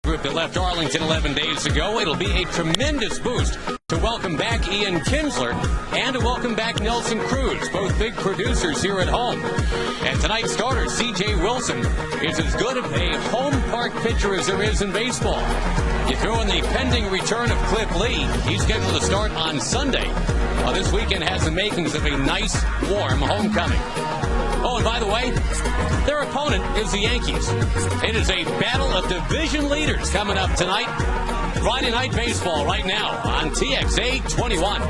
group that left Arlington 11 days ago. It'll be a tremendous boost to welcome back Ian Kinsler and to welcome back Nelson Cruz, both big producers here at home. And tonight's starter, C.J. Wilson, is as good of a home park pitcher as there is in baseball. You throw in the pending return of Cliff Lee. He's scheduled to start on Sunday. This weekend has the makings of a nice, warm homecoming. Oh, and by the way, their opponent is the Yankees. It is a battle of division leaders coming up tonight. Friday Night Baseball right now on TXA 21.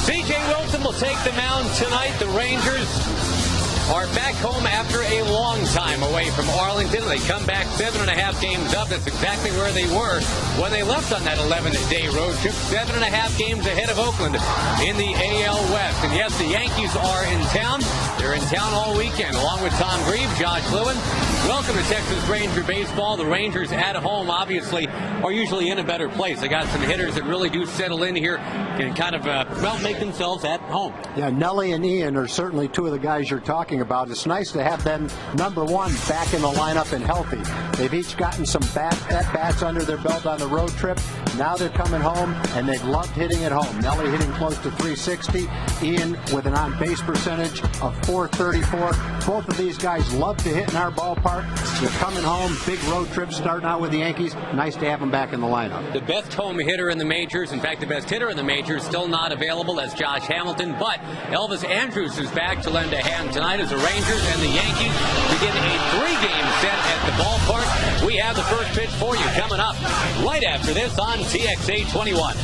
C.J. Wilson will take the mound tonight. The Rangers are back home after a long time away from Arlington. They come back 7.5 games up. That's exactly where they were when they left on that 11-day road trip. 7.5 games ahead of Oakland in the AL West. And yes, the Yankees are in town. They're in town all weekend, along with Tom Grieve, Josh Lewin. Welcome to Texas Ranger Baseball. The Rangers at home, obviously, are usually in a better place. They got some hitters that really do settle in here and kind of, make themselves at home. Yeah, Nelly and Ian are certainly two of the guys you're talking about. It's nice to have them, number one, back in the lineup and healthy. They've each gotten some at-bats under their belt on the road trip. Now they're coming home, and they've loved hitting at home. Nelly hitting close to 360. Ian with an on-base percentage of 434. Both of these guys love to hit in our ballpark. They're coming home, big road trip starting out with the Yankees. Nice to have them back in the lineup. The best home hitter in the majors, in fact, the best hitter in the majors, still not available. That's Josh Hamilton, but Elvis Andrus is back to lend a hand tonight as the Rangers and the Yankees begin a 3-game set at the ballpark. We have the first pitch for you coming up right after this on TXA 21.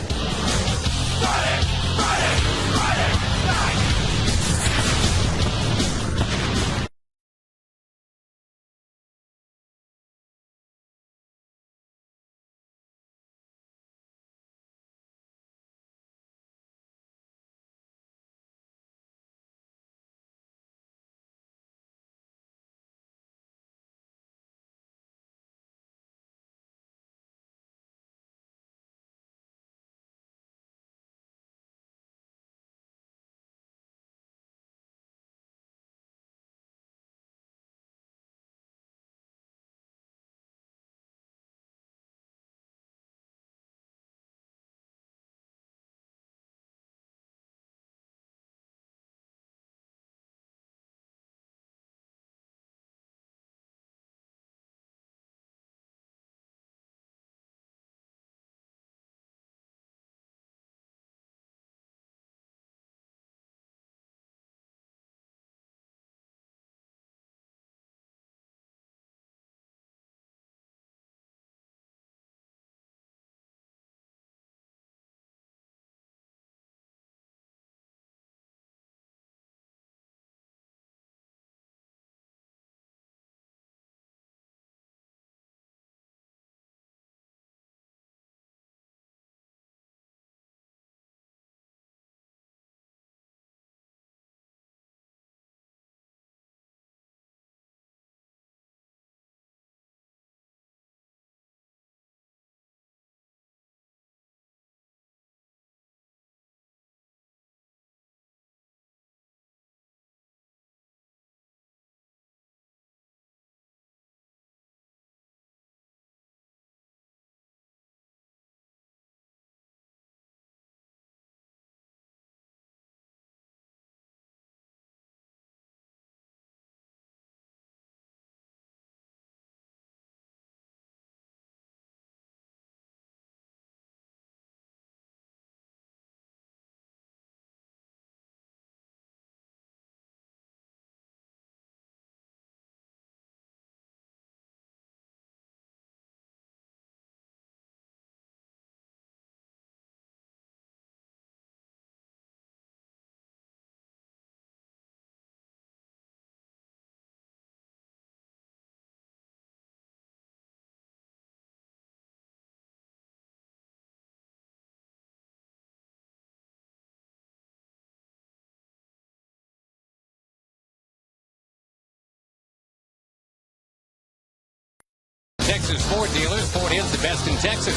Texas Ford dealers. Ford is the best in Texas.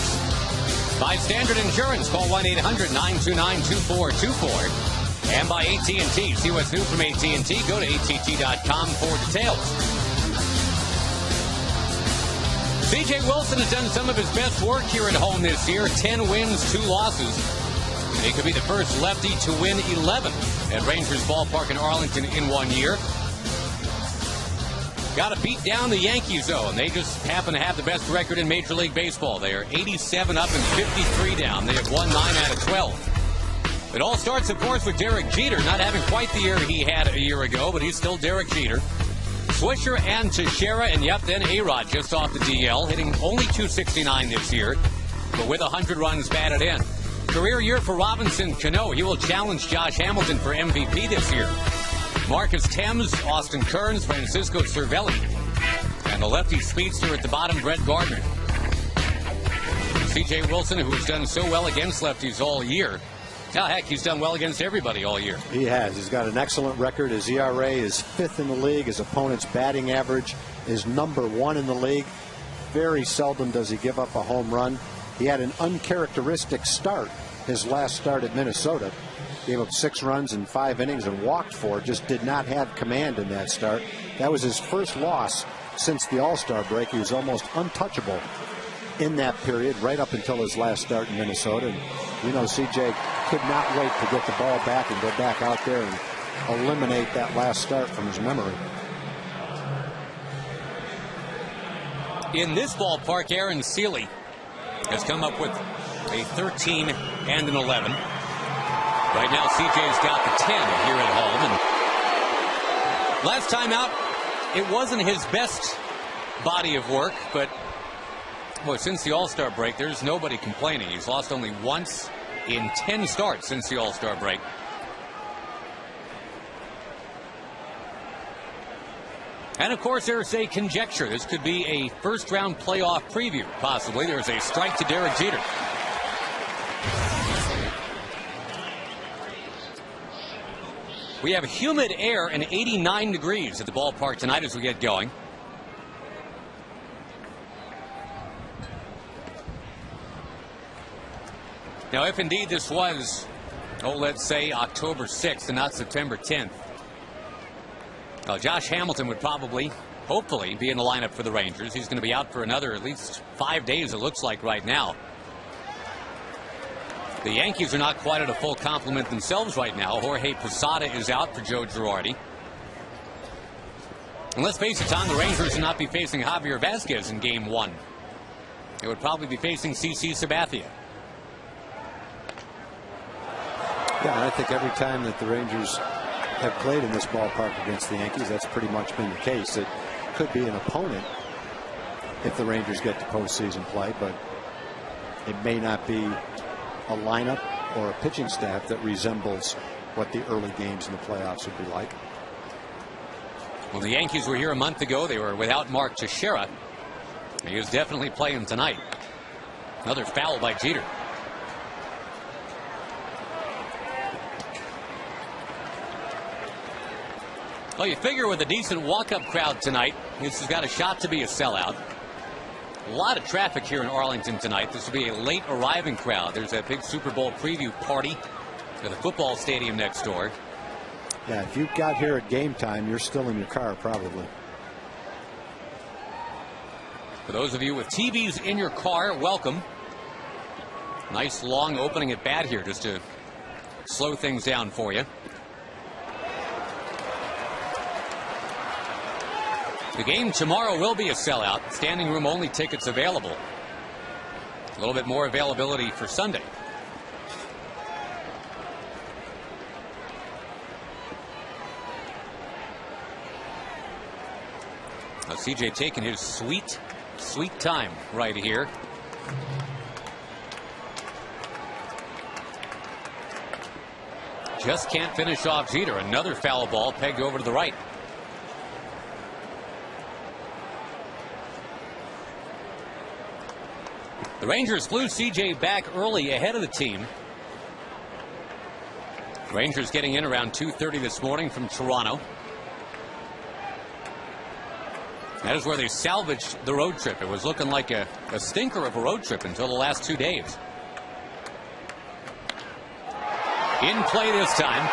By Standard Insurance, call 1-800-929-2424. And by AT&T. See what's new from AT&T. Go to att.com for details. C.J. Wilson has done some of his best work here at home this year. 10 wins, 2 losses. He could be the first lefty to win 11 at Rangers Ballpark in Arlington in 1 year. Got to beat down the Yankees, though, and they just happen to have the best record in Major League Baseball. They are 87 up and 53 down. They have won 9 out of 12. It all starts, of course, with Derek Jeter, not having quite the year he had a year ago, but he's still Derek Jeter. Swisher and Teixeira, and yep, then A-Rod just off the DL, hitting only .269 this year, but with 100 runs batted in. Career year for Robinson Cano. He will challenge Josh Hamilton for MVP this year. Marcus Thames, Austin Kearns, Francisco Cervelli, and the lefty speedster at the bottom, Brett Gardner. C.J. Wilson, who has done so well against lefties all year. Now, heck, he's done well against everybody all year. He has. He's got an excellent record. His ERA is 5th in the league. His opponent's batting average is number 1 in the league. Very seldom does he give up a home run. He had an uncharacteristic start, his last start at Minnesota. Gave up 6 runs in 5 innings and walked 4. Just did not have command in that start. That was his first loss since the All-Star break. He was almost untouchable in that period, right up until his last start in Minnesota. And you know, CJ could not wait to get the ball back and go back out there and eliminate that last start from his memory. In this ballpark, Aaron Seeley has come up with a 13 and an 11. Right now, CJ's got the 10 here at home. And last time out, it wasn't his best body of work, but boy, since the All-Star break, there's nobody complaining. He's lost only once in 10 starts since the All-Star break. And of course, there's a conjecture. This could be a first-round playoff preview, possibly. There's a strike to Derek Jeter. We have humid air and 89 degrees at the ballpark tonight as we get going. Now, if indeed this was, let's say October 6th and not September 10th, Josh Hamilton would probably, hopefully, be in the lineup for the Rangers. He's going to be out for another at least 5 days, it looks like right now. The Yankees are not quite at a full complement themselves right now. Jorge Posada is out for Joe Girardi. And let's face it, Tom, the Rangers will not be facing Javier Vazquez in Game 1. They would probably be facing CC Sabathia. Yeah, and I think every time that the Rangers have played in this ballpark against the Yankees, that's pretty much been the case. It could be an opponent if the Rangers get to postseason play, but it may not be a lineup or a pitching staff that resembles what the early games in the playoffs would be like. When the Yankees were here a month ago, they were without Mark Teixeira. He is definitely playing tonight. Another foul by Jeter. Well, you figure with a decent walk-up crowd tonight, this has got a shot to be a sellout. A lot of traffic here in Arlington tonight. This will be a late arriving crowd. There's a big Super Bowl preview party at the football stadium next door. Yeah, if you got here at game time, you're still in your car probably. For those of you with TVs in your car, welcome. Nice long opening at bat here just to slow things down for you. The game tomorrow will be a sellout. Standing room only tickets available. A little bit more availability for Sunday. Now CJ taking his sweet time right here. Just can't finish off Jeter. Another foul ball pegged over to the right. The Rangers flew CJ back early ahead of the team. Rangers getting in around 2:30 this morning from Toronto. That is where they salvaged the road trip. It was looking like a stinker of a road trip until the last 2 days. In play this time.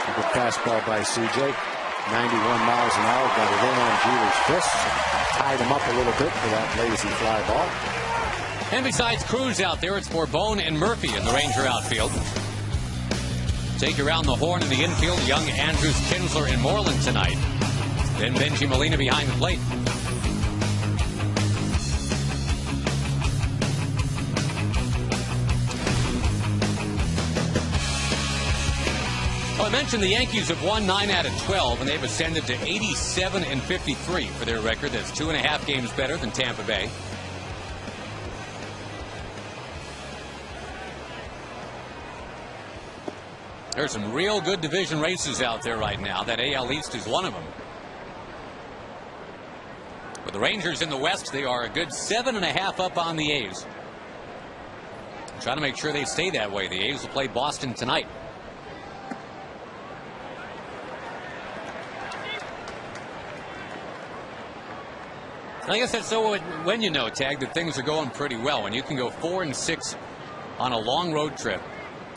A good fastball by CJ. 91 miles an hour. Got it in on Jeter's fists. Tied him up a little bit for that lazy fly ball. And besides Cruz out there, it's Borbone and Murphy in the Ranger outfield. Take around the horn in the infield. Young Andrews, Kinsler, and Moreland tonight. Then Benji Molina behind the plate. I mentioned the Yankees have won 9 out of 12, and they've ascended to 87-53 for their record. That's 2.5 games better than Tampa Bay. There's some real good division races out there right now. That AL East is one of them. With the Rangers in the West, they are a good 7.5 up on the A's. Trying to make sure they stay that way. The A's will play Boston tonight. I guess that's so when you know, Tag, that things are going pretty well. When you can go 4-6 on a long road trip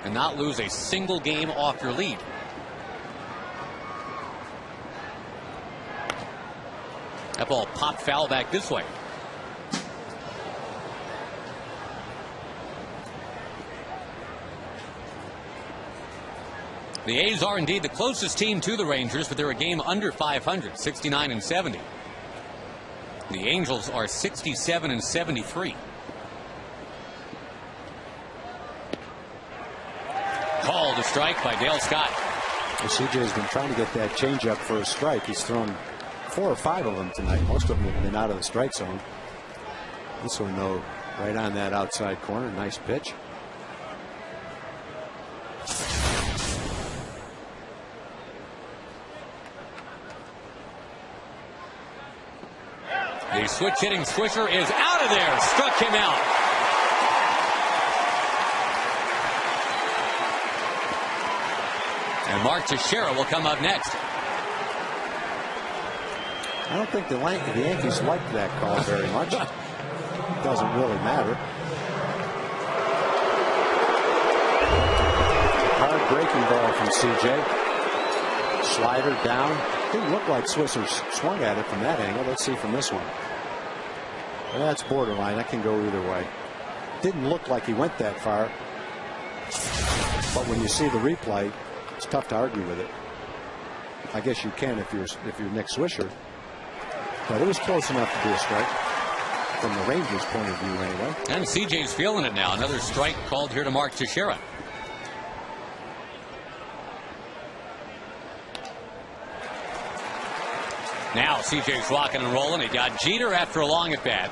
and not lose a single game off your lead. That ball popped foul back this way. The A's are indeed the closest team to the Rangers, but they're a game under 500, 69-70. The Angels are 67-73. Called a strike by Dale Scott. Well, CJ has been trying to get that changeup for a strike. He's thrown 4 or 5 of them tonight. Most of them have been out of the strike zone. This one, though, right on that outside corner. Nice pitch. The switch hitting Swisher is out of there. Struck him out. And Mark Teixeira will come up next. I don't think the Yankees liked that call very much. It doesn't really matter. Hard breaking ball from CJ. Slider down. Didn't look like Swisher swung at it from that angle. Let's see from this one. Well, that's borderline. That can go either way. Didn't look like he went that far. But when you see the replay, it's tough to argue with it. I guess you can if you're Nick Swisher. But it was close enough to be a strike from the Rangers' point of view anyway. And CJ's feeling it now. Another strike called here to Mark Teixeira. Now CJ's rocking and rolling. He got Jeter after a long at bat.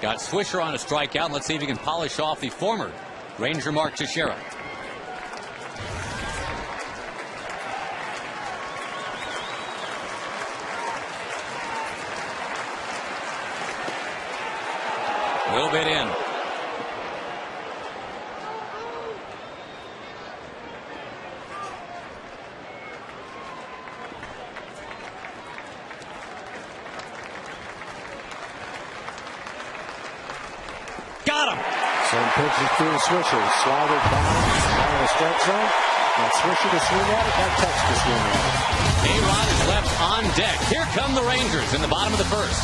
Got Swisher on a strikeout. Let's see if he can polish off the former Ranger Mark Teixeira. A little bit in. Got him. Same pitches to the Swisher. Slider down in the strike zone. Got Swisher to swing at it. Got Tex to swing at it. A-Rod is left on deck. Here come the Rangers in the bottom of the first.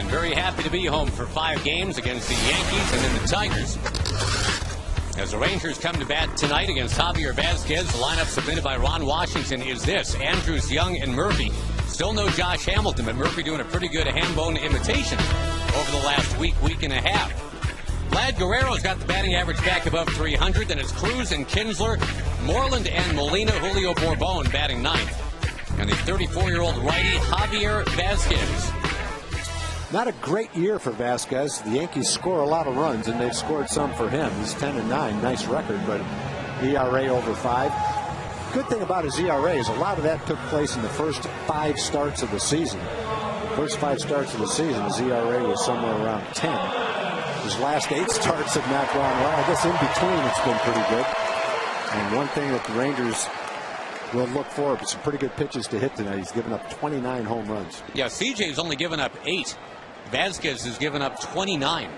And very happy to be home for 5 games against the Yankees and then the Tigers. As the Rangers come to bat tonight against Javier Vazquez, the lineup submitted by Ron Washington is this: Andrews, Young, and Murphy. Still no Josh Hamilton, but Murphy doing a pretty good hand-bone imitation over the last week and a half. Vlad Guerrero's got the batting average back above 300. Then it's Cruz and Kinsler, Moreland and Molina, Julio Bourbon batting ninth. And the 34-year-old righty Javier Vazquez. Not a great year for Vazquez. The Yankees score a lot of runs, and they've scored some for him. He's 10-9, nice record, but ERA over 5. Good thing about his ERA is a lot of that took place in the first 5 starts of the season. First 5 starts of the season, his ERA was somewhere around 10. His last 8 starts have not gone well. I guess in between it's been pretty good. And one thing that the Rangers will look for is some pretty good pitches to hit tonight. He's given up 29 home runs. Yeah, CJ's only given up 8. Vazquez has given up 29.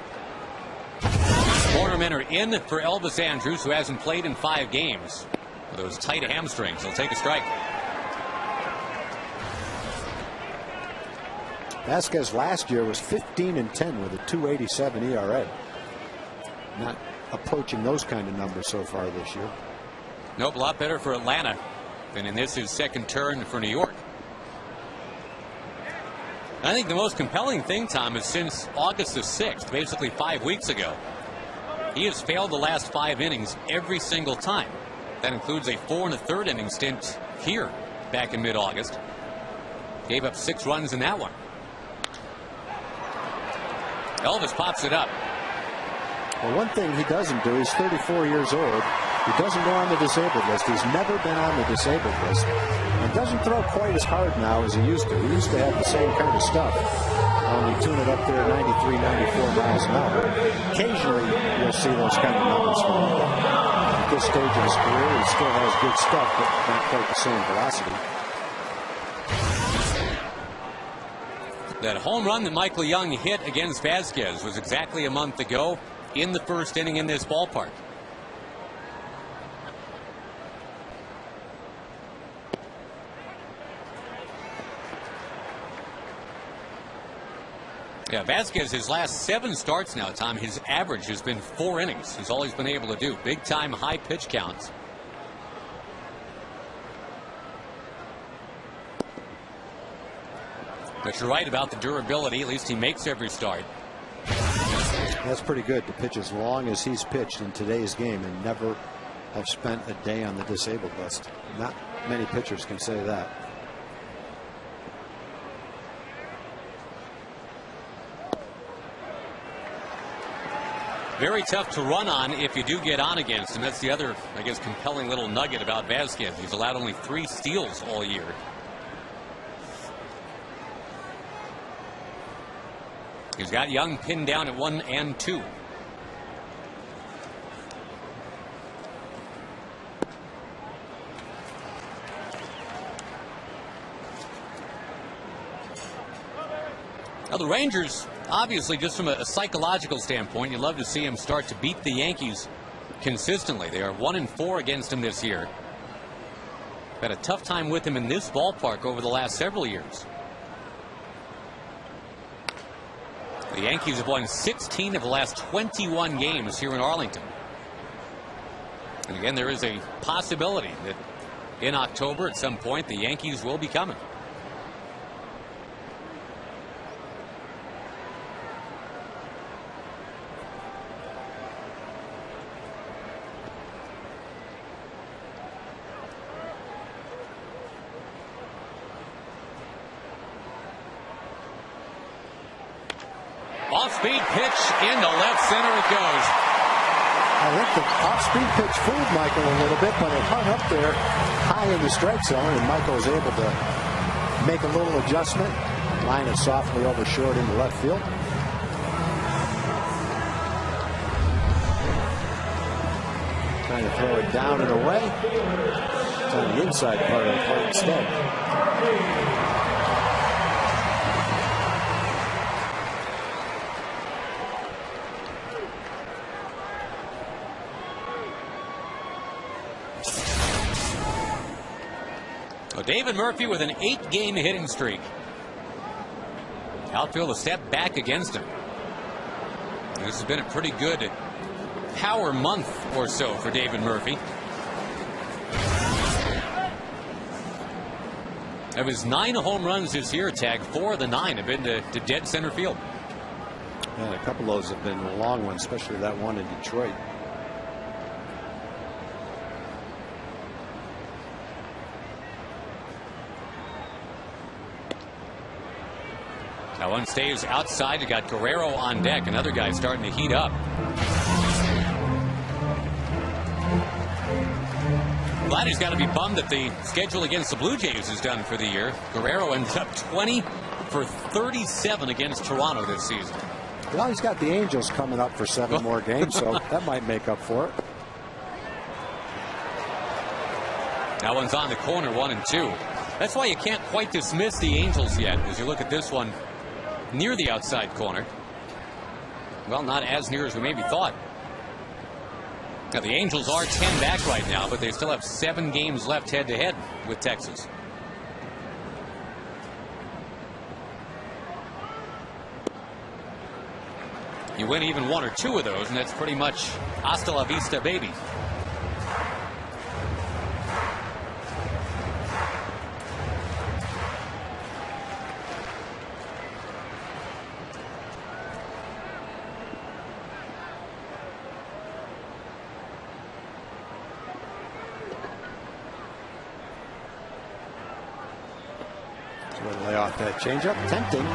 Cornermen are in for Elvis Andrews, who hasn't played in 5 games. With those tight hamstrings, he'll take a strike. Vazquez last year was 15-10 with a 2.87 ERA. Not approaching those kind of numbers so far this year. Nope, a lot better for Atlanta than in this his second turn for New York. I think the most compelling thing, Tom, is since August the 6th, basically 5 weeks ago, he has failed the last 5 innings every single time. That includes a 4 1/3 inning stint here back in mid-August. Gave up 6 runs in that one. Elvis pops it up. Well, one thing he doesn't do, he's 34 years old. He doesn't go on the disabled list. He's never been on the disabled list. And doesn't throw quite as hard now as he used to. He used to have the same kind of stuff. Only tune it up there 93, 94 miles an hour. Occasionally, you'll see those kind of numbers from him. At this stage of his career, he still has good stuff, but not quite the same velocity. That home run that Michael Young hit against Vazquez was exactly a month ago in the first inning in this ballpark. Yeah, Vazquez, his last 7 starts now, Tom, his average has been 4 innings. He's all he's been able to do. Big time high pitch counts. But you're right about the durability. At least he makes every start. That's pretty good to pitch as long as he's pitched in today's game and never have spent a day on the disabled list. Not many pitchers can say that. Very tough to run on if you do get on against him. That's the other, I guess, compelling little nugget about Vazquez. He's allowed only 3 steals all year. He's got Young pinned down at 1 and 2. Now the Rangers, obviously, just from a psychological standpoint, you'd love to see him start to beat the Yankees consistently. They are 1 and 4 against him this year. Had a tough time with him in this ballpark over the last several years. The Yankees have won 16 of the last 21 games here in Arlington. And again, there is a possibility that in October at some point the Yankees will be coming. Off-speed pitch into left center it goes. I think the off-speed pitch fooled Michael a little bit, but it hung up there high in the strike zone, and Michael was able to make a little adjustment, line it softly over short into left field. Trying to throw it down and away. It's on the inside part of the plate instead. David Murphy with an 8-game hitting streak. Outfield a step back against him. This has been a pretty good power month or so for David Murphy. Of his 9 home runs this year, Tag, 4 of the 9 have been to dead center field. And a couple of those have been long ones, especially that one in Detroit. That one stays outside. You got Guerrero on deck. Another guy starting to heat up. Vladdy's got to be bummed that the schedule against the Blue Jays is done for the year. Guerrero ends up 20 for 37 against Toronto this season. Well, he's got the Angels coming up for 7 more games, so that might make up for it. That one's on the corner, 1-2. That's why you can't quite dismiss the Angels yet, as you look at this one near the outside corner. Well, not as near as we maybe thought. Now, the Angels are 10 back right now, but they still have 7 games left head-to-head with Texas. You win even 1 or 2 of those, and that's pretty much hasta la vista, baby. Lay off that changeup, tempting.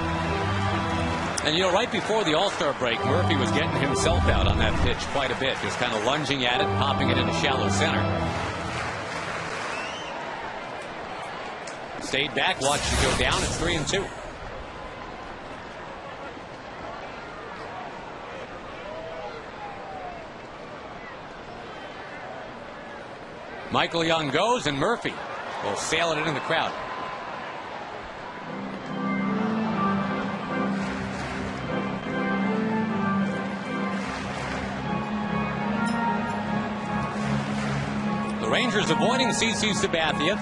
And you know, right before the All-Star break, Murphy was getting himself out on that pitch quite a bit, just kind of lunging at it, popping it into shallow center. Stayed back, watched it go down. It's 3-2. Michael Young goes, and Murphy will sail it into the crowd. Rangers avoiding CC Sabathia.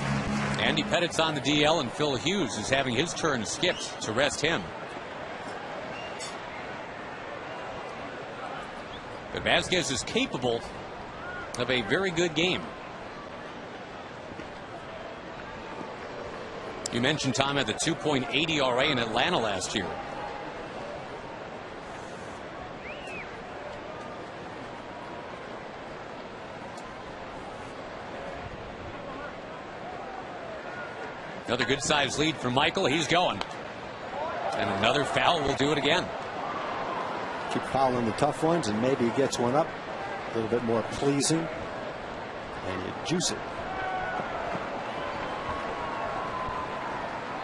Andy Pettit's on the DL, and Phil Hughes is having his turn skipped to rest him. But Vasquez is capable of a very good game. You mentioned Tom had the 2.8 ERA in Atlanta last year. Another good-sized lead for Michael. He's going. And another foul will do it again. Keep fouling the tough ones, and maybe he gets one up a little bit more pleasing, and you juice it.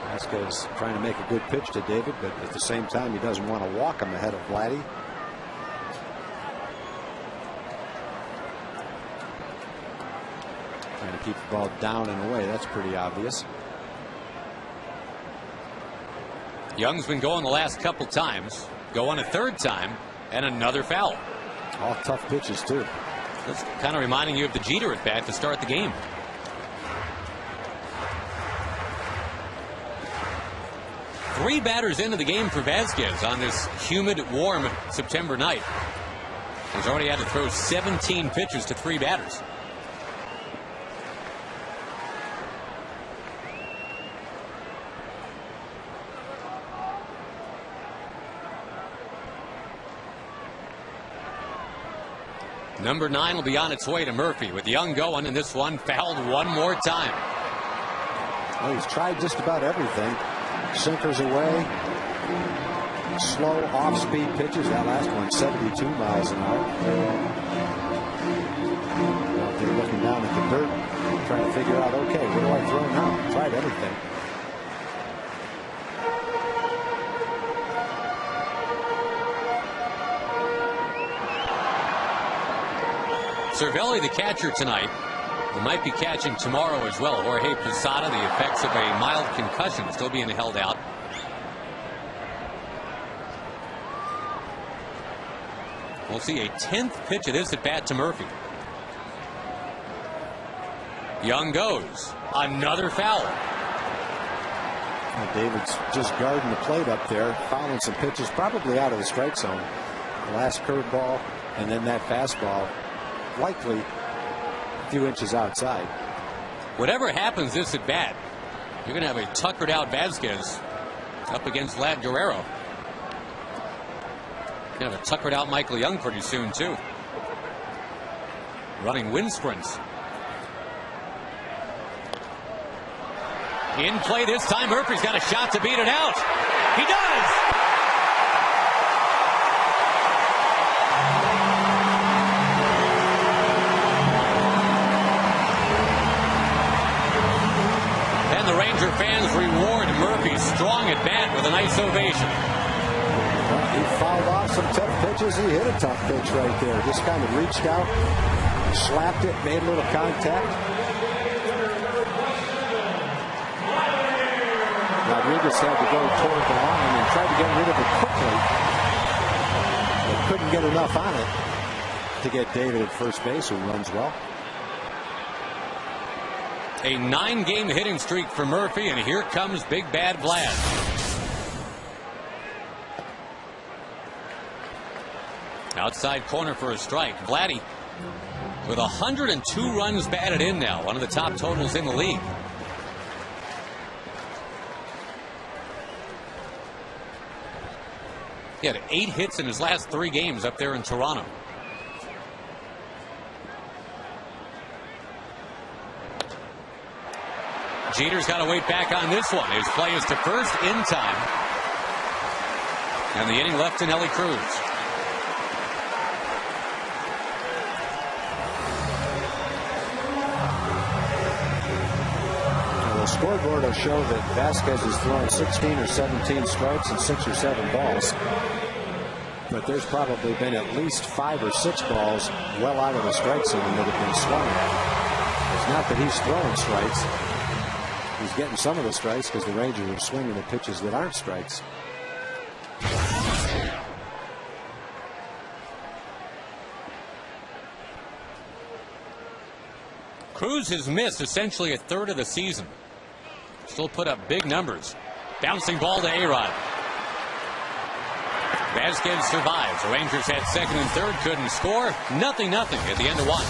Vasquez trying to make a good pitch to David, but at the same time, he doesn't want to walk him ahead of Vladdy. Trying to keep the ball down and away. That's pretty obvious. Young's been going the last couple times. Going a third time, and another foul. All tough pitches, too. That's kind of reminding you of the Jeter at bat to start the game. Three batters into the game for Vasquez on this humid, warm September night. He's already had to throw 17 pitches to 3 batters. Number 9 will be on its way to Murphy with Young going, and this one fouled one more time. Well, he's tried just about everything. Sinkers away. Slow off-speed pitches. That last one, 72 miles an hour. Well, they're looking down at the dirt, trying to figure out, okay, what do I throw now? Tried everything. Cervelli, the catcher tonight, who might be catching tomorrow as well. Jorge Posada, the effects of a mild concussion, still being held out. We'll see a 10th pitch of this at bat to Murphy. Young goes. Another foul. And David's just guarding the plate up there, fouling some pitches, probably out of the strike zone. The last curveball and then that fastball, likely a few inches outside. Whatever happens this at bat, you're going to have a tuckered out Vasquez up against Vlad Guerrero. You're going to have a tuckered out Michael Young pretty soon, too. Running wind sprints. In play this time. Murphy's got a shot to beat it out. He does! And the Ranger fans reward Murphy strong at bat with a nice ovation. Well, he fouled off some tough pitches. He hit a tough pitch right there. Just kind of reached out, slapped it, made a little contact. Rodriguez had to go toward the line and tried to get rid of it quickly, but couldn't get enough on it to get David at first base, who runs well. A 9-game hitting streak for Murphy, and here comes Big Bad Vlad. Outside corner for a strike. Vladdy with 102 runs batted in now, one of the top totals in the league. He had 8 hits in his last 3 games up there in Toronto. Jeter's got to wait back on this one. His play is to first in time. And the inning left to Nelly Cruz. The scoreboard will show that Vasquez has thrown 16 or 17 strikes and 6 or 7 balls. But there's probably been at least 5 or 6 balls well out of the strike zone that have been swung. It's not that he's throwing strikes. He's getting some of the strikes because the Rangers are swinging the pitches that aren't strikes. Cruz has missed essentially a third of the season. Still put up big numbers. Bouncing ball to A-Rod. Vasquez survives. The Rangers had second and third, couldn't score. 0-0 at the end of 1.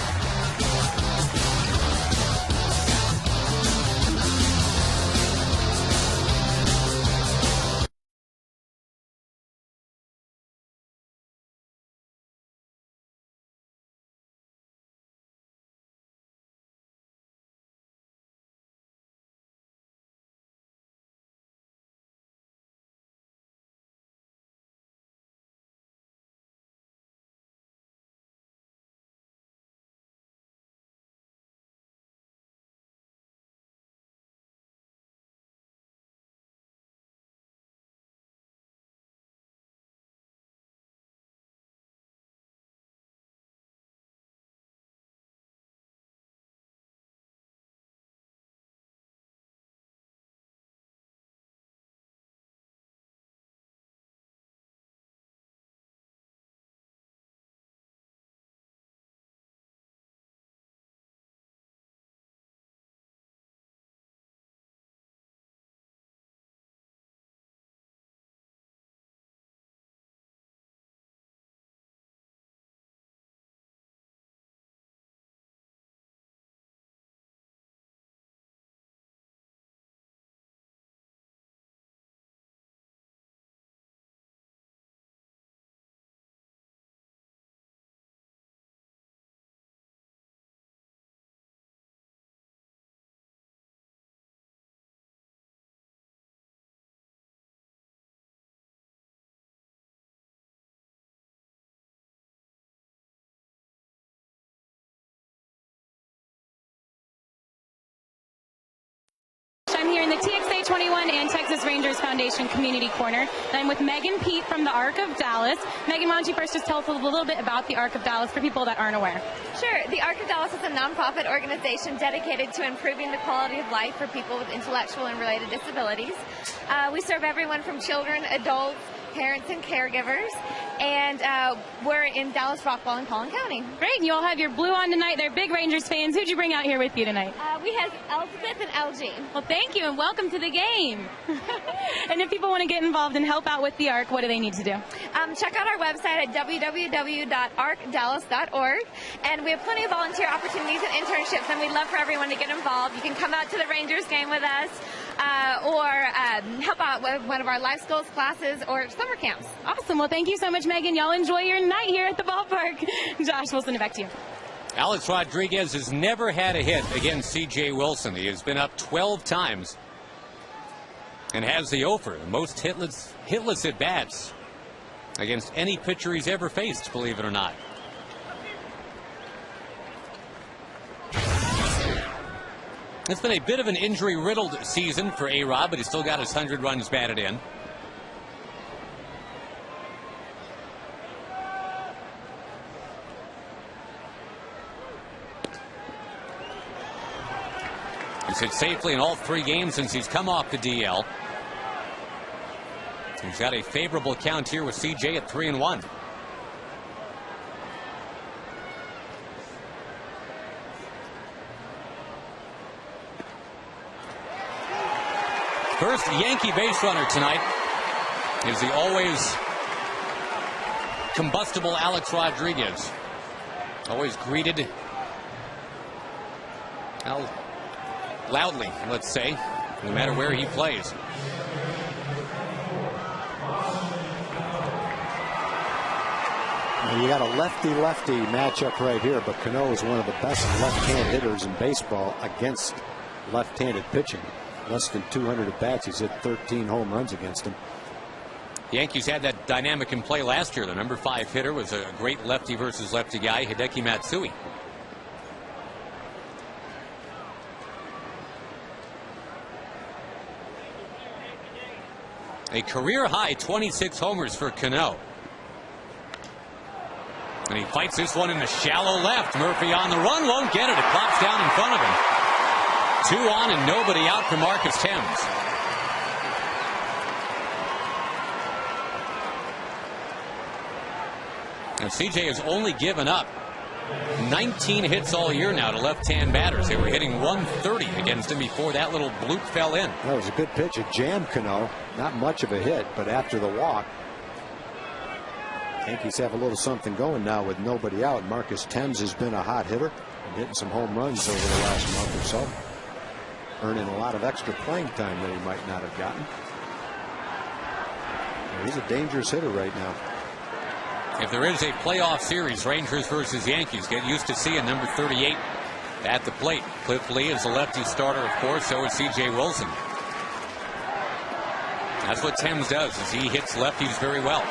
I'm here in the TXA 21 and Texas Rangers Foundation Community Corner, and I'm with Megan Pete from the Arc of Dallas. Megan, why don't you first just tell us a little bit about the Arc of Dallas for people that aren't aware? Sure. The Arc of Dallas is a nonprofit organization dedicated to improving the quality of life for people with intellectual and related disabilities. We serve everyone from children, adults, parents and caregivers, and we're in Dallas, Rockwall, and Collin County. Great, and you all have your blue on tonight. They're big Rangers fans. Who'd you bring out here with you tonight? We have Elizabeth and LG. Well, thank you, and welcome to the game. And if people want to get involved and help out with the ARC, what do they need to do? Check out our website at www.arcdallas.org, and we have plenty of volunteer opportunities and internships, and we'd love for everyone to get involved. You can come out to the Rangers game with us, or help out with one of our life skills classes or summer camps. Awesome. Well, thank you so much, Megan. Y'all enjoy your night here at the ballpark. Josh, we'll send it back to you. Alex Rodriguez has never had a hit against C.J. Wilson. He has been up 12 times and has the offer, the most hitless at bats against any pitcher he's ever faced, believe it or not. It's been a bit of an injury-riddled season for A-Rod, but he's still got his 100 runs batted in. He's hit safely in all 3 games since he's come off the DL. He's got a favorable count here with CJ at 3-1. First Yankee base runner tonight is the always combustible Alex Rodriguez. Always greeted loudly, let's say, no matter where he plays. You got a lefty-lefty matchup right here, but Cano is one of the best left-hand hitters in baseball against left-handed pitching. Less than 200 at bats. He's hit 13 home runs against him. The Yankees had that dynamic in play last year. The number 5 hitter was a great lefty versus lefty guy, Hideki Matsui. A career high 26 homers for Cano. And he fights this one in the shallow left. Murphy on the run, won't get it. It pops down in front of him. 2 on and nobody out for Marcus Thames. And CJ has only given up 19 hits all year now to left-hand batters. They were hitting 130 against him before that little bloop fell in. That was a good pitch. It jammed Cano. Not much of a hit, but after the walk, Yankees have a little something going now with nobody out. Marcus Thames has been a hot hitter and hitting some home runs over the last month or so, earning a lot of extra playing time that he might not have gotten. He's a dangerous hitter right now. If there is a playoff series, Rangers versus Yankees, get used to seeing number 38 at the plate. Cliff Lee is a lefty starter, of course, so is C.J. Wilson. That's what Thames does, is he hits lefties very well.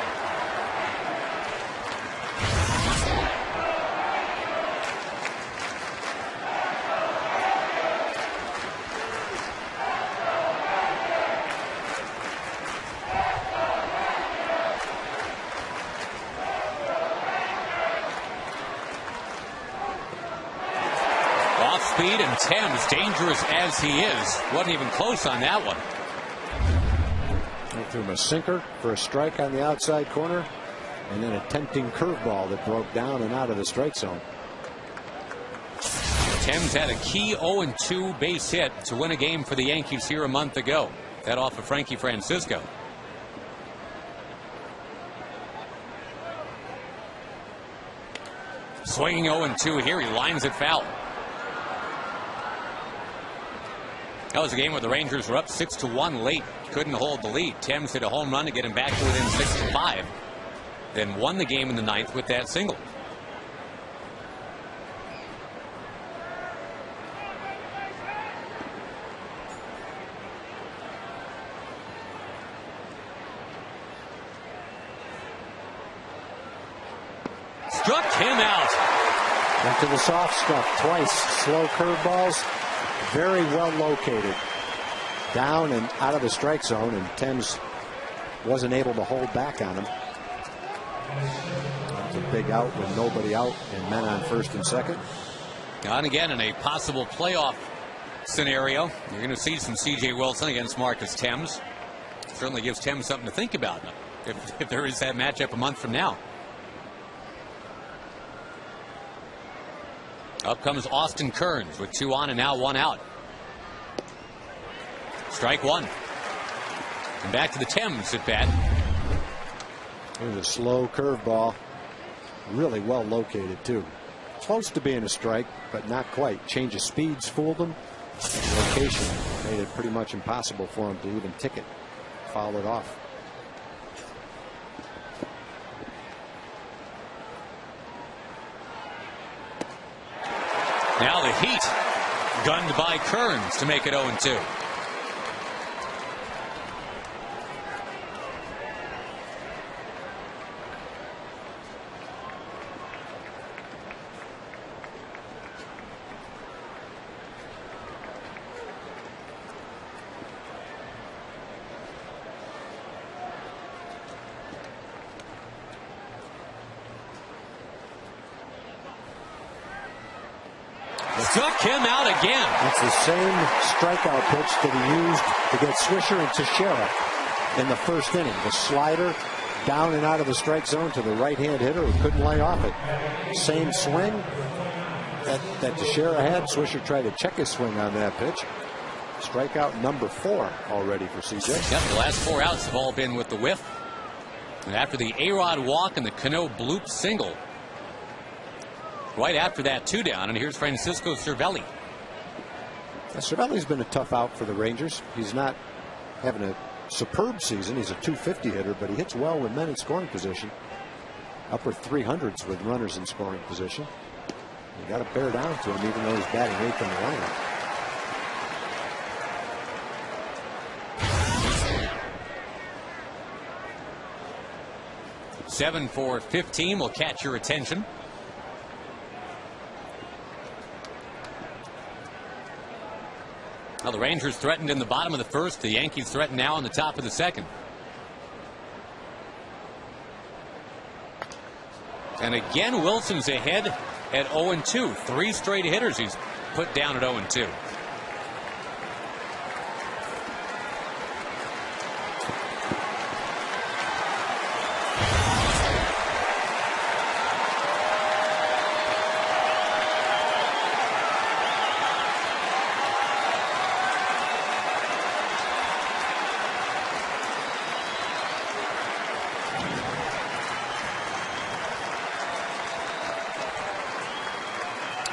Speed, and Thames, dangerous as he is, wasn't even close on that one. Threw him a sinker for a strike on the outside corner, and then a tempting curveball that broke down and out of the strike zone. Thames had a key 0-2 base hit to win a game for the Yankees here a month ago. That off of Frankie Francisco. Swinging 0-2 here, he lines it foul. That was a game where the Rangers were up 6-1 late. Couldn't hold the lead. Thames hit a home run to get him back to within 6-5. Then won the game in the 9th with that single. Struck him out. Went to the soft stuff twice. Slow curveballs. Very well located. Down and out of the strike zone, and Thames wasn't able to hold back on him. That's a big out with nobody out and men on first and second. And again, in a possible playoff scenario, you're going to see some C.J. Wilson against Marcus Thames. Certainly gives Thames something to think about. if there is that matchup a month from now. Up comes Austin Kearns with 2 on and now 1 out. Strike 1. And back to the Thames at bat. Here's a slow curveball. Really well located, too. Close to being a strike, but not quite. Change of speeds fooled him. Location made it pretty much impossible for him to even tick it. Foul it off. Now the Heat gunned by Kearns to make it 0-2. Took him out again. It's the same strikeout pitch that he used to get Swisher and Teixeira in the first inning. The slider down and out of the strike zone to the right-hand hitter who couldn't lay off it. Same swing that Teixeira had. Swisher tried to check his swing on that pitch. Strikeout number 4 already for CJ. Yep, the last 4 outs have all been with the whiff. And after the A-Rod walk and the Cano bloop single, right after that 2 down, and here's Francisco Cervelli. Cervelli's been a tough out for the Rangers. He's not having a superb season. He's a .250 hitter, but he hits well with men in scoring position. Upper 300s with runners in scoring position. You got to bear down to him, even though he's batting 8th in the lineup. Seven for 15 will catch your attention. Well, the Rangers threatened in the bottom of the first. The Yankees threaten now in the top of the second. And again, Wilson's ahead at 0-2. 3 straight hitters he's put down at 0-2.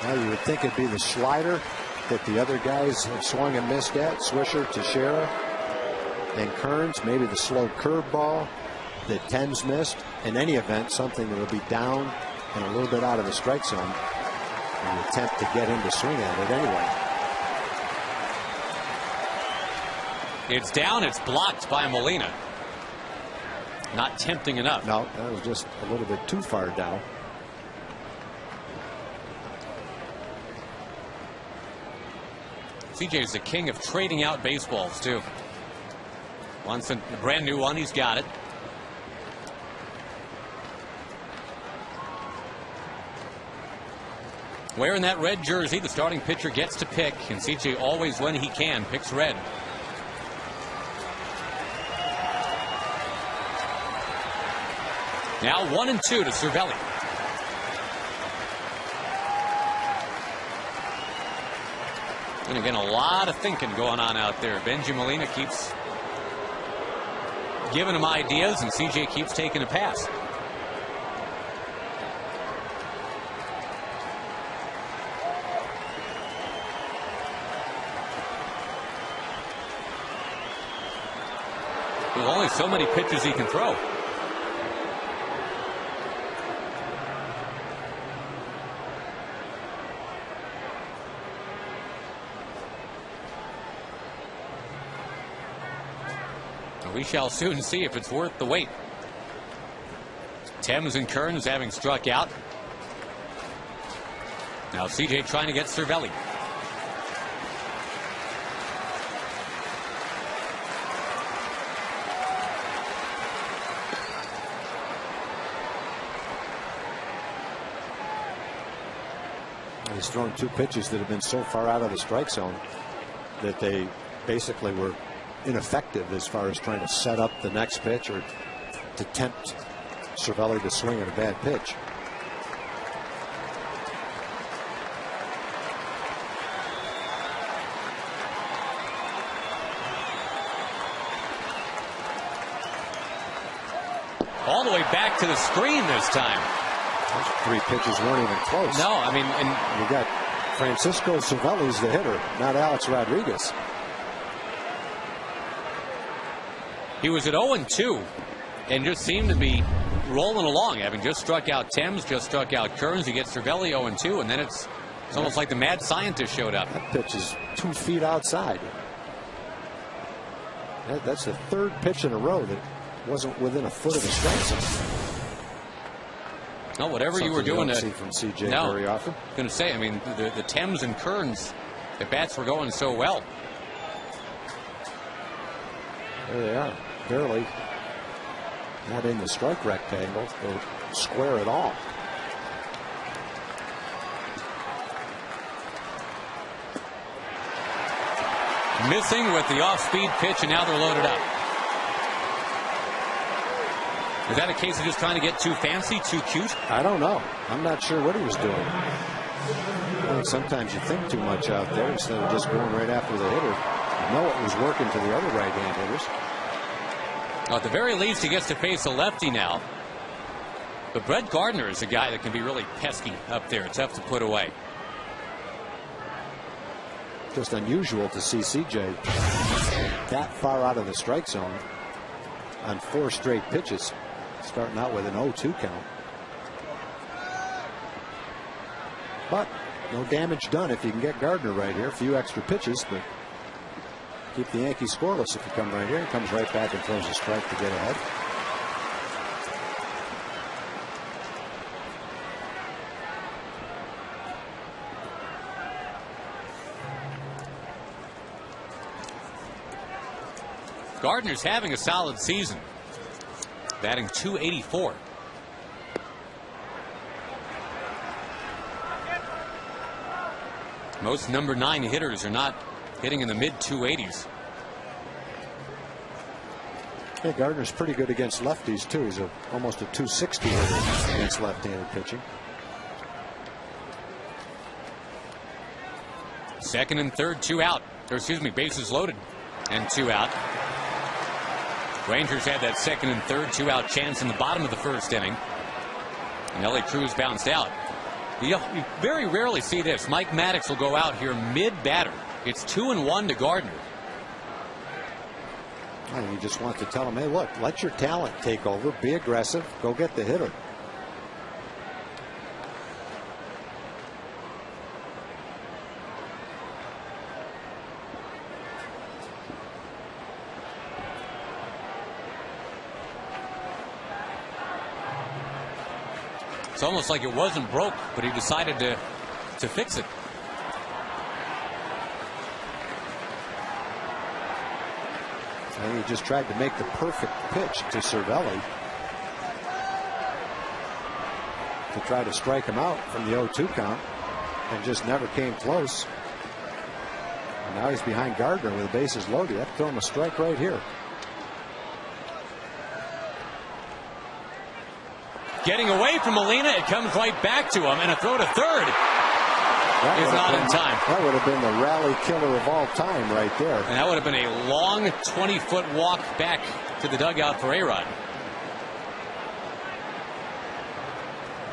You would think it'd be the slider that the other guys have swung and missed at. Swisher, Teixeira, and Kearns. Maybe the slow curveball that Thames missed. In any event, something that will be down and a little bit out of the strike zone. An attempt to get him to swing at it anyway. It's down. It's blocked by Molina. Not tempting enough. No, that was just a little bit too far down. CJ is the king of trading out baseballs, too. Wants a brand new one. He's got it. Wearing that red jersey, the starting pitcher gets to pick, and CJ always, when he can, picks red. Now 1-2 to Cervelli. And again, a lot of thinking going on out there. Benji Molina keeps giving him ideas, and CJ keeps taking a pass. There's only so many pitches he can throw. We shall soon see if it's worth the wait. Thames and Kearns having struck out. Now CJ trying to get Cervelli. He's thrown 2 pitches that have been so far out of the strike zone that they basically were ineffective as far as trying to set up the next pitch or to tempt Cervelli to swing at a bad pitch. All the way back to the screen this time. Those 3 pitches weren't even close. No, I mean, and you got Francisco Cervelli's the hitter, not Alex Rodriguez. He was at 0-2 and just seemed to be rolling along, having just struck out Thames, just struck out Kearns. He gets Cervelli 0-2, and then it's almost like the mad scientist showed up. That pitch is 2 feet outside. That's the 3rd pitch in a row that wasn't within a foot of the strike zone. No, whatever you were doing to to see from CJ no, very often. Going to say, I mean, the Thames and Kearns, the bats were going so well. There they are, barely not in the strike rectangle or square at all. Missing with the off-speed pitch, and now they're loaded up. Is that a case of just trying to get too fancy, too cute? I don't know. I'm not sure what he was doing. I think sometimes you think too much out there instead of just going right after the hitter. You know it was working to the other right-hand hitters. Well, at the very least, he gets to face a lefty now. But Brett Gardner is a guy that can be really pesky up there. Tough to put away. Just unusual to see CJ that far out of the strike zone on 4 straight pitches, starting out with an 0-2 count. But no damage done if you can get Gardner right here. A few extra pitches, but keep the Yankees scoreless if you come right here. He comes right back and throws a strike to get ahead. Gardner's having a solid season, batting .284. Most number 9 hitters are not hitting in the mid-280s. Yeah, Gardner's pretty good against lefties too. He's almost a .260 hitter against left-handed pitching. Second and third, 2 out. Or excuse me, bases loaded and 2 out. Rangers had that second and third 2-out chance in the bottom of the first inning. And Ellie Cruz bounced out. You very rarely see this. Mike Maddox will go out here mid-batter. It's 2-1 to Gardner. And you just want to tell him, hey, look, let your talent take over. Be aggressive. Go get the hitter. It's almost like it wasn't broke, but he decided to fix it. And he just tried to make the perfect pitch to Cervelli to try to strike him out from the 0-2 count, and just never came close. And now he's behind Gardner with the bases loaded. You have to throw him a strike right here. Getting away from Molina, it comes right back to him, and a throw to third is not in time. That would have been the rally killer of all time right there. And that would have been a long 20-foot walk back to the dugout for A-Rod.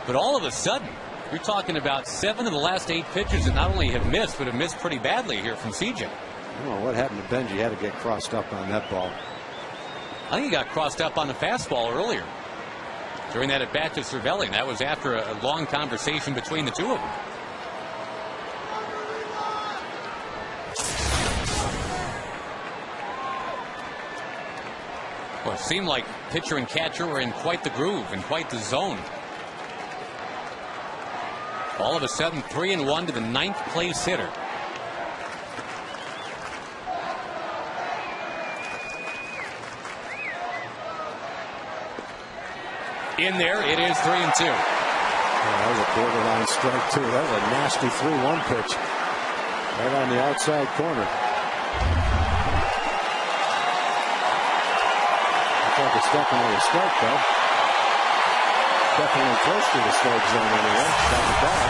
But all of a sudden, you're talking about 7 of the last 8 pitches that not only have missed, but have missed pretty badly here from CJ. I don't know what happened to Benji. He had to get crossed up on that ball. I think he got crossed up on the fastball earlier during that at-bat to Cervelli. That was after a long conversation between the two of them. Well, it seemed like pitcher and catcher were in quite the groove and quite the zone. All of a sudden, 3-1 to the 9th place hitter. In there, it is 3-2. Yeah, that was a borderline strike too. That was a nasty 3-1 pitch right on the outside corner. Looked like a That's definitely a strike, though. Definitely close to the strike zone anyway. Got the ball.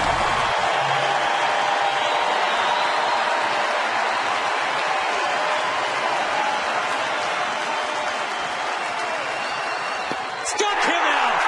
Struck him out.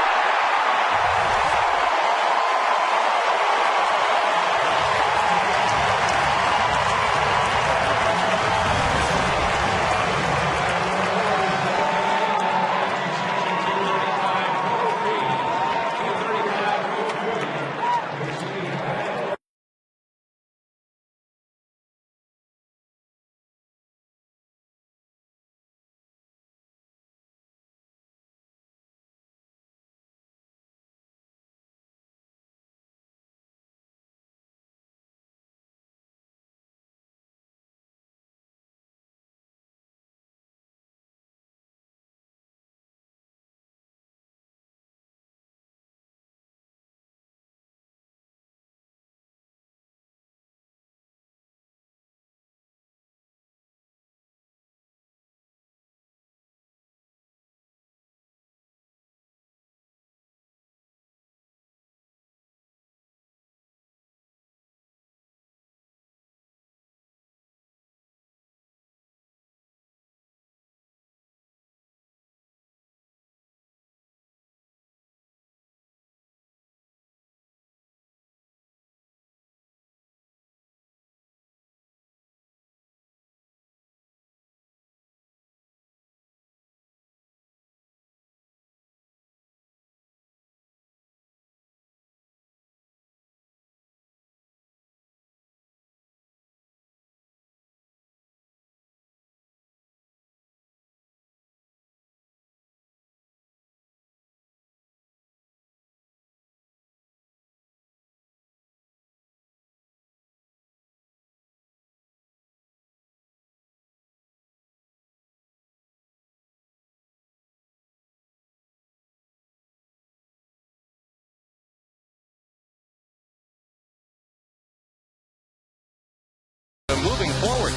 Moving forward.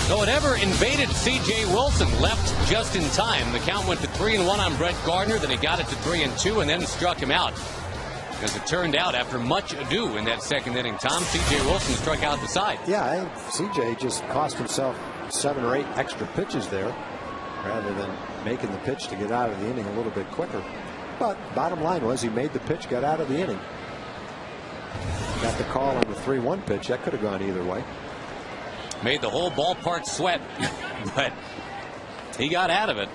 So whatever invaded C.J. Wilson left just in time. The count went to 3-1 on Brett Gardner. Then he got it to 3-2 and then struck him out. As it turned out, after much ado in that second inning, Tom, C.J. Wilson struck out the side. Yeah, C.J. just cost himself 7 or 8 extra pitches there rather than making the pitch to get out of the inning a little bit quicker. But bottom line was he made the pitch, got out of the inning. Got the call on the 3-1 pitch. That could have gone either way. Made the whole ballpark sweat, but he got out of it.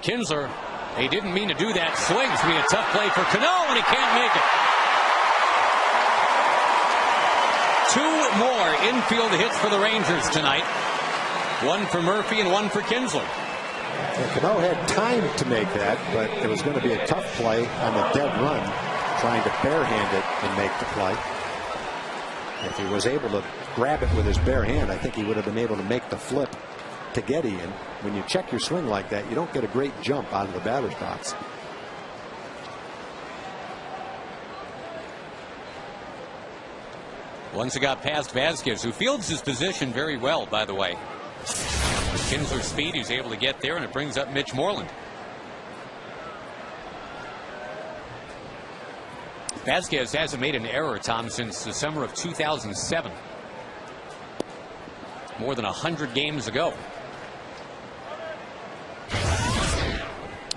Kinsler, he didn't mean to do that. Swings. Be a tough play for Cano, and he can't make it. 2 more infield hits for the Rangers tonight. 1 for Murphy and 1 for Kinsler. Yeah, Cano had time to make that, but it was going to be a tough play on the dead run, trying to barehand it and make the play. If he was able to grab it with his bare hand, I think he would have been able to make the flip to get Ian. When you check your swing like that, you don't get a great jump out of the batter's box. Once it got past Vasquez, who fields his position very well, by the way. With Kinsler's speed, he's able to get there, and it brings up Mitch Moreland. Vasquez hasn't made an error, Tom, since the summer of 2007. More than 100 games ago.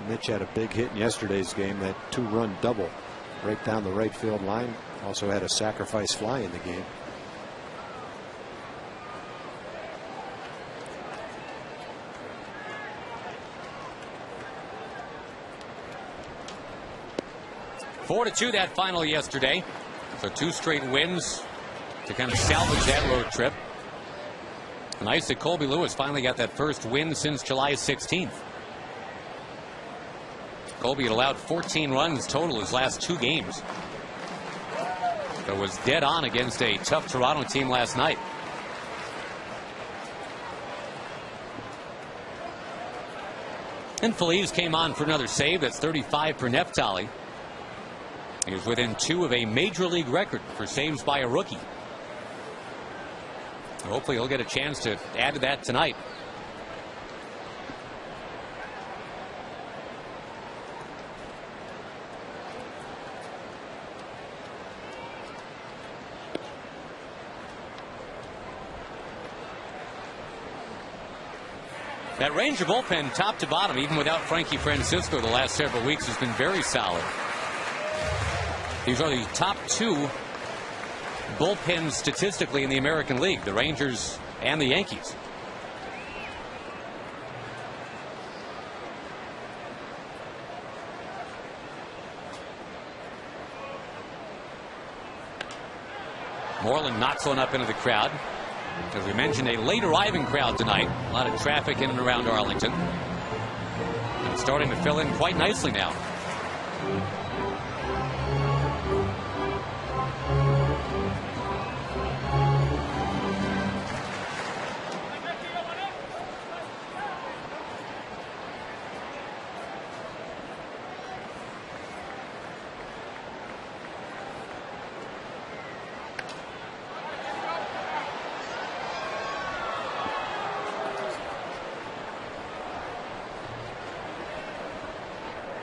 Mitch had a big hit in yesterday's game, that 2-run double right down the right field line. Also had a sacrifice fly in the game. Four to 2 that final yesterday. So 2 straight wins to kind of salvage that road trip. Nice that Colby Lewis finally got that first win since July 16th. Colby had allowed 14 runs total his last 2 games. But was dead on against a tough Toronto team last night. And Feliz came on for another save. That's 35 for Neftali. He was within 2 of a major league record for saves by a rookie. Hopefully he'll get a chance to add to that tonight. That Ranger bullpen, top to bottom, even without Frankie Francisco the last several weeks, has been very solid. These are the top 2 bullpens statistically in the American League, the Rangers and the Yankees. Moreland knocks one up into the crowd. As we mentioned, a late arriving crowd tonight. A lot of traffic in and around Arlington. And starting to fill in quite nicely now.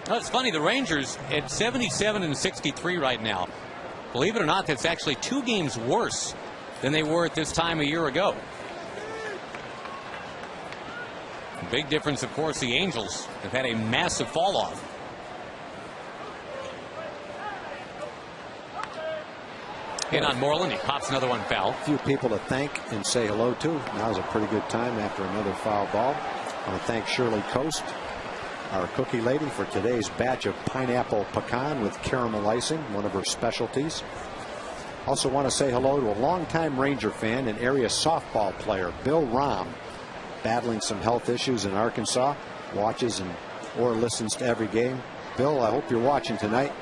Well, it's funny, the Rangers at 77 and 63 right now. Believe it or not, that's actually 2 games worse than they were at this time a year ago. Big difference, of course, the Angels have had a massive fall off. In on Moreland, he pops another one foul. A few people to thank and say hello to. Now's a pretty good time after another foul ball. I want to thank Shirley Coast, our cookie lady, for today's batch of pineapple pecan with caramel icing, one of her specialties. Also want to say hello to a longtime Ranger fan and area softball player, Bill Rahm, battling some health issues in Arkansas, watches or listens to every game. Bill, I hope you're watching tonight.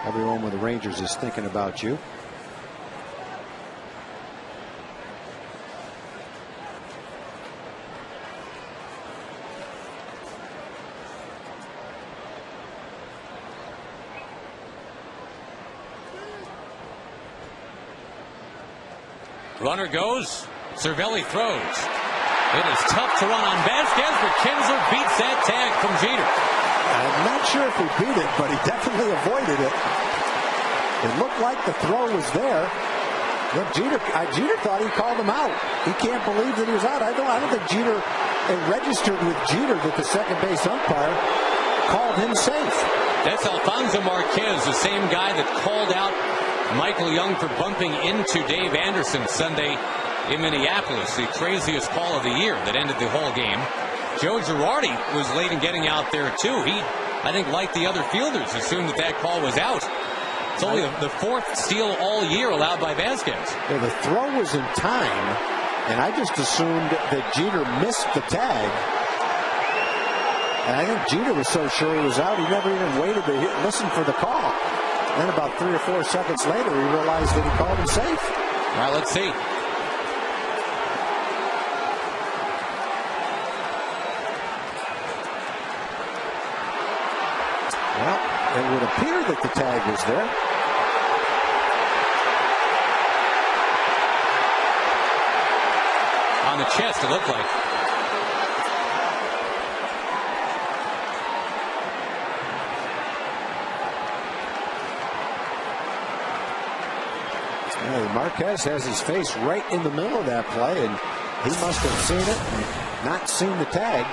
Everyone with the Rangers is thinking about you. Runner goes. Cervelli throws. It is tough to run on Vasquez, but Kinsler beats that tag from Jeter. I'm not sure if he beat it, but he definitely avoided it. It looked like the throw was there. Look, Jeter thought he called him out. He can't believe that he was out. I don't think Jeter, it registered with Jeter that the second base umpire called him safe. That's Alfonso Marquez, the same guy that called out Michael Young for bumping into Dave Anderson Sunday in Minneapolis, the craziest call of the year that ended the whole game. Joe Girardi was late in getting out there too. He, I think, like the other fielders, assumed that call was out. It's only the 4th steal all year allowed by Vasquez. Yeah, the throw was in time, and I just assumed that Jeter missed the tag. And I think Jeter was so sure he was out, he never even waited to listen for the call. Then about 3 or 4 seconds later, he realized that he called him safe. All right, let's see. Well, it would appear that the tag was there. On the chest, it looked like. Marquez has his face right in the middle of that play, and he must have seen it and not seen the tag.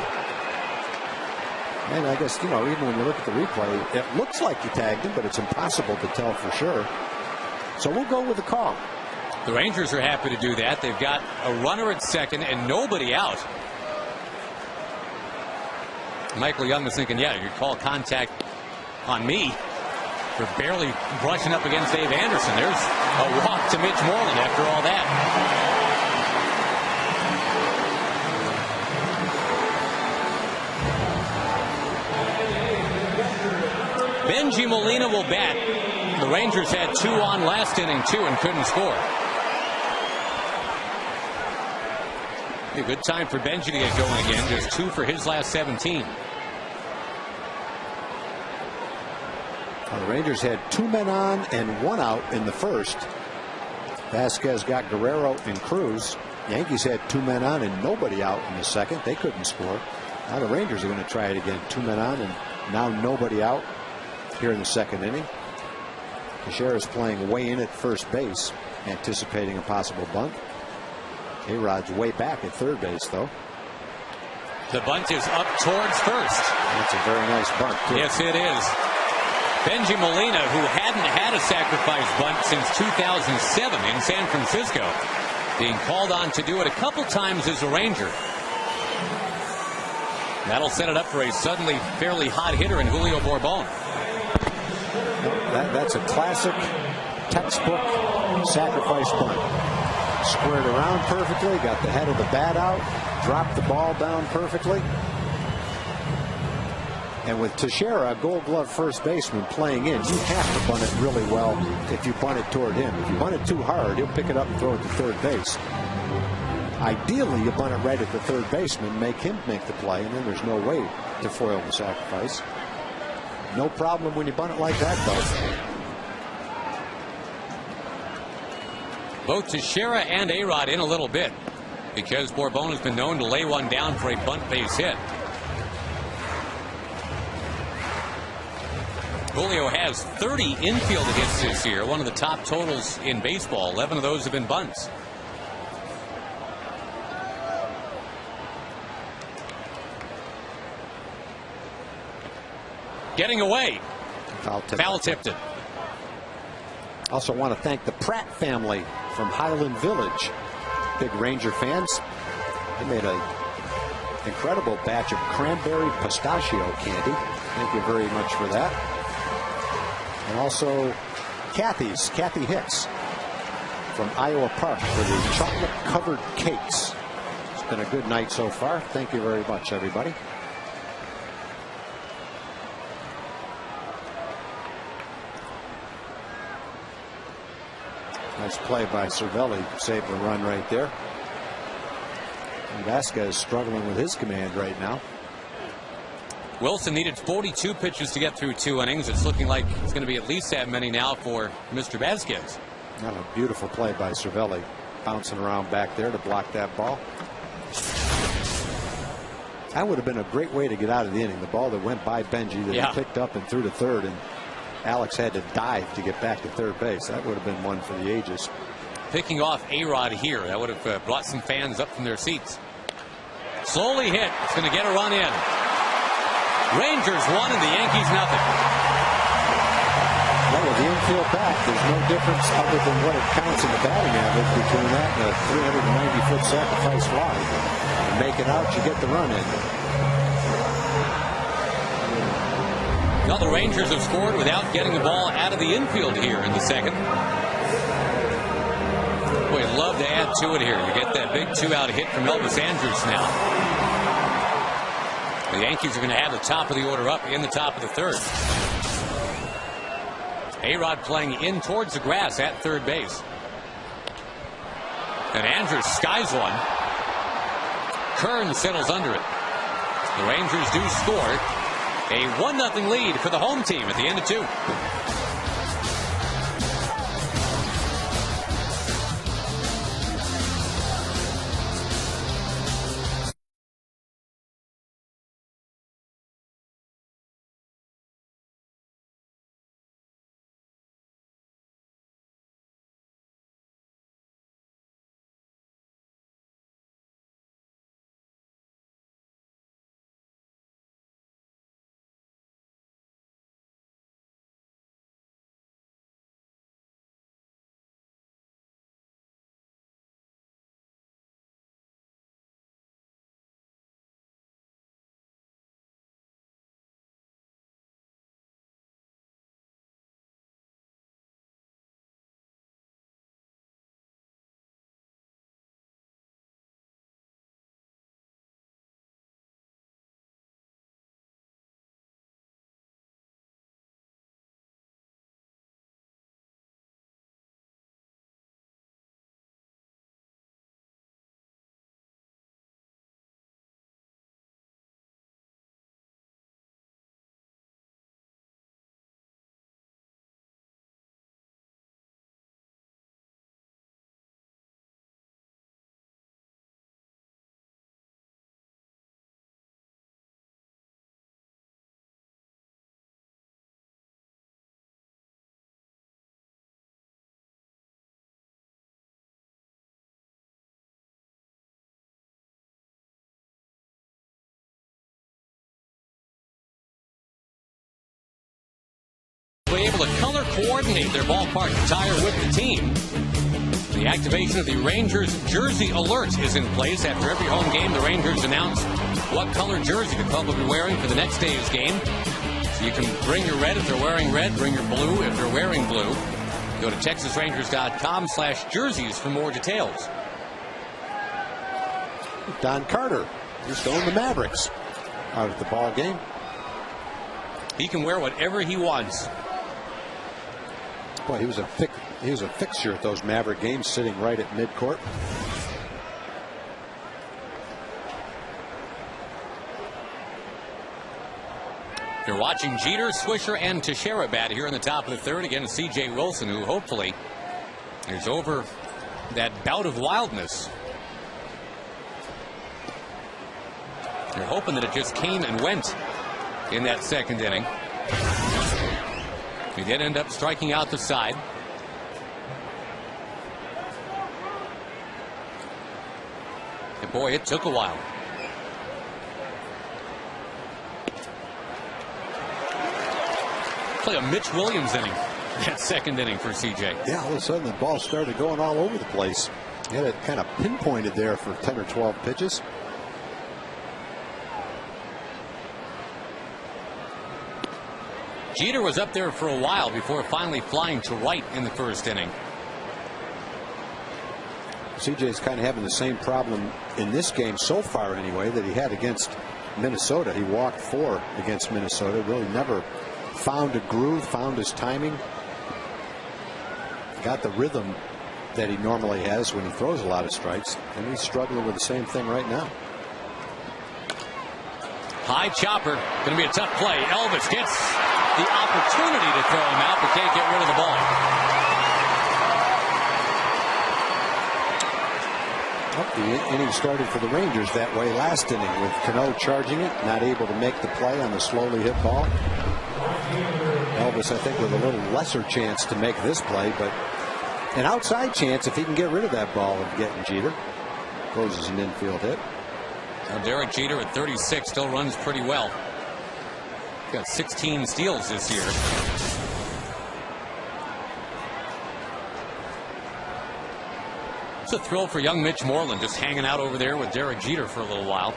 And I guess, even when you look at the replay, it looks like he tagged him, but it's impossible to tell for sure. So we'll go with the call. The Rangers are happy to do that. They've got a runner at second and nobody out. Michael Young was thinking, yeah, you call contact on me for barely brushing up against Dave Anderson. There's a walk to Mitch Moreland after all that. Benji Molina will bat. The Rangers had 2 on last inning, too, and couldn't score. A good time for Benji to get going again. Just 2 for his last 17. The Rangers had 2 men on and 1 out in the first. Vasquez got Guerrero and Cruz. Yankees had 2 men on and nobody out in the second. They couldn't score. Now the Rangers are going to try it again. 2 men on and now nobody out here in the second inning. Teixeira's playing way in at first base, anticipating a possible bunt. A-Rod's way back at third base, though. The bunt is up towards first. That's a very nice bunt, too. Yes, it is. Benji Molina, who hadn't had a sacrifice bunt since 2007 in San Francisco, being called on to do it a couple times as a Ranger. That'll set it up for a suddenly fairly hot hitter in Julio Bourbon. That's a classic textbook sacrifice bunt. Squared around perfectly, got the head of the bat out, dropped the ball down perfectly. And with Teixeira, a Gold Glove first baseman, playing in, you have to bunt it really well if you bunt it toward him. If you bunt it too hard, he'll pick it up and throw it to third base. Ideally, you bunt it right at the third baseman, make him make the play, and then there's no way to foil the sacrifice. No problem when you bunt it like that, though. Both Teixeira and A-Rod in a little bit, because Bourbon has been known to lay one down for a bunt base hit. Julio has 30 infield hits this year, one of the top totals in baseball. 11 of those have been bunts. Getting away. Foul tipped it. Also want to thank the Pratt family from Highland Village. Big Ranger fans. They made an incredible batch of cranberry pistachio candy. Thank you very much for that. And also Kathy Hicks from Iowa Park for the chocolate covered cakes. It's been a good night so far. Thank you very much, everybody. Nice play by Cervelli, saved the run right there. And Vasquez is struggling with his command right now. Wilson needed 42 pitches to get through 2 innings. It's looking like it's going to be at least that many now for Mr. Vasquez. Not a beautiful play by Cervelli, bouncing around back there to block that ball. That would have been a great way to get out of the inning. The ball that went by Benji that he picked up and threw to third, and Alex had to dive to get back to third base. That would have been one for the ages. Picking off A-Rod here, that would have brought some fans up from their seats. Slowly hit. It's going to get a run in. Rangers 1 and the Yankees nothing. Well, with the infield back, there's no difference other than what it counts in the batting average between that and a 390-foot sacrifice fly. You make it out, you get the run in. Now the Rangers have scored without getting the ball out of the infield here in the second. Boy, I'd love to add to it here. You get that big 2-out hit from Elvis Andrus now. The Yankees are going to have the top of the order up in the top of the third. A-Rod playing in towards the grass at third base. And Andrus skies one. Kern settles under it. The Rangers do score. A 1-0 lead for the home team at the end of 2. able to color coordinate their ballpark attire with the team. The activation of the Rangers jersey alert is in place. After every home game, the Rangers announce what color jersey the club will be wearing for the next day's game. So you can bring your red if they're wearing red, bring your blue if they're wearing blue. Go to TexasRangers.com/jerseys for more details. Don Carter, he's throwing the Mavericks out of the ball game. He can wear whatever he wants. Boy, he was a fixture at those Maverick games, sitting right at midcourt. You're watching Jeter, Swisher, and Teixeira bat here in the top of the third against C.J. Wilson, who hopefully is over that bout of wildness. You're hoping that it just came and went in that second inning. He did end up striking out the side. And boy, it took a while. Play a Mitch Williams inning, that second inning for CJ. Yeah, all of a sudden the ball started going all over the place. He had it kind of pinpointed there for 10 or 12 pitches. Jeter was up there for a while before finally flying to right in the first inning. CJ's kind of having the same problem in this game so far anyway that he had against Minnesota. He walked 4 against Minnesota. Really never found a groove, found his timing. Got the rhythm that he normally has when he throws a lot of strikes, and he's struggling with the same thing right now. High chopper, going to be a tough play. Elvis gets the opportunity to throw him out, but can't get rid of the ball. Well, the inning started for the Rangers that way last inning, with Cano charging it, not able to make the play on the slowly hit ball. Elvis, I think, with a little lesser chance to make this play, but an outside chance if he can get rid of that ball of getting Jeter. Goes as an infield hit. Now Derek Jeter at 36 still runs pretty well. Got 16 steals this year. It's a thrill for young Mitch Moreland, just hanging out over there with Derek Jeter for a little while.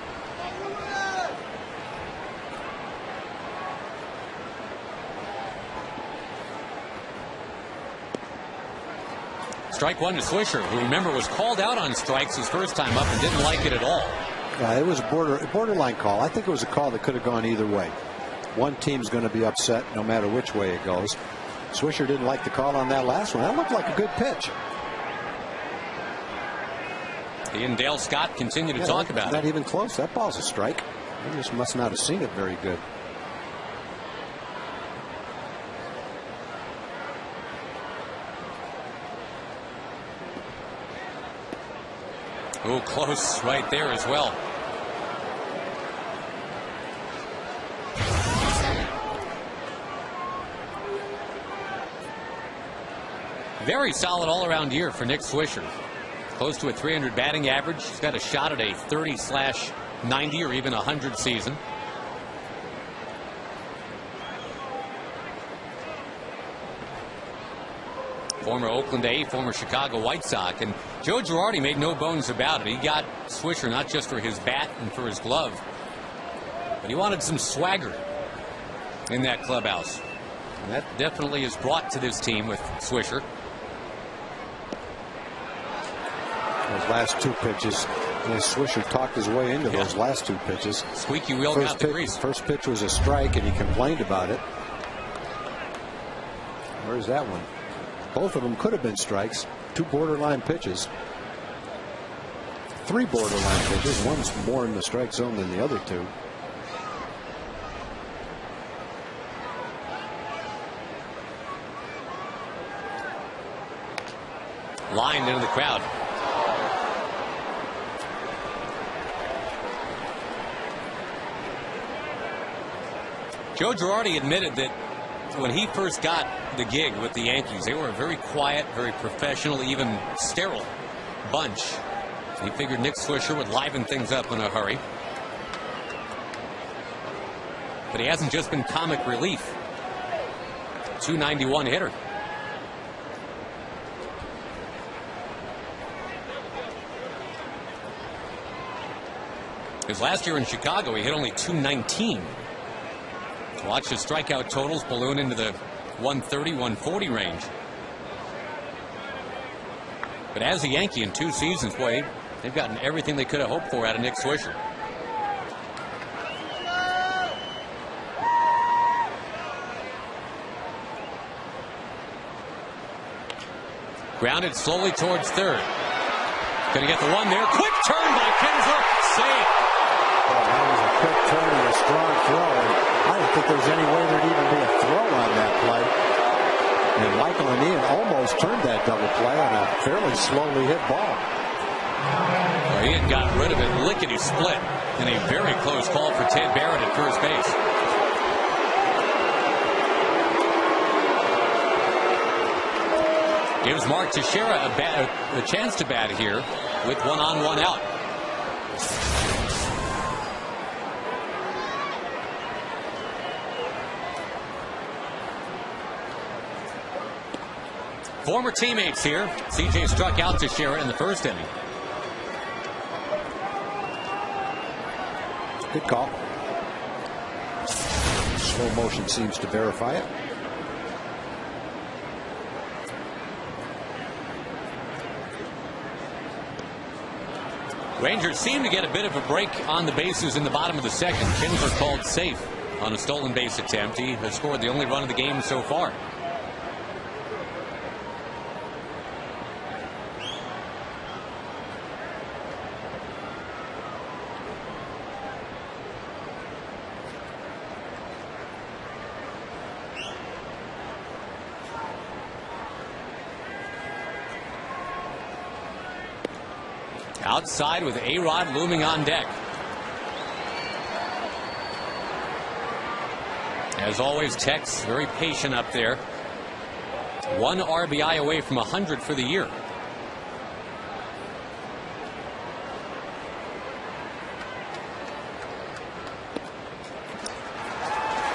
Strike one to Swisher, who, remember, was called out on strikes his first time up and didn't like it at all. It was a borderline call. I think it was a call that could have gone either way. One team's going to be upset no matter which way it goes. Swisher didn't like the call on that last one. That looked like a good pitch. He and Dale Scott continue to talk about it. Not even close. That ball's a strike. They just must not have seen it very good. Oh, close right there as well. Very solid all-around year for Nick Swisher. Close to a 300 batting average. He's got a shot at a 30/90 or even 100 season. Former Oakland A, former Chicago White Sox. And Joe Girardi made no bones about it. He got Swisher not just for his bat and for his glove, but he wanted some swagger in that clubhouse. And that definitely is brought to this team with Swisher. Those last 2 pitches, Swisher talked his way into those last 2 pitches. Squeaky wheel got the grease. First pitch was a strike, and he complained about it. Where's that one? Both of them could have been strikes. 2 borderline pitches. 3 borderline pitches. One's more in the strike zone than the other 2. Lined into the crowd. Joe Girardi admitted that when he first got the gig with the Yankees, they were a very quiet, very professional, even sterile bunch. He figured Nick Swisher would liven things up in a hurry. But he hasn't just been comic relief. .291 hitter. Because last year in Chicago, he hit only .219. Watch his strikeout totals balloon into the 130, 140 range. But as a Yankee in 2 seasons, boy, they've gotten everything they could have hoped for out of Nick Swisher. Grounded slowly towards third. Gonna get the one there. Quick turn by Kinsler. Save. Well, that was a quick turn and a strong throw. I don't think there's any way there'd even be a throw on that play. And Michael and Ian almost turned that double play on a fairly slowly hit ball. Well, Ian got rid of it lickety split in a very close call for Ted Barrett at first base. Gives Mark Teixeira a chance to bat here with 1 on, 1 out. Former teammates here. CJ struck out Teixeira in the first inning. Good call. Slow motion seems to verify it. Rangers seem to get a bit of a break on the bases in the bottom of the second. Kinsler called safe on a stolen base attempt. He has scored the only run of the game so far. Outside with A-Rod looming on deck. As always, Tex very patient up there. 1 RBI away from 100 for the year.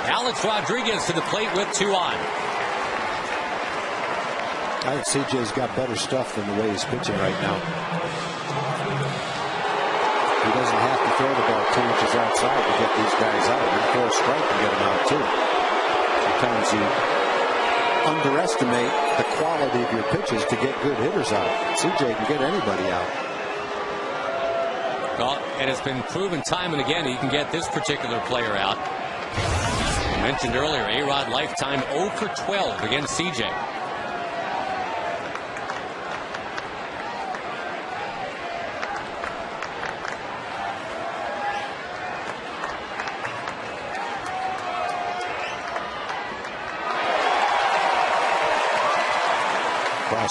Alex Rodriguez to the plate with 2 on. I think CJ's got better stuff than the way he's pitching right now. He doesn't have to throw the ball 2 inches outside to get these guys out. He can throw a strike and get them out too. Sometimes you underestimate the quality of your pitches to get good hitters out. CJ can get anybody out. Well, and it's been proven time and again he can get this particular player out. I mentioned earlier, A-Rod lifetime 0 for 12 against CJ.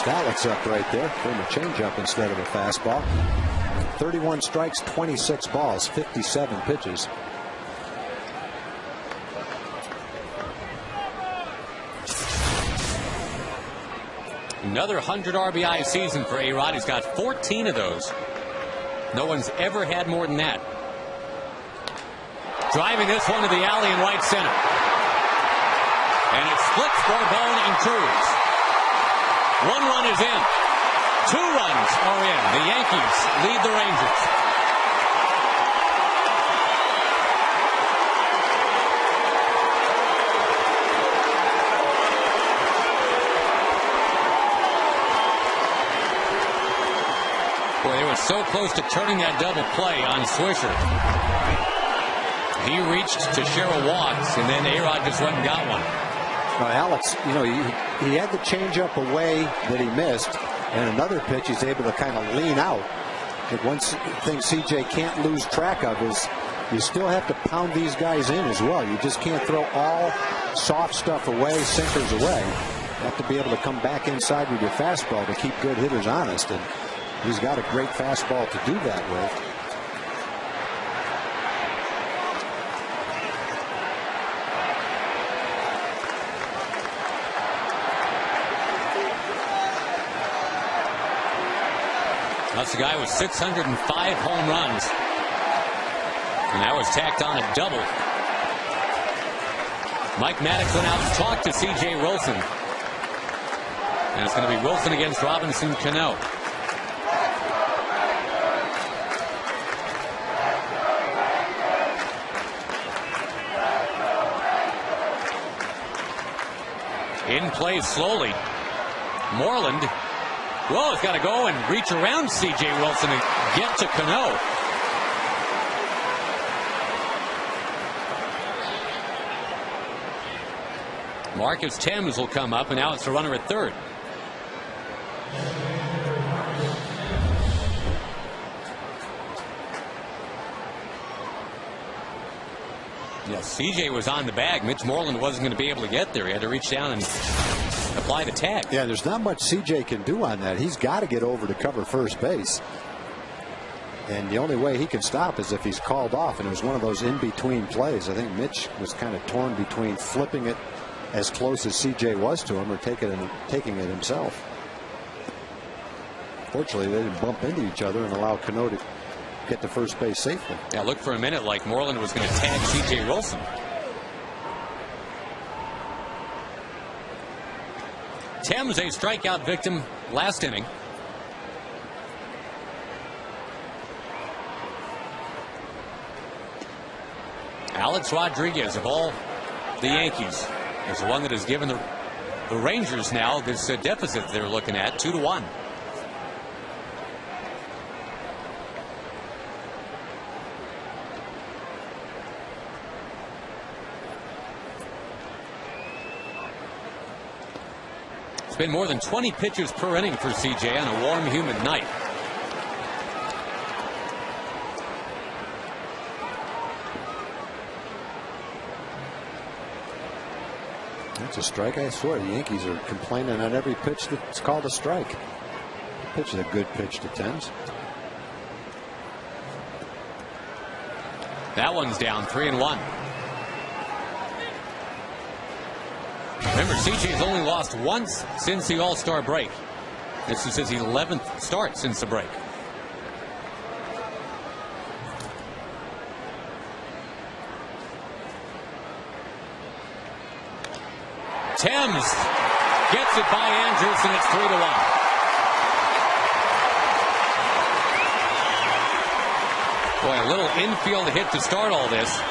Alex up right there. Threw him a changeup instead of a fastball. 31 strikes, 26 balls, 57 pitches. Another 100 RBI season for A-Rod. He's got 14 of those. No one's ever had more than that. Driving this one to the alley in right center. And it splits Barbone and Cruz. 1 run is in. 2 runs are in. The Yankees lead the Rangers. Boy, they were so close to turning that double play on Swisher. He reached Teixeira walks, and then A-Rod just went and got one. Well, Alex, you know, he had the changeup away that he missed, and another pitch he's able to kind of lean out. But one thing CJ can't lose track of is you still have to pound these guys in as well. You just can't throw all soft stuff away, sinkers away. You have to be able to come back inside with your fastball to keep good hitters honest, and he's got a great fastball to do that with. That's the guy with 605 home runs. And that was tacked on a double. Mike Maddox went out to talk to C.J. Wilson. And it's going to be Wilson against Robinson Cano. In play slowly. Moreland. Whoa, he's got to go and reach around C.J. Wilson and get to Cano. Marcus Thames will come up, and now it's a runner at third. Yes, C.J. was on the bag. Mitch Moreland wasn't going to be able to get there. He had to reach down and apply the tag. Yeah, there's not much C.J. can do on that. He's got to get over to cover first base. And the only way he can stop is if he's called off. And it was one of those in-between plays. I think Mitch was kind of torn between flipping it as close as C.J. was to him or taking it himself. Fortunately, they didn't bump into each other and allow Cano to get to first base safely. Yeah, looked for a minute like Moreland was going to tag C.J. Wilson. Thames, a strikeout victim last inning. Alex Rodriguez of all the Yankees is the one that has given the Rangers now this deficit they're looking at, 2-1. It's been more than 20 pitches per inning for CJ on a warm, humid night. That's a strike. I swear the Yankees are complaining on every pitch that's called a strike. Pitch is a good pitch to Thames. That one's down, 3-1. Remember, CJ's only lost once since the All-Star break. This is his 11th start since the break. Thames gets it by Andrews, and it's 3-1. Boy, a little infield hit to start all this.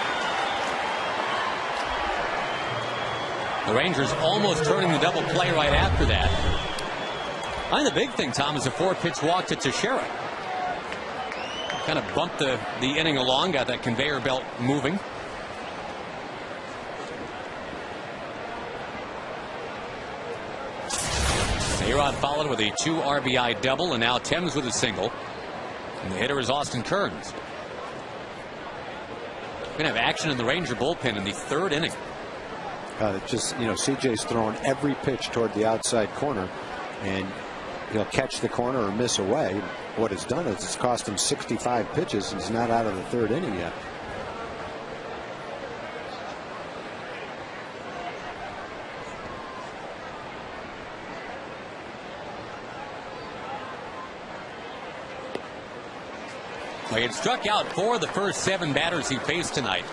The Rangers almost turning the double play right after that. I think the big thing, Tom, is a 4-pitch walk to Teixeira. Kind of bumped the inning along, got that conveyor belt moving. A-Rod followed with a 2 RBI double, and now Thames with a single. And the hitter is Austin Kearns. We're going to have action in the Ranger bullpen in the 3rd inning. CJ's throwing every pitch toward the outside corner, and he'll catch the corner or miss away. What it's done is it's cost him 65 pitches, and he's not out of the 3rd inning yet. He had struck out 4 of the first 7 batters he faced tonight.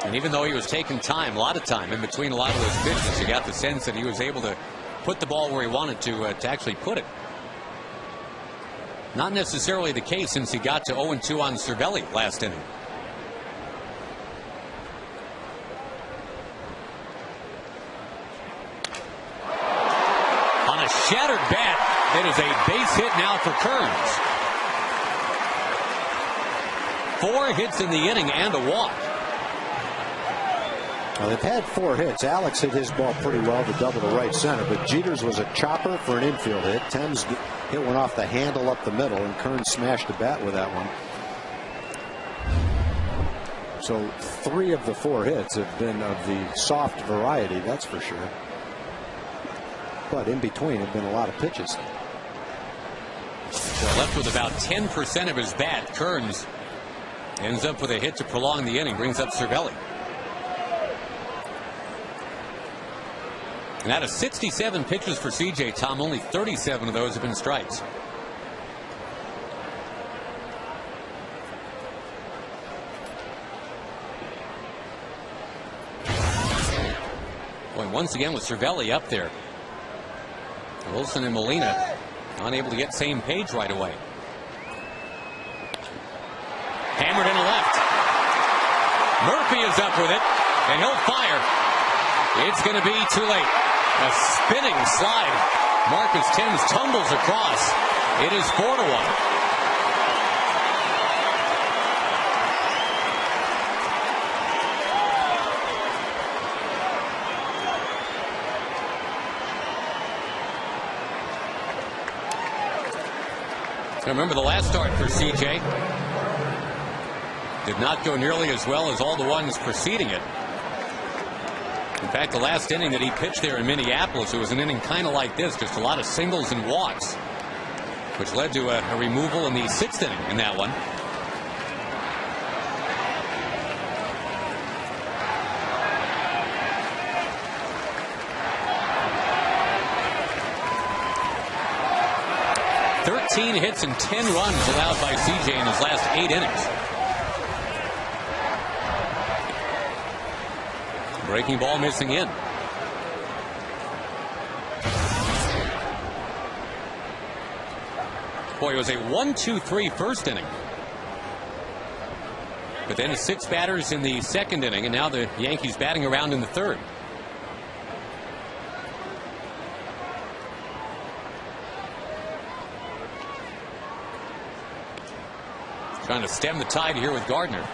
And even though he was taking time, a lot of time in between a lot of those pitches, you got the sense that he was able to put the ball where he wanted to actually put it. Not necessarily the case since he got to 0-2 on Cervelli last inning. On a shattered bat, it is a base hit now for Kearns. 4 hits in the inning and a walk. Well, they've had 4 hits. Alex hit his ball pretty well to double to right center, but Jeter's was a chopper for an infield hit. Thames hit one off the handle up the middle, and Kearns smashed the bat with that one. So 3 of the 4 hits have been of the soft variety, that's for sure. But in between have been a lot of pitches. So left with about 10% of his bat, Kearns ends up with a hit to prolong the inning, brings up Cervelli. And out of 67 pitches for CJ, Tom, only 37 of those have been strikes. once again with Cervelli up there. Wilson and Molina unable to get same page right away. Hammered in a left. Murphy is up with it, and he'll fire. It's going to be too late. A spinning slide. Marcus Timms tumbles across. It is 4-1. I remember the last start for CJ. Did not go nearly as well as all the ones preceding it. In fact, the last inning that he pitched there in Minneapolis, it was an inning kind of like this, just a lot of singles and walks, which led to a removal in the 6th inning in that one. Hits and 10 runs allowed by CJ in his last 8 innings. Breaking ball missing in. Boy, it was a 1-2-3 first inning. But then 6 batters in the 2nd inning, and now the Yankees batting around in the 3rd. Trying to stem the tide here with Gardner.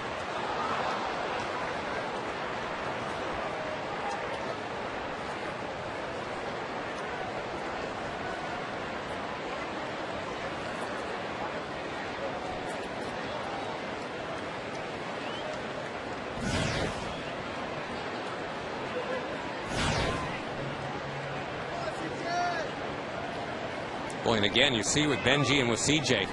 Boy, and again, you see with Benji and with CJ.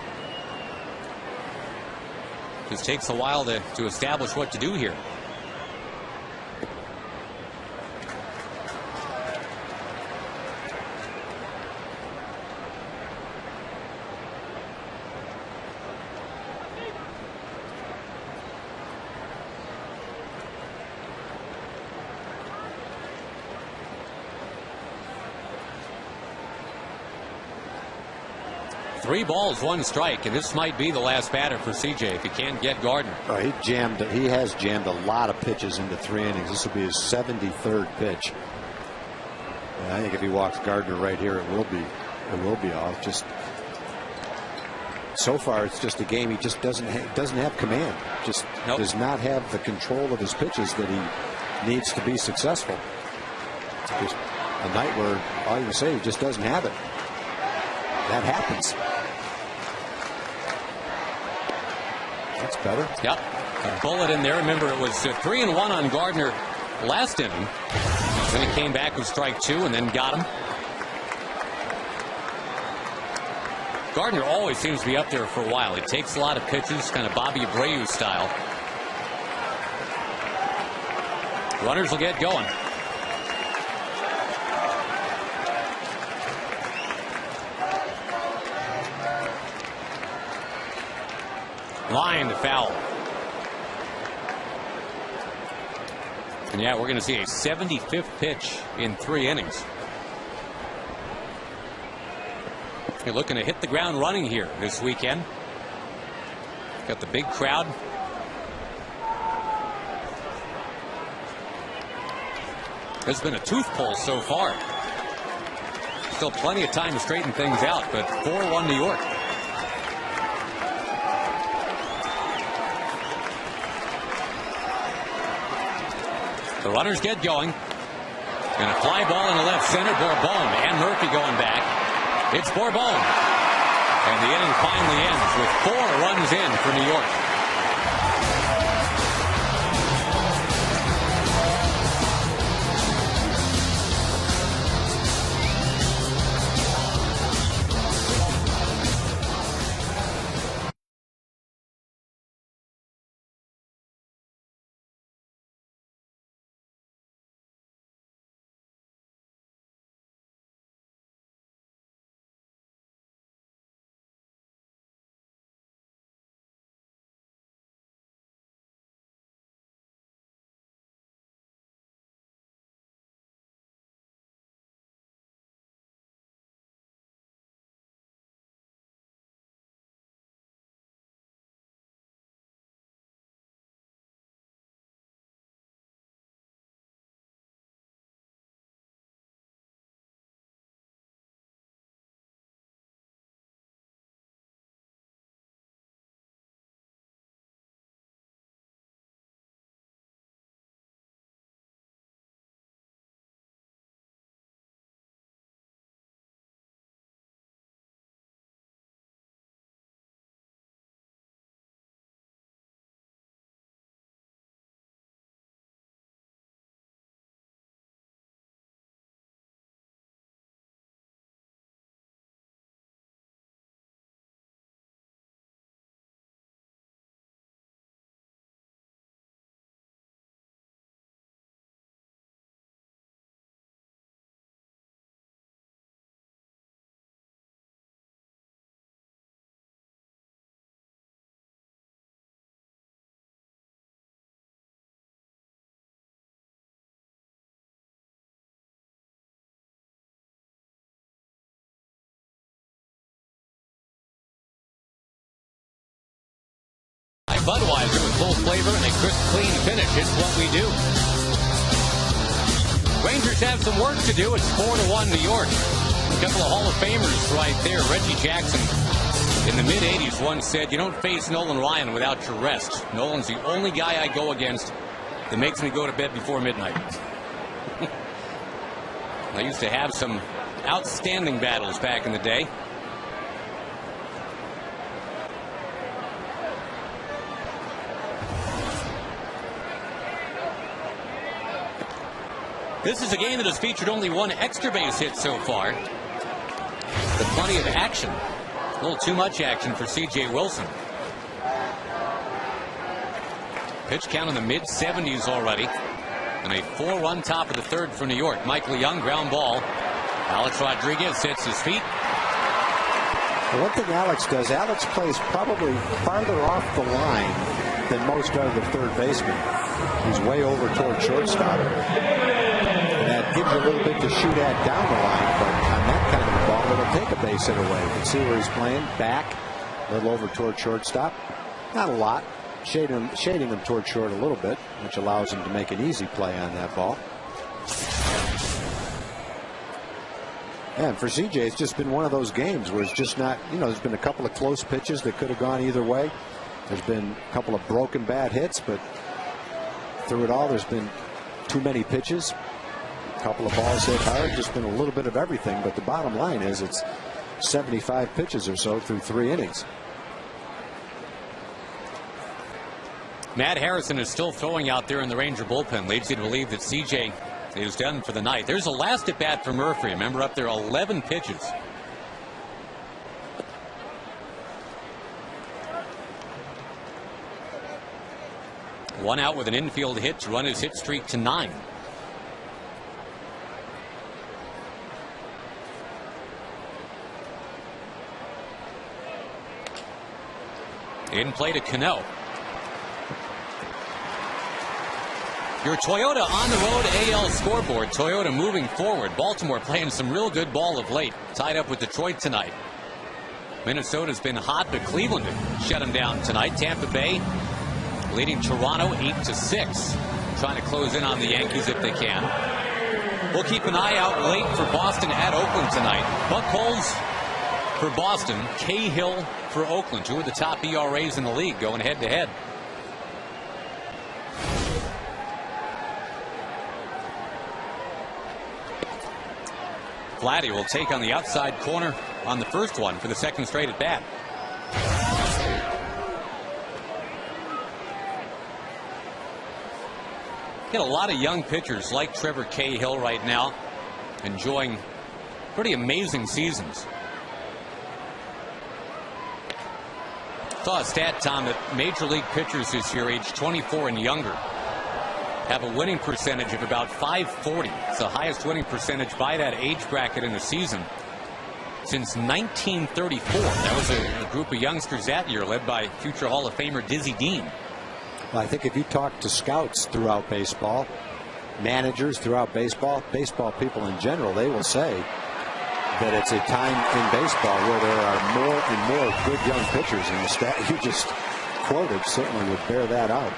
Just takes a while to establish what to do here. Three balls, one strike, and this might be the last batter for CJ if he can't get Gardner. Oh, he has jammed a lot of pitches into 3 innings. This will be his 73rd pitch. And I think if he walks Gardner right here, it will be off. Just so far, it's just a game he just doesn't have command. Just does not have the control of his pitches that he needs to be successful. It's just a night where all you can say, he just doesn't have it. That happens. That's better. Yep. A bullet in there. Remember, it was 3-1 on Gardner last inning. Then he came back with strike 2 and then got him. Gardner always seems to be up there for a while. He takes a lot of pitches, kind of Bobby Abreu style. Runners will get going. Line to foul. And yeah, we're going to see a 75th pitch in 3 innings. You're looking to hit the ground running here this weekend. Got the big crowd. There's been a tooth pull so far. Still plenty of time to straighten things out, but 4-1 New York. The runners get going. And a fly ball in the left center. Bourbon and Murphy going back. It's Bourbon. And the inning finally ends with 4 runs in for New York. Budweiser with full flavor and a crisp, clean finish. It's what we do. Rangers have some work to do. It's 4-1 New York. A couple of Hall of Famers right there. Reggie Jackson in the mid-'80s once said, you don't face Nolan Ryan without your rest. Nolan's the only guy I go against that makes me go to bed before midnight. I used to have some outstanding battles back in the day. This is a game that has featured only one extra base hit so far, but plenty of action. A little too much action for C.J. Wilson. Pitch count in the mid-70s already, and a 4-1 top of the third for New York. Michael Young, ground ball. Alex Rodriguez sets his feet. The one thing Alex does, Alex plays probably farther off the line than most other third basemen. He's way over toward shortstop. And that gives you a little bit to shoot at down the line, but on that kind of a ball, it'll take a base hit away. You can see where he's playing, back, a little over toward shortstop. Not a lot. Shading him toward short a little bit, which allows him to make an easy play on that ball. And for CJ, it's just been one of those games where it's just not, there's been a couple of close pitches that could have gone either way. There's been a couple of broken bad hits, but through it all, there's been too many pitches. A couple of balls hit hard, just been a little bit of everything. But the bottom line is it's 75 pitches or so through 3 innings. Matt Harrison is still throwing out there in the Ranger bullpen. Leads you to believe that CJ is done for the night. There's a last at bat for Murphy. Remember, up there 11 pitches. One out with an infield hit to run his hit streak to 9. In play to Cano. Your Toyota on the road AL scoreboard. Toyota moving forward. Baltimore playing some real good ball of late. Tied up with Detroit tonight. Minnesota's been hot, but Cleveland shut them down tonight. Tampa Bay leading Toronto 8-6. Trying to close in on the Yankees if they can. We'll keep an eye out late for Boston at Oakland tonight. Buchholz for Boston. Cahill for Oakland. 2 of the top ERAs in the league going head to head. Vladdy will take on the outside corner on the first one for the second straight at bat. Get a lot of young pitchers like Trevor Cahill right now enjoying pretty amazing seasons. Saw a stat, Tom, that major league pitchers this year aged 24 and younger have a winning percentage of about .540. It's the highest winning percentage by that age bracket in the season since 1934. That was a group of youngsters that year led by future Hall of Famer Dizzy Dean. Well, I think if you talk to scouts throughout baseball, managers throughout baseball people in general, they will say that it's a time in baseball where there are more and more good young pitchers, and the stat you just quoted certainly would bear that out.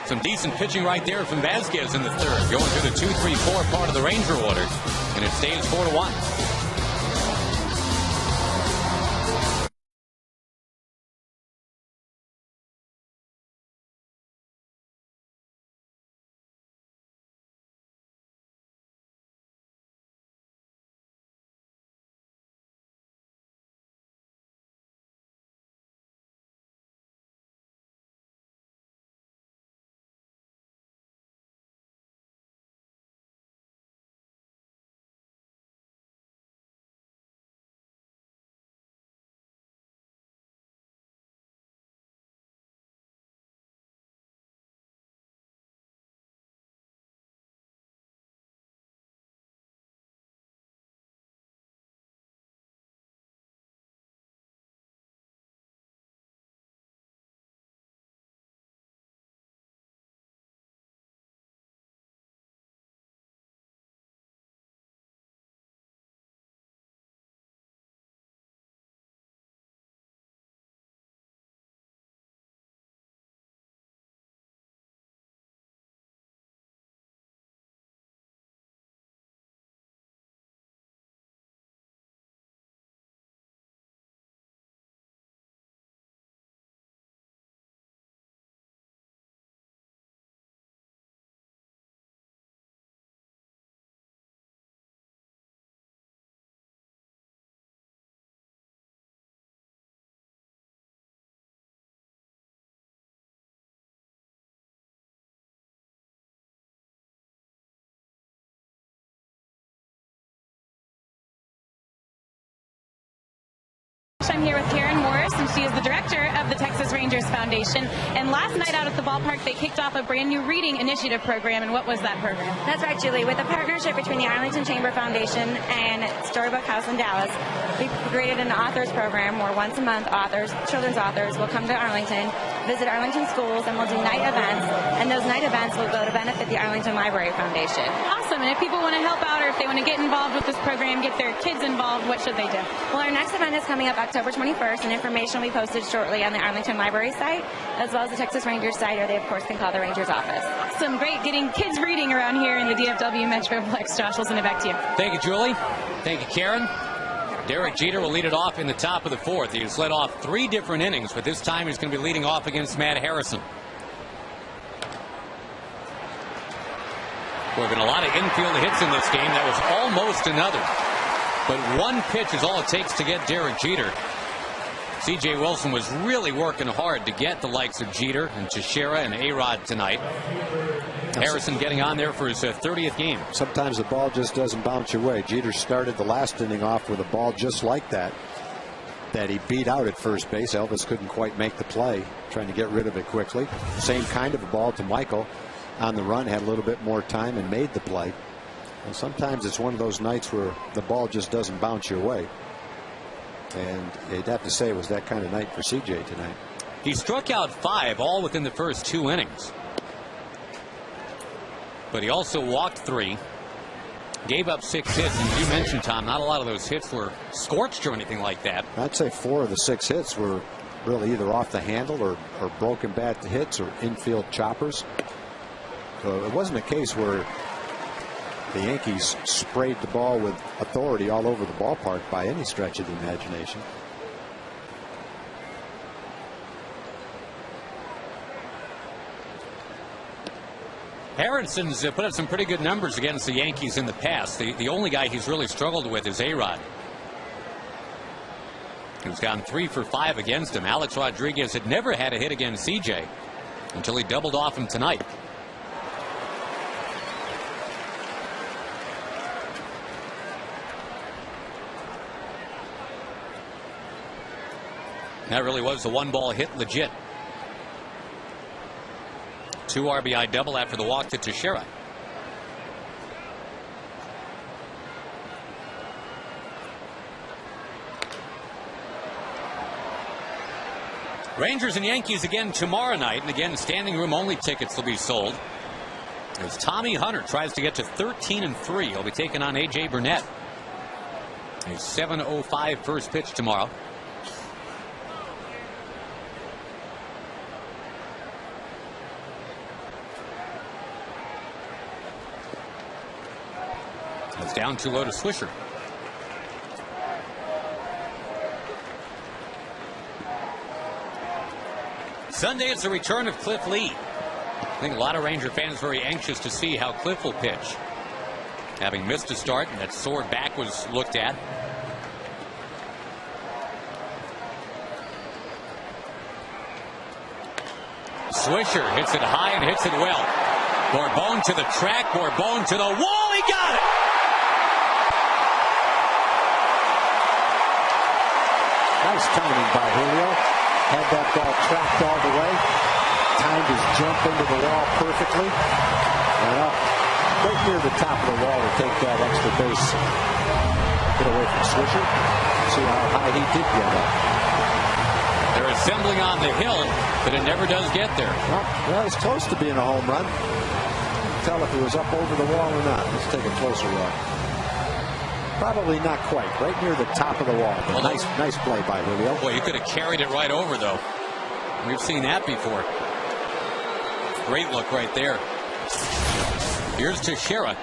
Some decent pitching right there from Vasquez in the third, going through the 2-3-4 part of the Ranger order, and it stays 4-1. I'm here with Karen Morris, and she is the director of the Texas Rangers Foundation. And last night out at the ballpark, they kicked off a brand new reading initiative program. And what was that program? That's right, Julie. With a partnership between the Arlington Chamber Foundation and Storybook House in Dallas, we created an authors program where once a month children's authors will come to Arlington, visit Arlington schools, and we'll do night events. And those night events will go to benefit the Arlington Library Foundation. Awesome. And if people want to help out, or if they want to get involved with this program, get their kids involved, what should they do? Well, our next event is coming up October 21st, and information will be posted shortly on the Arlington Library site, as well as the Texas Rangers site, or they, of course, can call the Rangers office. Awesome. Great. Getting kids reading around here in the DFW Metroplex. Josh, we'll send it back to you. Thank you, Julie. Thank you, Karen. Derek Jeter will lead it off in the top of the fourth. He has led off 3 different innings, but this time he's going to be leading off against Matt Harrison. There have been a lot of infield hits in this game. That was almost another. But one pitch is all it takes to get Derek Jeter. C.J. Wilson was really working hard to get the likes of Jeter and Teixeira and A-Rod tonight. Harrison getting on there for his 30th game. Sometimes the ball just doesn't bounce your way. Jeter started the last inning off with a ball just like that he beat out at first base. Elvis couldn't quite make the play, trying to get rid of it quickly. Same kind of a ball to Michael on the run, had a little bit more time and made the play. And sometimes it's one of those nights where the ball just doesn't bounce your way. And you'd have to say it was that kind of night for CJ tonight. He struck out 5 all within the first 2 innings. But he also walked 3, gave up 6 hits. And as you mentioned, Tom, not a lot of those hits were scorched or anything like that. I'd say 4 of the 6 hits were really either off the handle or broken bat hits or infield choppers. So it wasn't a case where the Yankees sprayed the ball with authority all over the ballpark by any stretch of the imagination. Harrison's put up some pretty good numbers against the Yankees in the past. The only guy he's really struggled with is A-Rod. He's gone 3 for 5 against him. Alex Rodriguez had never had a hit against CJ until he doubled off him tonight. That really was the 1-ball hit legit. 2 RBI double after the walk to Teixeira. Rangers and Yankees again tomorrow night, and again standing room only tickets will be sold as Tommy Hunter tries to get to 13-3. He'll be taking on A.J. Burnett. A 7:05 first pitch tomorrow. It's down too low to Swisher. Sunday is the return of Cliff Lee. I think a lot of Ranger fans very anxious to see how Cliff will pitch. Having missed a start, and that sore back was looked at. Swisher hits it high and hits it well. Borbone to the track, Borbone to the wall, he got it! Nice timing by Julio. Had that ball tracked all the way. Timed his jump into the wall perfectly. And up right near the top of the wall to take that extra base. Get away from Swisher. See how high he did get up. They're assembling on the hill, but it never does get there. Well, it's close to being a home run. Can't tell if it was up over the wall or not. Let's take a closer look. Probably not quite. Right near the top of the wall. But nice play by Julio. Boy, you could have carried it right over, though. We've seen that before. Great look right there. Here's Teixeira.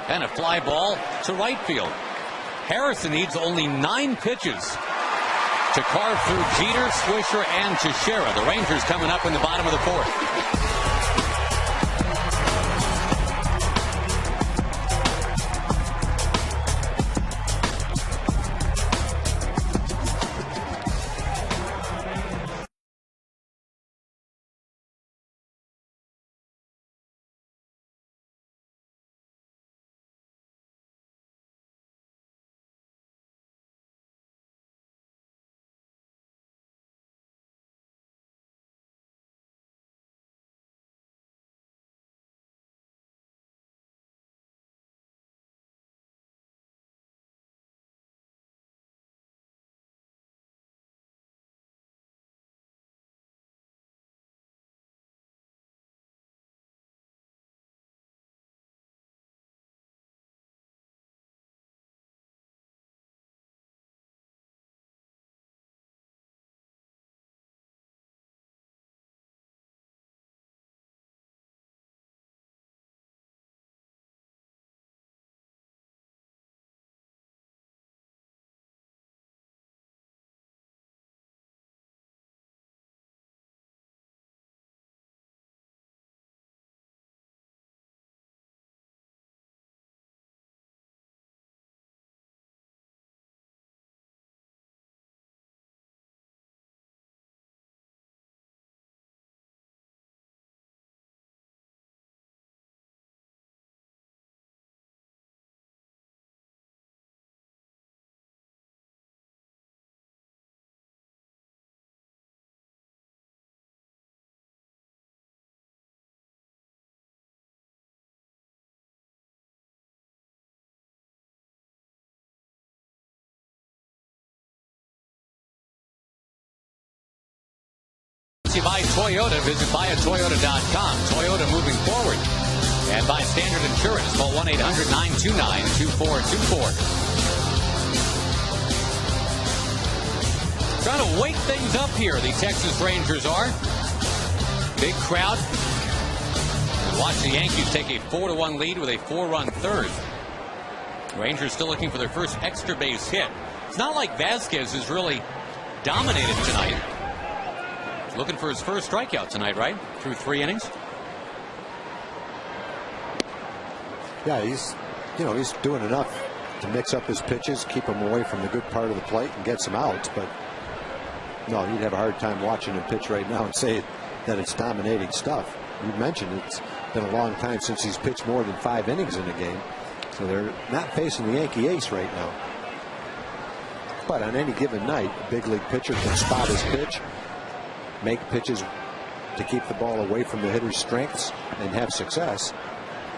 And a fly ball to right field. Harrison needs only 9 pitches to carve through Jeter, Swisher, and Teixeira. The Rangers coming up in the bottom of the 4th. you by Toyota. Visit buyatoyota.com. Toyota moving forward. And by Standard Insurance. Call 1-800-929-2424. Trying to wake things up here, the Texas Rangers are. Big crowd. And watch the Yankees take a 4-1 lead with a 4-run third. Rangers still looking for their first extra base hit. It's not like Vasquez has really dominated tonight. Looking for his first strikeout tonight, right? Through 3 innings. Yeah, he's doing enough to mix up his pitches, keep him away from the good part of the plate, and get some outs. But no, you'd have a hard time watching him pitch right now and say that it's dominating stuff. You mentioned it's been a long time since he's pitched more than 5 innings in a game. So they're not facing the Yankee ace right now. But on any given night, a big league pitcher can spot his pitch, make pitches to keep the ball away from the hitter's strengths, and have success.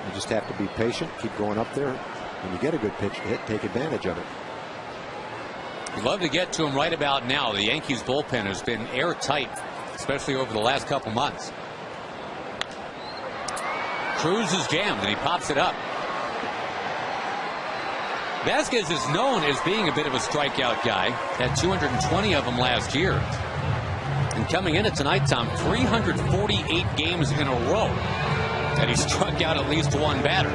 You just have to be patient, keep going up there. When you get a good pitch to hit, take advantage of it. We'd love to get to him right about now. The Yankees bullpen has been airtight, especially over the last couple months. Cruz is jammed, and he pops it up. Vasquez is known as being a bit of a strikeout guy. Had 220 of them last year. And coming into tonight, Tom, 348 games in a row that he struck out at least one batter.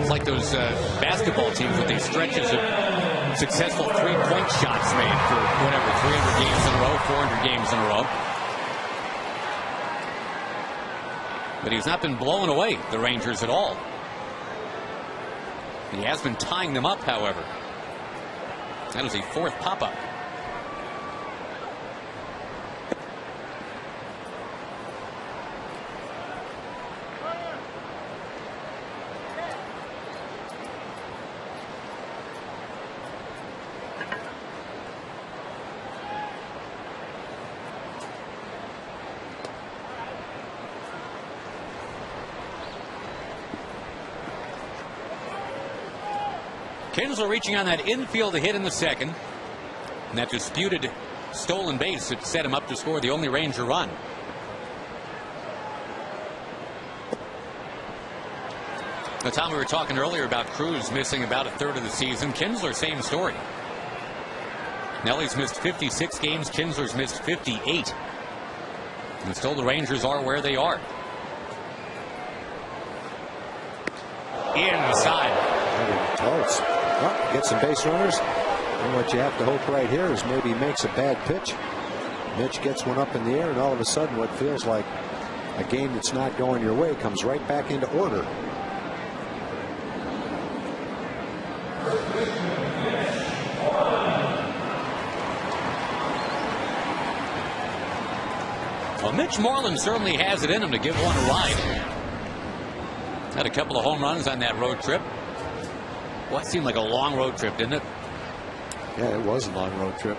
It's like those basketball teams with these stretches of successful three-point shots made for whatever, 300 games in a row, 400 games in a row. But he's not been blowing away the Rangers at all. He has been tying them up, however. That is a 4th pop-up. Kinsler reaching on that infield hit in the second. And that disputed stolen base that set him up to score the only Ranger run. Now, Tom, we were talking earlier about Cruz missing about a third of the season. Kinsler, same story. Nelly's missed 56 games. Kinsler's missed 58. And still the Rangers are where they are. Inside. Close. Well, get some base runners. And what you have to hope right here is maybe he makes a bad pitch. Mitch gets one up in the air, and all of a sudden what feels like a game that's not going your way comes right back into order. Well, Mitch Moreland certainly has it in him to give one a ride. Had a couple of home runs on that road trip. Well, it seemed like a long road trip, didn't it? Yeah, it was a long road trip.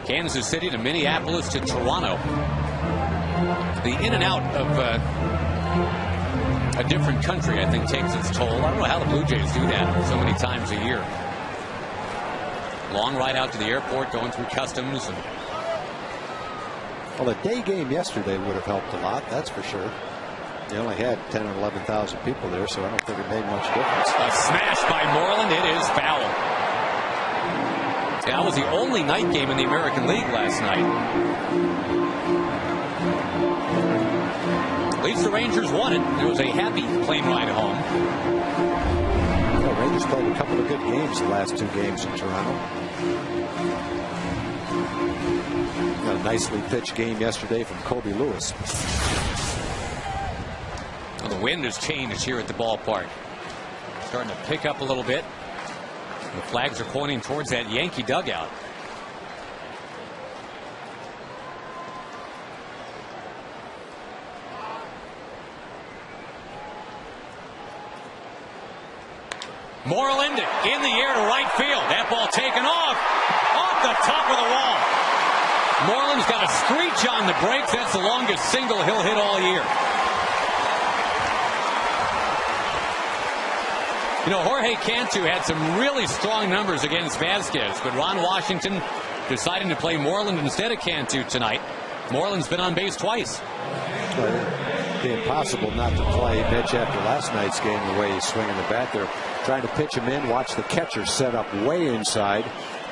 Kansas City to Minneapolis to Toronto. The in and out of a different country, I think, takes its toll. I don't know how the Blue Jays do that so many times a year. Long ride out to the airport, going through customs. Well, the day game yesterday would have helped a lot, that's for sure. They only had 10 or 11,000 people there, so I don't think it made much difference. A smash by Moreland. It is foul. That was the only night game in the American League last night. At least the Rangers won it. It was a happy plane ride home. The Rangers played a couple of good games the last 2 games in Toronto. Got a nicely pitched game yesterday from Kobe Lewis. Well, the wind has changed here at the ballpark. Starting to pick up a little bit. The flags are pointing towards that Yankee dugout. Moreland in the air to right field. That ball taken off the top of the wall. Moreland's got a screech on the brakes. That's the longest single he'll hit all year. You know, Jorge Cantu had some really strong numbers against Vasquez, but Ron Washington deciding to play Moreland instead of Cantu tonight. Moreland's been on base twice. It'd be impossible not to play Mitch after last night's game, the way he's swinging the bat. They're trying to pitch him in. Watch the catcher set up way inside.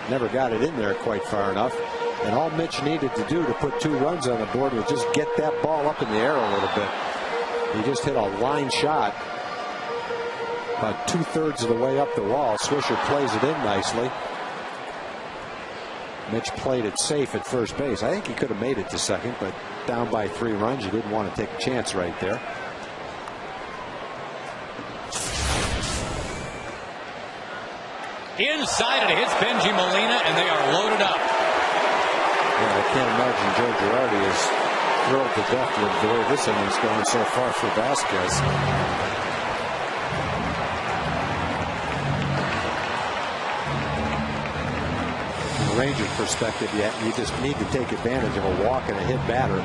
Never got it in there quite far enough. And all Mitch needed to do to put 2 runs on the board was just get that ball up in the air a little bit. He just hit a line shot about 2/3 of the way up the wall. Swisher plays it in nicely. Mitch played it safe at first base. I think he could have made it to second, but down by 3 runs, you didn't want to take a chance right there. Inside it hits Benji Molina, and they are loaded up. Yeah, I can't imagine Joe Girardi is thrilled to death with the way this inning's going so far for Vasquez. From the Rangers' perspective, you just need to take advantage of a walk and a hit batter.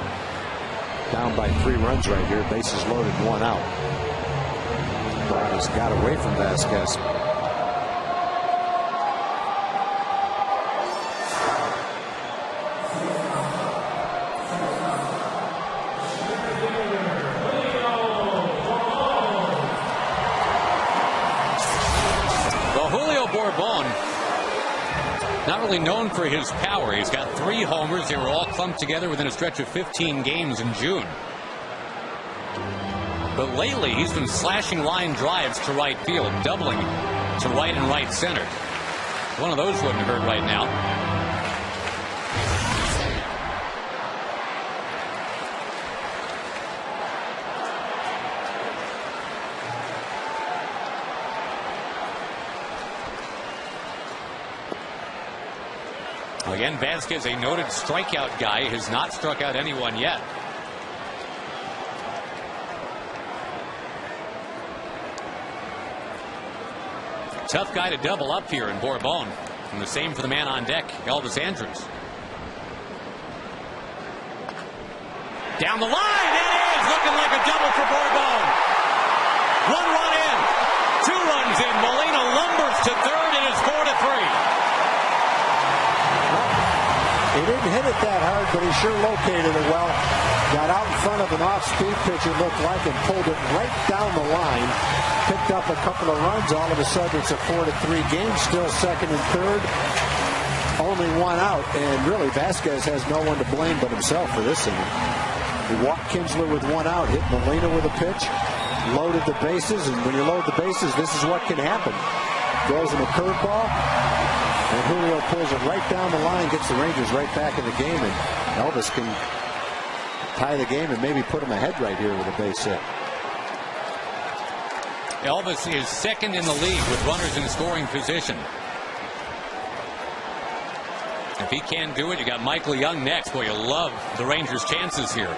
Down by 3 runs right here. Bases loaded, 1 out. Bravos got away from Vasquez. Not really known for his power. He's got 3 homers. They were all clumped together within a stretch of 15 games in June. But lately, he's been slashing line drives to right field, doubling to right and right center. One of those wouldn't hurt right now. Again, Vasquez, a noted strikeout guy, has not struck out anyone yet. Tough guy to double up here in Bourbon. And the same for the man on deck, Elvis Andrus. Down the line, it is looking like a double for Bourbon. 1 run in, 2 runs in. Molina lumbers to third, and it's 4-3. He didn't hit it that hard, but he sure located it well. Got out in front of an off-speed pitch, it looked like, and pulled it right down the line. Picked up a couple of runs. All of a sudden, it's a 4-3 game. Still second and third. Only 1 out, and really, Vasquez has no one to blame but himself for this inning. He walked Kinsler with 1 out, hit Molina with a pitch, loaded the bases, and when you load the bases, this is what can happen. Throws him a curveball. And Julio pulls it right down the line, gets the Rangers right back in the game, and Elvis can tie the game and maybe put him ahead right here with a base hit. Elvis is second in the league with runners in scoring position. If he can't do it, you got Michael Young next. Boy, you love the Rangers' chances here.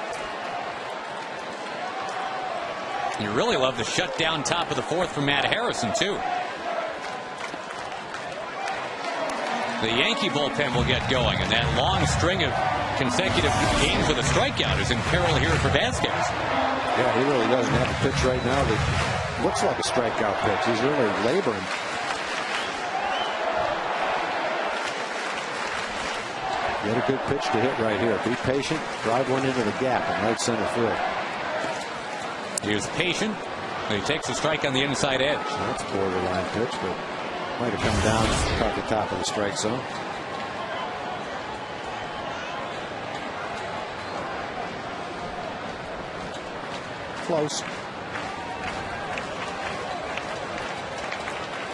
You really love the shutdown top of the 4th from Matt Harrison, too. The Yankee bullpen will get going, and that long string of consecutive games with a strikeout is in peril here for Vasquez. Yeah, he really doesn't have a pitch right now that looks like a strikeout pitch. He's really laboring. Get a good pitch to hit right here. Be patient. Drive one into the gap in right center field. He was patient. He takes a strike on the inside edge. That's a borderline pitch, but might have come down and caught the top of the strike zone. Close.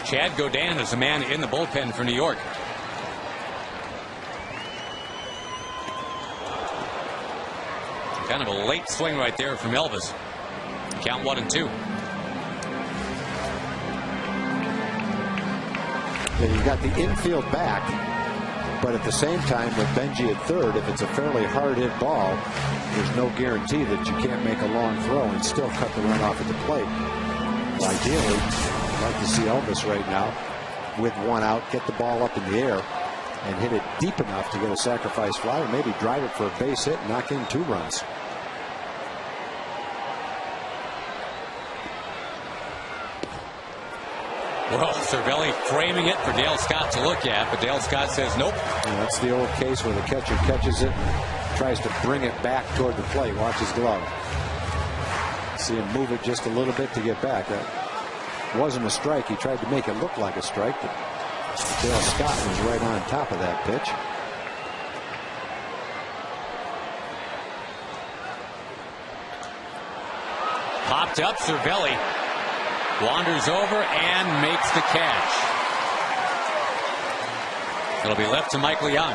Chad Godin is a man in the bullpen for New York. Kind of a late swing right there from Elvis. Count 1-2. You got the infield back, but at the same time with Benji at third, if it's a fairly hard hit ball, there's no guarantee that you can't make a long throw and still cut the run off at the plate. Well, ideally, I'd like to see Elvis right now with 1 out, get the ball up in the air and hit it deep enough to get a sacrifice fly, or maybe drive it for a base hit and knock in 2 runs. Well, Cervelli framing it for Dale Scott to look at, but Dale Scott says nope. And that's the old case where the catcher catches it, tries to bring it back toward the plate. Watch his glove. See him move it just a little bit to get back. That wasn't a strike. He tried to make it look like a strike, but Dale Scott was right on top of that pitch. Popped up, Cervelli wanders over and makes the catch. It'll be left to Michael Young.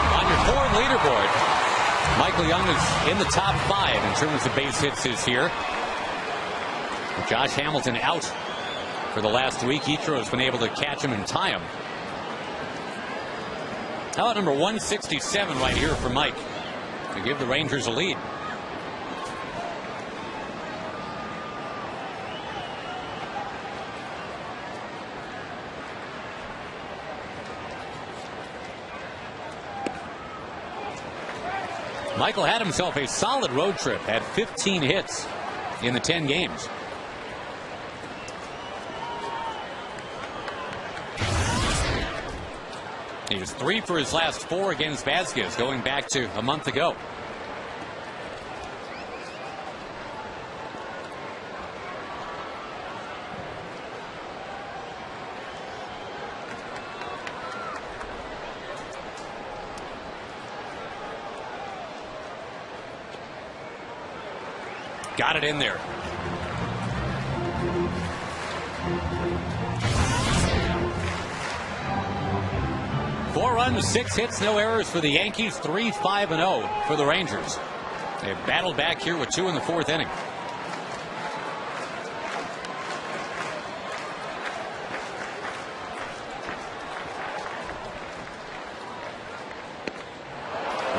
On your Ford leaderboard, Michael Young is in the top 5 in terms of base hits this year. Josh Hamilton out for the last week. Ichiro has been able to catch him and tie him. How about number 167 right here for Mike to give the Rangers a lead? Michael had himself a solid road trip, had 15 hits in the 10 games. He was 3 for his last 4 against Vasquez, going back to a month ago. Got it in there. Four runs, 6 hits, no errors for the Yankees. 3-5-0 for the Rangers. They battled back here with 2 in the 4th inning.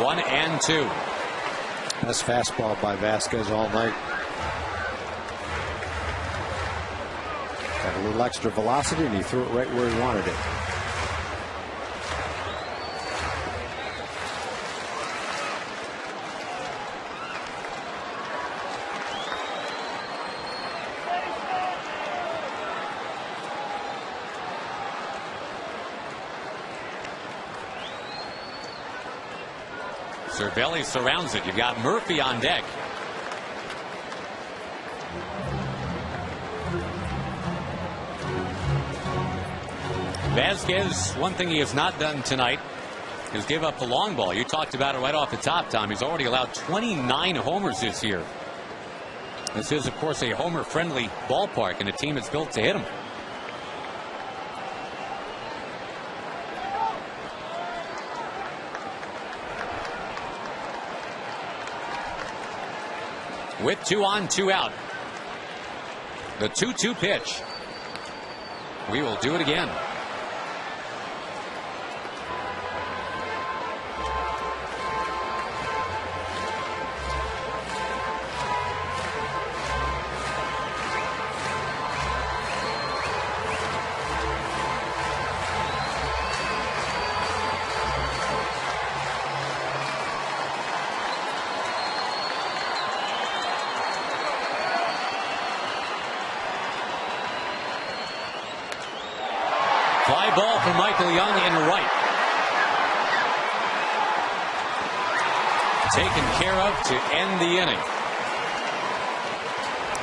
One and 2. Best fastball by Vasquez all night. Got a little extra velocity, and he threw it right where he wanted it. Cervelli surrounds it. You've got Murphy on deck. Vasquez, one thing he has not done tonight is give up the long ball. You talked about it right off the top, Tom. He's already allowed 29 homers this year. This is, of course, a homer-friendly ballpark and a team that's built to hit him. With 2 on, 2 out. The 2-2 pitch. We will do it again. Fly ball from Michael Young in right. Taken care of to end the inning.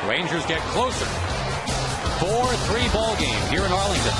Rangers get closer. 4-3 ball game here in Arlington.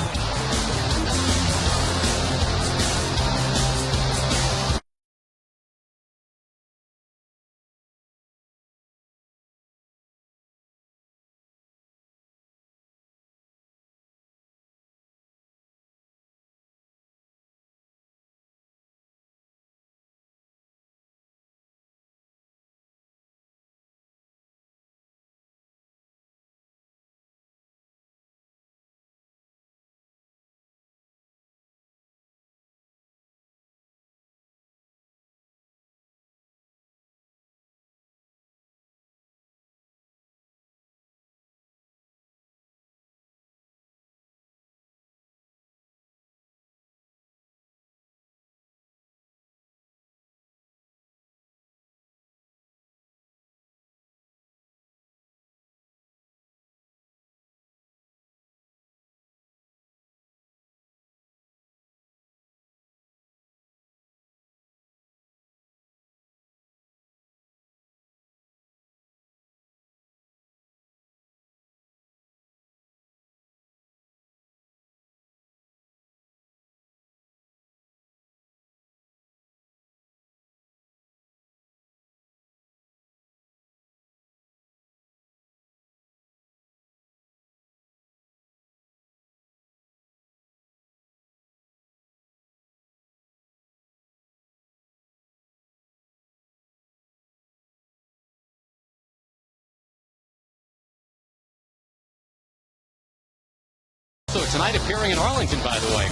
So tonight appearing in Arlington, by the way.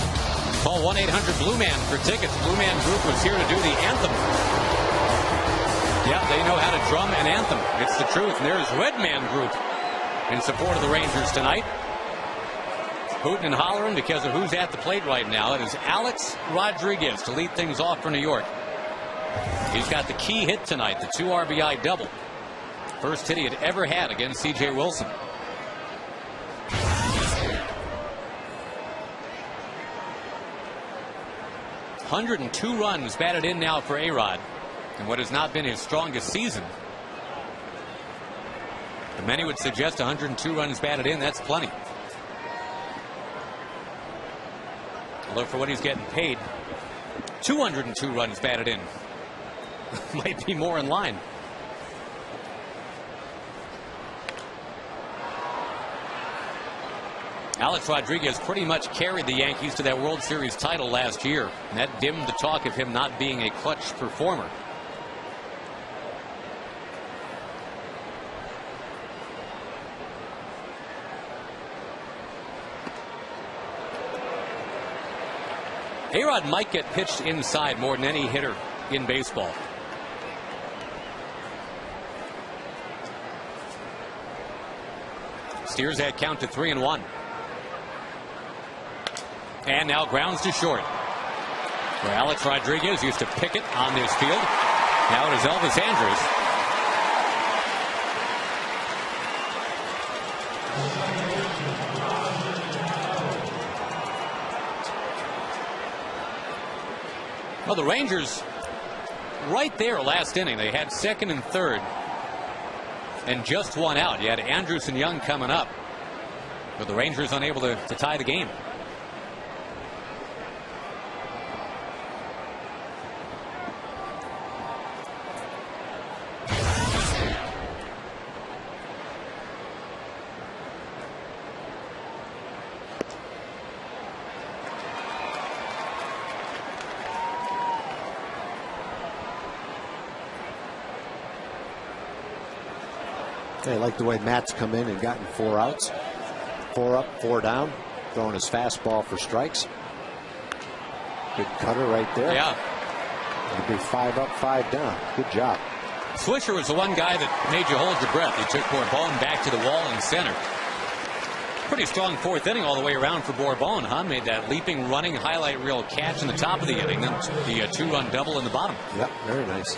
Call 1-800-BLUE-MAN for tickets. Blue Man Group was here to do the anthem. Yeah, they know how to drum an anthem. It's the truth. And there's Red Man Group in support of the Rangers tonight. Hooting and hollering because of who's at the plate right now. It is Alex Rodriguez to lead things off for New York. He's got the key hit tonight, the 2 RBI double. First hit he had ever had against C.J. Wilson. .102 runs batted in now for A-Rod, and what has not been his strongest season. But many would suggest 102 runs batted in, that's plenty. Although for what he's getting paid, 202 runs batted in might be more in line. Alex Rodriguez pretty much carried the Yankees to that World Series title last year, and that dimmed the talk of him not being a clutch performer. A-Rod might get pitched inside more than any hitter in baseball. Steers that count to 3-1. And now grounds to short, where Alex Rodriguez used to pick it on this field. Now it is Elvis Andrus. Well, the Rangers right there last inning. They had second and third and just one out. You had Andrus and Young coming up, but the Rangers unable to tie the game. I like the way Matt's come in and gotten 4 outs. 4 up, 4 down. Throwing his fastball for strikes. Good cutter right there. Yeah. It'll be 5 up, 5 down. Good job. Swisher was the one guy that made you hold your breath. He took Bourbon back to the wall in center. Pretty strong 4th inning all the way around for Bourbon, huh? Made that leaping, running highlight reel catch in the top of the inning. Then the 2-run double in the bottom. Yep, very nice.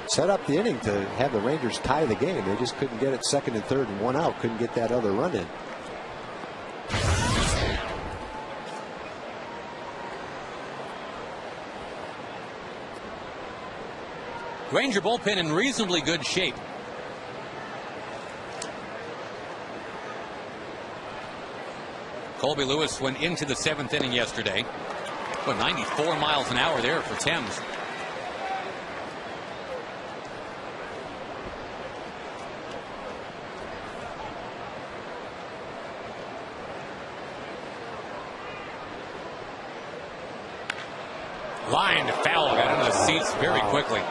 Set up the inning to have the Rangers tie the game. They just couldn't get it second and third and 1 out. Couldn't get that other run in. Ranger bullpen in reasonably good shape. Colby Lewis went into the 7th inning yesterday. 94 miles an hour there for Thames. Line to foul, got into the seats very quickly.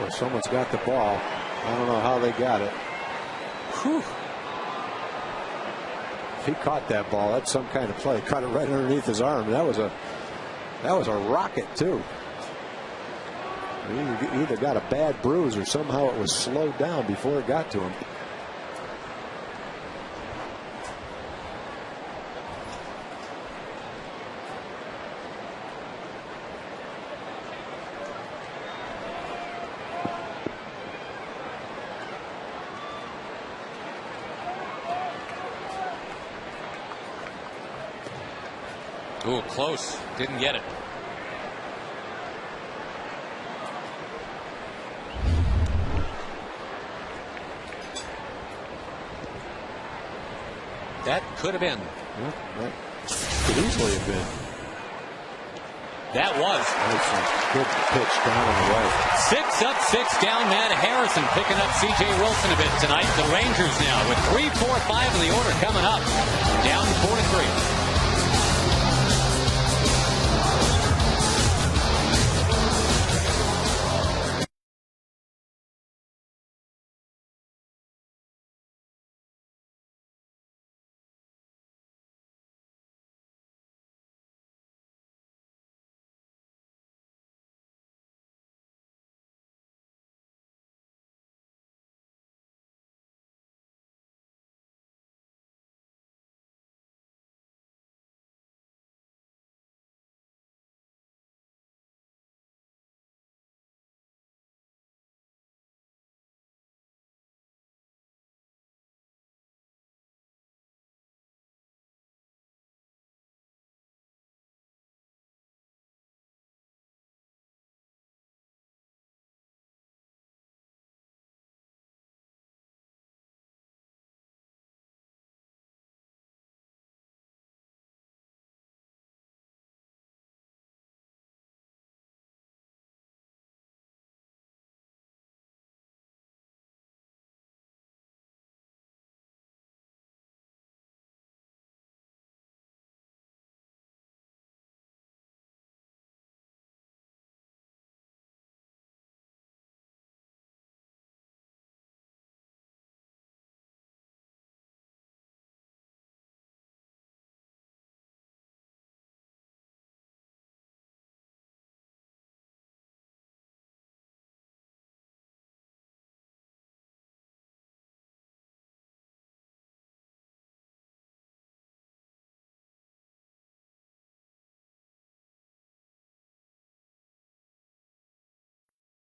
Well, someone's got the ball. I don't know how they got it. Whew. If he caught that ball, that's some kind of play. Caught it right underneath his arm. That was a rocket too. He either got a bad bruise or somehow it was slowed down before it got to him. Ooh, close. Didn't get it. That could have been. Yeah, that could easily have been. That was. That's a good pitch down and away. 6 up, 6 down. Matt Harrison picking up C.J. Wilson a bit tonight. The Rangers now with 3, 4, 5 in the order coming up. Down 4-3.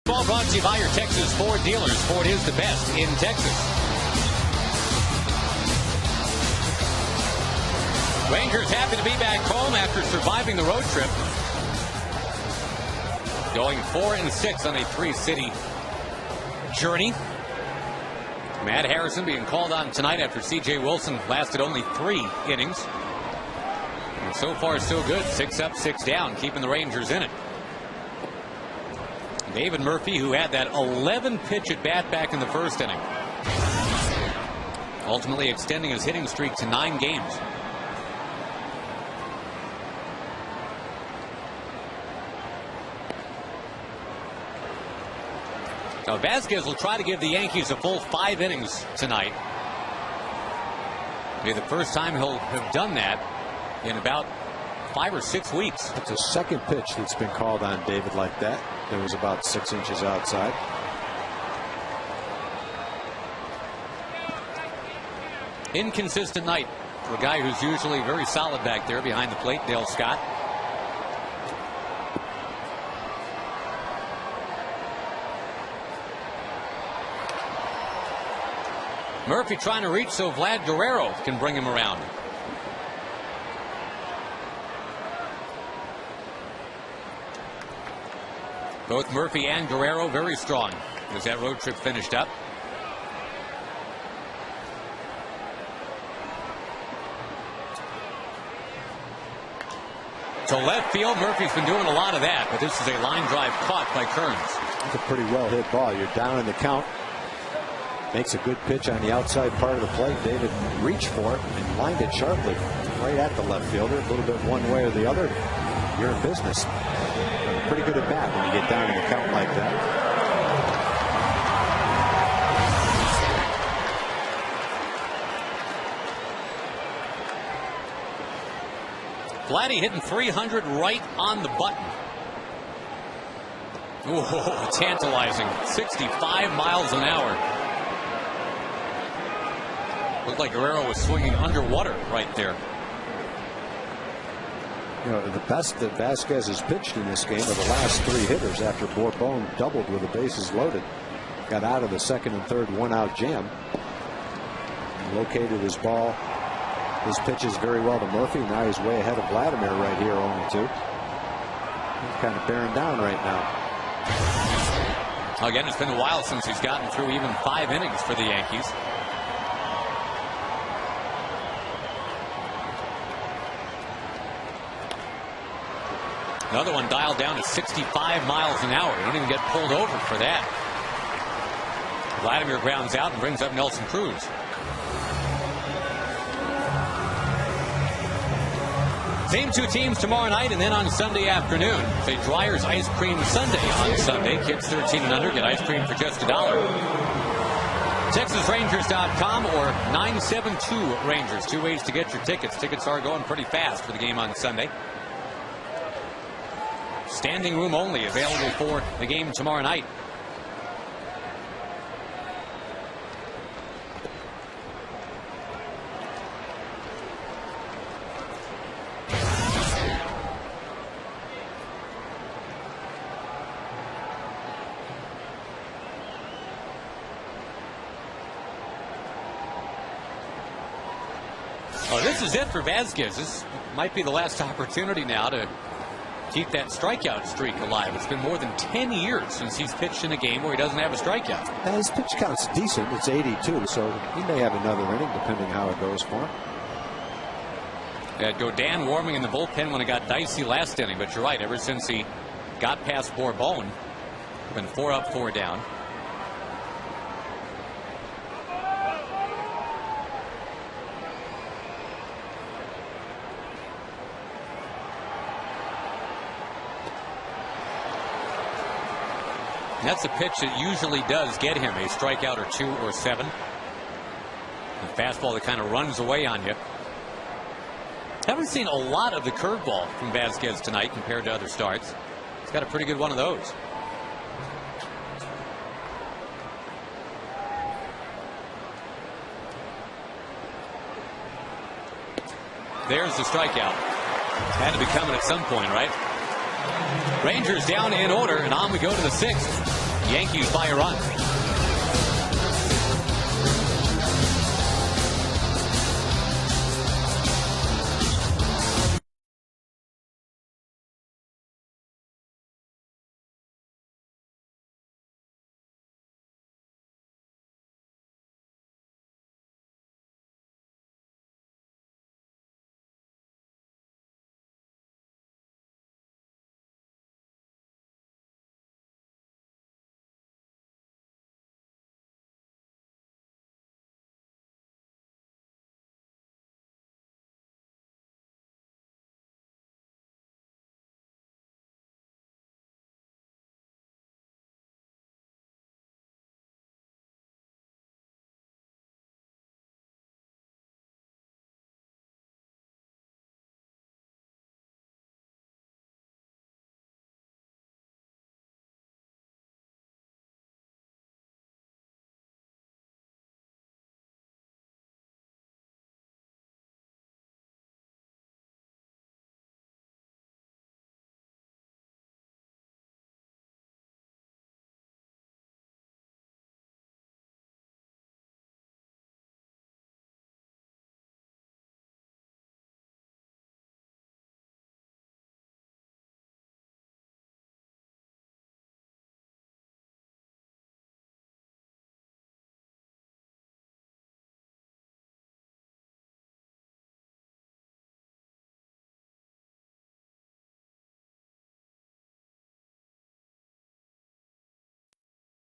Ball brought to you by your Texas Ford dealers. Ford is the best in Texas. Rangers happy to be back home after surviving the road trip. Going 4-6 on a 3-city journey. Matt Harrison being called on tonight after C.J. Wilson lasted only 3 innings. And so far so good. 6 up, 6 down, keeping the Rangers in it. David Murphy, who had that 11-pitch at bat back in the first inning, ultimately extending his hitting streak to 9 games. Now Vasquez will try to give the Yankees a full 5 innings tonight. It'll be the first time he'll have done that in about 5 or 6 weeks. It's a second pitch that's been called on David like that. It was about 6 inches outside. Inconsistent night for a guy who's usually very solid back there behind the plate, Dale Scott. Murphy trying to reach so Vlad Guerrero can bring him around. Both Murphy and Guerrero very strong as that road trip finished up. To left field, Murphy's been doing a lot of that, but this is a line drive caught by Kearns. It's a pretty well hit ball. You're down in the count. Makes a good pitch on the outside part of the plate. David reached for it and lined it sharply right at the left fielder. A little bit one way or the other. You're in business. Pretty good at bat when you get down in the count like that. Vladdy hitting 300 right on the button. Whoa, tantalizing. 65 miles an hour. Looked like Guerrero was swinging underwater right there. You know, the best that Vasquez has pitched in this game are the last 3 hitters after Bourbon doubled with the bases loaded. Got out of the second and third 1-out jam. Located his ball, his pitches very well to Murphy. Now he's way ahead of Vladimir right here, 0-2. He's kind of bearing down right now. Again, it's been a while since he's gotten through even 5 innings for the Yankees. Another one dialed down to 65 miles an hour. You don't even get pulled over for that. Vladimir grounds out and brings up Nelson Cruz. Same 2 teams tomorrow night, and then on Sunday afternoon. Say Dryer's Ice Cream Sunday on Sunday. Kids 13 and under get ice cream for just $1. TexasRangers.com or 972 Rangers. 2 ways to get your tickets. Tickets are going pretty fast for the game on Sunday. Standing room only available for the game tomorrow night. Oh, this is it for Vasquez. This might be the last opportunity now to keep that strikeout streak alive. It's been more than 10 years since he's pitched in a game where he doesn't have a strikeout. And his pitch count's decent. It's 82, so he may have another inning depending how it goes for him. Godin warming in the bullpen when it got dicey last inning, but you're right. Ever since he got past Bourbon, been 4 up, 4 down. And that's a pitch that usually does get him a strikeout or 2 or 7. A fastball that kind of runs away on you. Haven't seen a lot of the curveball from Vasquez tonight compared to other starts. He's got a pretty good one of those. There's the strikeout. Had to be coming at some point, right? Rangers down in order, and on we go to the 6th. Yankees by a run.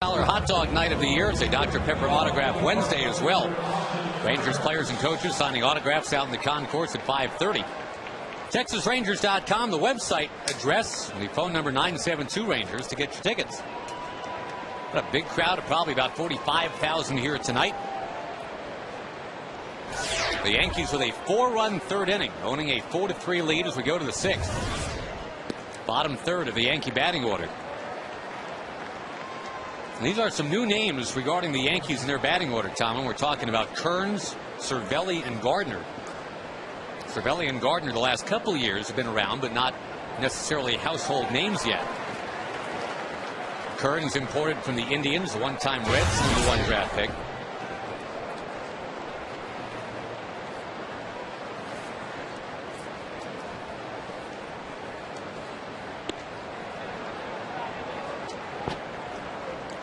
Hot dog night of the year. It's a Dr. Pepper autograph Wednesday as well. Rangers players and coaches signing autographs out in the concourse at 5:30. TexasRangers.com, the website address, and the phone number 972 Rangers to get your tickets. What a big crowd of probably about 45,000 here tonight. The Yankees with a 4-run third inning, owning a 4-3 lead as we go to the 6th. Bottom third of the Yankee batting order. And these are some new names regarding the Yankees in their batting order, Tom. And we're talking about Kearns, Cervelli, and Gardner. Cervelli and Gardner the last couple years have been around, but not necessarily household names yet. Kearns imported from the Indians, one-time Reds, #1 draft pick.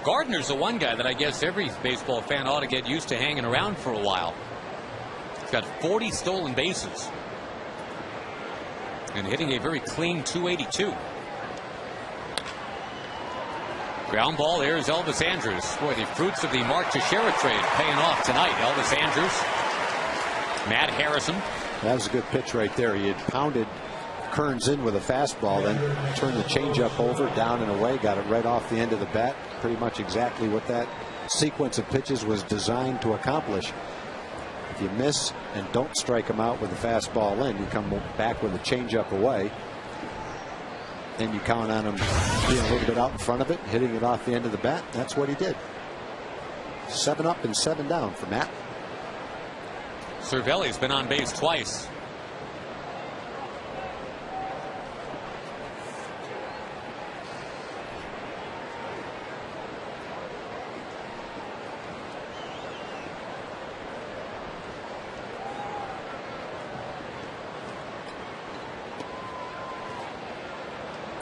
Gardner's the one guy that I guess every baseball fan ought to get used to hanging around for a while. He's got 40 stolen bases and hitting a very clean .282. Ground ball. There's Elvis Andrus. Boy, the fruits of the Mark Teixeira trade paying off tonight. Elvis Andrus, Matt Harrison. That was a good pitch right there. He had pounded Kearns in with a fastball, then turned the changeup over, down and away, got it right off the end of the bat. Pretty much exactly what that sequence of pitches was designed to accomplish. If you miss and don't strike him out with a fastball in, you come back with a changeup away. Then you count on him being a little bit out in front of it, hitting it off the end of the bat. That's what he did. 7 up and 7 down for Matt. Cervelli's been on base twice.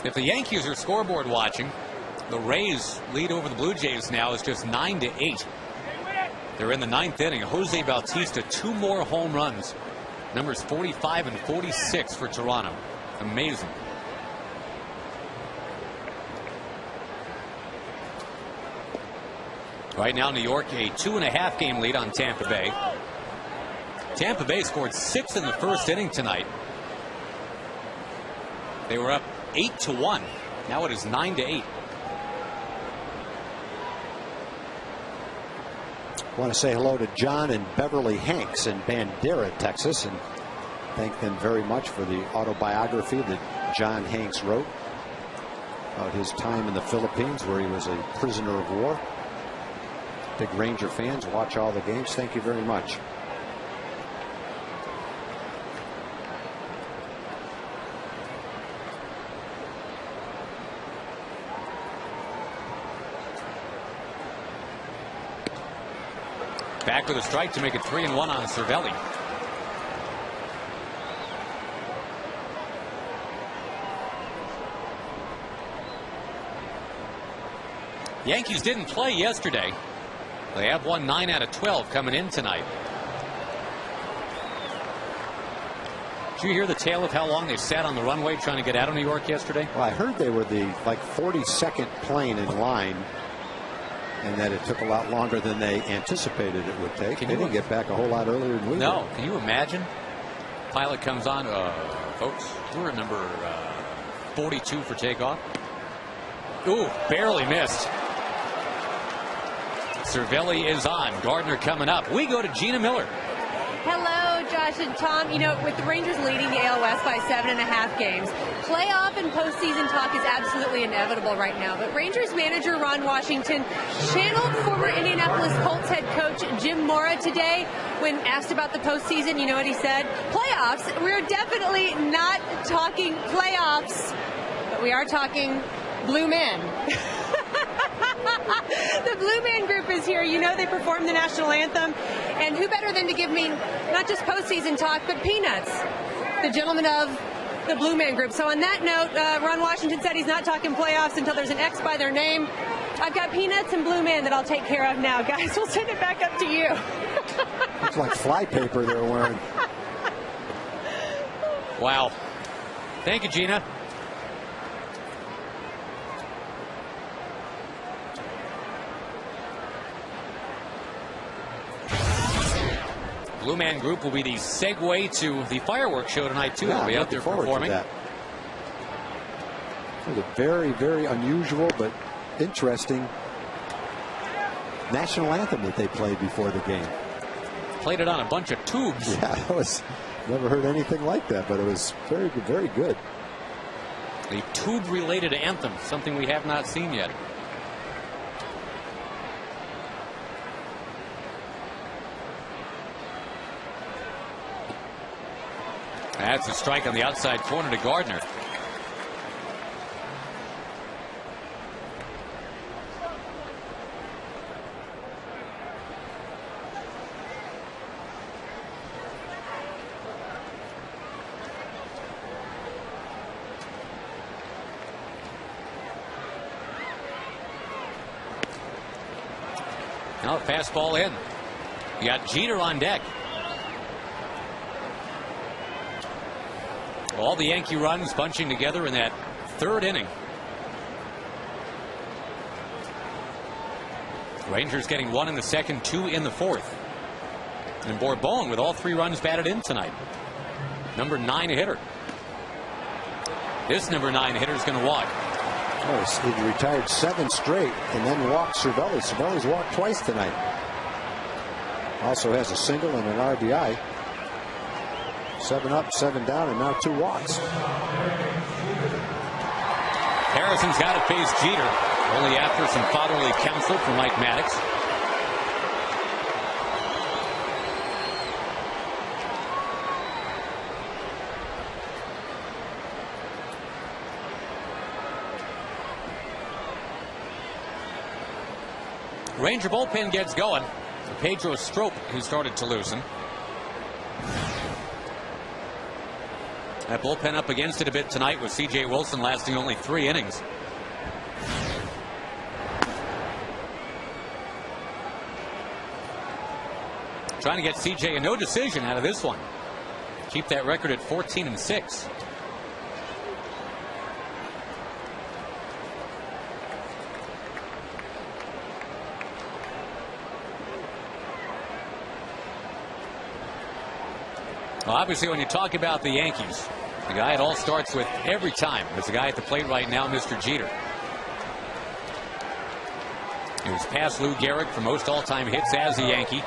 If the Yankees are scoreboard watching, the Rays lead over the Blue Jays now is just 9-8. They're in the 9th inning. Jose Bautista, 2 more home runs. Numbers 45 and 46 for Toronto. Amazing. Right now, New York a 2.5 game lead on Tampa Bay. Tampa Bay scored 6 in the first inning tonight. They were up 8-1. Now it is 9-8. I want to say hello to John and Beverly Hanks in Bandera, Texas, and thank them very much for the autobiography that John Hanks wrote about his time in the Philippines, where he was a prisoner of war. Big Ranger fans, watch all the games. Thank you very much. Back with a strike to make it 3-1 on Cervelli. Yankees didn't play yesterday. They have won 9 out of 12 coming in tonight. Did you hear the tale of how long they sat on the runway trying to get out of New York yesterday? Well, I heard they were the 42nd plane in line, and that it took a lot longer than they anticipated it would take. They didn't get back a whole lot earlier than we did. No. Can you imagine? Pilot comes on. Folks, we're at number 42 for takeoff. Ooh, barely missed. Cervelli is on. Gardner coming up. We go to Gina Miller. Hello, Josh and Tom. You know, with the Rangers leading the AL West by 7.5 games, playoff and postseason talk is absolutely inevitable right now. But Rangers manager Ron Washington channeled former Indianapolis Colts head coach Jim Mora today when asked about the postseason. You know what he said? Playoffs. We're definitely not talking playoffs, but we are talking Blue Men. The Blue Man Group is here. You know they performed the national anthem. And who better than to give me not just postseason talk, but peanuts, the gentleman of the Blue Man Group. So on that note, Ron Washington said he's not talking playoffs until there's an X by their name. I've got peanuts and Blue Man that I'll take care of now. Guys, we'll send it back up to you. Looks like flypaper they're wearing. Wow. Thank you, Gina. Blue Man Group will be the segue to the fireworks show tonight, too. Yeah, They'll be out there performing. It was a very, very unusual but interesting national anthem that they played before the game. Played it on a bunch of tubes. Yeah, never heard anything like that, but it was very, very good. A tube-related anthem, something we have not seen yet. That's a strike on the outside corner to Gardner. Now a fastball in. You got Jeter on deck. All the Yankee runs bunching together in that third inning. Rangers getting 1 in the second, 2 in the fourth. And Bourbon with all 3 runs batted in tonight. Number 9 hitter. This number 9 hitter is going to walk. Oh, he retired 7 straight and then walked Cervelli. Cervelli's walked twice tonight. Also has a single and an RBI. 7 up, 7 down, and now 2 walks. Harrison's got to face Jeter, only after some fatherly counsel from Mike Maddox. Ranger bullpen gets going. Pedro Strop, who started to loosen. That bullpen up against it a bit tonight with C.J. Wilson lasting only 3 innings. Trying to get C.J. a no decision out of this one. Keep that record at 14-6. Well, obviously, when you talk about the Yankees, the guy it all starts with every time is the guy at the plate right now, Mr. Jeter. He was past Lou Gehrig for most all-time hits as a Yankee.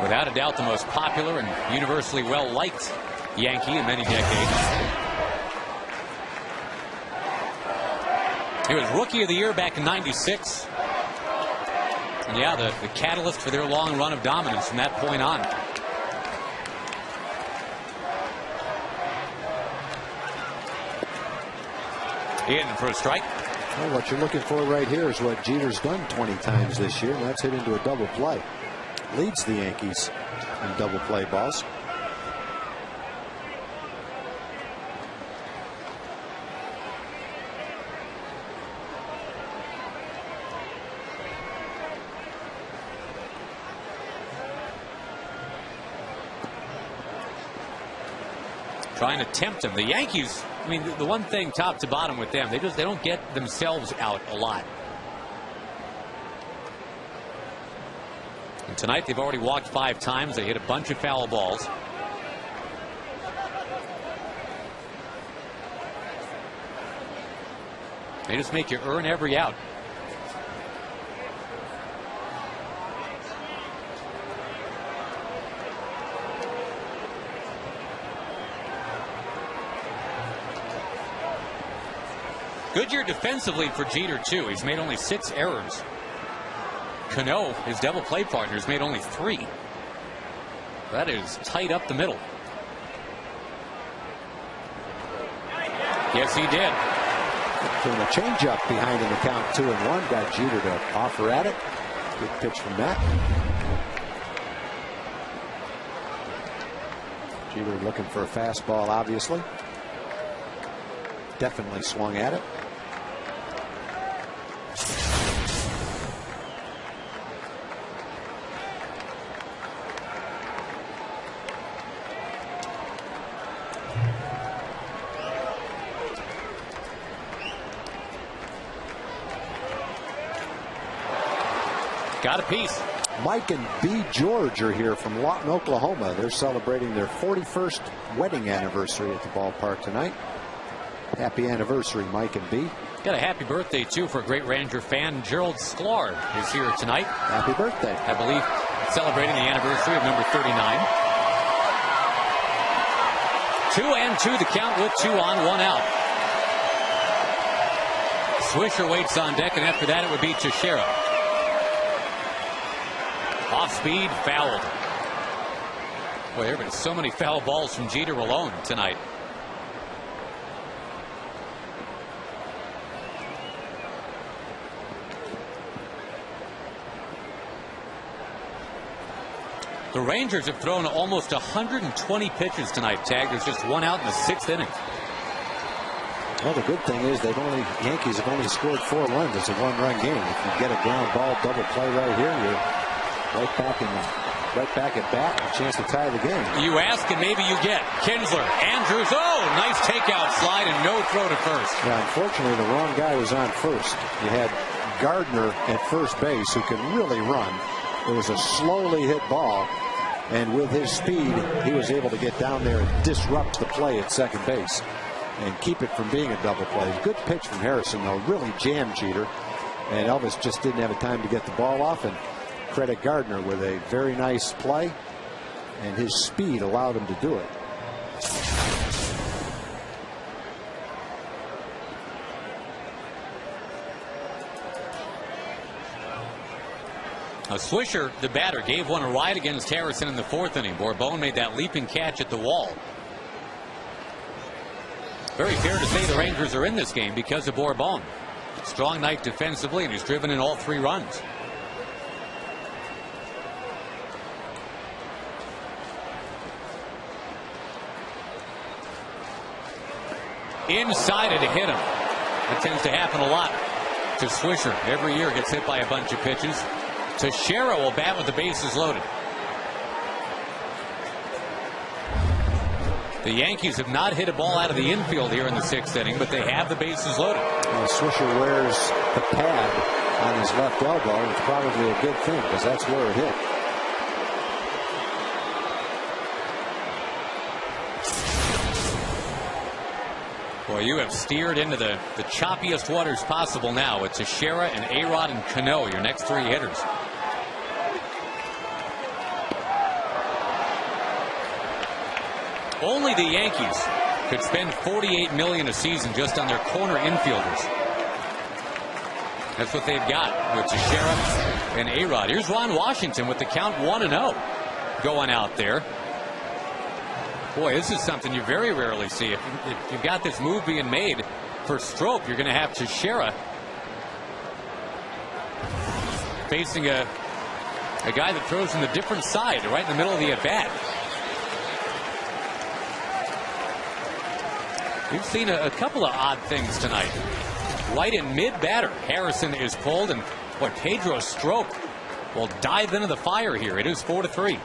Without a doubt, the most popular and universally well-liked Yankee in many decades. He was Rookie of the Year back in '96. And yeah, the catalyst for their long run of dominance from that point on. In for a strike. Well, what you're looking for right here is what Jeter's done 20 times this year, and that's hit into a double play. Leads the Yankees in double play balls. Trying to tempt him. The Yankees, I mean, the one thing top to bottom with them, they don't get themselves out a lot. And tonight they've already walked 5 times. They hit a bunch of foul balls. They just make you earn every out. Good year defensively for Jeter, too. He's made only 6 errors. Cano, his double play partner, has made only 3. That is tight up the middle. Yes, he did. Throwing a changeup behind in the count, 2-1. Got Jeter to offer at it. Good pitch from Matt. Jeter looking for a fastball, obviously. Definitely swung at it. Got a piece. Mike and B. George are here from Lawton, Oklahoma. They're celebrating their 41st wedding anniversary at the ballpark tonight. Happy anniversary, Mike and B. Got a happy birthday, too, for a great Ranger fan. Gerald Sklar is here tonight. Happy birthday. I believe celebrating the anniversary of number 39. 2-2 the count with 2 on, 1 out. Swisher waits on deck, and after that it would be Teixeira. Off speed, fouled. Boy, there have been so many foul balls from Jeter alone tonight. The Rangers have thrown almost 120 pitches tonight, Tag. There's just 1 out in the 6th inning. Well, the good thing is Yankees have only scored 4 runs. It's a 1-run game. If you get a ground ball double play right here, you're right back at bat, a chance to tie the game. You ask and maybe you get. Kinsler, Andrews, nice takeout slide and no throw to first. Yeah, unfortunately, the wrong guy was on first. You had Gardner at first base, who can really run. It was a slowly hit ball, and with his speed, he was able to get down there and disrupt the play at second base and keep it from being a double play. Good pitch from Harrison, though, really jammed Jeter, and Elvis just didn't have time to get the ball off. And credit Gardner with a very nice play, and his speed allowed him to do it. Now, Swisher, the batter, gave one a ride against Harrison in the 4th inning. Bourbon made that leaping catch at the wall. Very fair to say the Rangers are in this game because of Bourbon. Strong night defensively, and he's driven in all 3 runs. Inside it to hit him. That tends to happen a lot to Swisher. Every year gets hit by a bunch of pitches. Teixeira will bat with the bases loaded. The Yankees have not hit a ball out of the infield here in the 6th inning, but they have the bases loaded. Well, Swisher wears the pad on his left elbow, and it's probably a good thing because that's where it hit. Boy, you have steered into the choppiest waters possible now with Teixeira and A-Rod and Cano, your next 3 hitters. Only the Yankees could spend $48 million a season just on their corner infielders. That's what they've got with Teixeira and A-Rod. Here's Ron Washington with the count 1-0 going out there. Boy, this is something you very rarely see. If you've got this move being made for Strop, you're going to have Teixeira facing a guy that throws from the different side, right in the middle of the at-bat. We've seen a couple of odd things tonight. Right in mid-batter, Harrison is pulled, and Pedro Strop will dive into the fire here. It is 4-3.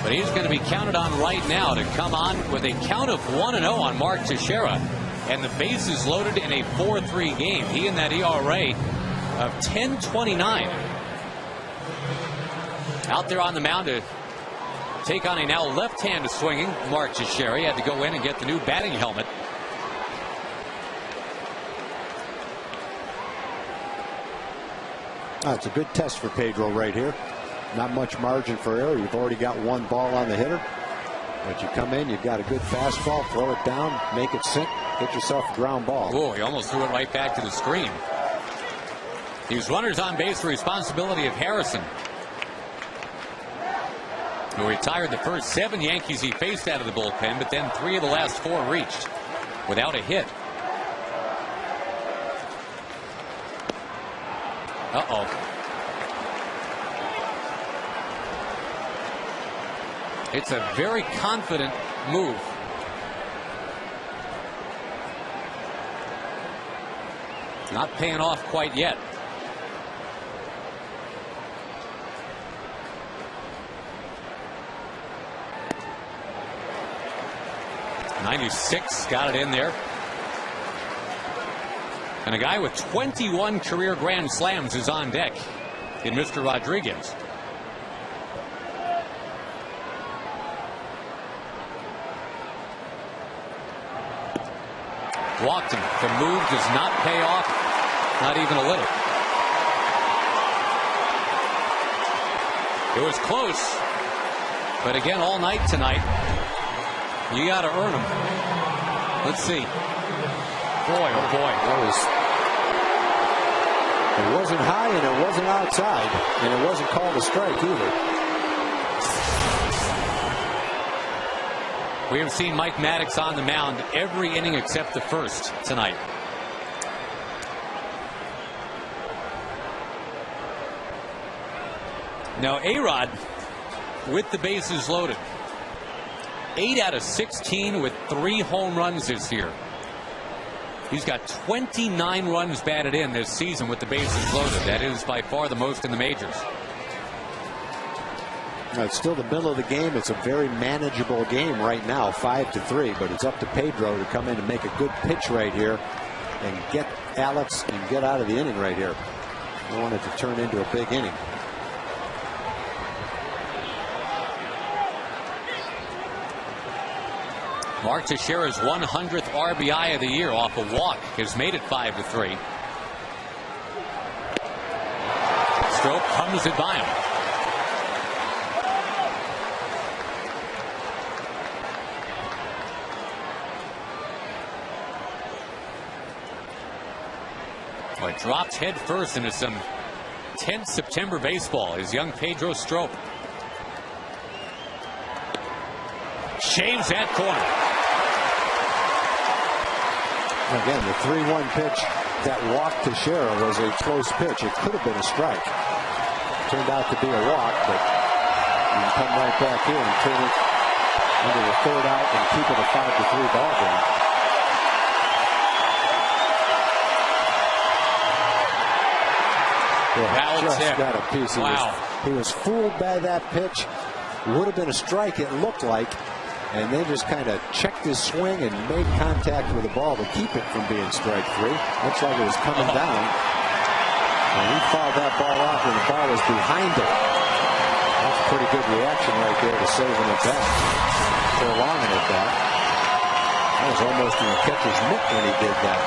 But he's going to be counted on right now to come on with a count of 1-0 on Mark Teixeira, and the bases loaded in a 4-3 game. He in that ERA of 10.29. Out there on the mound to take on a now left-handed swinging Mark Teixeira. He had to go in and get the new batting helmet. It's a good test for Pedro right here. Not much margin for error. You've already got one ball on the hitter. But you come in, you've got a good fastball, throw it down, make it sink, get yourself a ground ball. Oh, he almost threw it right back to the screen. These runners on base, the responsibility of Harrison, who retired the first 7 Yankees he faced out of the bullpen, but then 3 of the last 4 reached without a hit. Uh-oh. It's a very confident move. Not paying off quite yet. '96 got it in there. And a guy with 21 career grand slams is on deck in Mr. Rodriguez. Walked him. The move does not pay off, not even a little. It was close, but again, all night tonight, you got to earn them. Let's see. Boy, oh boy. It wasn't high and it wasn't outside, and it wasn't called a strike either. We have seen Mike Maddox on the mound every inning except the first tonight. Now A-Rod with the bases loaded. 8 out of 16 with 3 home runs this year. He's got 29 runs batted in this season with the bases loaded. That is by far the most in the majors. It's still the middle of the game. It's a very manageable game right now, 5-3, but it's up to Pedro to come in and make a good pitch right here and get Alex and get out of the inning right here. I want it to turn into a big inning. Mark Teixeira's 100th RBI of the year off a walk has made it 5-3. Strop hums it by him. Well, it dropped head first into some tense September baseball is young Pedro Strop. Shaves that corner. Again, the 3-1 pitch that walked to Shera was a close pitch. It could have been a strike. Turned out to be a walk, but you can come right back here and turn it into the third out and keep it a 5-3 ball game. Well, just got a piece. He was fooled by that pitch. Would have been a strike, it looked like. And then just kind of checked his swing and made contact with the ball to keep it from being strike 3. Looks like it was coming down. And he fouled that ball off when the ball was behind him. That's a pretty good reaction right there to saving it back. Prolonging it back. That was almost in the catcher's mitt when he did that.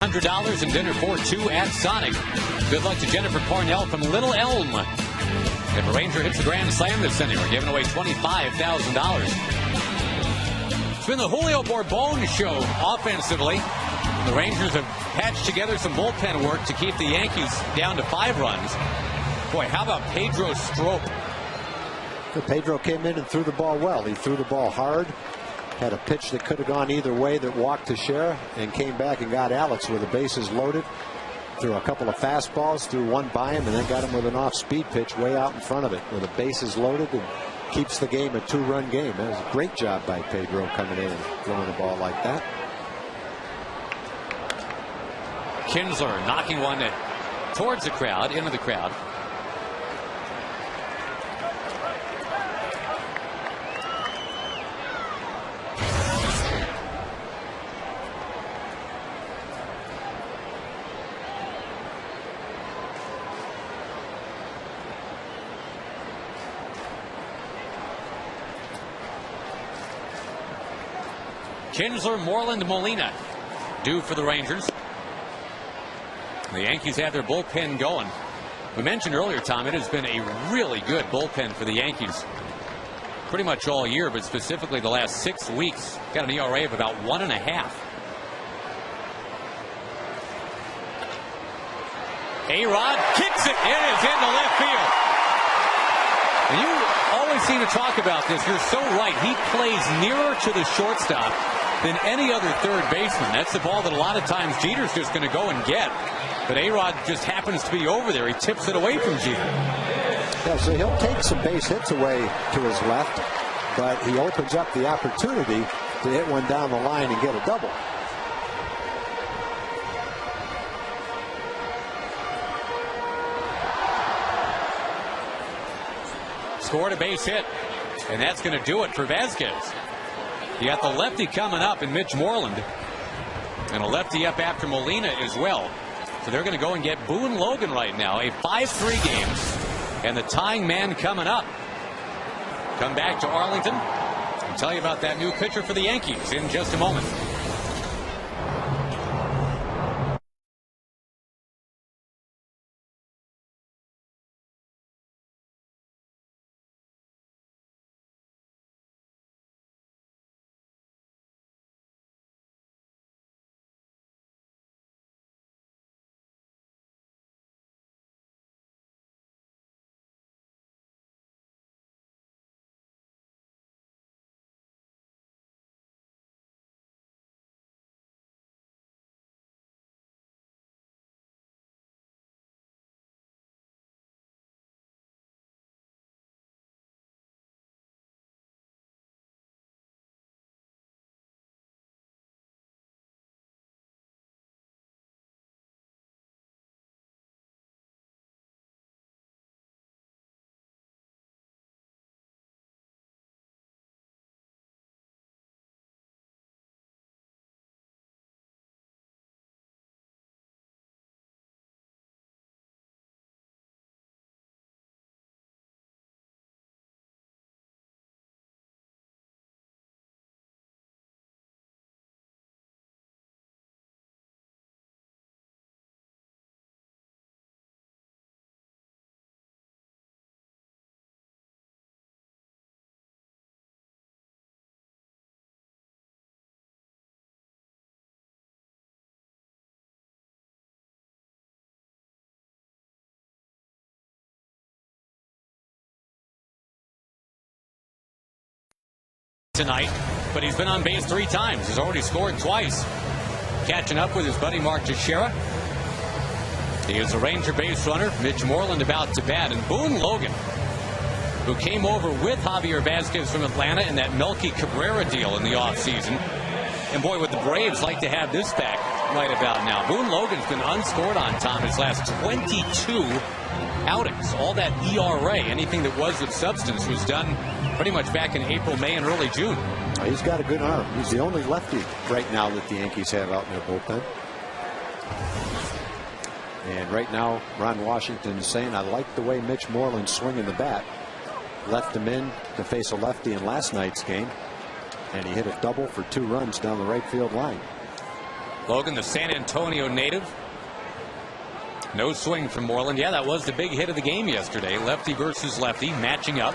$100 in dinner for 2 at Sonic. Good luck to Jennifer Cornell from Little Elm. If a Ranger hits the grand slam this inning, we're giving away $25,000. It's been the Julio Borbon show offensively. The Rangers have patched together some bullpen work to keep the Yankees down to 5 runs. Boy, how about Pedro Strop? Pedro came in and threw the ball well. He threw the ball hard. Had a pitch that could have gone either way that walked to Shera and came back and got Alex with the bases loaded. Threw a couple of fastballs, threw one by him, and then got him with an off-speed pitch way out in front of it with the bases loaded and keeps the game a 2-run game. That was a great job by Pedro coming in and throwing the ball like that. Kinsler knocking one towards the crowd, into the crowd. Kinsler, Moreland, Molina due for the Rangers. The Yankees have their bullpen going. We mentioned earlier, Tom, it has been a really good bullpen for the Yankees pretty much all year, but specifically the last 6 weeks. Got an ERA of about 1.5. A-Rod kicks it. It is into left field. And you always seem to talk about this. You're so right. He plays nearer to the shortstop than any other third baseman. That's the ball that a lot of times Jeter's just going to go and get. But A-Rod just happens to be over there. He tips it away from Jeter. Yeah, so he'll take some base hits away to his left, but he opens up the opportunity to hit one down the line and get a double. scored a base hit. And that's going to do it for Vasquez. You got the lefty coming up in Mitch Moreland. And a lefty up after Molina as well. So they're going to go and get Boone Logan right now. A 5-3 game. And the tying man coming up. Come back to Arlington and tell you about that new pitcher for the Yankees in just a moment. Tonight, but he's been on base 3 times. He's already scored twice. Catching up with his buddy Mark Teixeira. He is a Ranger base runner. Mitch Moreland about to bat. And Boone Logan, who came over with Javier Vasquez from Atlanta in that Melky Cabrera deal in the offseason. And boy, would the Braves like to have this back right about now. Boone Logan's been unscored on, Tom, his last 22 outings. All that ERA, anything that was of substance, was done pretty much back in April, May, and early June. He's got a good arm. He's the only lefty right now that the Yankees have out in their bullpen. And right now, Ron Washington is saying, I like the way Mitch Moreland's swinging the bat. Left him in to face a lefty in last night's game. And he hit a double for 2 runs down the right field line. Logan, the San Antonio native. No swing from Moreland. Yeah, that was the big hit of the game yesterday. Lefty versus lefty, matching up.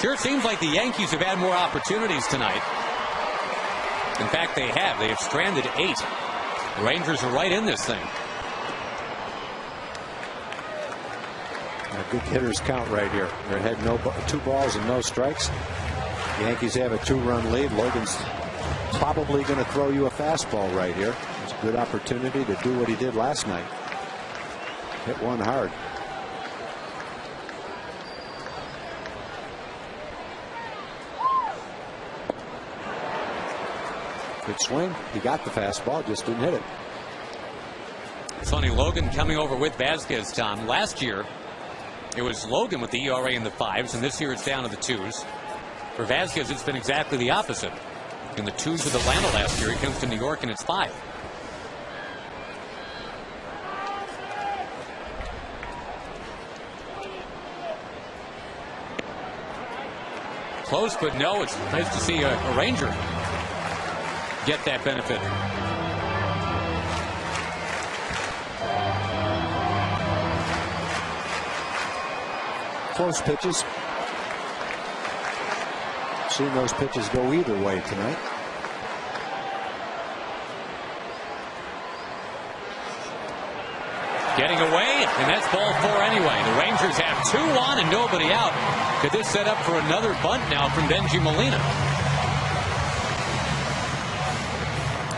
Sure seems like the Yankees have had more opportunities tonight. In fact, they have. They have stranded 8. The Rangers are right in this thing. A good hitter's count right here. They're ahead 2 balls and no strikes. The Yankees have a 2-run lead. Logan's probably going to throw you a fastball right here. It's a good opportunity to do what he did last night. Hit one hard. Good swing. He got the fastball, just didn't hit it. It's funny, Logan coming over with Vasquez, Tom. Last year, it was Logan with the ERA in the 5s, and this year it's down to the 2s. For Vasquez, it's been exactly the opposite. In the 2s with Atlanta last year, he comes to New York and it's 5. Close, but no, it's nice to see a Ranger get that benefit. Close pitches. Seeing those pitches go either way tonight. Getting away, and that's ball 4 anyway. The Rangers have 2 on and nobody out. Could this set up for another bunt now from Benji Molina?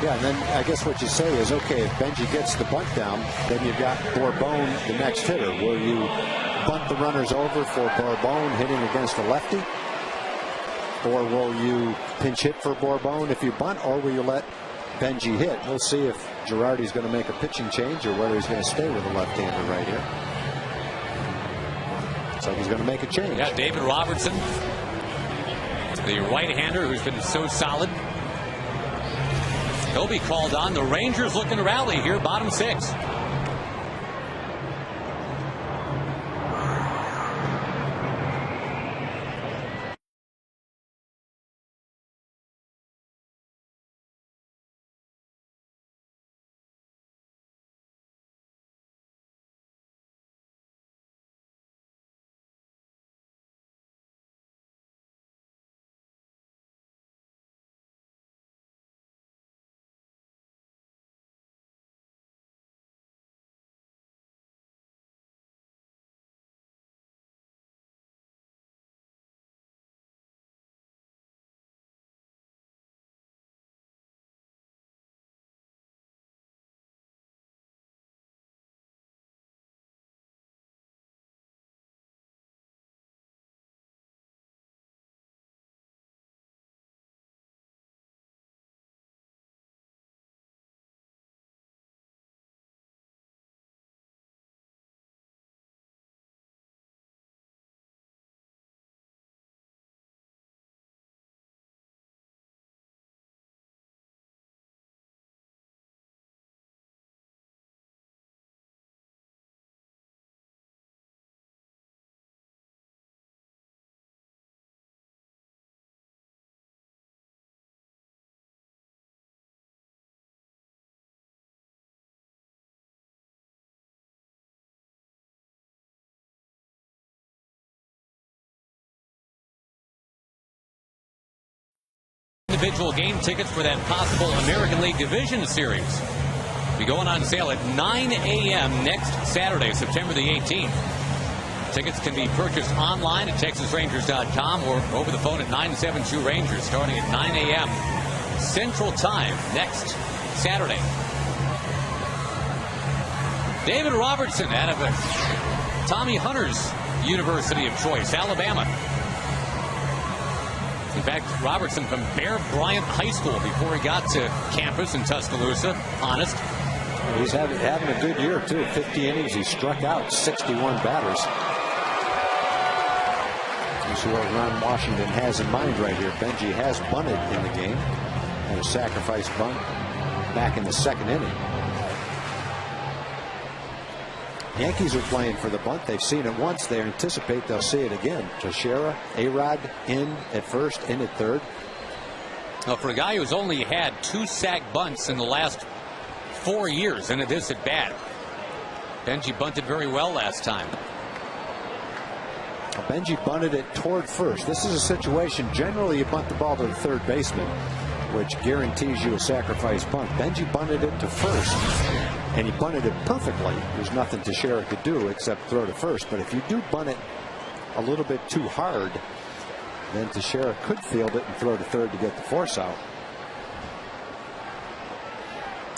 Yeah, and then I guess what you say is, okay, if Benji gets the bunt down, then you've got Bourbon, the next hitter. Will you bunt the runners over for Bourbon hitting against a lefty? Or will you pinch hit for Bourbon if you bunt, or will you let Benji hit. We'll see if Girardi's going to make a pitching change or whether he's going to stay with a left-hander right here. Looks like he's going to make a change. Yeah, David Robertson, the right-hander who's been so solid. He'll be called on. The Rangers looking to rally here, bottom 6. Individual game tickets for that possible American League Division Series be going on sale at 9 a.m. next Saturday, September the 18th. Tickets can be purchased online at TexasRangers.com or over the phone at 972-RANGERS starting at 9 a.m. Central Time next Saturday. David Robertson out of Tommy Hunter's University of choice, Alabama. In fact, Robertson from Bear Bryant High School before he got to campus in Tuscaloosa. Honest. He's having a good year, too. 50 innings. He struck out 61 batters. This is what Ron Washington has in mind right here. Benji has bunted in the game. And a sacrifice bunt back in the 2nd inning. Yankees are playing for the bunt. They've seen it once. They anticipate they'll see it again. Teixeira, A-Rod in at first, in at third. Now, for a guy who's only had 2 sack bunts in the last 4 years, and this at bat, Benji bunted very well last time. Well, Benji bunted it toward first. This is a situation, generally you bunt the ball to the third baseman, which guarantees you a sacrifice bunt. Benji bunted it to first. And he bunted it perfectly. There's nothing Teixeira could do except throw to first. But if you do bunt it a little bit too hard, then Teixeira could field it and throw to third to get the force out.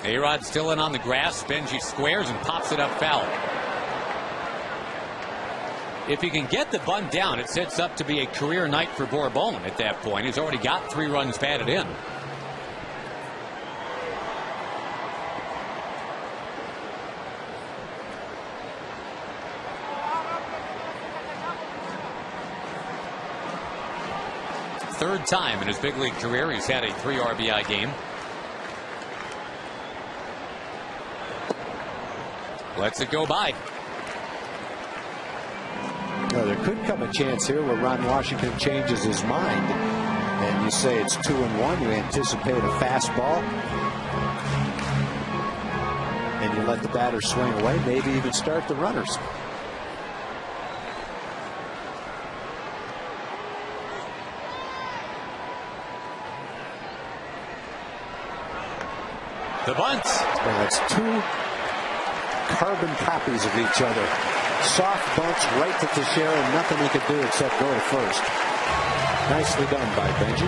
A-Rod still in on the grass. Benji squares and pops it up foul. If he can get the bunt down, it sets up to be a career night for Bourbon at that point. He's already got 3 runs batted in. Third time in his big league career he's had a 3 RBI game. Lets it go by. Now, there could come a chance here where Ron Washington changes his mind and you say it's 2-1. You anticipate a fastball and you let the batter swing away, maybe even start the runners. The bunt. Well, that's 2 carbon copies of each other. Soft bunts right to Teixeira, and nothing he could do except go to first. Nicely done by Benji.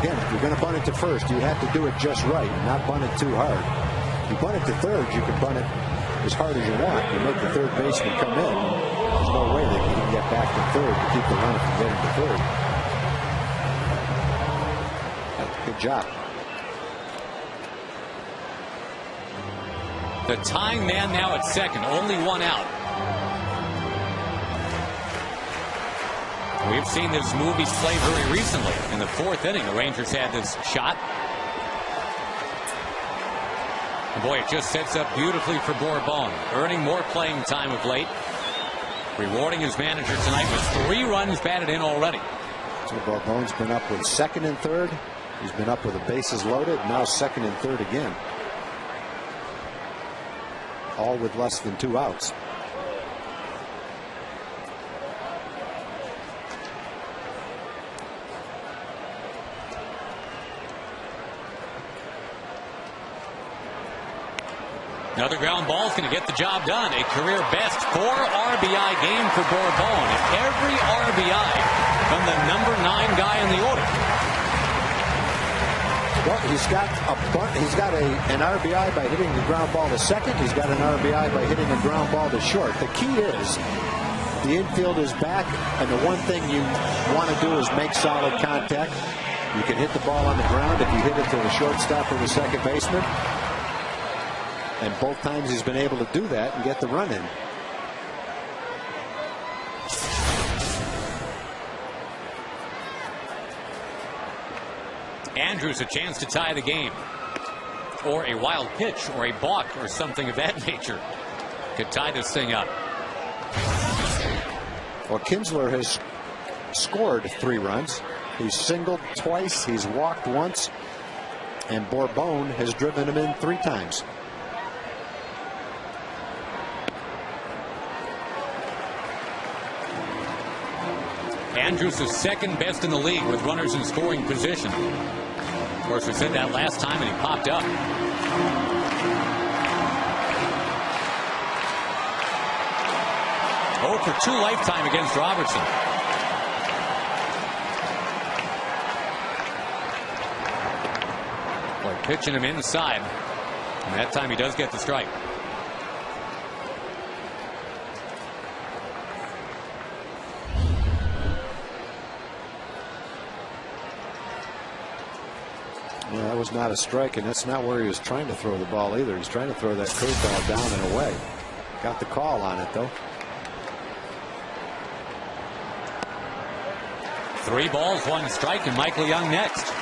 Again, if you're going to bunt it to first, you have to do it just right, not bunt it too hard. If you bunt it to third, you can bunt it as hard as you want. You make the third baseman come in. There's no way that he can get back to third to keep the runner from getting to third. Good job. The tying man now at second, only one out. We've seen this movie play very recently. In the fourth inning, the Rangers had this shot. And boy, it just sets up beautifully for Bourbon, earning more playing time of late. Rewarding his manager tonight with 3 runs batted in already. So Bourbon's been up with second and third. He's been up with the bases loaded. Now second and third again. All with less than 2 outs. Another ground ball is going to get the job done. A career best 4 RBI game for Bourbon. Every RBI from the number 9 guy in the order. Well, he's got an RBI by hitting the ground ball to second. He's got an RBI by hitting a ground ball to short. The key is the infield is back, and the one thing you want to do is make solid contact. You can hit the ball on the ground if you hit it to the shortstop or the second baseman. And both times he's been able to do that and get the run in. Andrews a chance to tie the game. Or a wild pitch or a balk or something of that nature could tie this thing up. Well, Kinsler has scored 3 runs. He's singled twice. He's walked once. And Bourbon has driven him in 3 times. Andrews is second best in the league with runners in scoring position. Of course, we said that last time and he popped up. Oh, for 2 lifetime against Robertson. Boy, pitching him inside. And that time he does get the strike. Yeah, that was not a strike, and that's not where he was trying to throw the ball either. He's trying to throw that curveball down and away. Got the call on it, though. 3 balls, 1 strike, and Michael Young next.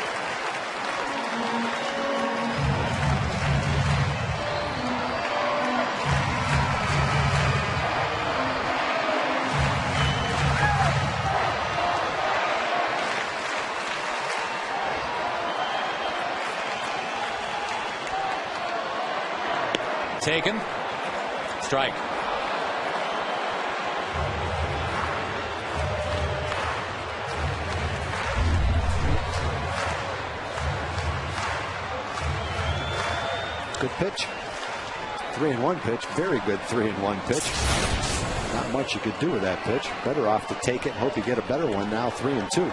Taken. Strike. Good pitch. 3-1 pitch. Very good 3-1 pitch. Not much you could do with that pitch. Better off to take it and hope you get a better one now. 3-2.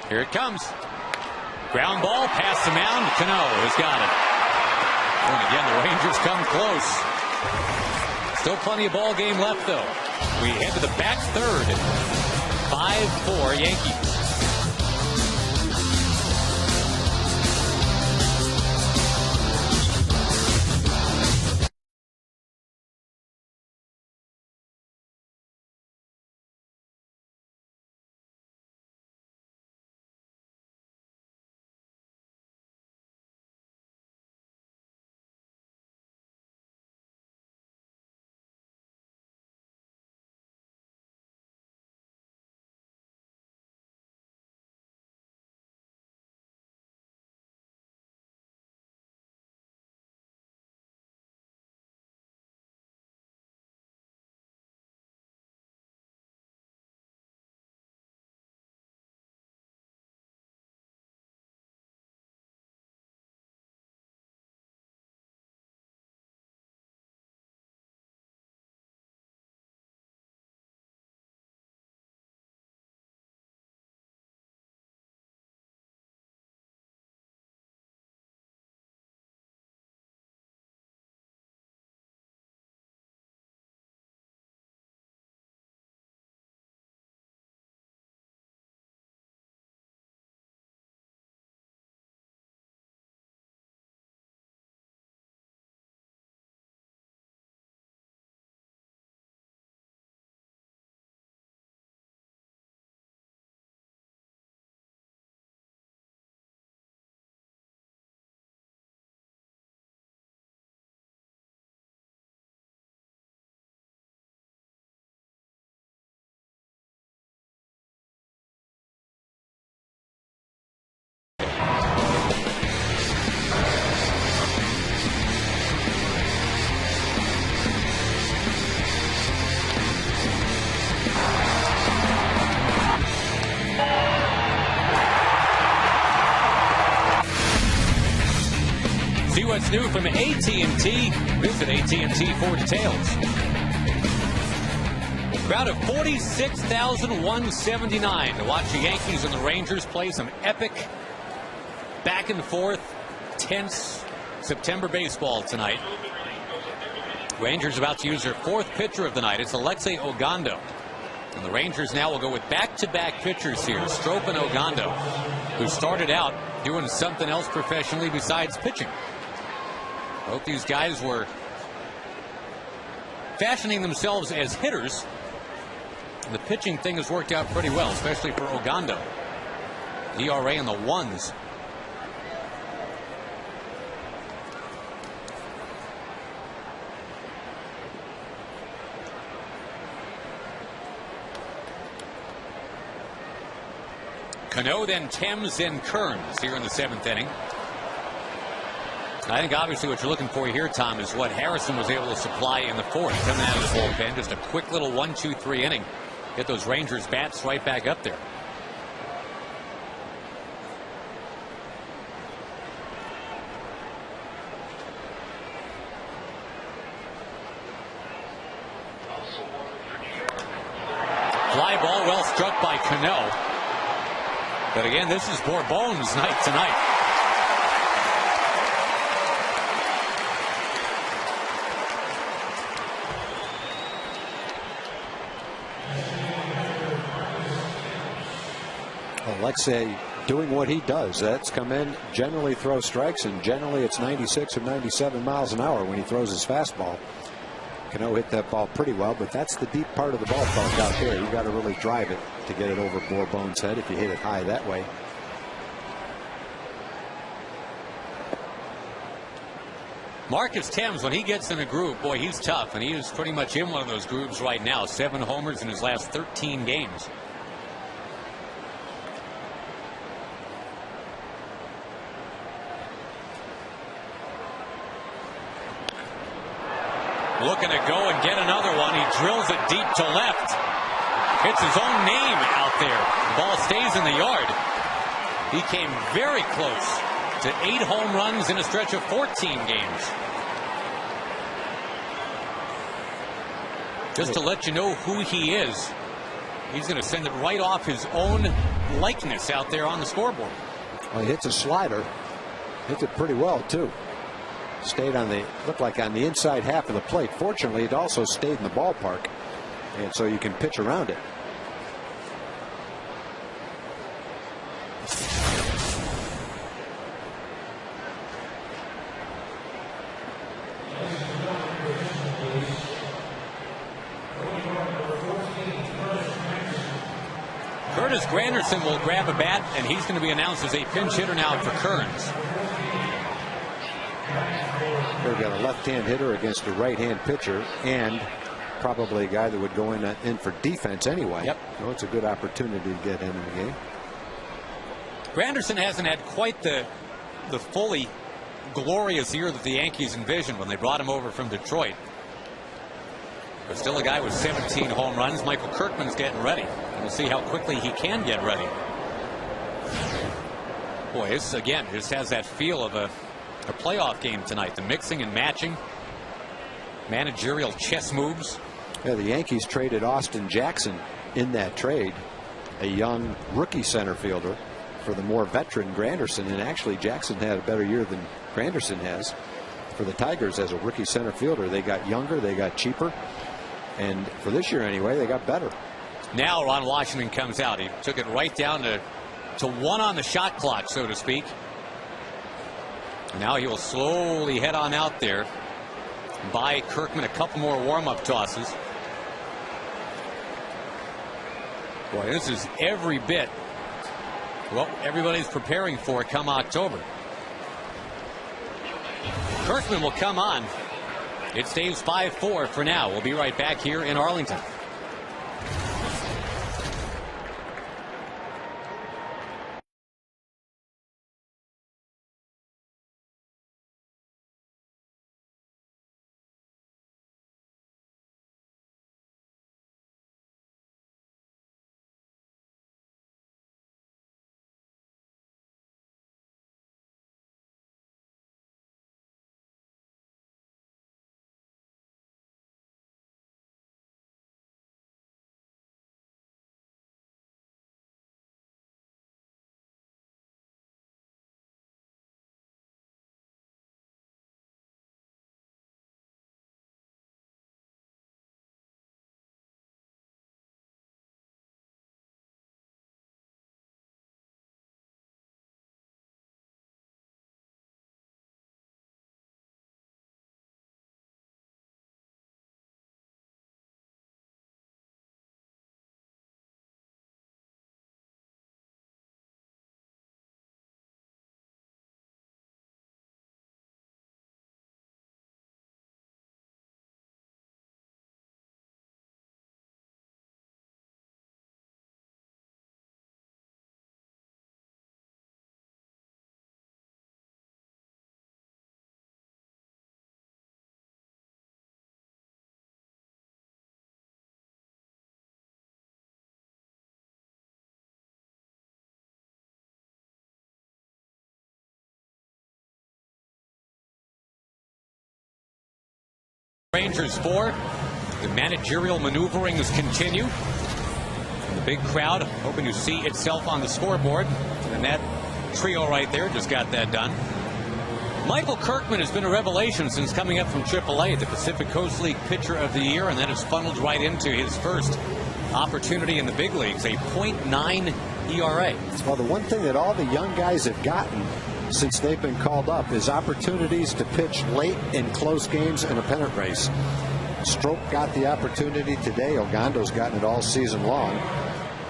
Here it comes. Ground ball past the mound. Cano has got it. And again, the Rangers come close. Still plenty of ball game left, though. We head to the back third. 5-4 Yankees. new from AT&T. Visit AT&T for details. Crowd of 46,179 to watch the Yankees and the Rangers play some epic, back and forth, tense September baseball tonight. Rangers about to use their fourth pitcher of the night. It's Alexei Ogando. And the Rangers now will go with back-to-back pitchers here, Strop and Ogando, who started out doing something else professionally besides pitching. Both these guys were fashioning themselves as hitters. The pitching thing has worked out pretty well, especially for Ogando. ERA in the ones. Cano, then Thames, then Kearns here in the seventh inning. I think obviously what you're looking for here, Tom, is what Harrison was able to supply in the fourth. Coming out of the bullpen, just a quick little 1-2-3 inning. Get those Rangers bats right back up there. Fly ball well struck by Cano. But again, this is Bourbone's night tonight. Alexei doing what he does. That's come in, generally throw strikes, and generally it's 96 or 97 miles an hour when he throws his fastball. Cano hit that ball pretty well, but that's the deep part of the ballpark out there. You got to really drive it to get it over Bourbone's head if you hit it high that way. Marcus Thames, when he gets in a groove, boy, he's tough, and he is pretty much in one of those grooves right now. 7 homers in his last 13 games. Looking to go and get another one. He drills it deep to left. It's his own name out there. The ball stays in the yard. He came very close to 8 home runs in a stretch of 14 games. Just to let you know who he is, he's going to send it right off his own likeness out there on the scoreboard. Well, he hits a slider. Hits it pretty well, too. Stayed on the, looked like on the inside half of the plate. Fortunately, it also stayed in the ballpark, and so you can pitch around it. Curtis Granderson will grab a bat, and he's going to be announced as a pinch hitter now for Kearns. We've got a left-hand hitter against a right-hand pitcher, and probably a guy that would go in for defense anyway. Yep. So it's a good opportunity to get in the game. Granderson hasn't had quite the fully glorious year that the Yankees envisioned when they brought him over from Detroit. But still a guy with 17 home runs. Michael Kirkman's getting ready. And we'll see how quickly he can get ready. Boy, this again just has that feel of a playoff game tonight. The mixing and matching, managerial chess moves. Yeah, the Yankees traded Austin Jackson in that trade, a young rookie center fielder, for the more veteran Granderson. And actually, Jackson had a better year than Granderson has for the Tigers as a rookie center fielder. They got younger, they got cheaper, and for this year anyway, they got better. Now Ron Washington comes out. He took it right down to 1 on the shot clock, so to speak. Now he will slowly head on out there. Buy Kirkman a couple more warm-up tosses. Boy, this is every bit what everybody's preparing for come October. Kirkman will come on. It stays 5-4 for now. We'll be right back here in Arlington. Rangers 4. The managerial maneuverings continue. And the big crowd hoping to see itself on the scoreboard. And that trio right there just got that done. Michael Kirkman has been a revelation since coming up from AAA, the Pacific Coast League Pitcher of the Year, and that has funneled right into his first opportunity in the big leagues, a .9 ERA. Well, the one thing that all the young guys have gotten since they've been called up is opportunities to pitch late in close games in a pennant race. Stroke got the opportunity today. Ogando's gotten it all season long.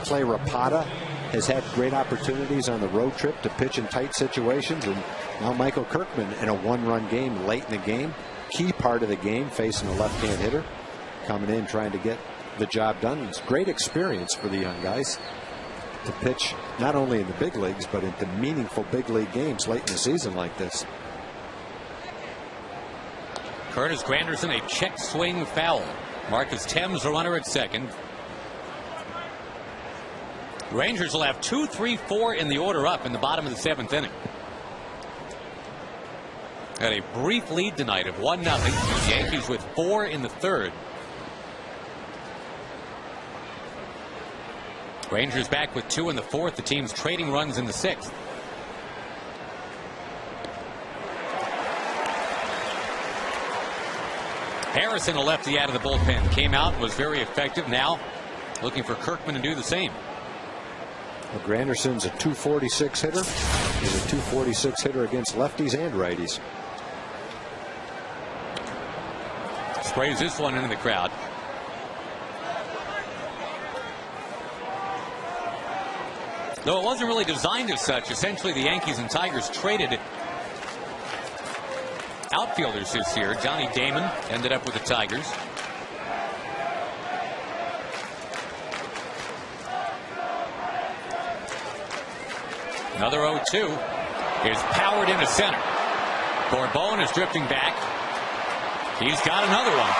Clay Rapata has had great opportunities on the road trip to pitch in tight situations, and now Michael Kirkman in a one-run game late in the game, key part of the game, facing a left-hand hitter, coming in trying to get the job done. It's great experience for the young guys to pitch not only in the big leagues but into meaningful big league games late in the season like this. Curtis Granderson, a check swing foul. Marcus Thames, the runner at second. Rangers will have 2, 3, 4 in the order up in the bottom of the 7th inning. Had a brief lead tonight of 1-0. Yankees with 4 in the 3rd. Rangers back with 2 in the 4th. The team's trading runs in the 6th. Harrison, a lefty out of the bullpen, came out, was very effective. Now looking for Kirkman to do the same. Well, Granderson's a .246 hitter. He's a .246 hitter against lefties and righties. Sprays this one into the crowd. Though it wasn't really designed as such, essentially the Yankees and Tigers traded outfielders this year. Johnny Damon ended up with the Tigers. Another 0-2 is powered into center. Corbone is drifting back. He's got another one.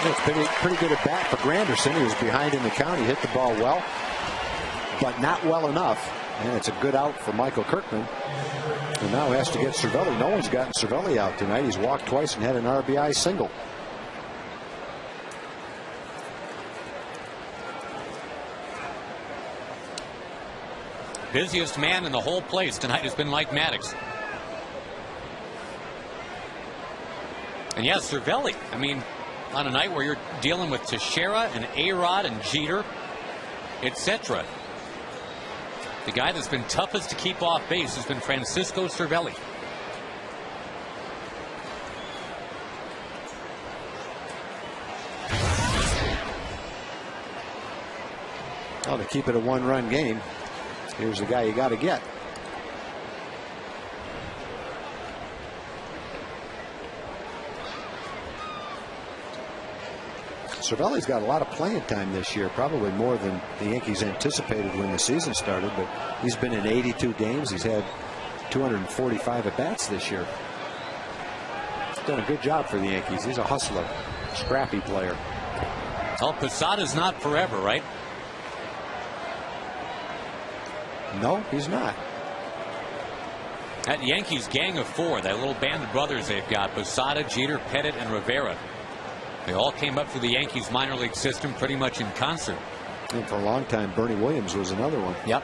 It's pretty good at bat for Granderson. He was behind in the count. He hit the ball well, but not well enough. And it's a good out for Michael Kirkman. And now he has to get Cervelli. No one's gotten Cervelli out tonight. He's walked twice and had an RBI single. Busiest man in the whole place tonight has been Mike Maddox. And yes, Cervelli, I mean, on a night where you're dealing with Teixeira and A-Rod and Jeter, etc. The guy that's been toughest to keep off base has been Francisco Cervelli. Oh, to keep it a one-run game, here's the guy you got to get. Cervelli's got a lot of playing time this year, probably more than the Yankees anticipated when the season started, but he's been in 82 games. He's had 245 at-bats this year. He's done a good job for the Yankees. He's a hustler, scrappy player. Well, Posada's not forever, right? No, he's not. That Yankees gang of 4, that little band of brothers they've got, Posada, Jeter, Pettit, and Rivera. They all came up through the Yankees minor league system pretty much in concert. And for a long time, Bernie Williams was another one. Yep.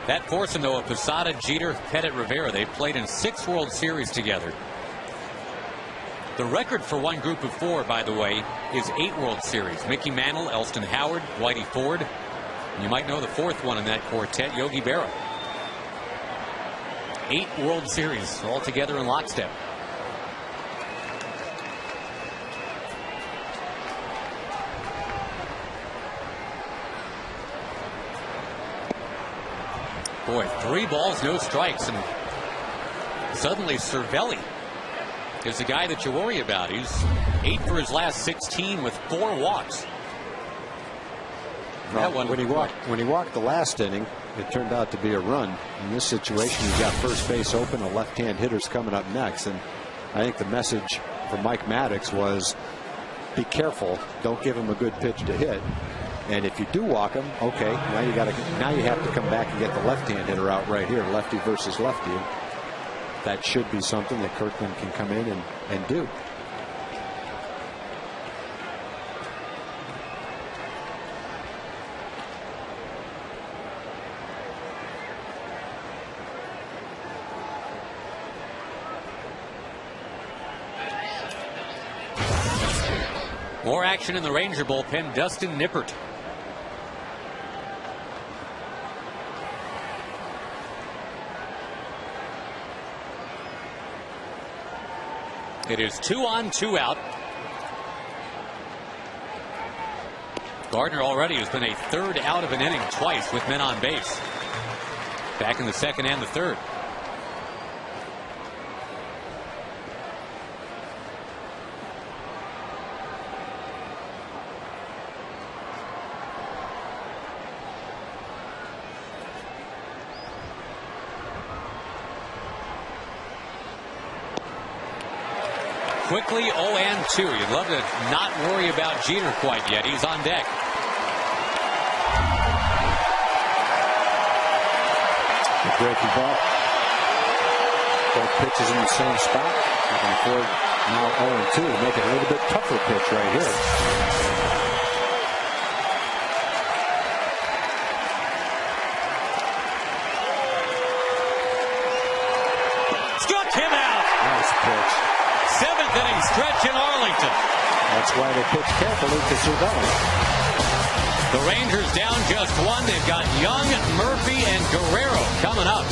That foursome, though, of Posada, Jeter, Pettit, Rivera, they played in 6 World Series together. The record for one group of 4, by the way, is 8 World Series. Mickey Mantle, Elston Howard, Whitey Ford. And you might know the 4th one in that quartet, Yogi Berra. 8 World Series all together in lockstep. Boy, 3 balls, no strikes, and suddenly Cervelli is the guy that you worry about. He's 8 for his last 16 with 4 walks. Well, when he walked the last inning, it turned out to be a run. In this situation, you got first base open, a left-hand hitter's coming up next, and I think the message from Mike Maddox was, be careful, don't give him a good pitch to hit. And if you do walk him, okay, now you have to come back and get the left-hand hitter out right here, lefty versus lefty. That should be something that Kirkland can come in and do. More action in the Ranger bullpen. Dustin Nippert. It is 2 on, 2 out. Gardner already has been a third out of an inning twice with men on base. Back in the second and the third. Quickly 0-2. You'd love to not worry about Jeter quite yet. He's on deck. The breaking ball. Both pitches in the same spot. Looking for now 0-2 to make it a little bit tougher pitch right here. Struck him out. Nice pitch. Seventh inning stretch in Arlington. That's why they pitch carefully to Cervelli. The Rangers down just one. They've got Young, Murphy, and Guerrero coming up.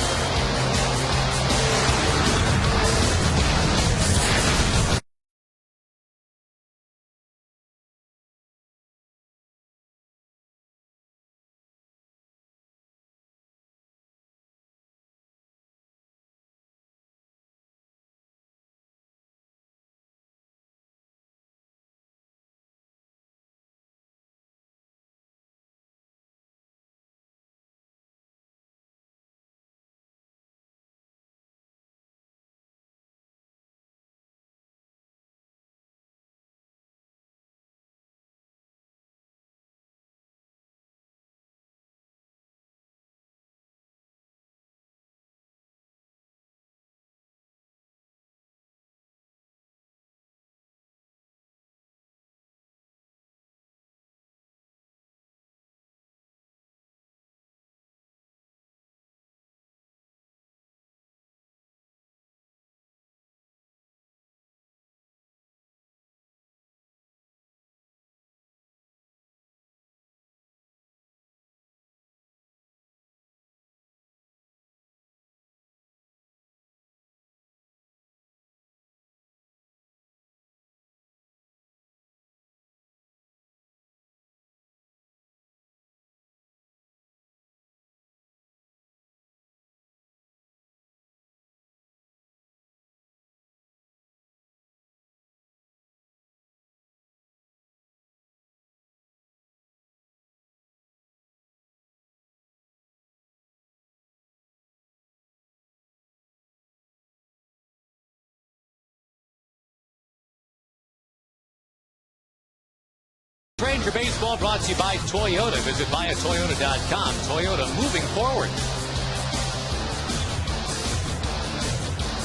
Ranger Baseball brought to you by Toyota. Visit buyatoyota.com. Toyota, moving forward.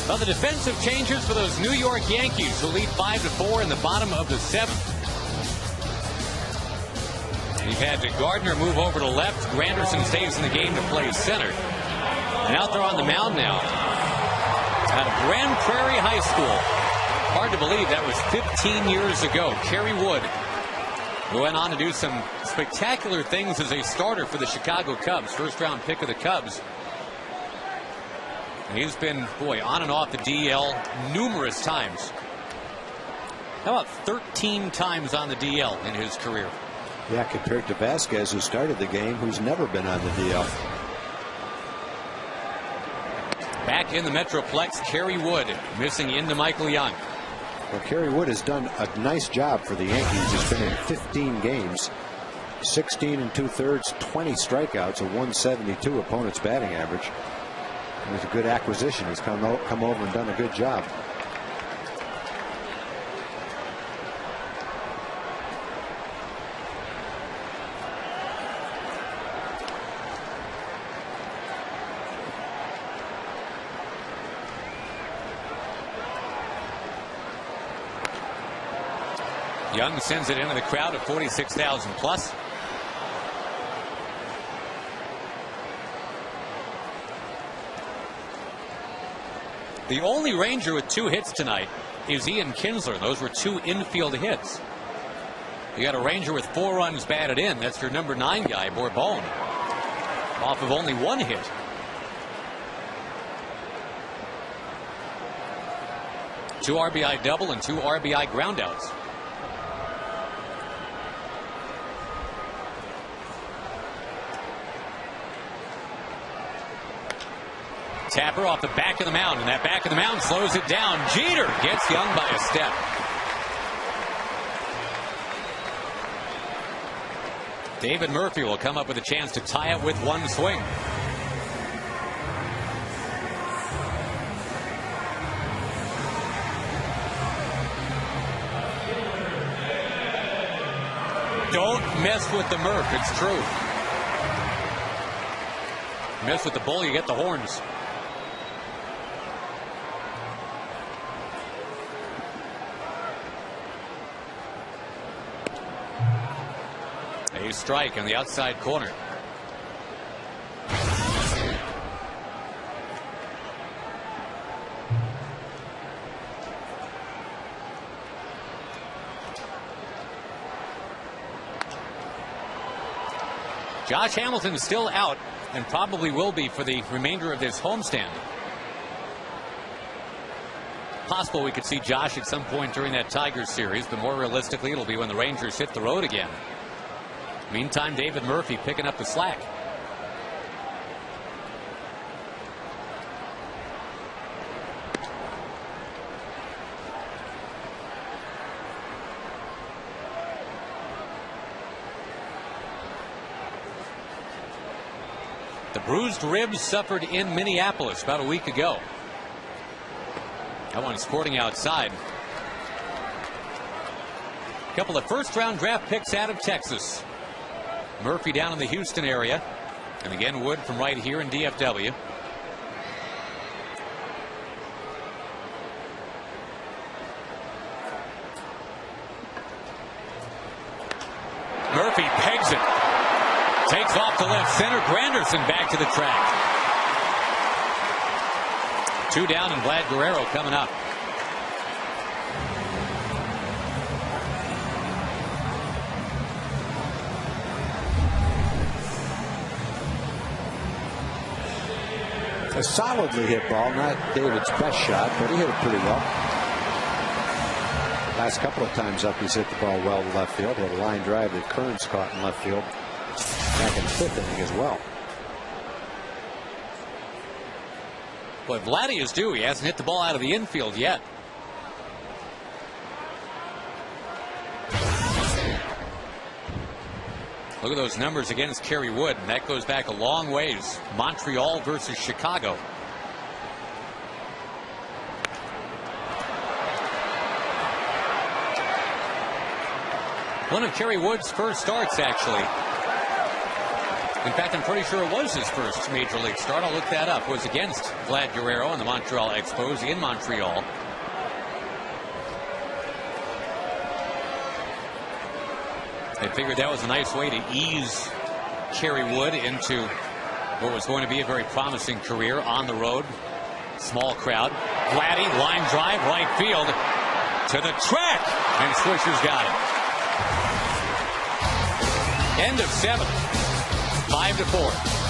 Well, the defensive changes for those New York Yankees, who lead 5-4 in the bottom of the seventh. You've had Gardner move over to left. Granderson stays in the game to play center. And out there on the mound now, out of Grand Prairie High School. Hard to believe that was 15 years ago. Kerry Wood, who went on to do some spectacular things as a starter for the Chicago Cubs. First round pick of the Cubs. And he's been, boy, on and off the DL numerous times. How about 13 times on the DL in his career? Yeah, compared to Vasquez, who started the game, who's never been on the DL. Back in the Metroplex, Kerry Wood missing into Michael Young. Well, Kerry Wood has done a nice job for the Yankees. He's been in 15 games, 16 2/3, 20 strikeouts, a 172 opponent's batting average. It was a good acquisition. He's come over and done a good job. Young sends it into the crowd of 46,000 plus. The only Ranger with 2 hits tonight is Ian Kinsler. Those were 2 infield hits. You got a Ranger with 4 runs batted in. That's your number 9 guy, Bourbon, off of only 1 hit. Two RBI double and 2 RBI groundouts. Tapper off the back of the mound, and that back of the mound slows it down. Jeter gets Young by a step. David Murphy will come up with a chance to tie it with 1 swing. Don't mess with the Murph, it's true. Mess with the bull, you get the horns. A strike in the outside corner. Josh Hamilton is still out and probably will be for the remainder of this homestand. Possible we could see Josh at some point during that Tigers series, but more realistically it'll be when the Rangers hit the road again. Meantime, David Murphy picking up the slack. The bruised ribs suffered in Minneapolis about a week ago. That one sporting outside. A couple of first-round draft picks out of Texas. Murphy down in the Houston area, and again Wood from right here in DFW. Murphy pegs it, takes off to left center. Granderson back to the track. 2 down, and Vlad Guerrero coming up. A solidly hit ball, not David's best shot, but he hit it pretty well. Last couple of times up, he's hit the ball well to left field. Had a line drive that Kearns caught in left field back in the 5th inning as well. But Vladdy is due. He hasn't hit the ball out of the infield yet. Look at those numbers against Kerry Wood, and that goes back a long ways. Montreal versus Chicago. One of Kerry Wood's first starts, actually. In fact, I'm pretty sure it was his first major league start. I'll look that up. It was against Vlad Guerrero and the Montreal Expos in Montreal. They figured that was a nice way to ease Kerry Wood into what was going to be a very promising career on the road. Small crowd. Vladdy, line drive, right field to the track, and Swisher's got it. End of 7. 5-4.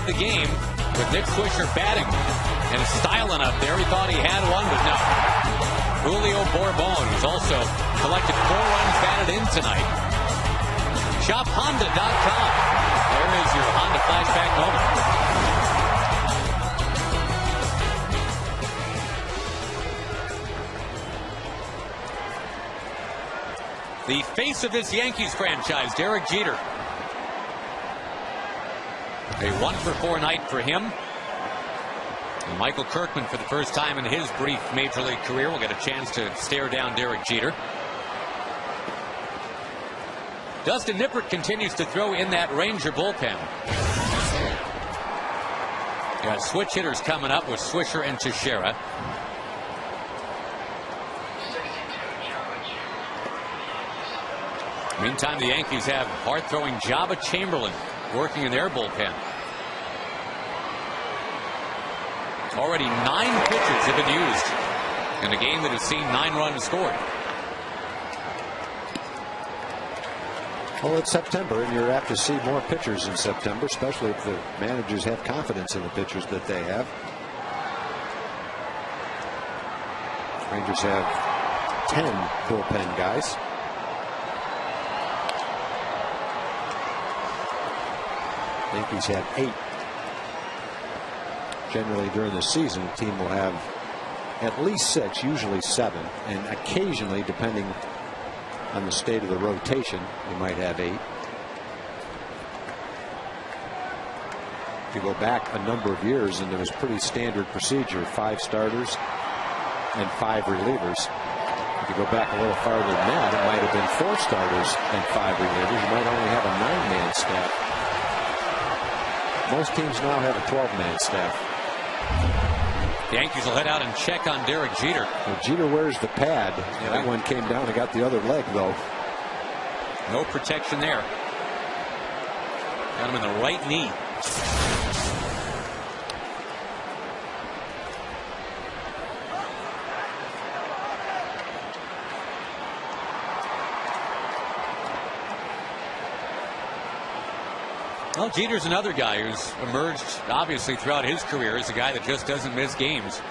of the game with Nick Swisher batting and styling up there. He thought he had one, but no. Julio Bourbon, who's also collected 4 runs batted in tonight. ShopHonda.com. There is your Honda flashback moment. The face of this Yankees franchise, Derek Jeter. A 1-for-4 night for him. And Michael Kirkman, for the first time in his brief major league career, will get a chance to stare down Derek Jeter. Dustin Nippert continues to throw in that Ranger bullpen. You got switch hitters coming up with Swisher and Teixeira. Meantime, the Yankees have hard-throwing Jabba Chamberlain working in their bullpen. Already 9 pitchers have been used in a game that has seen 9 runs scored. Well, it's September, and you're apt to see more pitchers in September, especially if the managers have confidence in the pitchers that they have. Rangers have 10 bullpen guys. Yankees have 8. Generally during the season, the team will have at least 6, usually 7, and occasionally, depending on the state of the rotation, you might have 8. If you go back a number of years, and there was pretty standard procedure, 5 starters and 5 relievers. If you go back a little farther than that, it might have been 4 starters and 5 relievers. You might only have a 9-man staff. Most teams now have a 12-man staff. The Yankees will head out and check on Derek Jeter. Well, Jeter wears the pad. Yeah, that one came down and got the other leg, though. No protection there. Got him in the right knee. Well, Jeter's another guy who's emerged, obviously, throughout his career as a guy that just doesn't miss games.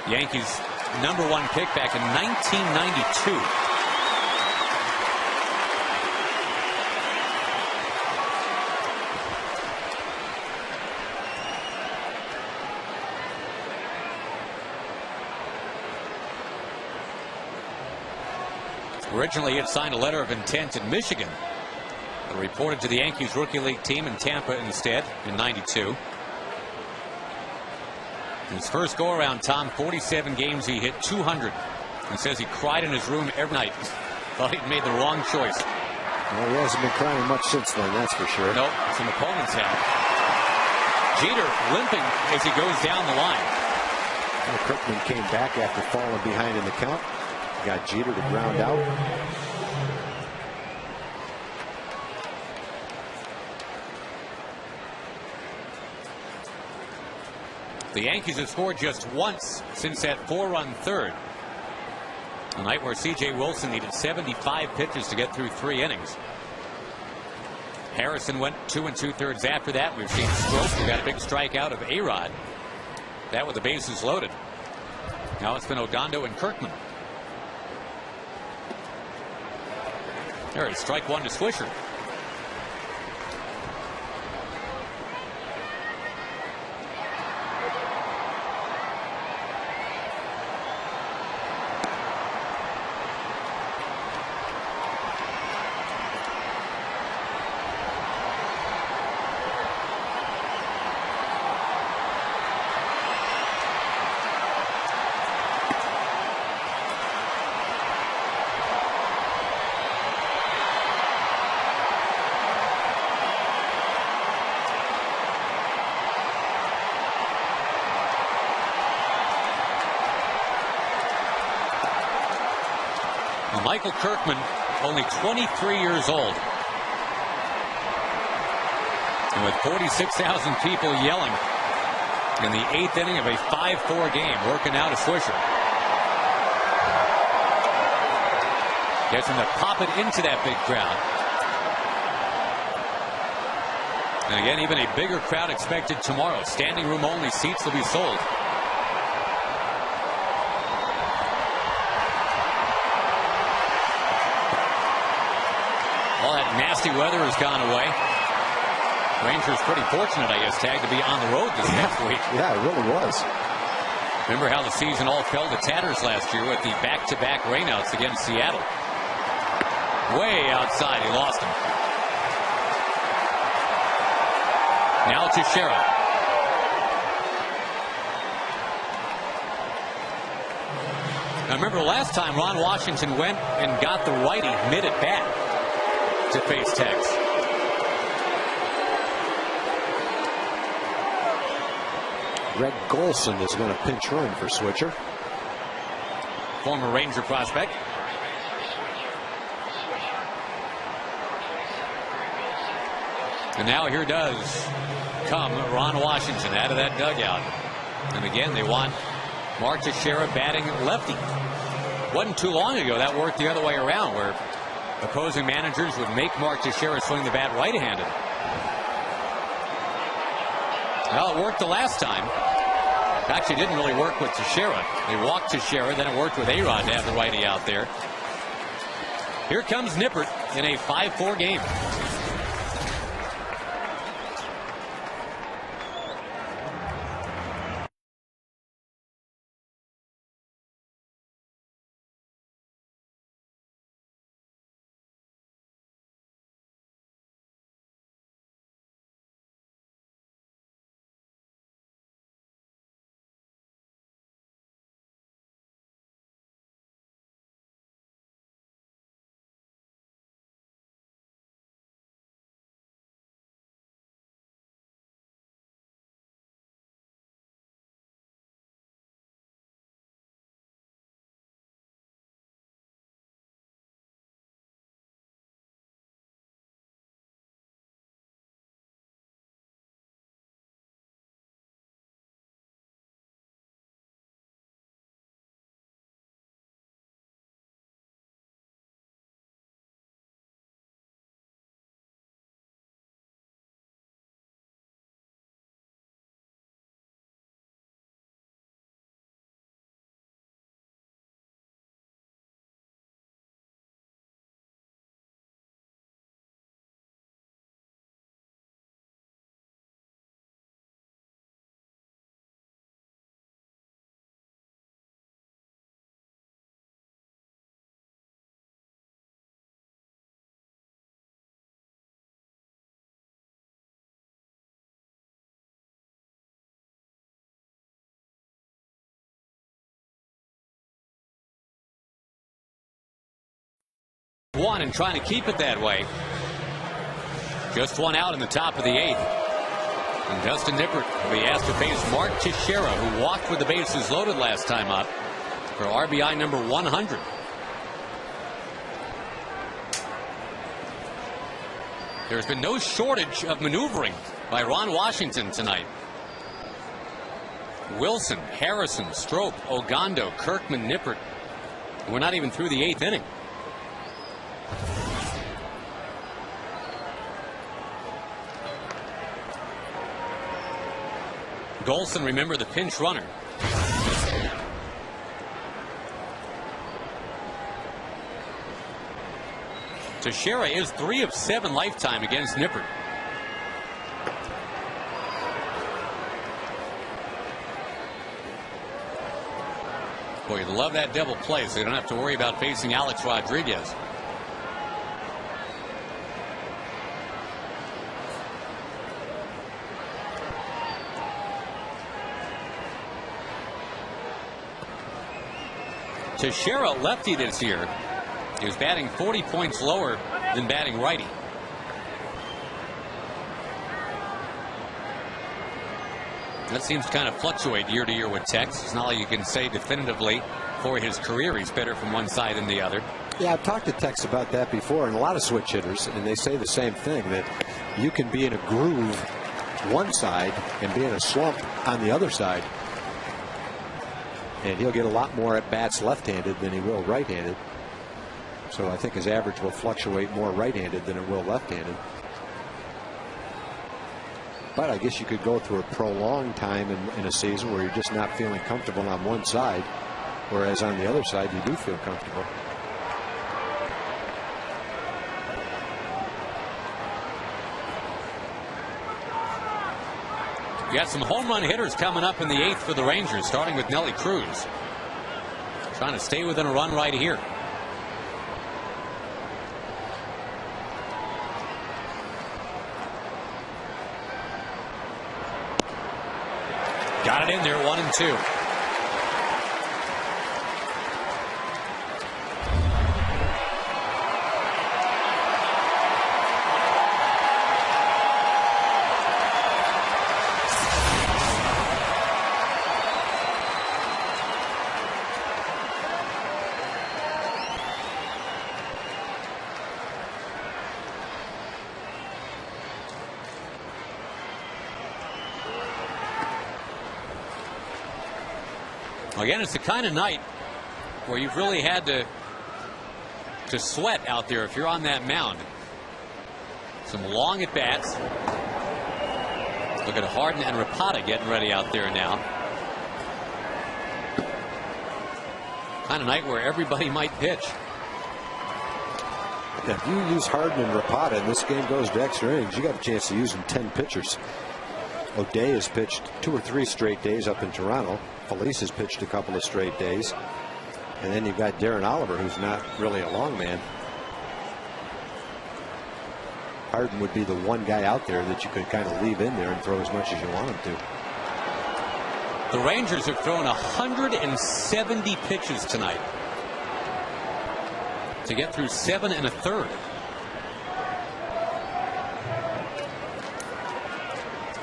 Yankees' #1 pick back in 1992. Originally, he had signed a letter of intent in Michigan. Reported to the Yankees rookie league team in Tampa instead in '92. His first go around, Tom, 47 games, he hit 200. He says he cried in his room every night. Thought he'd made the wrong choice. Well, he hasn't been crying much since then, that's for sure. Nope, some opponents have. Jeter limping as he goes down the line. Well, Kirkman came back after falling behind in the count. Got Jeter to ground out. The Yankees have scored just once since that 4-run third. A night where C.J. Wilson needed 75 pitches to get through 3 innings. Harrison went 2 2/3 after that. We've seen Stroke. We got a big strikeout of A-Rod. That with the bases loaded. Now it's been Ogando and Kirkman. There is strike 1 to Swisher. Michael Kirkman, only 23 years old. And with 46,000 people yelling in the 8th inning of a 5-4 game, working out a Swisher. Gets him to pop it into that big crowd. And again, even a bigger crowd expected tomorrow. Standing room only seats will be sold. All that nasty weather has gone away. Rangers pretty fortunate, I guess, Tag, to be on the road this next week. Yeah, it really was. Remember how the season all fell to tatters last year with the back-to-back rainouts against Seattle. Way outside, he lost him. Now to Shera. Now remember last time Ron Washington went and got the righty mid at bat to face Tex. Greg Golson is going to pinch run for Switcher. Former Ranger prospect. And now here does come Ron Washington out of that dugout. And again, they want Mark Teixeira batting lefty. Wasn't too long ago that worked the other way around, where opposing managers would make Mark Teixeira swing the bat right-handed. Well, it worked the last time. Actually, didn't really work with Teixeira. They walked Teixeira, then it worked with A-Rod to have the righty out there. Here comes Nippert in a 5-4 game. One and trying to keep it that way. Just one out in the top of the 8th. And Dustin Nippert will be asked to face Mark Teixeira, who walked with the bases loaded last time up for RBI number 100. There's been no shortage of maneuvering by Ron Washington tonight. Wilson, Harrison, Strop, Ogando, Kirkman, Nippert. We're not even through the 8th inning. Golson, remember, the pinch runner. Teixeira is 3 of 7 lifetime against Nippert. Boy, you'd love that double play so you don't have to worry about facing Alex Rodriguez. Teixeira, lefty this year, is batting 40 points lower than batting righty. That seems to kind of fluctuate year to year with Tex. It's not like you can say definitively for his career he's better from one side than the other. Yeah, I've talked to Tex about that before, and a lot of switch hitters, and they say the same thing, that you can be in a groove one side and be in a slump on the other side. And he'll get a lot more at bats left-handed than he will right-handed. So I think his average will fluctuate more right-handed than it will left-handed. But I guess you could go through a prolonged time in a season where you're just not feeling comfortable on one side, whereas on the other side you do feel comfortable. You got some home run hitters coming up in the 8th for the Rangers, starting with Nelly Cruz. Trying to stay within a run right here. Got it in there, 1-2. Again, it's the kind of night where you've really had to sweat out there if you're on that mound. Some long at bats. Look at Harden and Rapata getting ready out there now. Kind of night where everybody might pitch. Yeah, if you use Harden and Rapata and this game goes to extra innings, you got a chance to use them 10 pitchers. O'Day has pitched 2 or 3 straight days up in Toronto. Felice has pitched a couple of straight days. And then you've got Darren Oliver, who's not really a long man. Harden would be the one guy out there that you could kind of leave in there and throw as much as you want him to. The Rangers have thrown 170 pitches tonight to get through 7 1/3.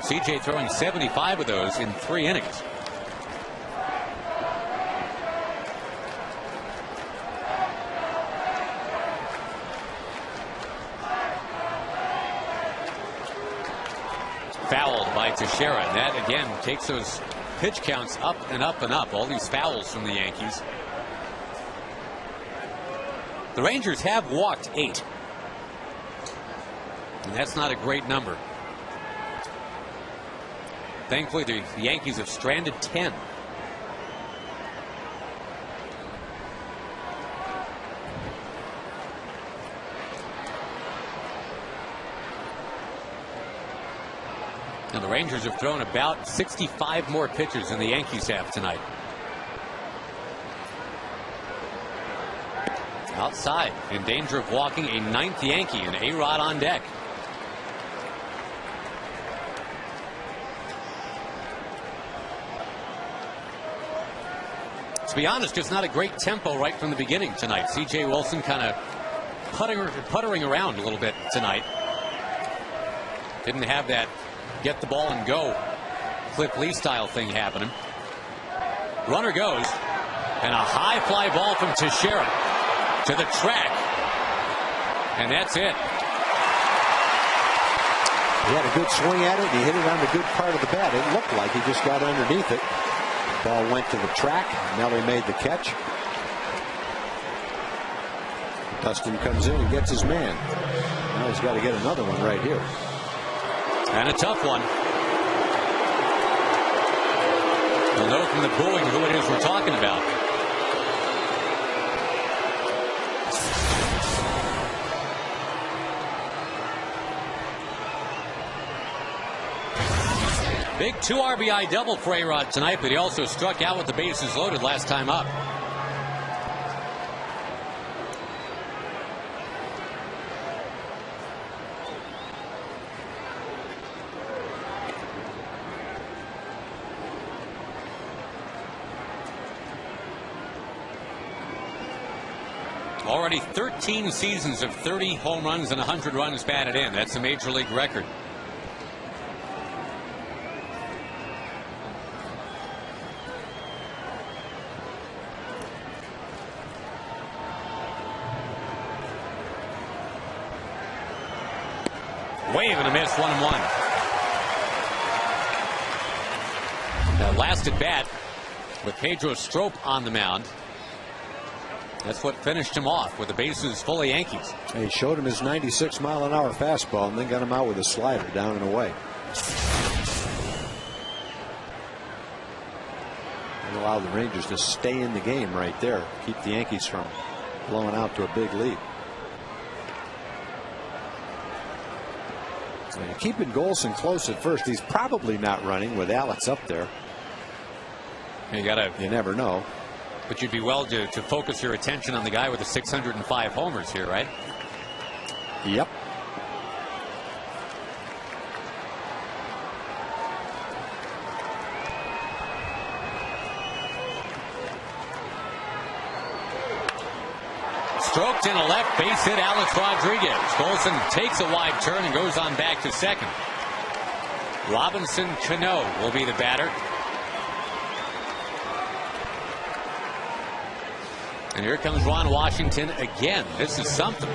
CJ throwing 75 of those in 3 innings. Fouled by Teixeira. And that again takes those pitch counts up and up and up. All these fouls from the Yankees. The Rangers have walked 8. And that's not a great number. Thankfully, the Yankees have stranded 10. And the Rangers have thrown about 65 more pitches than the Yankees have tonight. Outside, in danger of walking a 9th Yankee, and A-Rod on deck. To be honest, just not a great tempo right from the beginning tonight. C.J. Wilson kind of puttering around a little bit tonight. Didn't have that get the ball and go Cliff Lee style thing happening. Runner goes, and a high fly ball from Teixeira to the track, and that's it. He had a good swing at it. He hit it on the good part of the bat. It looked like he just got underneath it. Ball went to the track. Nelly made the catch. Dustin comes in and gets his man. Now he's got to get another one right here. And a tough one. You'll know from the booing who it is we're talking about. Big 2 RBI double for A-Rod tonight, but he also struck out with the bases loaded last time up. Already 13 seasons of 30 home runs and 100 runs batted in. That's a major league record. Wave and a miss, 1-1. That last at bat with Pedro Strop on the mound. That's what finished him off with the bases full of Yankees. He showed him his 96-mile-an-hour fastball and then got him out with a slider down and away. And allow the Rangers to stay in the game right there. Keep the Yankees from blowing out to a big lead. And keeping Golson close at first. He's probably not running with Alex up there. You never know. But you'd be well to focus your attention on the guy with the 605 homers here, right? Yep. Stroked in a left base hit, Alex Rodriguez. Golson takes a wide turn and goes on back to second. Robinson Cano will be the batter. And here comes Ron Washington again. This is something.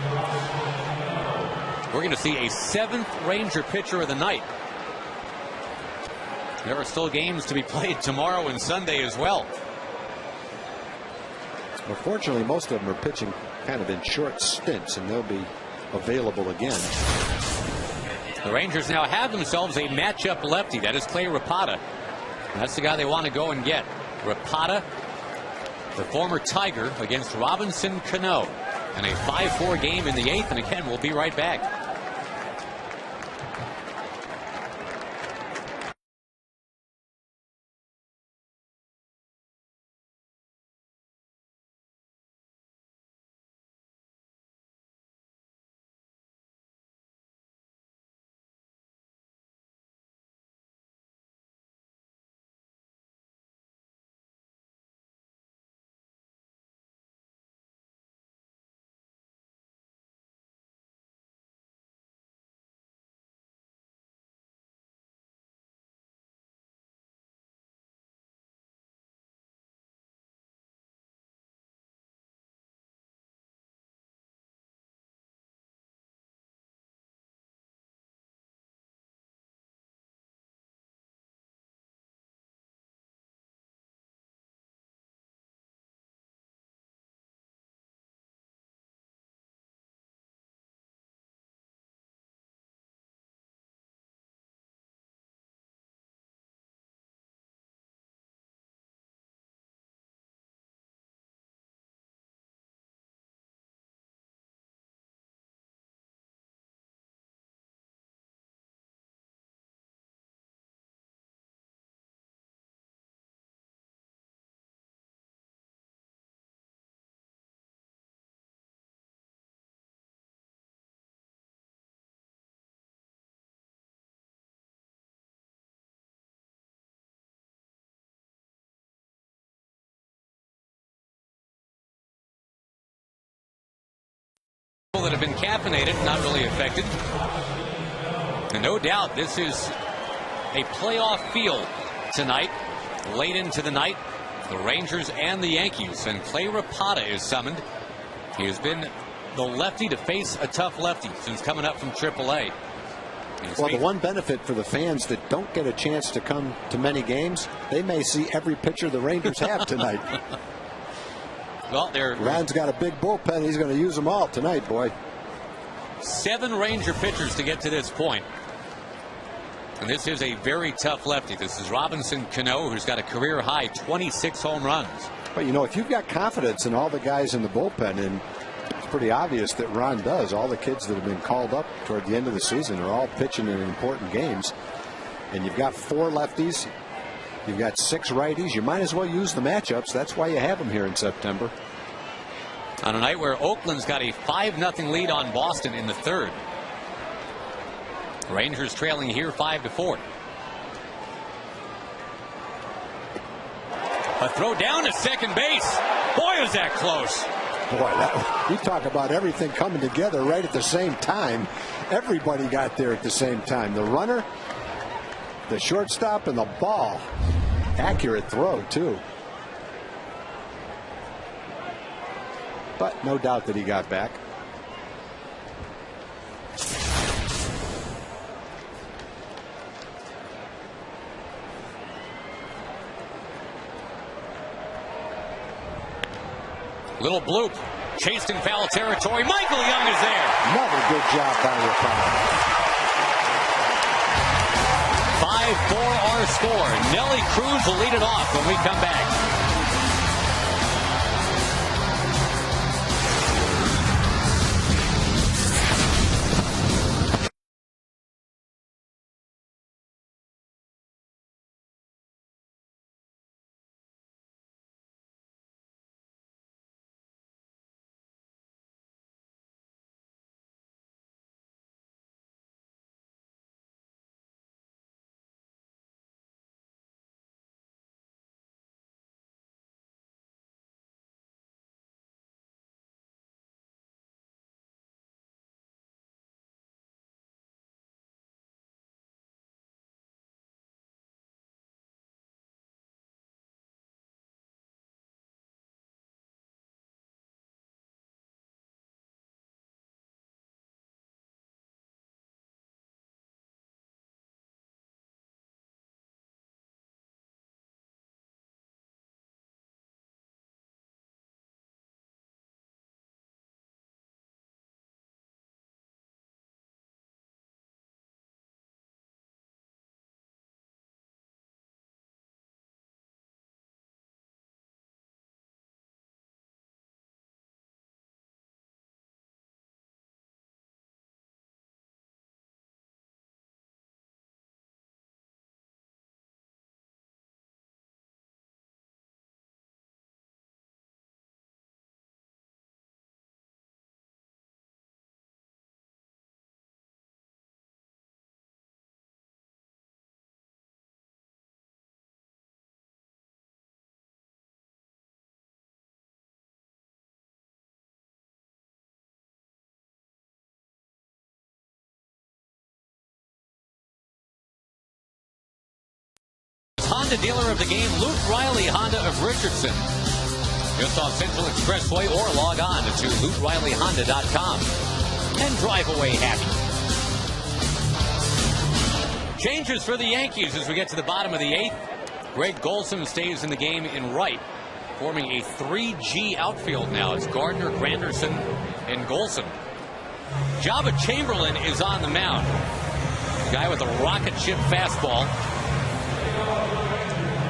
We're going to see a 7th Ranger pitcher of the night. There are still games to be played tomorrow and Sunday as well. Well, fortunately, most of them are pitching kind of in short stints, and they'll be available again. The Rangers now have themselves a matchup lefty. That is Clay Rapata. That's the guy they want to go and get. Rapata, the former Tiger, against Robinson Cano. And a 5-4 game in the 8th. And again, we'll be right back. That have been caffeinated, not really affected. And no doubt this is a playoff feel tonight, late into the night. The Rangers and the Yankees, and Clay Rapata is summoned. He has been the lefty to face a tough lefty since coming up from AAA. Well, the one benefit for the fans that don't get a chance to come to many games, they may see every pitcher the Rangers have tonight. Well, Ron's got a big bullpen. He's going to use them all tonight, boy. 7 Ranger pitchers to get to this point. And this is a very tough lefty. This is Robinson Cano, who's got a career high 26 home runs. But, you know, if you've got confidence in all the guys in the bullpen, and it's pretty obvious that Ron does, all the kids that have been called up toward the end of the season are all pitching in important games. And you've got 4 lefties. You've got 6 righties. You might as well use the matchups. That's why you have them here in September. On a night where Oakland's got a 5-0 lead on Boston in the 3rd. Rangers trailing here 5-4. A throw down to second base. Boy, is that close. Boy, you talk about everything coming together right at the same time. Everybody got there at the same time. The runner, the shortstop, and the ball. Accurate throw, too. But no doubt that he got back. Little bloop. Chased in foul territory. Michael Young is there. Another good job by Rapata. our score. Nellie Cruz will lead it off when we come back. Honda dealer of the game, Luke Riley Honda of Richardson. Just off Central Expressway or log on to LukeRileyHonda.com and drive away happy. Changes for the Yankees as we get to the bottom of the 8th. Greg Golson stays in the game in right, forming a 3G outfield now. It's Gardner, Granderson, and Golson. Jabba Chamberlain is on the mound. The guy with a rocket ship fastball.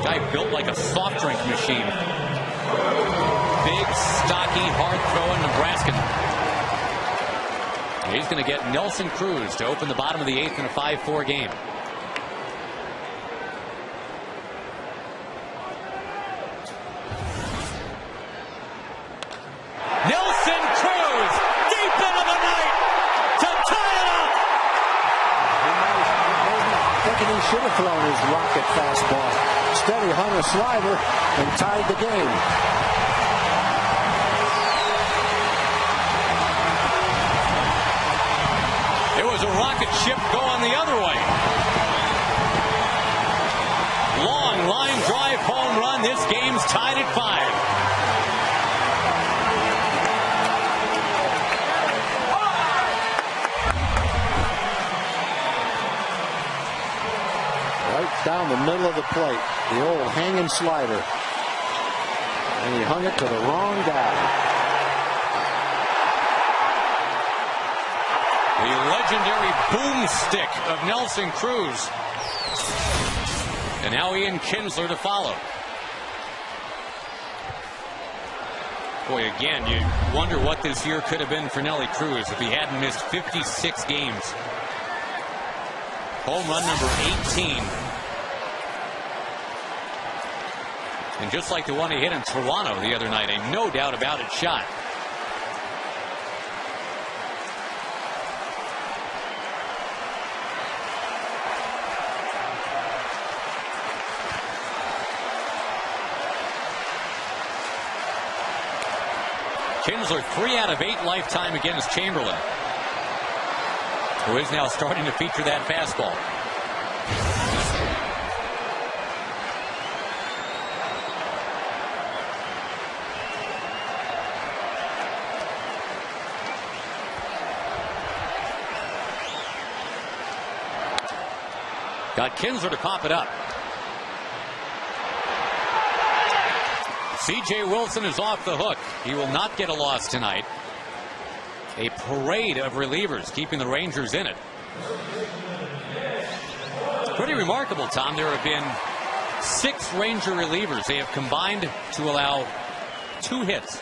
Guy built like a soft drink machine. Big, stocky, hard-throwing Nebraskan. He's going to get Nelson Cruz to open the bottom of the 8th in a 5-4 game. Nelson Cruz, deep into the night to tie it up. Thinking he should have thrown his rocket fastball. Instead, he hung a slider and tied the game. It was a rocket ship going the other way. Long line drive home run. This game's tied at 5. Down the middle of the plate, the old hanging slider, and he hung it to the wrong guy. The legendary boomstick of Nelson Cruz, and now Ian Kinsler to follow. Boy, again, you wonder what this year could have been for Nelly Cruz if he hadn't missed 56 games. Home run number 18. And just like the one he hit in Toronto the other night, a no doubt about it shot. Kinsler 3 out of 8 lifetime against Chamberlain, who is now starting to feature that fastball. Got Kinsler to pop it up. C.J. Wilson is off the hook. He will not get a loss tonight. A parade of relievers keeping the Rangers in it. Pretty remarkable, Tom. There have been 6 Ranger relievers. They have combined to allow 2 hits.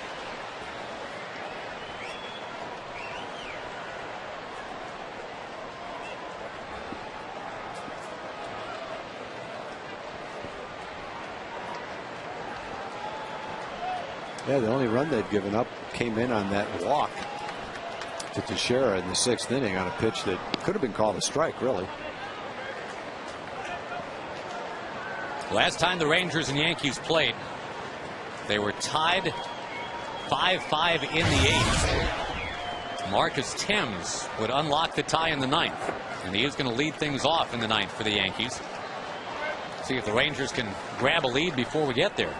Yeah, the only run they've given up came in on that walk to Teixeira in the 6th inning on a pitch that could have been called a strike, really. Last time the Rangers and Yankees played, they were tied 5-5 in the 8th. Marcus Thames would unlock the tie in the 9th, and he is going to lead things off in the 9th for the Yankees. See if the Rangers can grab a lead before we get there.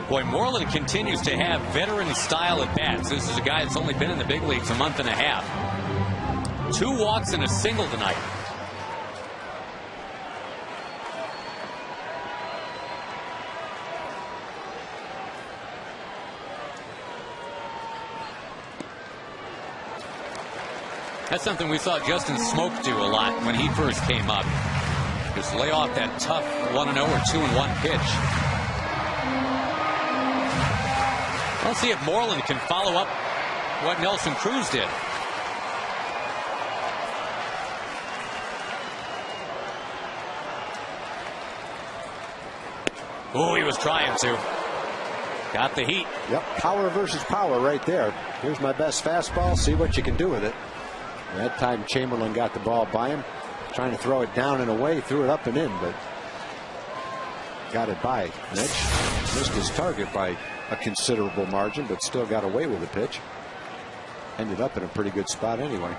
Boy, Moreland continues to have veteran style at bats. This is a guy that's only been in the big leagues a month and a half. 2 walks and a single tonight. That's something we saw Justin Smoke do a lot when he first came up. Just lay off that tough 1-0 or 2-1 pitch. Let's see if Moreland can follow up what Nelson Cruz did. Oh, he was trying to. Got the heat. Yep, power versus power right there. Here's my best fastball. See what you can do with it. And that time Chamberlain got the ball by him. Trying to throw it down and away. Threw it up and in, but got it by Mitch. Missed his target by a considerable margin, but still got away with the pitch. Ended up in a pretty good spot anyway.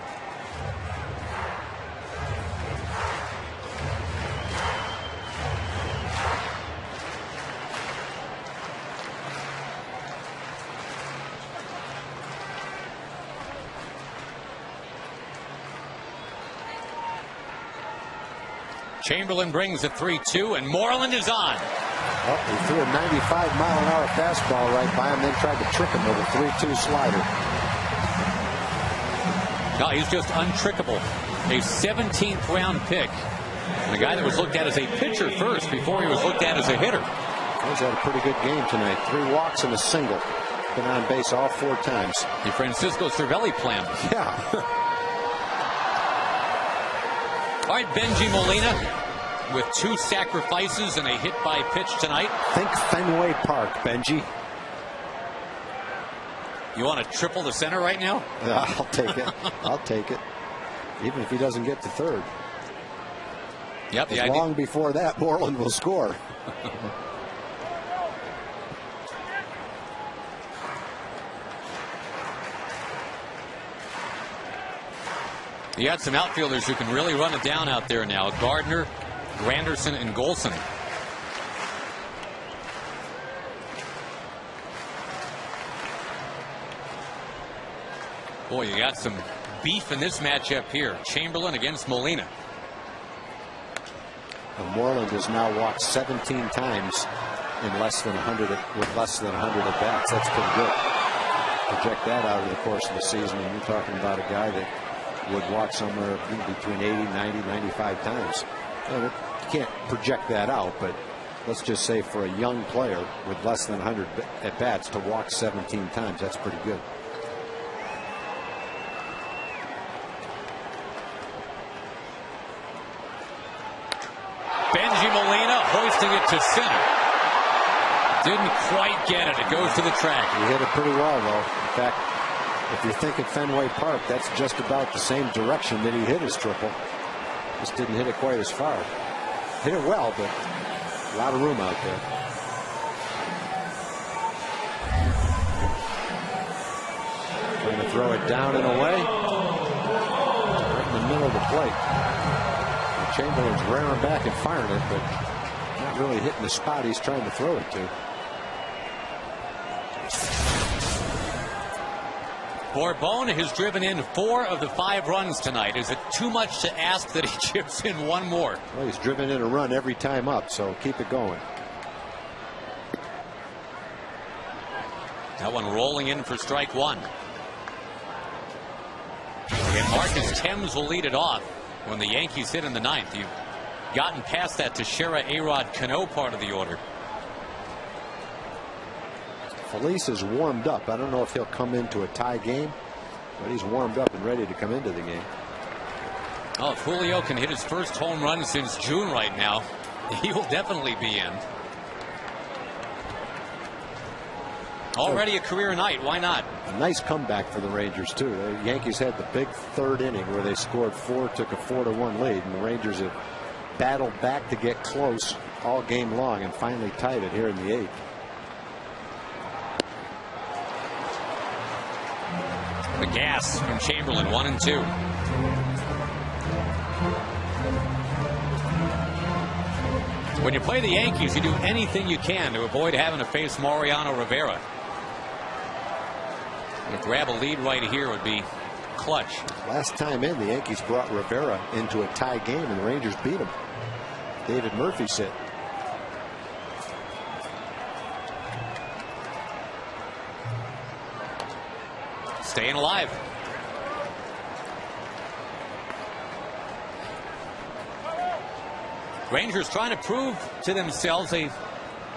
Chamberlain brings a 3-2, and Moreland is on. Oh, he threw a 95-mile-an-hour fastball right by him, then tried to trick him with a 3-2 slider. No, he's just untrickable. A 17th round pick. And a guy that was looked at as a pitcher first before he was looked at as a hitter. He's had a pretty good game tonight. 3 walks and a single. Been on base all 4 times. The Francisco Cervelli plan. Yeah. All right, Benji Molina with 2 sacrifices and a hit by pitch tonight. Think Fenway Park, Benji. You want to triple the center right now? I'll take it. I'll take it. Even if he doesn't get to third. Yep. Long before that, Moreland will score. You got some outfielders who can really run it down out there now. Gardner, Granderson, and Golson. Boy, you got some beef in this matchup here. Chamberlain against Molina. And Moreland has now walked 17 times in less than 100 with less than 100 at bats. That's pretty good. Project that out over the course of the season, and you're talking about a guy that would walk somewhere between 80, 90, 95 times. You can't project that out, but let's just say for a young player with less than 100 at bats to walk 17 times, that's pretty good. Benji Molina hoisting it to center. Didn't quite get it. It goes to the track. He hit it pretty well, though. In fact, if you're thinking Fenway Park, that's just about the same direction that he hit his triple. Just didn't hit it quite as far. Hit it well, but a lot of room out there. Trying to throw it down and away. Right in the middle of the plate. And Chamberlain's rearing back and firing it, but not really hitting the spot he's trying to throw it to. Borbone has driven in 4 of the 5 runs tonight. Is it too much to ask that he chips in 1 more? Well, he's driven in a run every time up, so keep it going. That one rolling in for strike one. And Marcus Thames will lead it off when the Yankees hit in the ninth. You've gotten past that Teixeira, A-Rod, Cano part of the order. Felice is warmed up. I don't know if he'll come into a tie game, but he's warmed up and ready to come into the game. Oh, if Julio can hit his first home run since June right now, he will definitely be in. Already a career night. Why not? A nice comeback for the Rangers, too. The Yankees had the big third inning where they scored 4, took a 4-1 lead, and the Rangers have battled back to get close all game long and finally tied it here in the 8th. The gas from Chamberlain, 1-2. When you play the Yankees, you do anything you can to avoid having to face Mariano Rivera. To grab a lead right here would be clutch. Last time in, the Yankees brought Rivera into a tie game and the Rangers beat him. David Murphy said. Staying alive. Rangers trying to prove to themselves they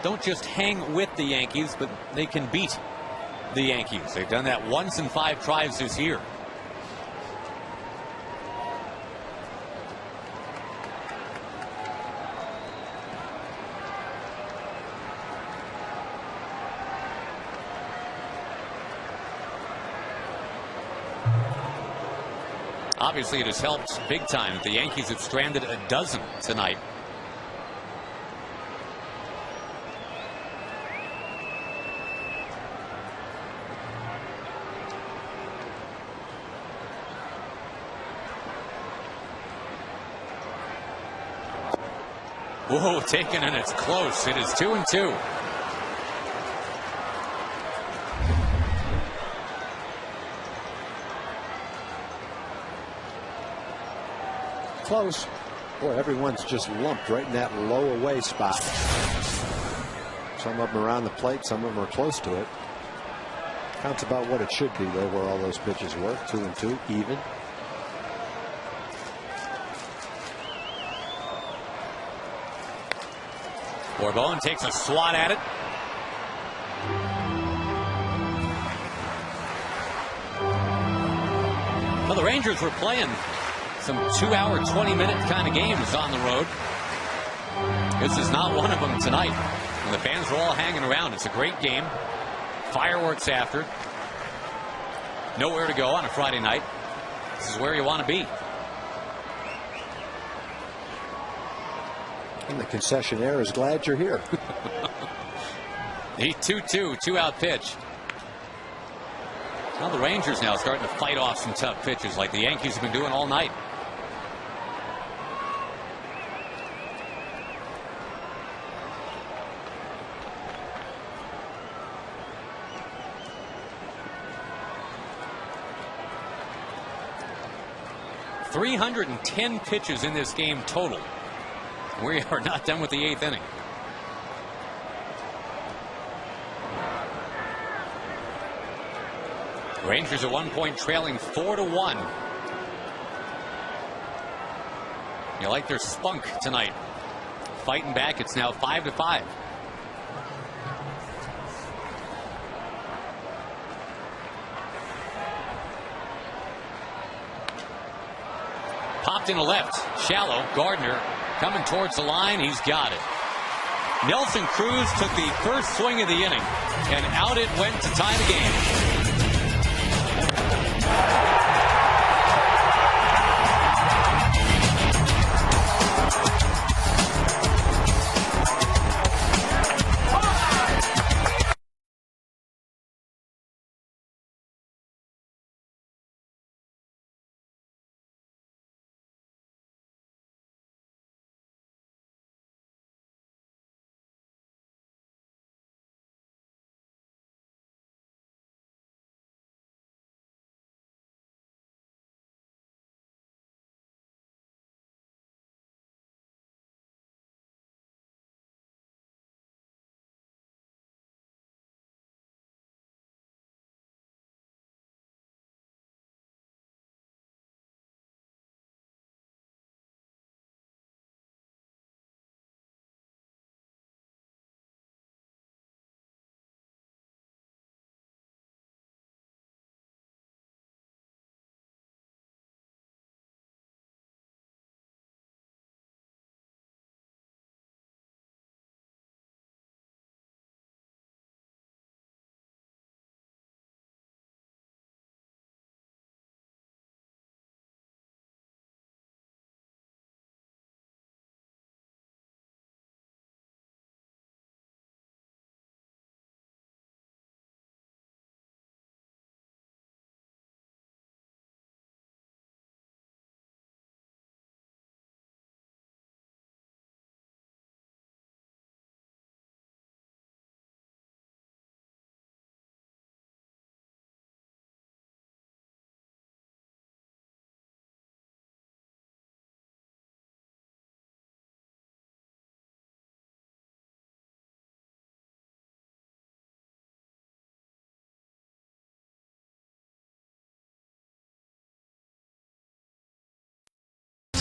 don't just hang with the Yankees, but they can beat the Yankees. They've done that once in 5 tries this year. Obviously, it has helped big time that the Yankees have stranded a dozen tonight. Whoa, taken, and it's close. It is 2-2. Close. Boy, everyone's just lumped right in that low away spot. Some of them around the plate, some of them are close to it. Counts about what it should be, though, where all those pitches were. 2-2, even. Bourboin takes a swat at it. Well, the Rangers were playing some 2-hour, 20-minute kind of games on the road. This is not one of them tonight. And the fans are all hanging around. It's a great game. Fireworks after. Nowhere to go on a Friday night. This is where you want to be. And the concessionaire is glad you're here. The 2-2, 2-out pitch. Well, the Rangers now starting to fight off some tough pitches like the Yankees have been doing all night. .310 pitches in this game total. We are not done with the 8th inning. Rangers at one point trailing 4-1. You like their spunk tonight. Fighting back. It's now 5-5. Popped in a left. Shallow. Gardner coming towards the line. He's got it. Nelson Cruz took the first swing of the inning, and out it went to tie the game.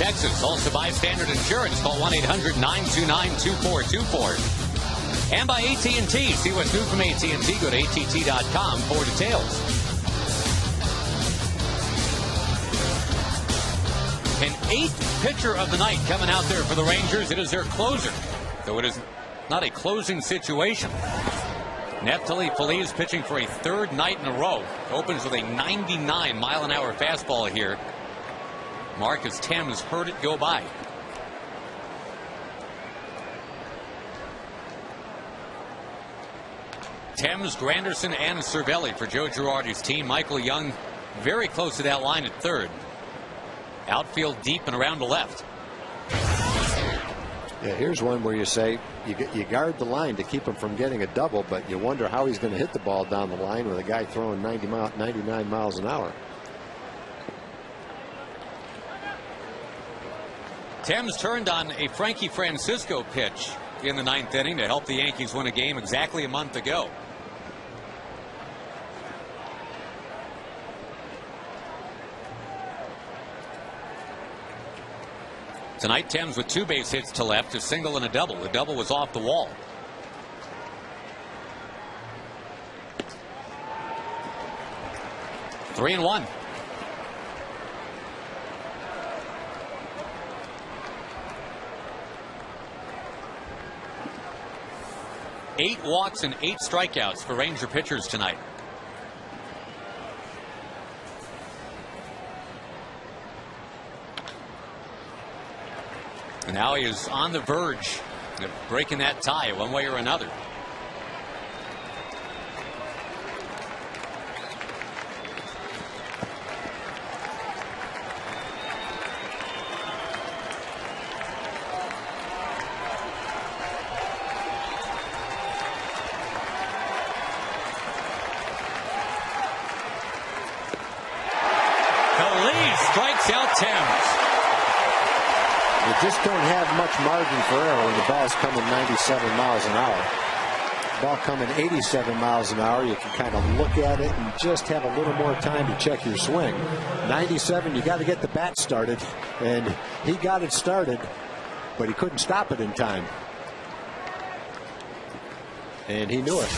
Texas. Also by Standard Insurance. Call 1-800-929-2424. And by AT&T. See what's new from AT&T. Go to att.com for details. An 8th pitcher of the night coming out there for the Rangers. It is their closer, though it is not a closing situation. Neftali Feliz pitching for a 3rd night in a row. Opens with a 99-mile-an-hour fastball here. Marcus Thames heard it go by. Thames, Granderson, and Cervelli for Joe Girardi's team. Michael Young very close to that line at 3rd. Outfield deep and around the left. Yeah, here's one where you say you guard the line to keep him from getting a double, but you wonder how he's going to hit the ball down the line with a guy throwing 99 miles an hour. Thames turned on a Frankie Francisco pitch in the 9th inning to help the Yankees win a game exactly a month ago. Tonight, Thames with 2 base hits to left, a single and a double. The double was off the wall. Three and one. Eight walks and 8 strikeouts for Ranger pitchers tonight. And now he is on the verge of breaking that tie one way or another. Feliz strikes out Thames. You just don't have much margin for error when the ball's coming 97 miles an hour. Ball coming 87 miles an hour, you can kind of look at it and just have a little more time to check your swing. 97, you got to get the bat started, and he got it started, but he couldn't stop it in time. And he knew it.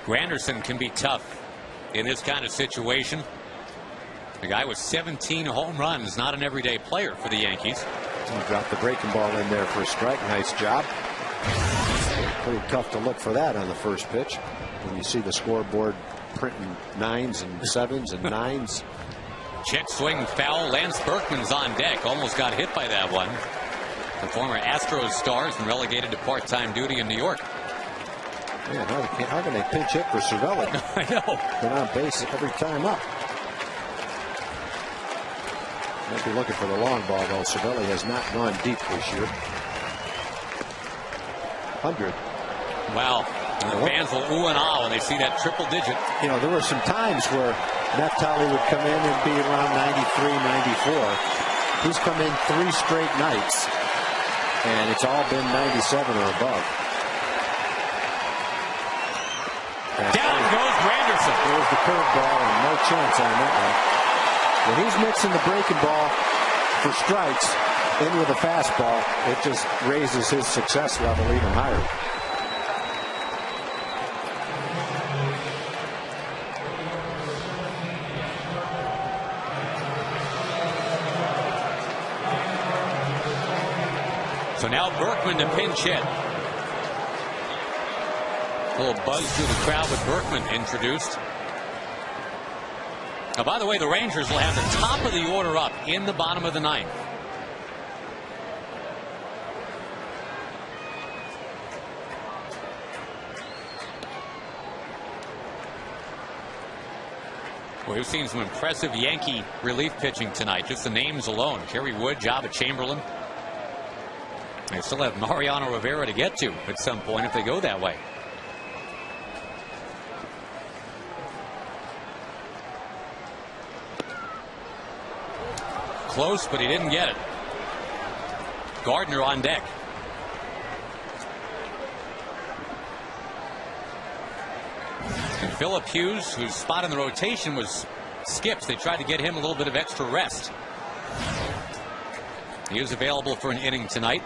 Granderson can be tough in this kind of situation. The guy with 17 home runs, not an everyday player for the Yankees. He dropped the breaking ball in there for a strike. Nice job. Pretty tough to look for that on the first pitch. When you see the scoreboard printing 9s and 7s and 9s. Check swing foul. Lance Berkman's on deck. Almost got hit by that one. The former Astros star has been relegated to part-time duty in New York. Man, how can they pinch hit for Cervelli? I know. Been on base every time up. Might be looking for the long ball, though. Cervelli has not gone deep this year. 100. Wow. And the fans will ooh and ah when they see that triple digit. You know, there were some times where Neftali would come in and be around 93, 94. He's come in 3 straight nights, and it's all been 97 or above. And down goes Granderson. There's the curveball, and no chance on that one. When he's mixing the breaking ball for strikes in with a fastball, it just raises his success level even higher. So now Berkman to pinch hit. A little buzz through the crowd with Berkman introduced. Now, by the way, the Rangers will have the top of the order up in the bottom of the 9th. Well, we've seen some impressive Yankee relief pitching tonight. Just the names alone. Kerry Wood, Java Chamberlain. They still have Mariano Rivera to get to at some point if they go that way. Close, but he didn't get it. Gardner on deck. And Philip Hughes, whose spot in the rotation was skips. They tried to get him a little bit of extra rest. He is available for an inning tonight.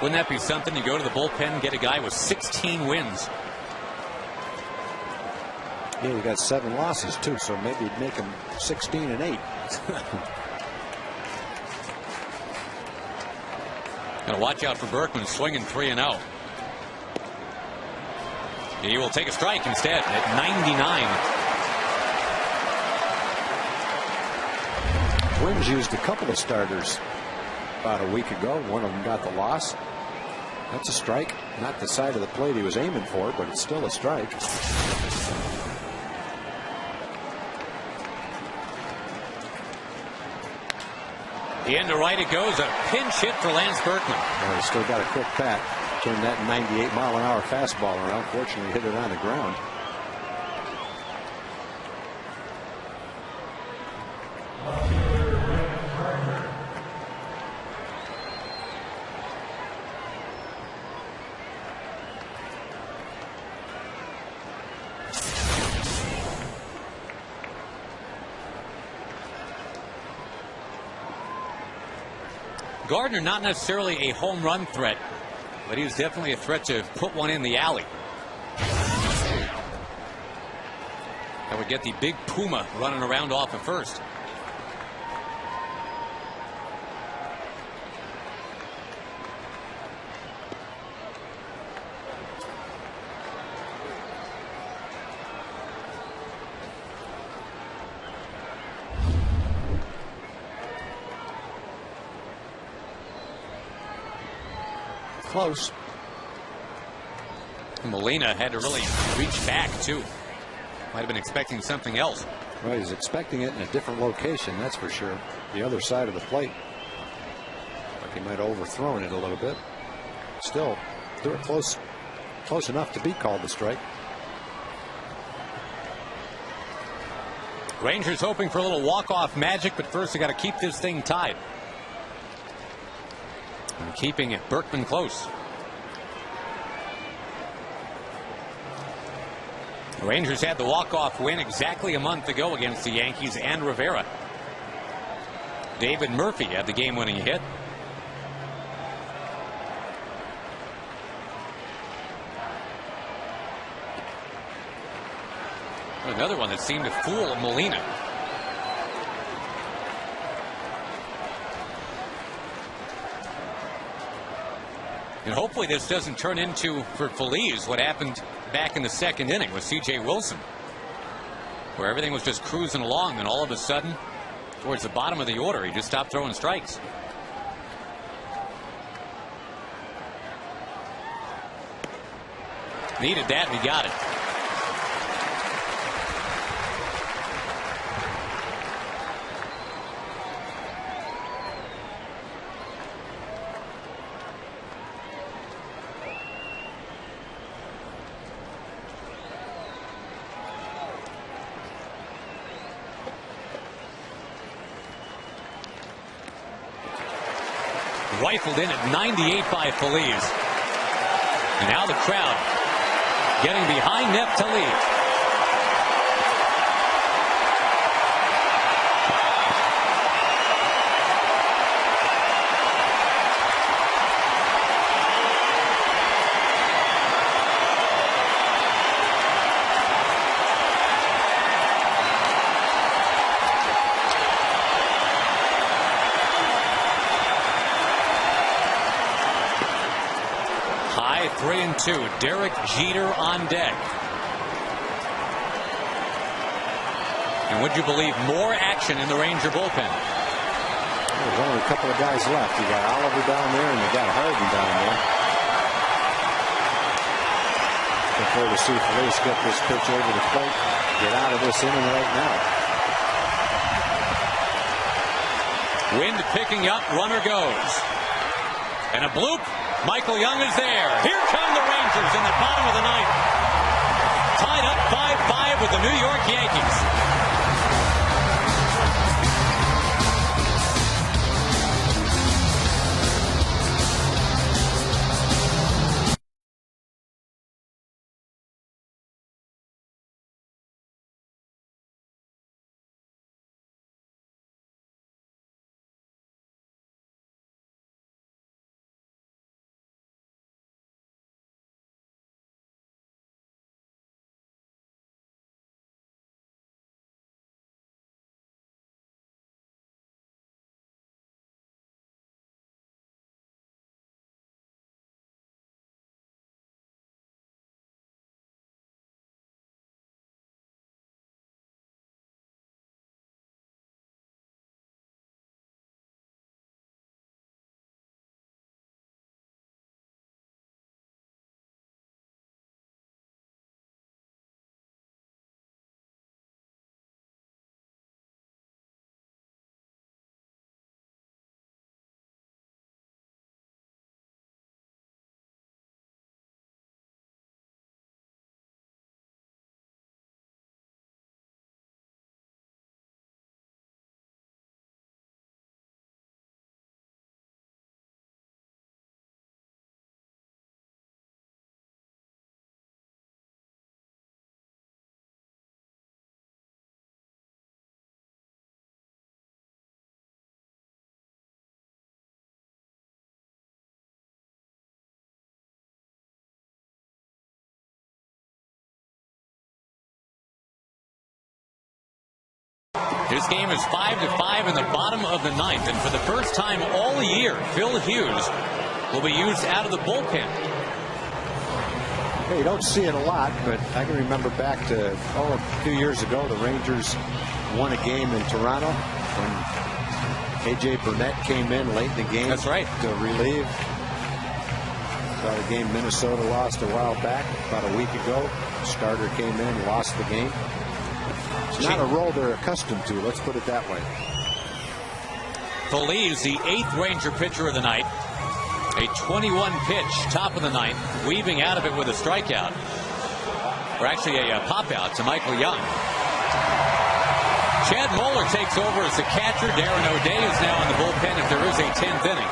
Wouldn't that be something? You go to the bullpen and get a guy with 16 wins. Yeah, you got 7 losses too, so maybe you'd make him 16-8. Got to watch out for Berkman swinging 3-0. He will take a strike instead at 99. Twins used a couple of starters about a week ago. One of them got the loss. That's a strike. Not the side of the plate he was aiming for, but it's still a strike. In to right it goes. A pinch hit for Lance Berkman. Well, he's still got a quick bat. Turned that 98-mile-an-hour fastball around. Fortunately, hit it on the ground. Gardner not necessarily a home run threat, but he's definitely a threat to put one in the alley. That would get the big Puma running around off of first. Close. Molina had to really reach back too. Might have been expecting something else. Well, he's expecting it in a different location, that's for sure. The other side of the plate. Like he might have overthrown it a little bit. Still, they're close enough to be called a strike. Rangers hoping for a little walk-off magic, but first they got to keep this thing tied. And keeping it Berkman close. The Rangers had the walk-off win exactly a month ago against the Yankees and Rivera. David Murphy had the game-winning hit. Another one that seemed to fool Molina. And hopefully this doesn't turn into, for Feliz, what happened back in the second inning with C.J. Wilson, where everything was just cruising along, and all of a sudden, towards the bottom of the order, he just stopped throwing strikes. Needed that, and he got it. Rifled in at 98 by Feliz. And now the crowd getting behind Neftali. High 3-2. Derek Jeter on deck. And would you believe more action in the Ranger bullpen? There's only a couple of guys left. You got Oliver down there and you got Harden down there. Prefer to see Feliz get this pitch over the plate. Get out of this inning right now. Wind picking up. Runner goes. And a bloop. Michael Young is there. Here come the Rangers in the bottom of the ninth. Tied up 5-5 with the New York Yankees. This game is 5-5 in the bottom of the ninth, and for the first time all year, Phil Hughes will be used out of the bullpen. Hey, you don't see it a lot, but I can remember back to a few years ago, the Rangers won a game in Toronto when A.J. Burnett came in late in the game. That's right. To relieve. Saw the game Minnesota lost a while back, about a week ago. Starter came in, lost the game. It's not a role they're accustomed to, let's put it that way. Feliz, the 8th Ranger pitcher of the night. A 21 pitch, top of the ninth, weaving out of it with a strikeout. Or actually a pop out to Michael Young. Chad Moeller takes over as the catcher. Darren O'Day is now in the bullpen if there is a 10th inning.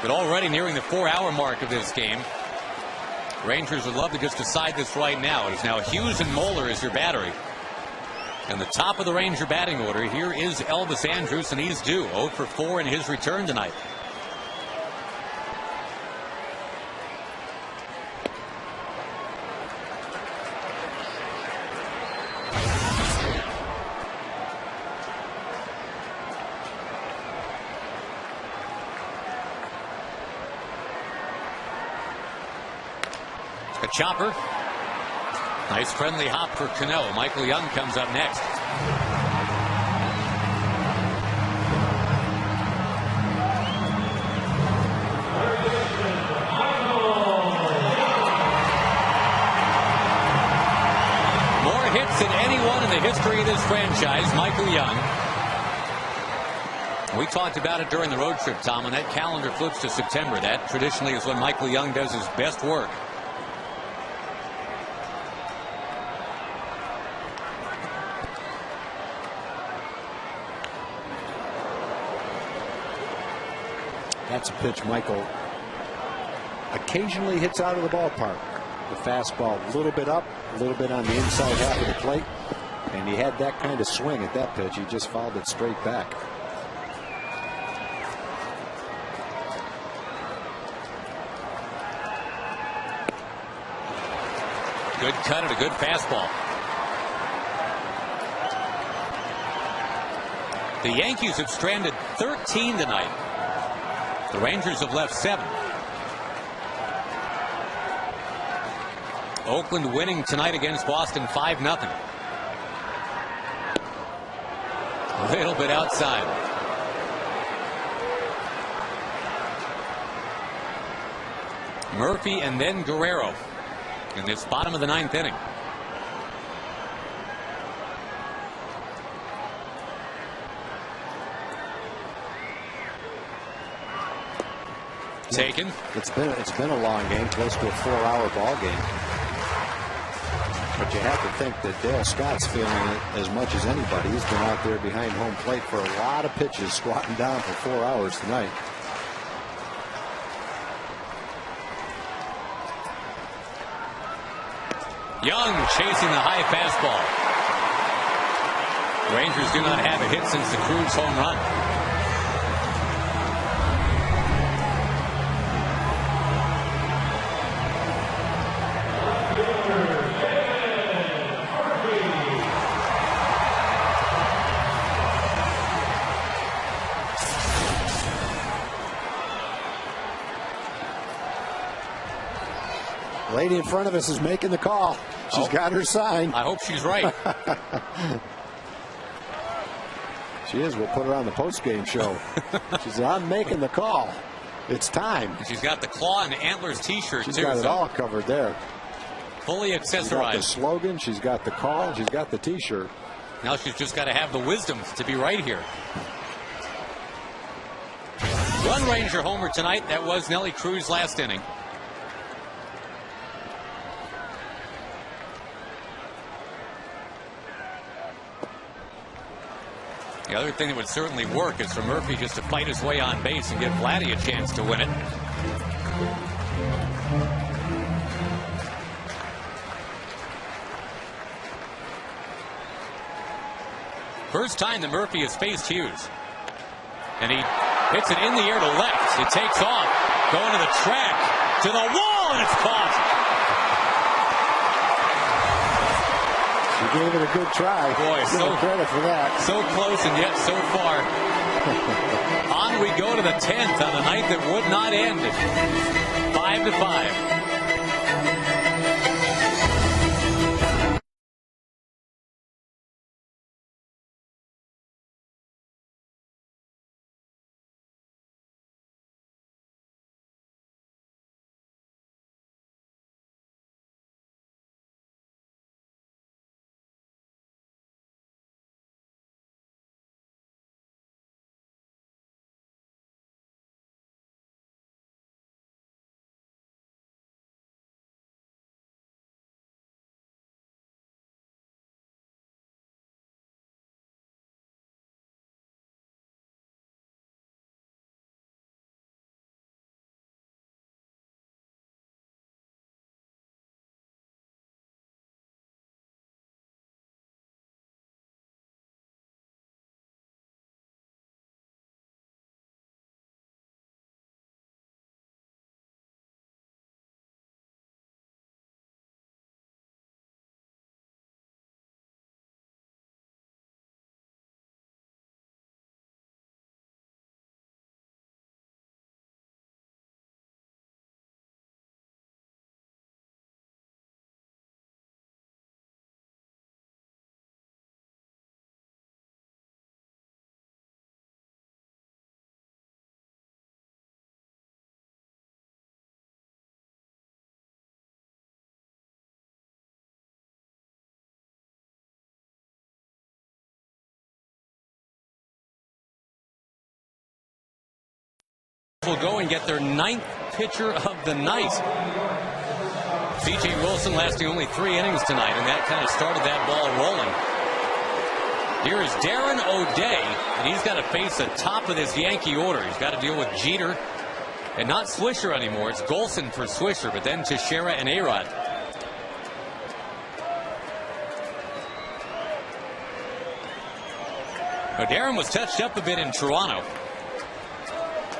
But already nearing the 4-hour mark of this game. Rangers would love to just decide this right now. It is now Hughes and Moeller as your battery. And the top of the Ranger batting order, here is Elvis Andrus, and he's due 0 for 4 in his return tonight. A chopper. Nice friendly hop for Cano. Michael Young comes up next. More hits than anyone in the history of this franchise, Michael Young. We talked about it during the road trip, Tom. When that calendar flips to September, that traditionally is when Michael Young does his best work. That's a pitch Michael occasionally hits out of the ballpark. The fastball a little bit up, a little bit on the inside half of the plate. And he had that kind of swing at that pitch. He just fouled it straight back. Good cut at a good fastball. The Yankees have stranded 13 tonight. The Rangers have left 7. Oakland winning tonight against Boston 5-0. A little bit outside. Murphy and then Guerrero in this bottom of the 9th inning. Taken. It's been a long game, close to a 4-hour ball game. But you have to think that Dale Scott's feeling it as much as anybody. He's been out there behind home plate for a lot of pitches, squatting down for 4 hours tonight. Young chasing the high fastball. Rangers do not have a hit since the Cruz home run. Lady in front of us is making the call. She's got her sign. I hope she's right. She is. We'll put her on the post-game show. She said, I'm making the call. It's time. She's got the claw and antlers T-shirt, too. She's got it all covered there. Fully accessorized. She's got the slogan. She's got the call. She's got the T-shirt. Now she's just got to have the wisdom to be right here. One Ranger homer tonight. That was Nelly Cruz last inning. The other thing that would certainly work is for Murphy just to fight his way on base and give Vladdy a chance to win it. First time that Murphy has faced Hughes. And he hits it in the air to left. It takes off, going to the track, to the wall, and it's caught. She He gave it a good try. Boy, so credit for that. So close and yet so far. On we go to the 10th on a night that would not end. 5-5. Will go and get their 9th pitcher of the night. C.J. Wilson lasting only 3 innings tonight, and that kind of started that ball rolling. Here is Darren O'Day, and he's got to face the top of this Yankee order. He's got to deal with Jeter, and not Swisher anymore. It's Golson for Swisher, but then Teixeira and A-Rod. Darren was touched up a bit in Toronto,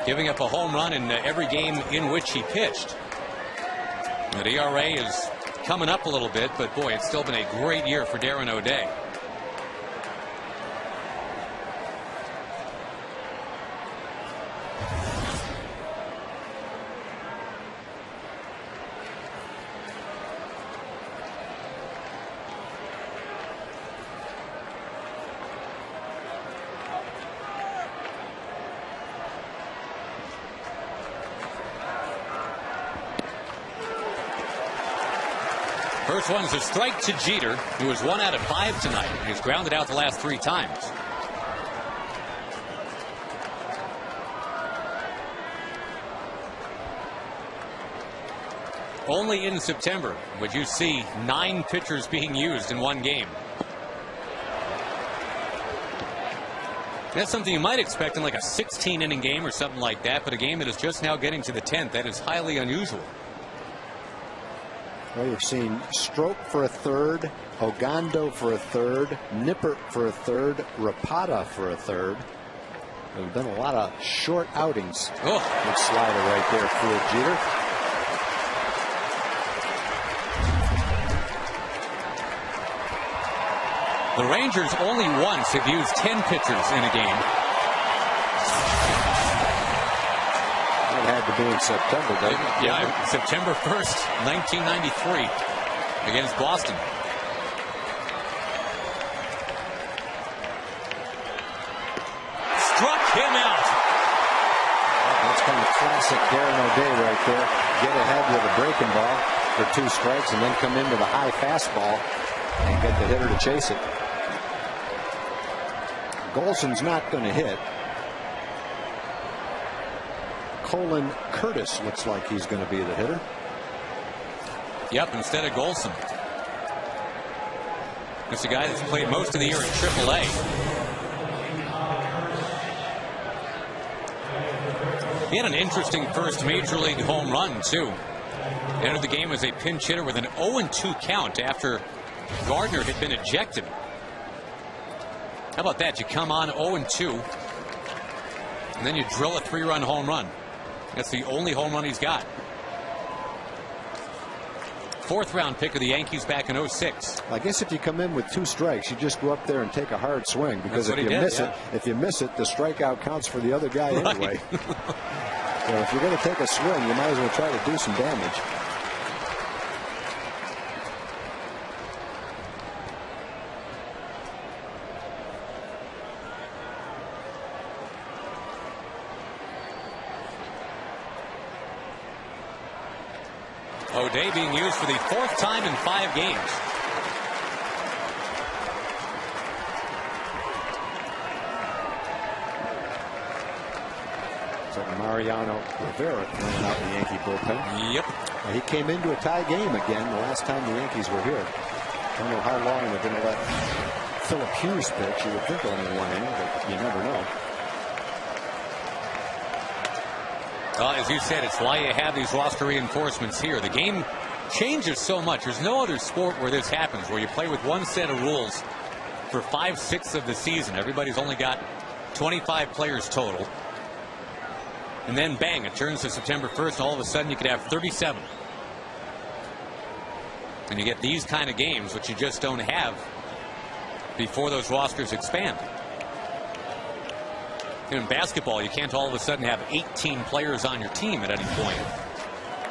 giving up a home run in every game in which he pitched. The ERA is coming up a little bit, but boy, it's still been a great year for Darren O'Day. First one's a strike to Jeter, who was 1 out of 5 tonight. He's grounded out the last 3 times. Only in September would you see 9 pitchers being used in one game. That's something you might expect in like a 16-inning game or something like that, but a game that is just now getting to the 10th, that is highly unusual. Well, you've seen Stroke for a third, Ogando for a third, Nippert for a third, Rapata for a third. There have been a lot of short outings. Oh, good slider right there for Jeter. The Rangers only once have used 10 pitchers in a game. Had to be in September, doesn't it? Yeah, September 1st, 1993 against Boston. Struck him out. That's kind of classic Darren O'Day right there. Get ahead with a breaking ball for 2 strikes and then come into the high fastball and get the hitter to chase it. Golson's not going to hit. Colin Curtis looks like he's going to be the hitter. Yep, instead of Golson. It's a guy that's played most of the year in AAA. He had an interesting first major league home run, too. He entered the game as a pinch hitter with an 0-2 count after Gardner had been ejected. How about that? You come on 0-2, and then you drill a 3-run home run. That's the only home run he's got. 4th-round pick of the Yankees back in '06. I guess if you come in with 2 strikes, you just go up there and take a hard swing, because if you miss it, the strikeout counts for the other guy anyway. So if you're going to take a swing, you might as well try to do some damage. O'Day being used for the 4th time in 5 games. So Mariano Rivera playing out in the Yankee bullpen. Yep. He came into a tie game again the last time the Yankees were here. I don't know how long they're going to let Philip Hughes pitch. You would think only 1 inning, but you never know. Well, as you said, it's why you have these roster reinforcements here. The game changes so much. There's no other sport where this happens, where you play with one set of rules for 5/6 of the season. Everybody's only got 25 players total. And then bang, it turns to September 1st, and all of a sudden you could have 37. And you get these kind of games, which you just don't have before those rosters expand. In basketball, you can't all of a sudden have 18 players on your team at any point.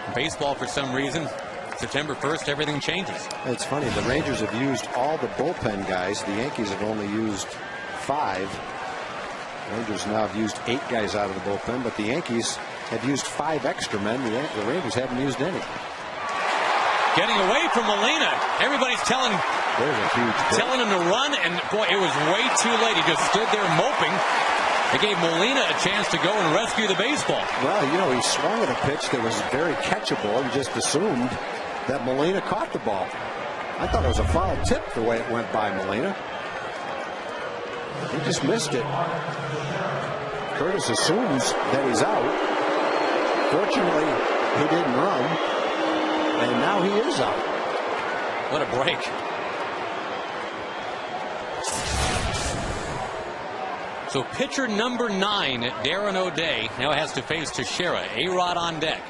In baseball, for some reason, September 1st, everything changes. It's funny, the Rangers have used all the bullpen guys. The Yankees have only used 5. Rangers now have used 8 guys out of the bullpen, but the Yankees have used 5 extra men. The Rangers haven't used any. Getting away from Molina. Everybody's telling him to run, and boy, it was way too late. He just stood there moping. They gave Molina a chance to go and rescue the baseball. Well, you know, he swung at a pitch that was very catchable and just assumed that Molina caught the ball. I thought it was a foul tip the way it went by Molina. He just missed it. Curtis assumes that he's out. Fortunately, he didn't run, and now he is out. What a break. So pitcher number 9, Darren O'Day, now has to face Teixeira. A-Rod on deck.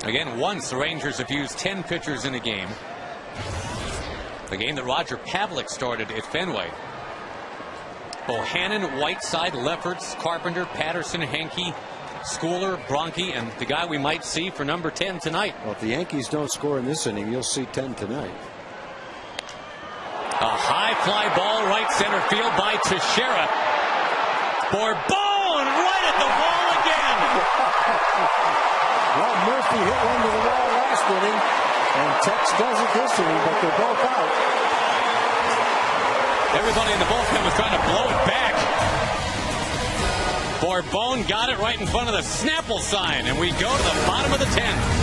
Again, once the Rangers have used 10 pitchers in a game. The game that Roger Pavlik started at Fenway. Bohannon, Whiteside, Lefferts, Carpenter, Patterson, Henke, Schooler, Bronke, and the guy we might see for number 10 tonight. Well, if the Yankees don't score in this inning, you'll see 10 tonight. A high fly ball right center field by Teixeira. Bourbon right at the wall again. Well, Murphy hit one to the wall last inning, and Tex does it this inning, but they're both out. Everybody in the bullpen was trying to blow it back. Bourbon got it right in front of the Snapple sign, and we go to the bottom of the 10th.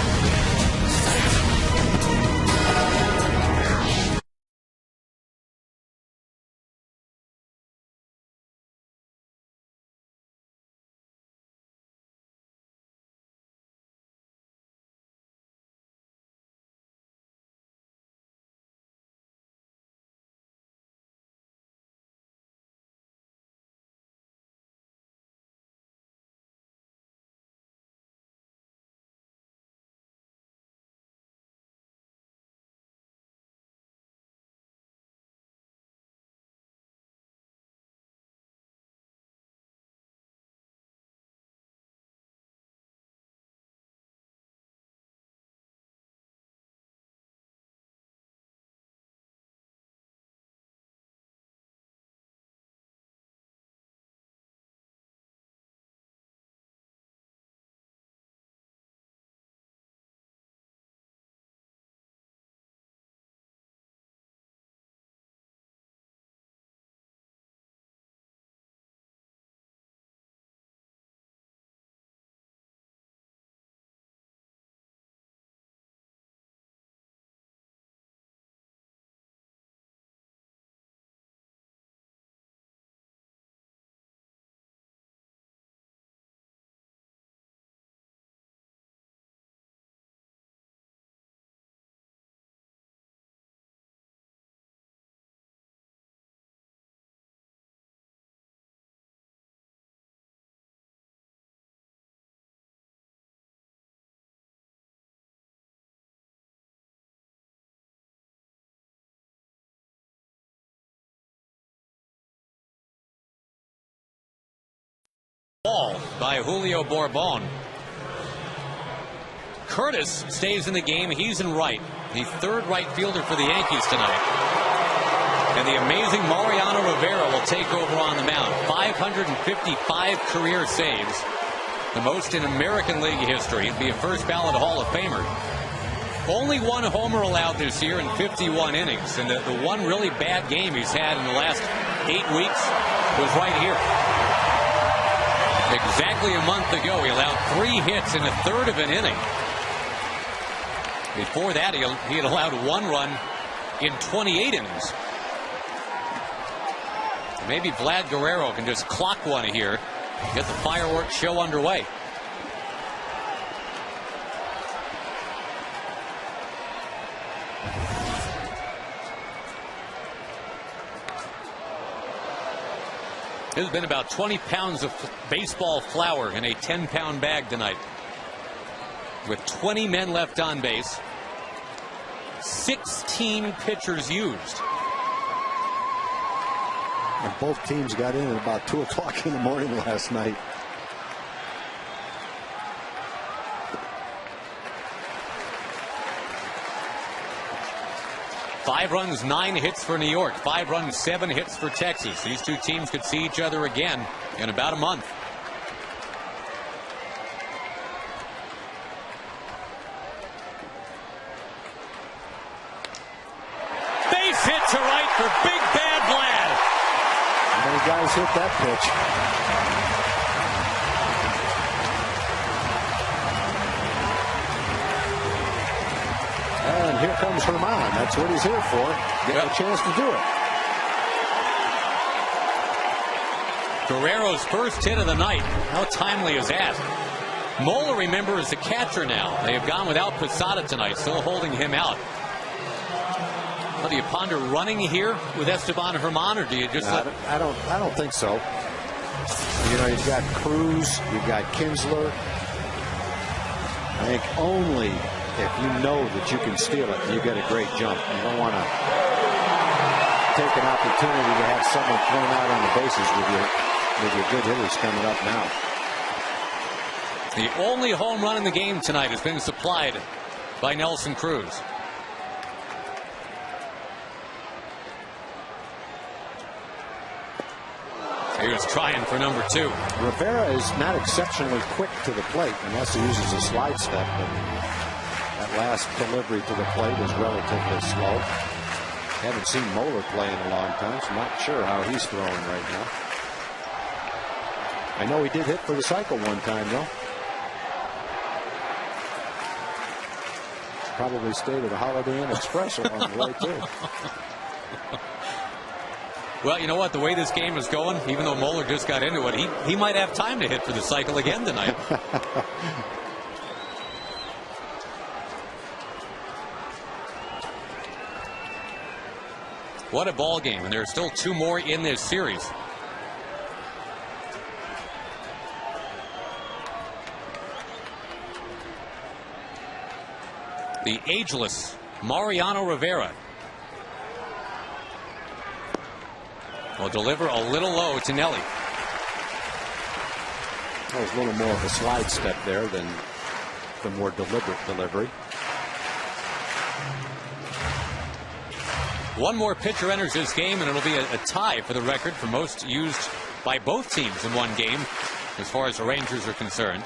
Ball by Julio Borbon. Curtis stays in the game. He's in right. The third right fielder for the Yankees tonight. And the amazing Mariano Rivera will take over on the mound. 555 career saves. The most in American League history. He'll be a first ballot Hall of Famer. Only one homer allowed this year in 51 innings. And the one really bad game he's had in the last 8 weeks was right here. Exactly a month ago, he allowed 3 hits in a third of an inning. Before that, he had allowed 1 run in 28 innings. Maybe Vlad Guerrero can just clock one here, get the fireworks show underway. There's been about 20 pounds of baseball flour in a 10-pound bag tonight. With 20 men left on base, 16 pitchers used. And both teams got in at about 2 o'clock in the morning last night. Five runs, 9 hits for New York. 5 runs, 7 hits for Texas. These two teams could see each other again in about a month. Base hit to right for Big Bad Vlad. How many guys hit that pitch? And here comes Herman. That's what he's here for. Getting a chance to do it. Guerrero's first hit of the night. How timely is that? Moeller, remember, is the catcher now. They have gone without Posada tonight, still holding him out. Well, do you ponder running here with Esteban Herman, or do you just let... I don't think so. You know, you've got Cruz, you've got Kinsler. I think only if you know that you can steal it, you get a great jump. You don't want to take an opportunity to have someone thrown out on the bases with your good hitters coming up now. The only home run in the game tonight has been supplied by Nelson Cruz. He was trying for number 2. Rivera is not exceptionally quick to the plate unless he uses a slide step, but that last delivery to the plate is relatively slow. Haven't seen Moeller play in a long time, so I'm not sure how he's throwing right now. I know he did hit for the cycle one time, though. Probably stayed at a Holiday Inn Express along the way, too. Well, you know what? The way this game is going, even though Moeller just got into it, he might have time to hit for the cycle again tonight. What a ball game, and there are still 2 more in this series. The ageless Mariano Rivera will deliver a little low to Nelly. That was a little more of a slide step there than the more deliberate delivery. One more pitcher enters this game, and it'll be a tie for the record for most used by both teams in one game, as far as the Rangers are concerned.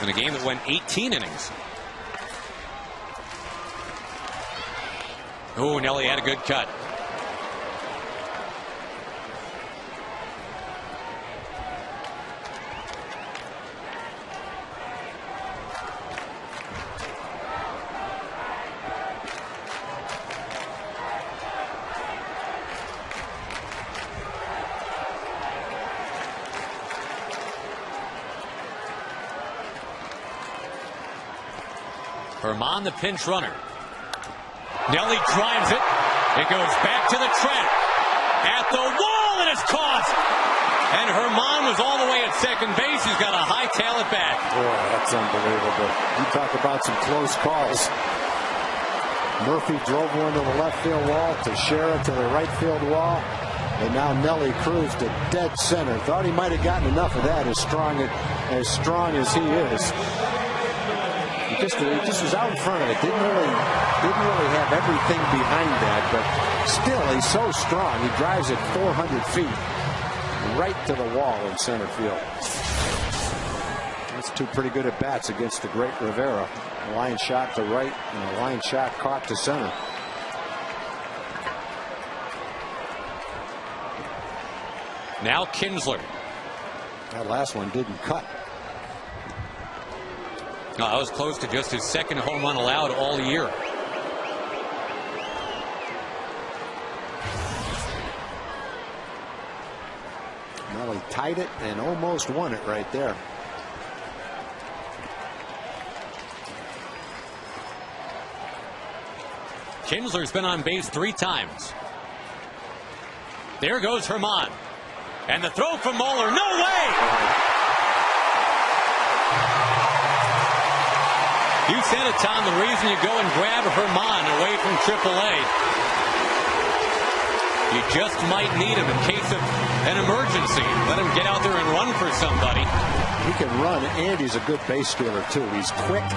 In a game that went 18 innings. Oh, Nelly had a good cut. Herman, the pinch runner. Nelly drives it. It goes back to the track. At the wall, and it's caught. And Herman was all the way at second base. He's got to hightail it back. Boy, that's unbelievable. You talk about some close calls. Murphy drove one to the left field wall, Teixeira to the right field wall. And now Nelly Cruz to dead center. Thought he might have gotten enough of that, as strong as he is. He just was out in front of it. Didn't really have everything behind that, but still, he's so strong. He drives it 400 feet right to the wall in center field. That's two pretty good at bats against the great Rivera. A line shot to right and a line shot caught to center. Now Kinsler. That last one didn't cut. No, that was close to just his second home run allowed all year. Well, he tied it and almost won it right there. Kinsler's been on base 3 times. There goes Herman. And the throw from Moeller. No way! You said it, Tom. The reason you go and grab Herman away from AAA, you just might need him in case of an emergency. Let him get out there and run for somebody. He can run, and he's a good base stealer, too. He's quick.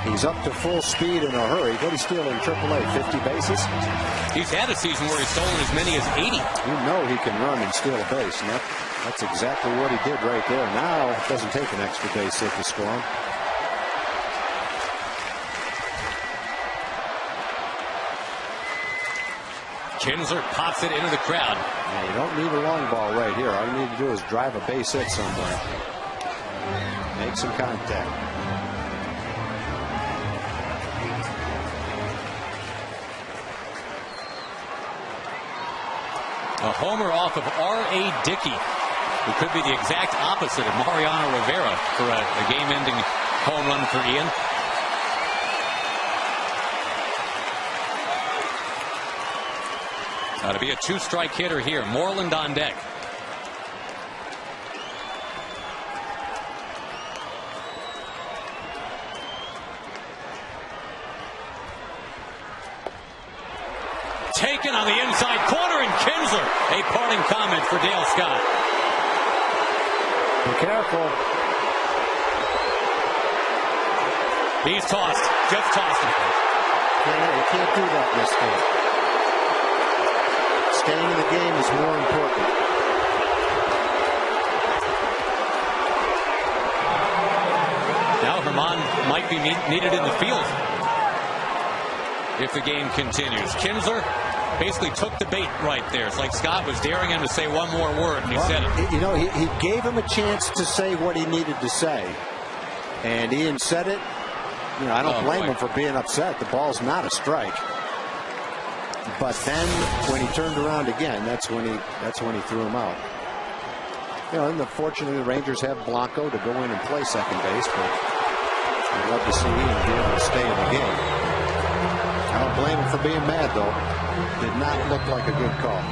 He's up to full speed in a hurry. What did he steal in AAA? 50 bases? He's had a season where he's stolen as many as 80. You know he can run and steal a base, and that's exactly what he did right there. Now it doesn't take an extra base hit to score him. Kinsler pops it into the crowd. Yeah, you don't need a long ball right here. All you need to do is drive a base hit somewhere. Make some contact. A homer off of R.A. Dickey, who could be the exact opposite of Mariano Rivera for a game-ending home run for Ian. To be a 2-strike hitter here. Moreland on deck. Taken on the inside corner, and Kinsler. A parting comment for Dale Scott. Be careful. He's tossed. Just tossed him. Yeah, you can't do that in this game. Staying in the game is more important. Now Herman might be needed in the field if the game continues. Kinsler basically took the bait right there. It's like Scott was daring him to say one more word, and he said it. You know, he gave him a chance to say what he needed to say, and Ian said it. You know, I don't blame him for being upset. The ball's not a strike. But then when he turned around again, that's when he threw him out. You know, and fortunately the Rangers have Blanco to go in and play second base, but I'd love to see Ian be able to stay in the game. I don't blame him for being mad, though. Did not look like a good call.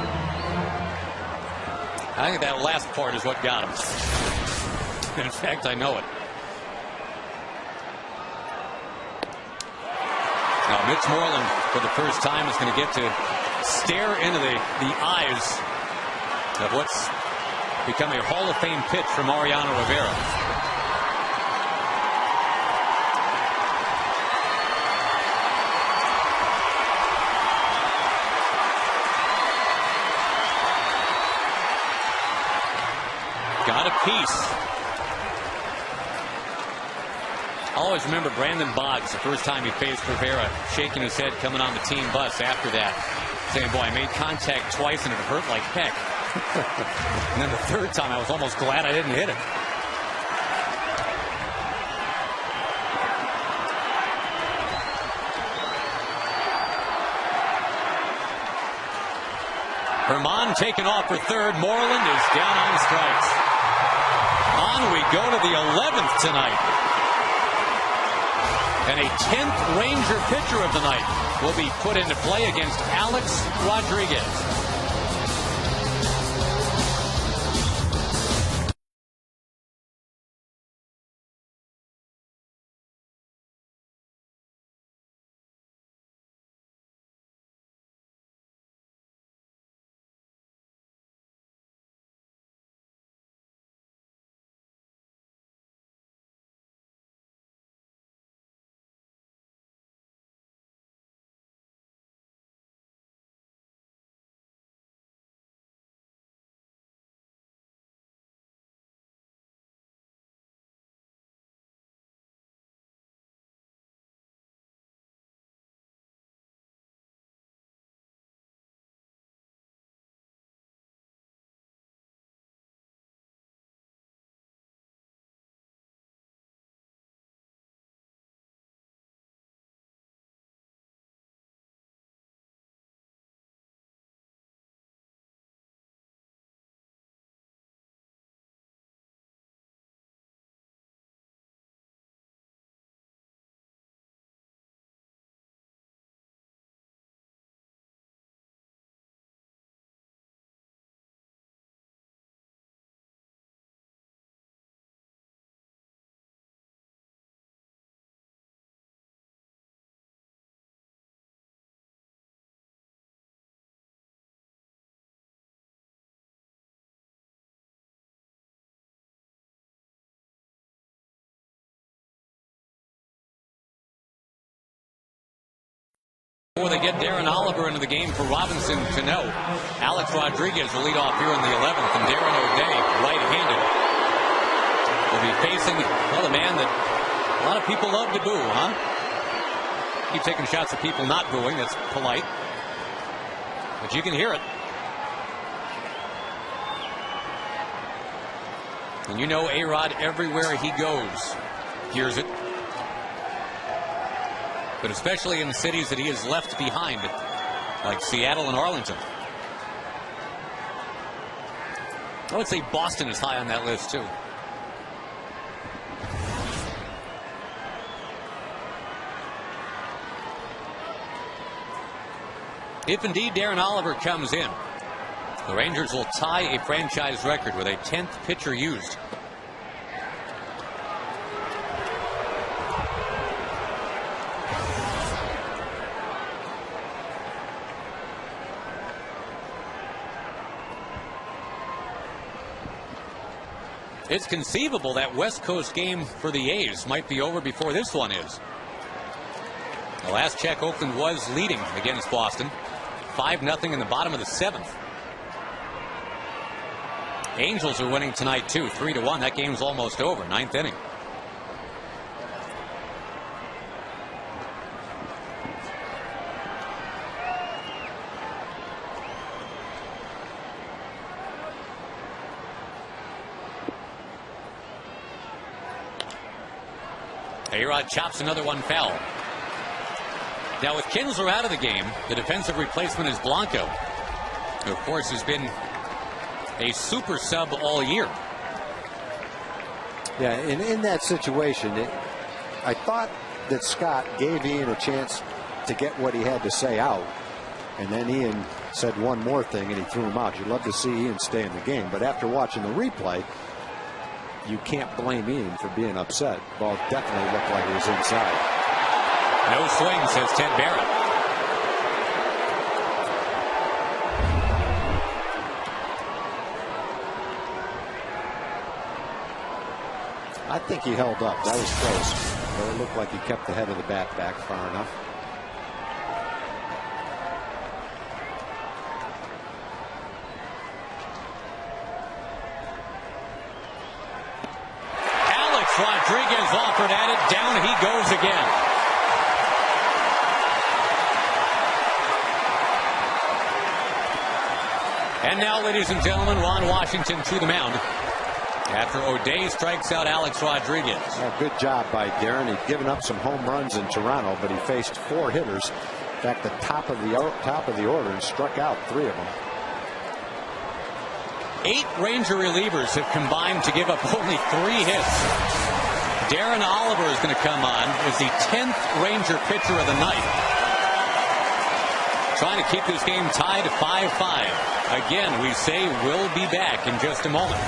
I think that last part is what got him. In fact, I know it. Now, Mitch Moreland, for the first time, is going to get to stare into the eyes of what's become a Hall of Fame pitch for Mariano Rivera. Got a piece. I always remember Brandon Boggs, the first time he faced Rivera, shaking his head coming on the team bus after that, saying, boy, I made contact twice and it hurt like heck. And then the third time I was almost glad I didn't hit it. Herman taken off for third. Moreland is down on strikes. On we go to the 11th tonight. And a 10th Ranger pitcher of the night will be put into play against Alex Rodriguez. Before they get Darren Oliver into the game for Robinson to know. Alex Rodriguez will lead off here in the 11th, and Darren O'Day, right-handed, will be facing, well, a man that a lot of people love to boo, huh? Keep taking shots at people not booing. That's polite. But you can hear it. And you know A-Rod, everywhere he goes, hears it. But especially in the cities that he has left behind, like Seattle and Arlington. I would say Boston is high on that list, too. If indeed Darren Oliver comes in, the Rangers will tie a franchise record with a 10th pitcher used. It's conceivable that West Coast game for the A's might be over before this one is. The last check, Oakland was leading against Boston, 5-0 in the bottom of the 7th. Angels are winning tonight too, 3-1. That game's almost over, 9th inning. A-Rod chops another one foul. Now with Kinsler out of the game, the defensive replacement is Blanco, who of course has been a super sub all year. Yeah, in that situation, I thought that Scott gave Ian a chance to get what he had to say out. And then Ian said one more thing and he threw him out. You'd love to see Ian stay in the game. But after watching the replay, you can't blame Ian for being upset. Ball definitely looked like it was inside. No swing, says Ted Barrett. I think he held up. That was close. But it looked like he kept the head of the bat back far enough. Rodriguez offered at it. Down he goes again. And now, ladies and gentlemen, Ron Washington to the mound after O'Day strikes out Alex Rodriguez. Well, good job by Darren. He'd given up some home runs in Toronto, but he faced 4 hitters. In fact, the top of the order, and struck out 3 of them. 8 Ranger relievers have combined to give up only 3 hits. Darren Oliver is going to come on as the 10th Ranger pitcher of the night. Trying to keep this game tied 5-5. Again, we say we'll be back in just a moment.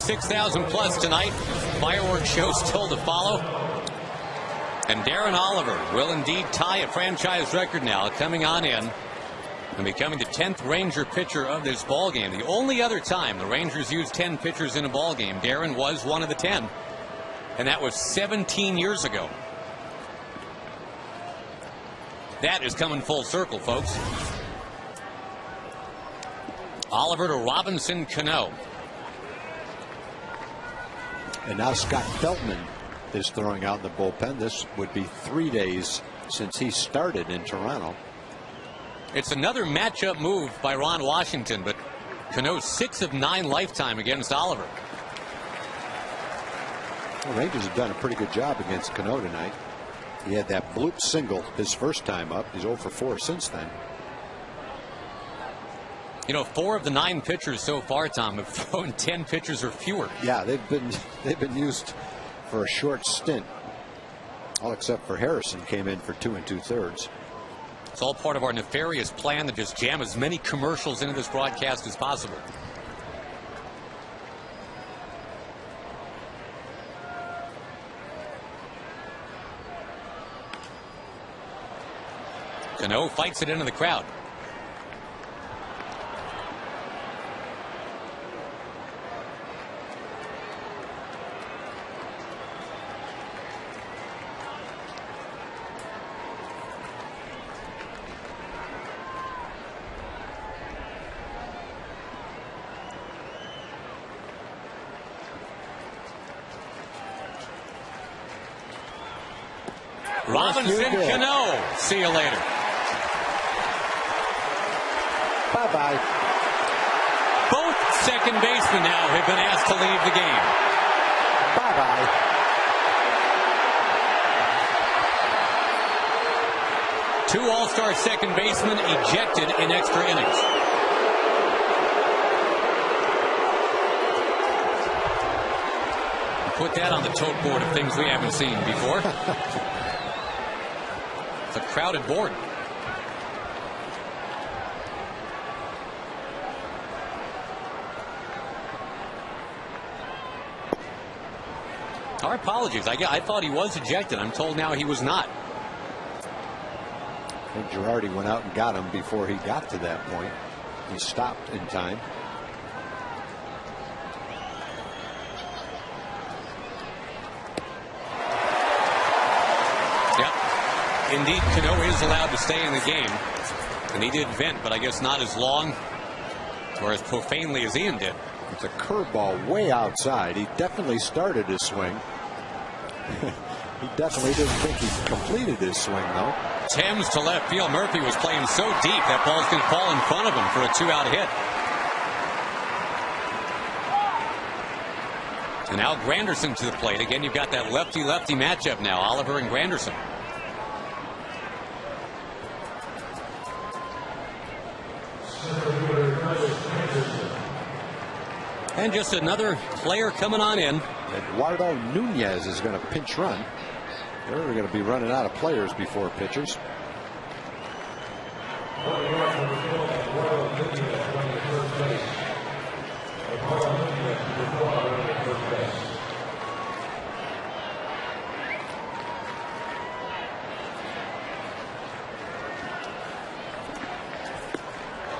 6,000 plus tonight. Fireworks show still to follow. And Darren Oliver will indeed tie a franchise record now, coming on in and becoming the 10th Ranger pitcher of this ball game. The only other time the Rangers used 10 pitchers in a ball game, Darren was one of the 10, and that was 17 years ago. That is coming full circle, folks. Oliver to Robinson Cano. And now Scott Feldman is throwing out in the bullpen. This would be 3 days since he started in Toronto. It's another matchup move by Ron Washington, but Cano 6 of 9 lifetime against Oliver. The Rangers have done a pretty good job against Cano tonight. He had that bloop single his first time up. He's 0 for 4 since then. You know, 4 of the 9 pitchers so far, Tom, have thrown 10 pitchers or fewer. Yeah, they've been used for a short stint. All except for Harrison came in for 2 2/3. It's all part of our nefarious plan to just jam as many commercials into this broadcast as possible. Cano fights it into the crowd. Robinson Cano. See you later. Bye-bye. Both second basemen now have been asked to leave the game. Bye-bye. Two all-star second basemen ejected in extra innings. Put that on the tote board of things we haven't seen before. It's a crowded board. Our apologies. I thought he was ejected. I'm told now he was not. I think Girardi went out and got him before he got to that point. He stopped in time. Indeed, Cano is allowed to stay in the game. And he did vent, but I guess not as long or as profanely as Ian did. It's a curveball way outside. He definitely started his swing. He definitely didn't think he completed his swing, though. Thames to left field. Murphy was playing so deep that ball's going to fall in front of him for a 2-out hit. And now Granderson to the plate. Again, you've got that lefty-lefty matchup now, Oliver and Granderson. And just another player coming on in. Eduardo Nunez is going to pinch run. They're going to be running out of players before pitchers.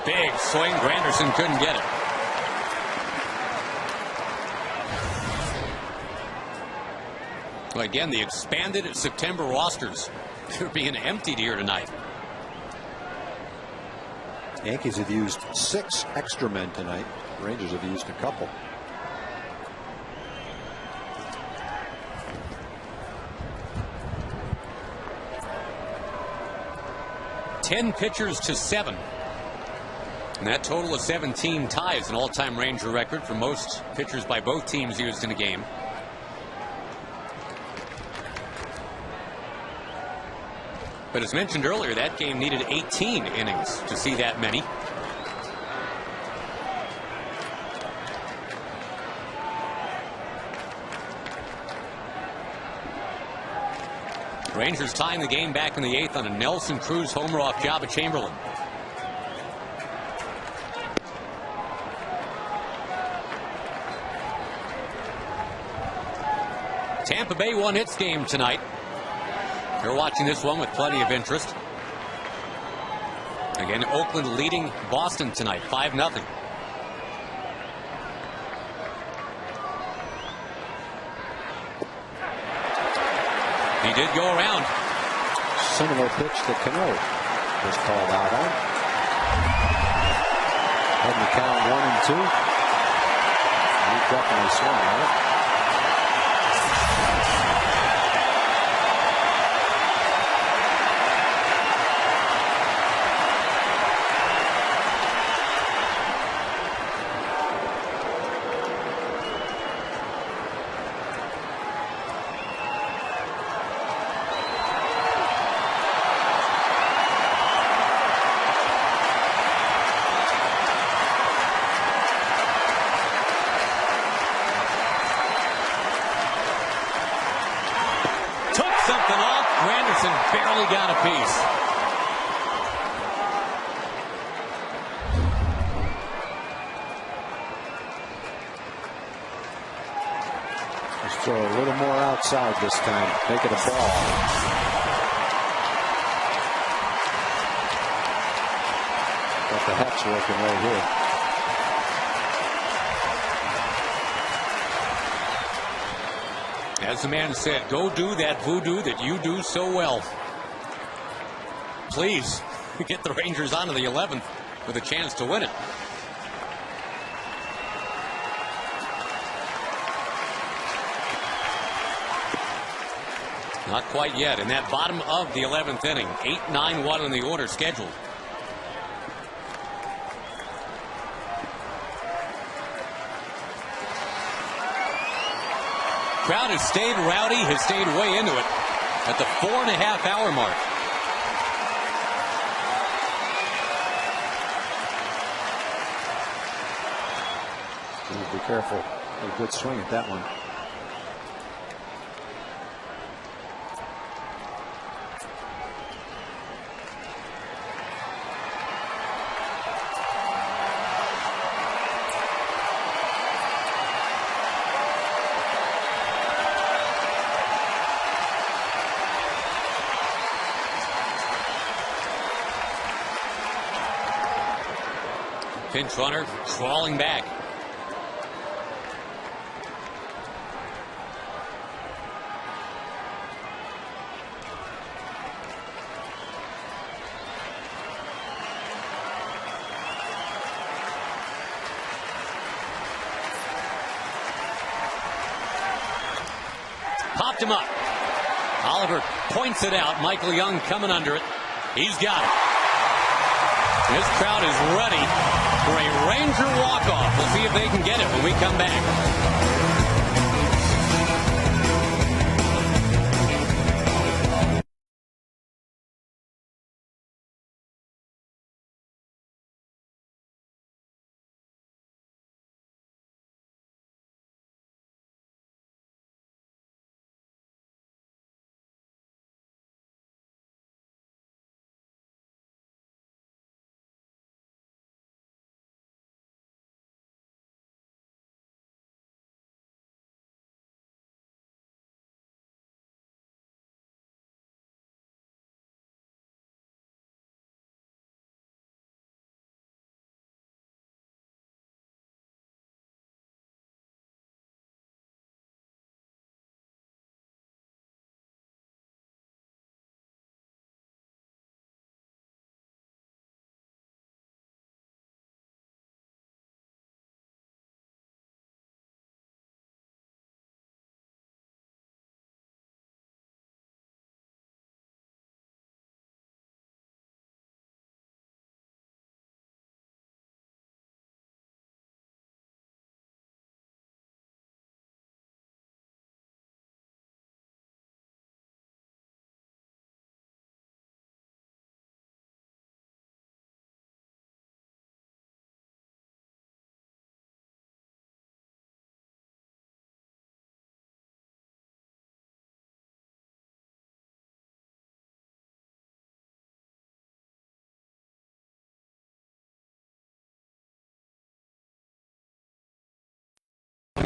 Big swing. Granderson couldn't get it. Well, again, the expanded September rosters are being emptied here tonight. Yankees have used 6 extra men tonight. Rangers have used a couple. Ten pitchers to 7. And that total of 17 ties an all-time Ranger record for most pitchers by both teams used in a game. But as mentioned earlier, that game needed 18 innings to see that many. Rangers tying the game back in the 8th on a Nelson Cruz homer off Jabba Chamberlain. Tampa Bay won its game tonight. They're watching this one with plenty of interest. Again, Oakland leading Boston tonight, 5-0. He did go around. Similar pitch to Cano was called out on. Had the count 1-2. He definitely swung at it. Something off. Granderson barely got a piece. Just throw a little more outside this time. Make it a ball. Got the hex working right here. As the man said, go do that voodoo that you do so well. Please get the Rangers onto the 11th with a chance to win it. Not quite yet. In that bottom of the 11th inning, 8-9-1 in the order scheduled. Crowd has stayed rowdy, has stayed way into it at the 4.5-hour mark. Be careful. A good swing at that one. Pinch runner crawling back. Popped him up. Oliver points it out. Michael Young coming under it. He's got it. This crowd is ready for a Ranger walk-off. We'll see if they can get it when we come back.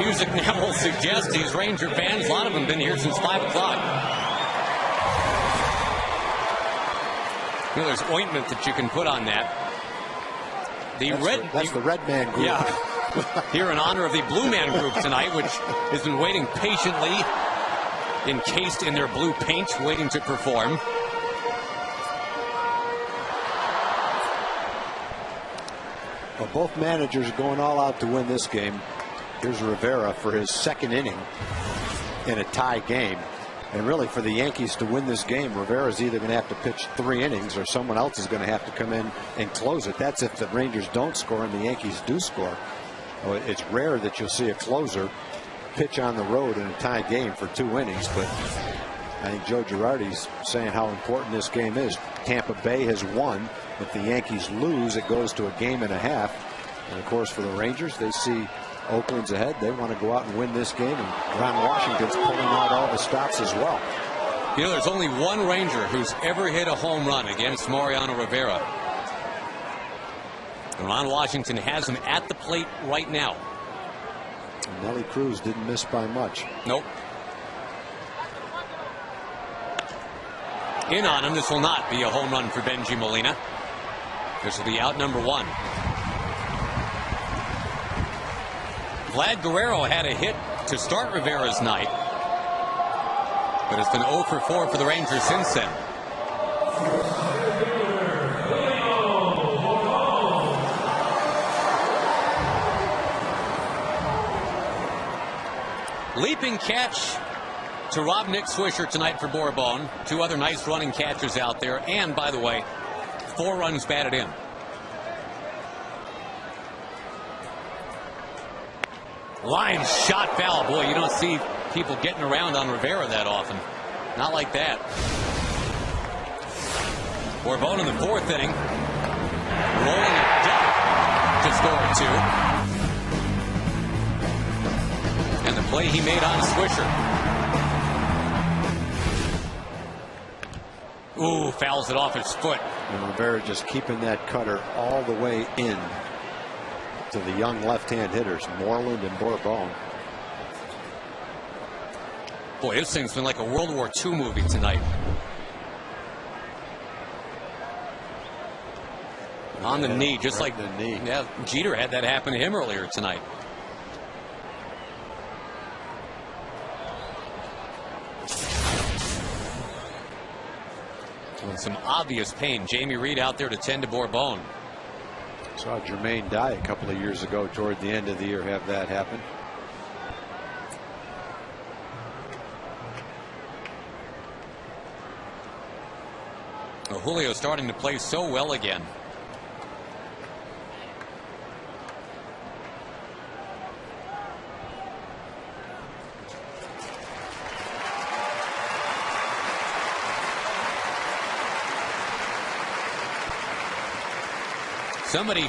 music now will suggest these Ranger fans, a lot of them been here since 5 o'clock. You know, there's ointment that you can put on that. That's the Red Man group. Yeah. Here in honor of the Blue Man group tonight, which has been waiting patiently, encased in their blue paint, waiting to perform. Well, both managers are going all out to win this game. Here's Rivera for his second inning in a tie game. And really, for the Yankees to win this game, Rivera's either going to have to pitch 3 innings or someone else is going to have to come in and close it. That's if the Rangers don't score and the Yankees do score. Well, it's rare that you'll see a closer pitch on the road in a tie game for 2 innings. But I think Joe Girardi's saying how important this game is. Tampa Bay has won. If the Yankees lose, it goes to a 1.5 games. And of course, for the Rangers, they see Oakland's ahead. They want to go out and win this game, and Ron Washington's pulling out all the stops as well. You know, there's only one Ranger who's ever hit a home run against Mariano Rivera. And Ron Washington has him at the plate right now. And Nelly Cruz didn't miss by much. Nope. In on him. This will not be a home run for Benji Molina. This will be out number 1. Vlad Guerrero had a hit to start Rivera's night, but it's been 0 for 4 for the Rangers since then. Leaping catch to rob Nick Swisher tonight for Bourbon. 2 other nice running catchers out there, and by the way, 4 runs batted in. Line shot foul. Boy, you don't see people getting around on Rivera that often. Not like that. Bourbon in the 4th inning. Rolling a double to score 2. And the play he made on Swisher. Ooh, fouls it off his foot. And Rivera just keeping that cutter all the way in to the young left-hand hitters, Moreland and Bourbon. Boy, this thing's been like a World War II movie tonight. On the knee, just like the knee. Yeah, Jeter had that happen to him earlier tonight. And some obvious pain. Jamie Reed out there to tend to Bourbon. Saw Jermaine Dye a couple of years ago toward the end of the year have that happen. Well, Julio starting to play so well again. Somebody,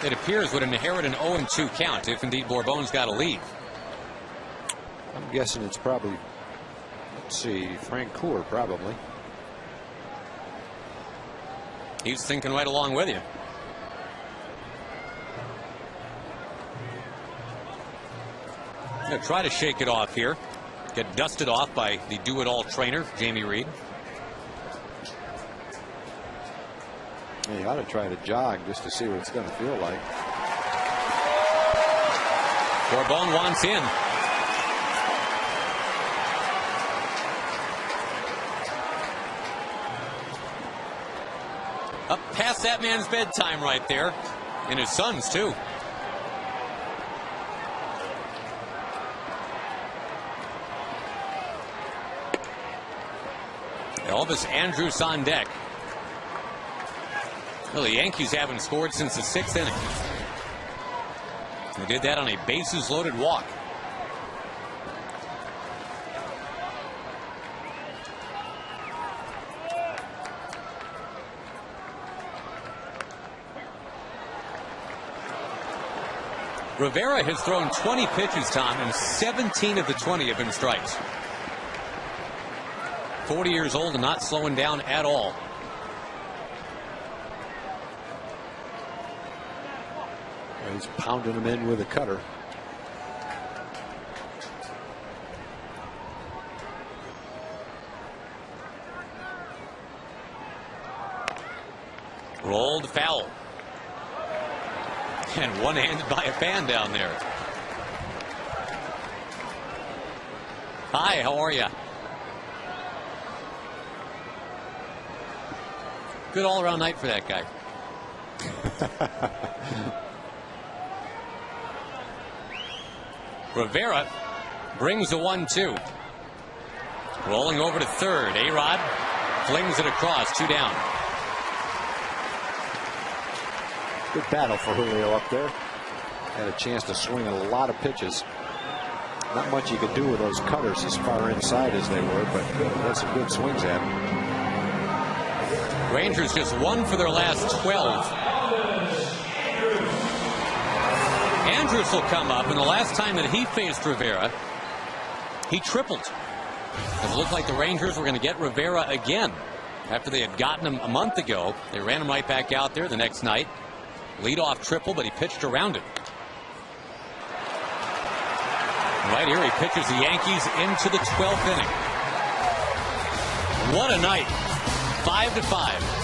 it appears, would inherit an 0-2 count if indeed Bourbon's got a lead. I'm guessing it's probably, let's see, Frank Coeur probably. He's thinking right along with you. Gonna try to shake it off here. Get dusted off by the do-it-all trainer, Jamie Reed. Yeah, you ought to try to jog just to see what it's going to feel like. Bourbon wants in. Up past that man's bedtime right there. And his son's, too. Elvis Andrus on deck. Well, the Yankees haven't scored since the 6th inning. They did that on a bases-loaded walk. Rivera has thrown 20 pitches, Tom, and 17 of the 20 have been strikes. 40 years old and not slowing down at all. He's pounding him in with a cutter. Rolled foul. And one-handed by a fan down there. Hi, how are you? Good all-around night for that guy. Rivera brings the 1-2. Rolling over to third. A-Rod flings it across. 2 down. Good battle for Julio up there. Had a chance to swing a lot of pitches. Not much you could do with those cutters as far inside as they were, but had some good swings at them. Rangers just 1 for their last 12. Andrus will come up, and the last time that he faced Rivera, he tripled. It looked like the Rangers were going to get Rivera again. After they had gotten him a month ago, they ran him right back out there the next night. Leadoff triple, but he pitched around it. Right here, he pitches the Yankees into the 12th inning. What a night. 5-5.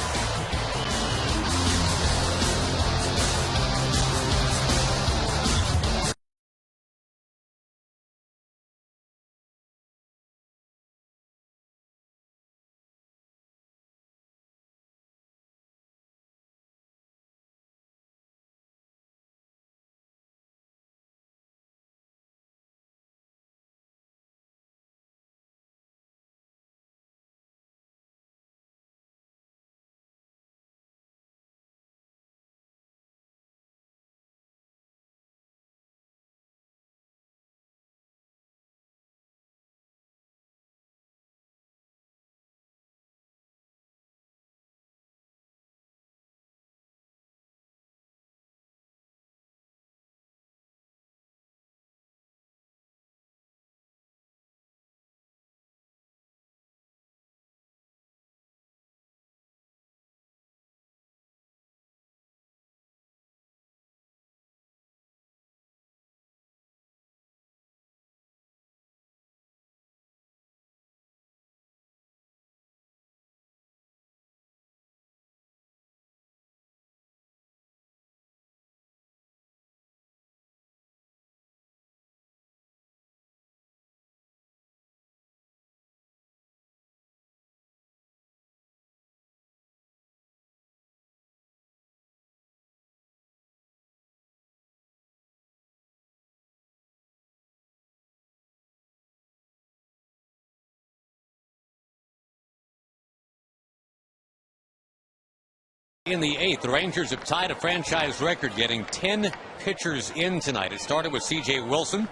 In the 8th, the Rangers have tied a franchise record, getting 10 pitchers in tonight. It started with C.J. Wilson,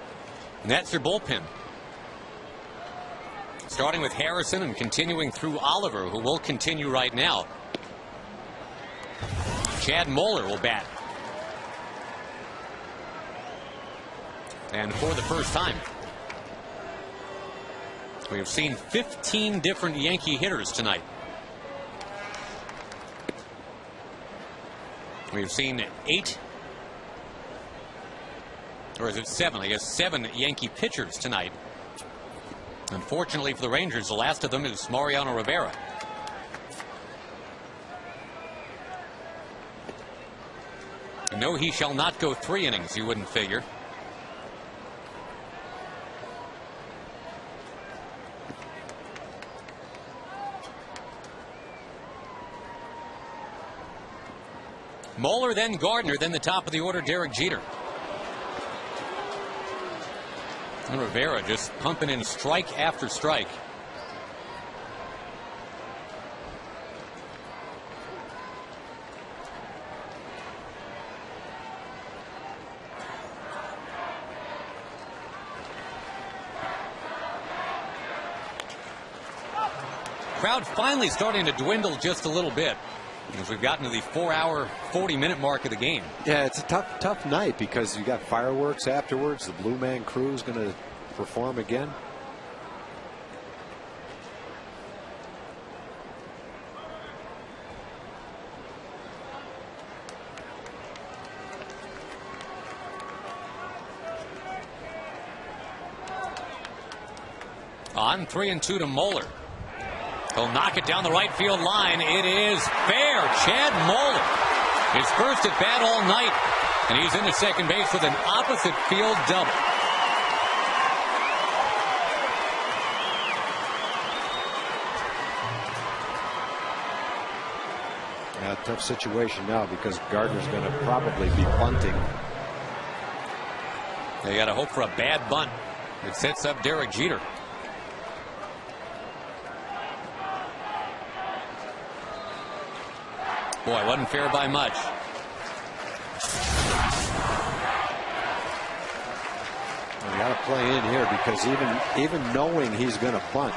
and that's their bullpen. Starting with Harrison and continuing through Oliver, who will continue right now. Chad Moeller will bat. And for the first time, we have seen 15 different Yankee hitters tonight. We've seen 8, or is it 7? I guess 7 Yankee pitchers tonight. Unfortunately for the Rangers, the last of them is Mariano Rivera. No, he shall not go 3 innings, you wouldn't figure. Moeller, then Gardner, then the top of the order, Derek Jeter. And Rivera just pumping in strike after strike. Crowd finally starting to dwindle just a little bit, as we've gotten to the 4-hour, 40-minute mark of the game. Yeah, it's a tough night because you got fireworks afterwards. The Blue Man Crew is going to perform again. On 3-2 to Moeller. He'll knock it down the right field line. It is fair. Chad Moeller, his first at bat all night, and he's into second base with an opposite field double. Yeah, tough situation now because Gardner's going to probably be bunting. They got to hope for a bad bunt. It sets up Derek Jeter. Boy, wasn't fair by much. We got to play in here because even knowing he's going to bunt,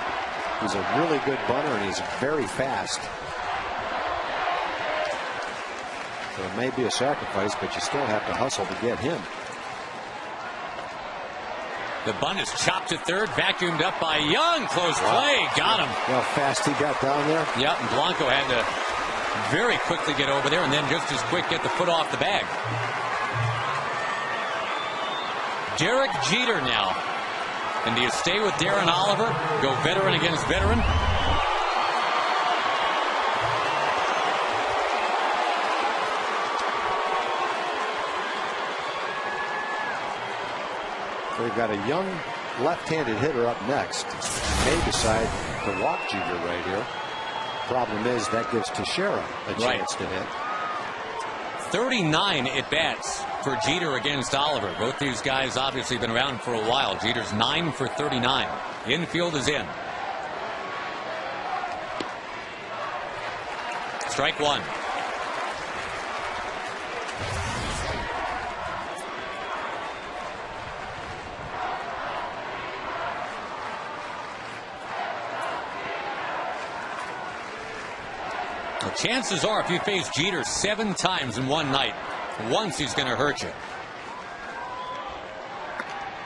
he's a really good bunter and he's very fast. So it may be a sacrifice, but you still have to hustle to get him. The bunt is chopped to third, vacuumed up by Young. Close play, got him. How fast he got down there. Yep, and Blanco had to very quickly get over there and then just as quick get the foot off the bag. Derek Jeter now. And do you stay with Darren Oliver? Go veteran against veteran? They've got a young left-handed hitter up next. May decide to walk Jeter right here. Problem is that gives Teixeira a chance to hit. 39 at bats for Jeter against Oliver. Both these guys obviously been around for a while. Jeter's 9 for 39. Infield is in. Strike one. Chances are, if you face Jeter 7 times in one night, once he's going to hurt you.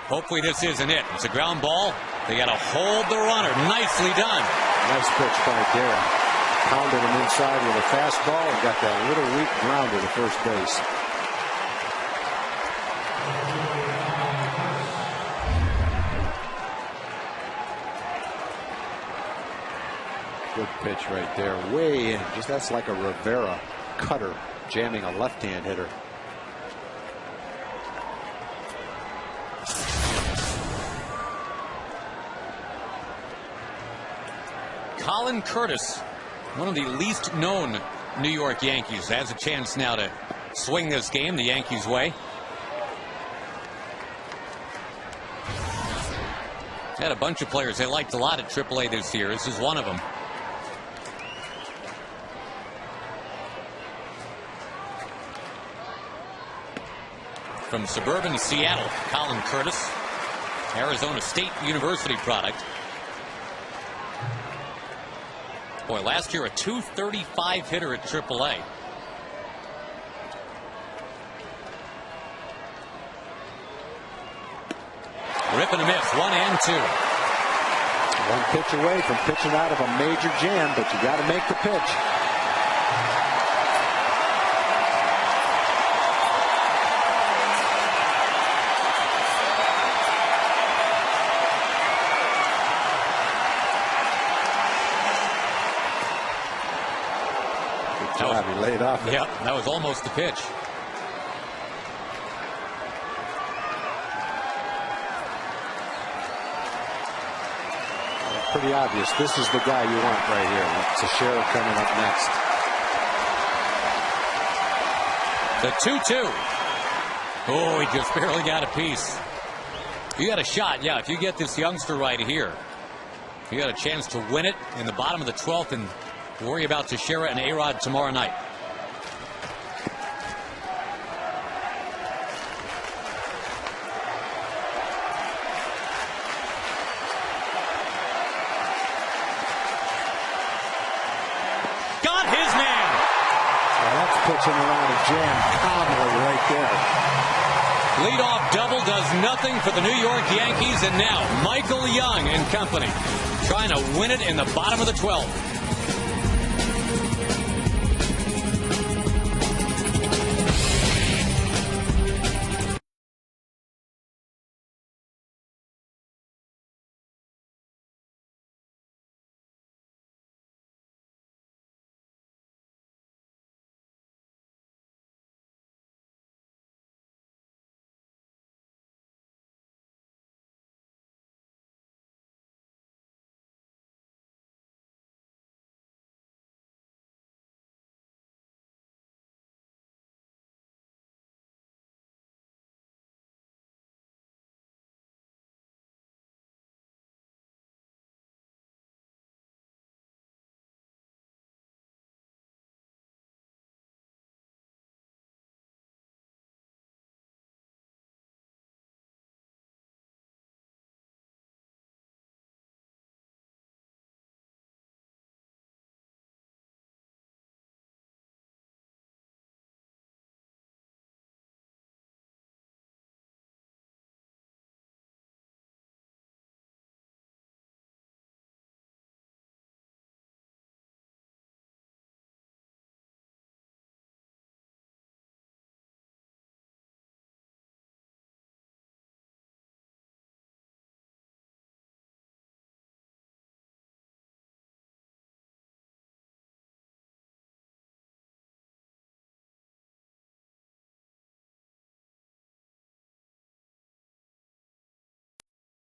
Hopefully this isn't it. It's a ground ball. They got to hold the runner. Nicely done. Nice pitch by Darren. Pounded him inside with a fastball and got that little weak grounder to first base. Good pitch right there, way in. Just that's like a Rivera cutter jamming a left-hand hitter. Colin Curtis, one of the least known New York Yankees, has a chance now to swing this game the Yankees' way. Had a bunch of players they liked a lot at AAA this year. This is one of them. From suburban Seattle, Colin Curtis, Arizona State University product. Boy, last year a .235 hitter at AAA. Rip and a miss, 1 and 2. One pitch away from pitching out of a major jam, but you got to make the pitch. He laid off. Yep, that was almost the pitch. Pretty obvious. This is the guy you want right here. Teixeira coming up next. The 2-2. Oh, he just barely got a piece. You got a shot, yeah. If you get this youngster right here, you got a chance to win it in the bottom of the 12th and worry about Teixeira and A-Rod tomorrow night. Got his man. Well, that's pitching around a jam calmly right there. Leadoff double does nothing for the New York Yankees, and now Michael Young and company trying to win it in the bottom of the 12th.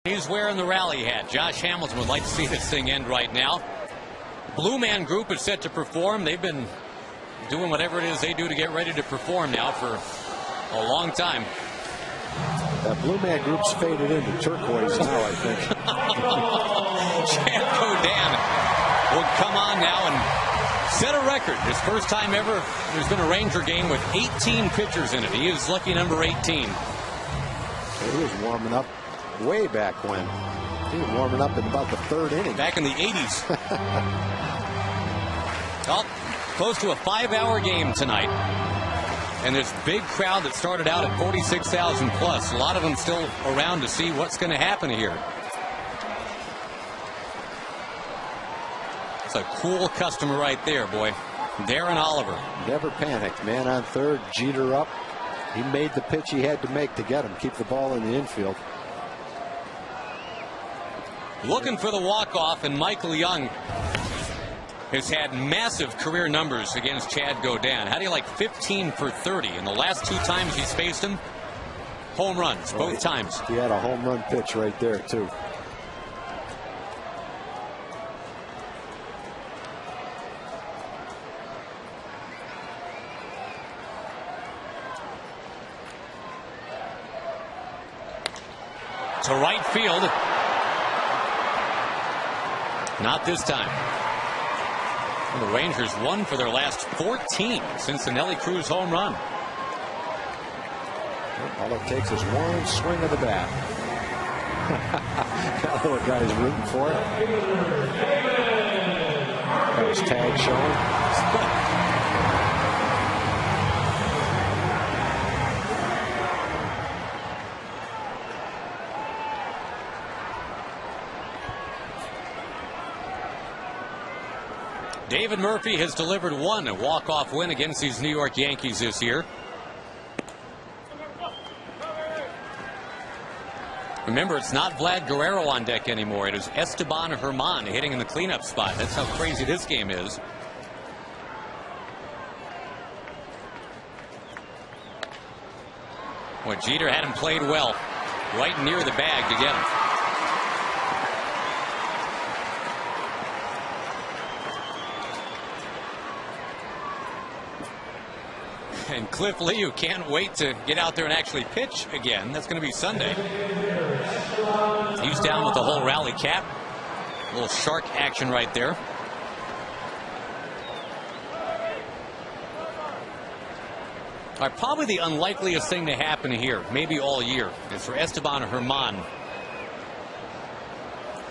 He's wearing the rally hat. Josh Hamilton would like to see this thing end right now. Blue Man Group is set to perform. They've been doing whatever it is they do to get ready to perform now for a long time. That Blue Man Group's faded into turquoise now, I think. Chad Godin would come on now and set a record. His first time ever there's been a Ranger game with 18 pitchers in it. He is lucky number 18. He was warming up way back when. He was warming up in about the third inning. Back in the 80s. Well, close to a 5-hour game tonight. And this big crowd that started out at 46,000 plus. A lot of them still around to see what's going to happen here. It's a cool customer right there, boy. Darren Oliver. Never panicked. Man on third, Jeter up. He made the pitch he had to make to get him. Keep the ball in the infield. Looking for the walk-off, and Michael Young has had massive career numbers against Chad Godin. How do you like 15 for 30? And the last 2 times he's faced him, home runs, both times. He had a home run pitch right there, too. To right field. Not this time. The Rangers won for their last 14 since the Nelly Cruz home run. All it takes is one swing of the bat. That little guy's rooting for it. That was tag showing. David Murphy has delivered one walk-off win against these New York Yankees this year. Remember, it's not Vlad Guerrero on deck anymore. It is Esteban Herman hitting in the cleanup spot. That's how crazy this game is. Well, Jeter had him played well, right near the bag to get him. And Cliff Lee, who can't wait to get out there and actually pitch again. That's going to be Sunday. He's down with the whole rally cap. A little shark action right there. All right, probably the unlikeliest thing to happen here, maybe all year, is for Esteban Herman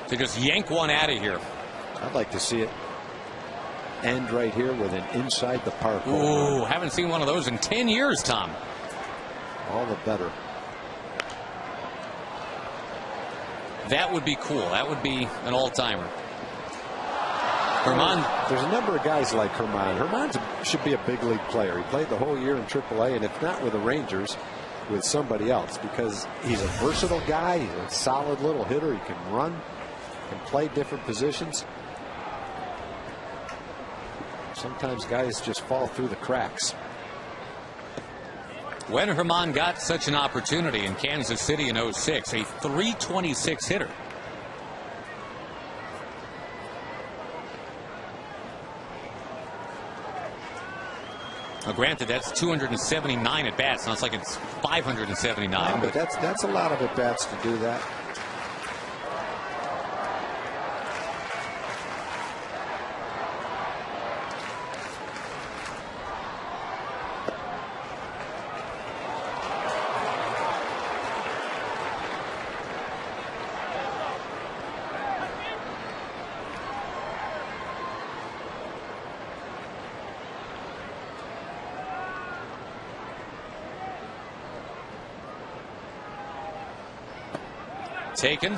to just yank one out of here. I'd like to see it end right here with an inside the park. Ooh, haven't seen one of those in 10 years, Tom. All the better. That would be cool. That would be an all-timer. Herman. There's a number of guys like Herman. Herman should be a big league player. He played the whole year in AAA, and if not with the Rangers, with somebody else, because he's a versatile guy. He's a solid little hitter. He can run, can play different positions. Sometimes guys just fall through the cracks. When Herman got such an opportunity in Kansas City in 06, a .326 hitter. Now, granted, that's 279 at bats. Sounds like it's 579. But that's a lot of at bats to do that. Taken.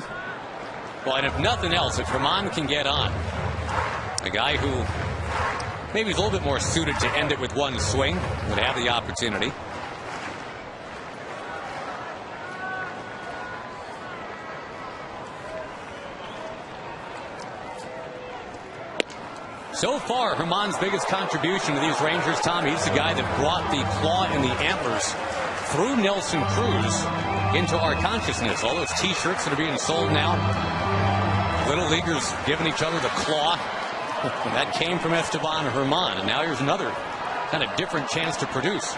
Well, and if nothing else, if Herman can get on, a guy who maybe is a little bit more suited to end it with one swing would have the opportunity. So far, Herman's biggest contribution to these Rangers, Tom, he's the guy that brought the claw and the antlers threw Nelson Cruz into our consciousness. All those T-shirts that are being sold now, little leaguers giving each other the claw. That came from Esteban Herman, and now here's another kind of different chance to produce.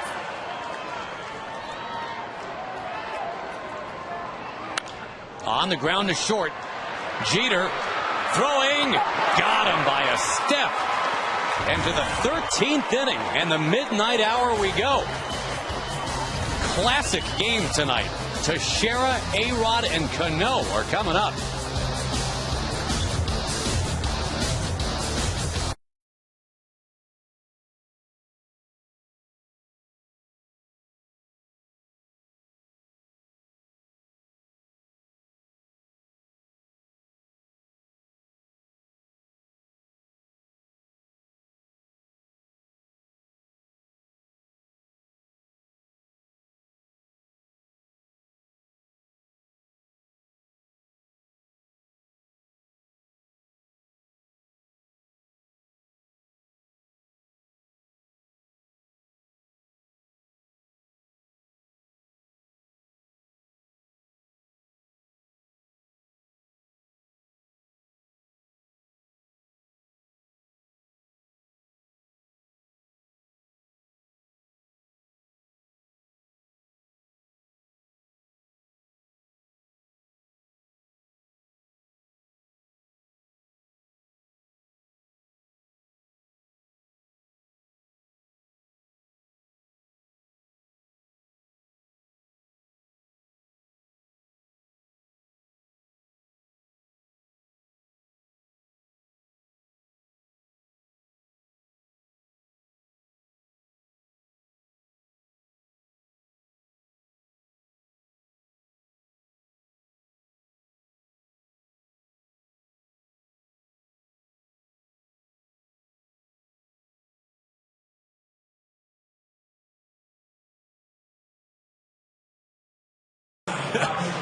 On the ground to short, Jeter throwing, got him by a step. And to the 13th inning and the midnight hour we go. Classic game tonight. Teixeira, A-Rod, and Cano are coming up.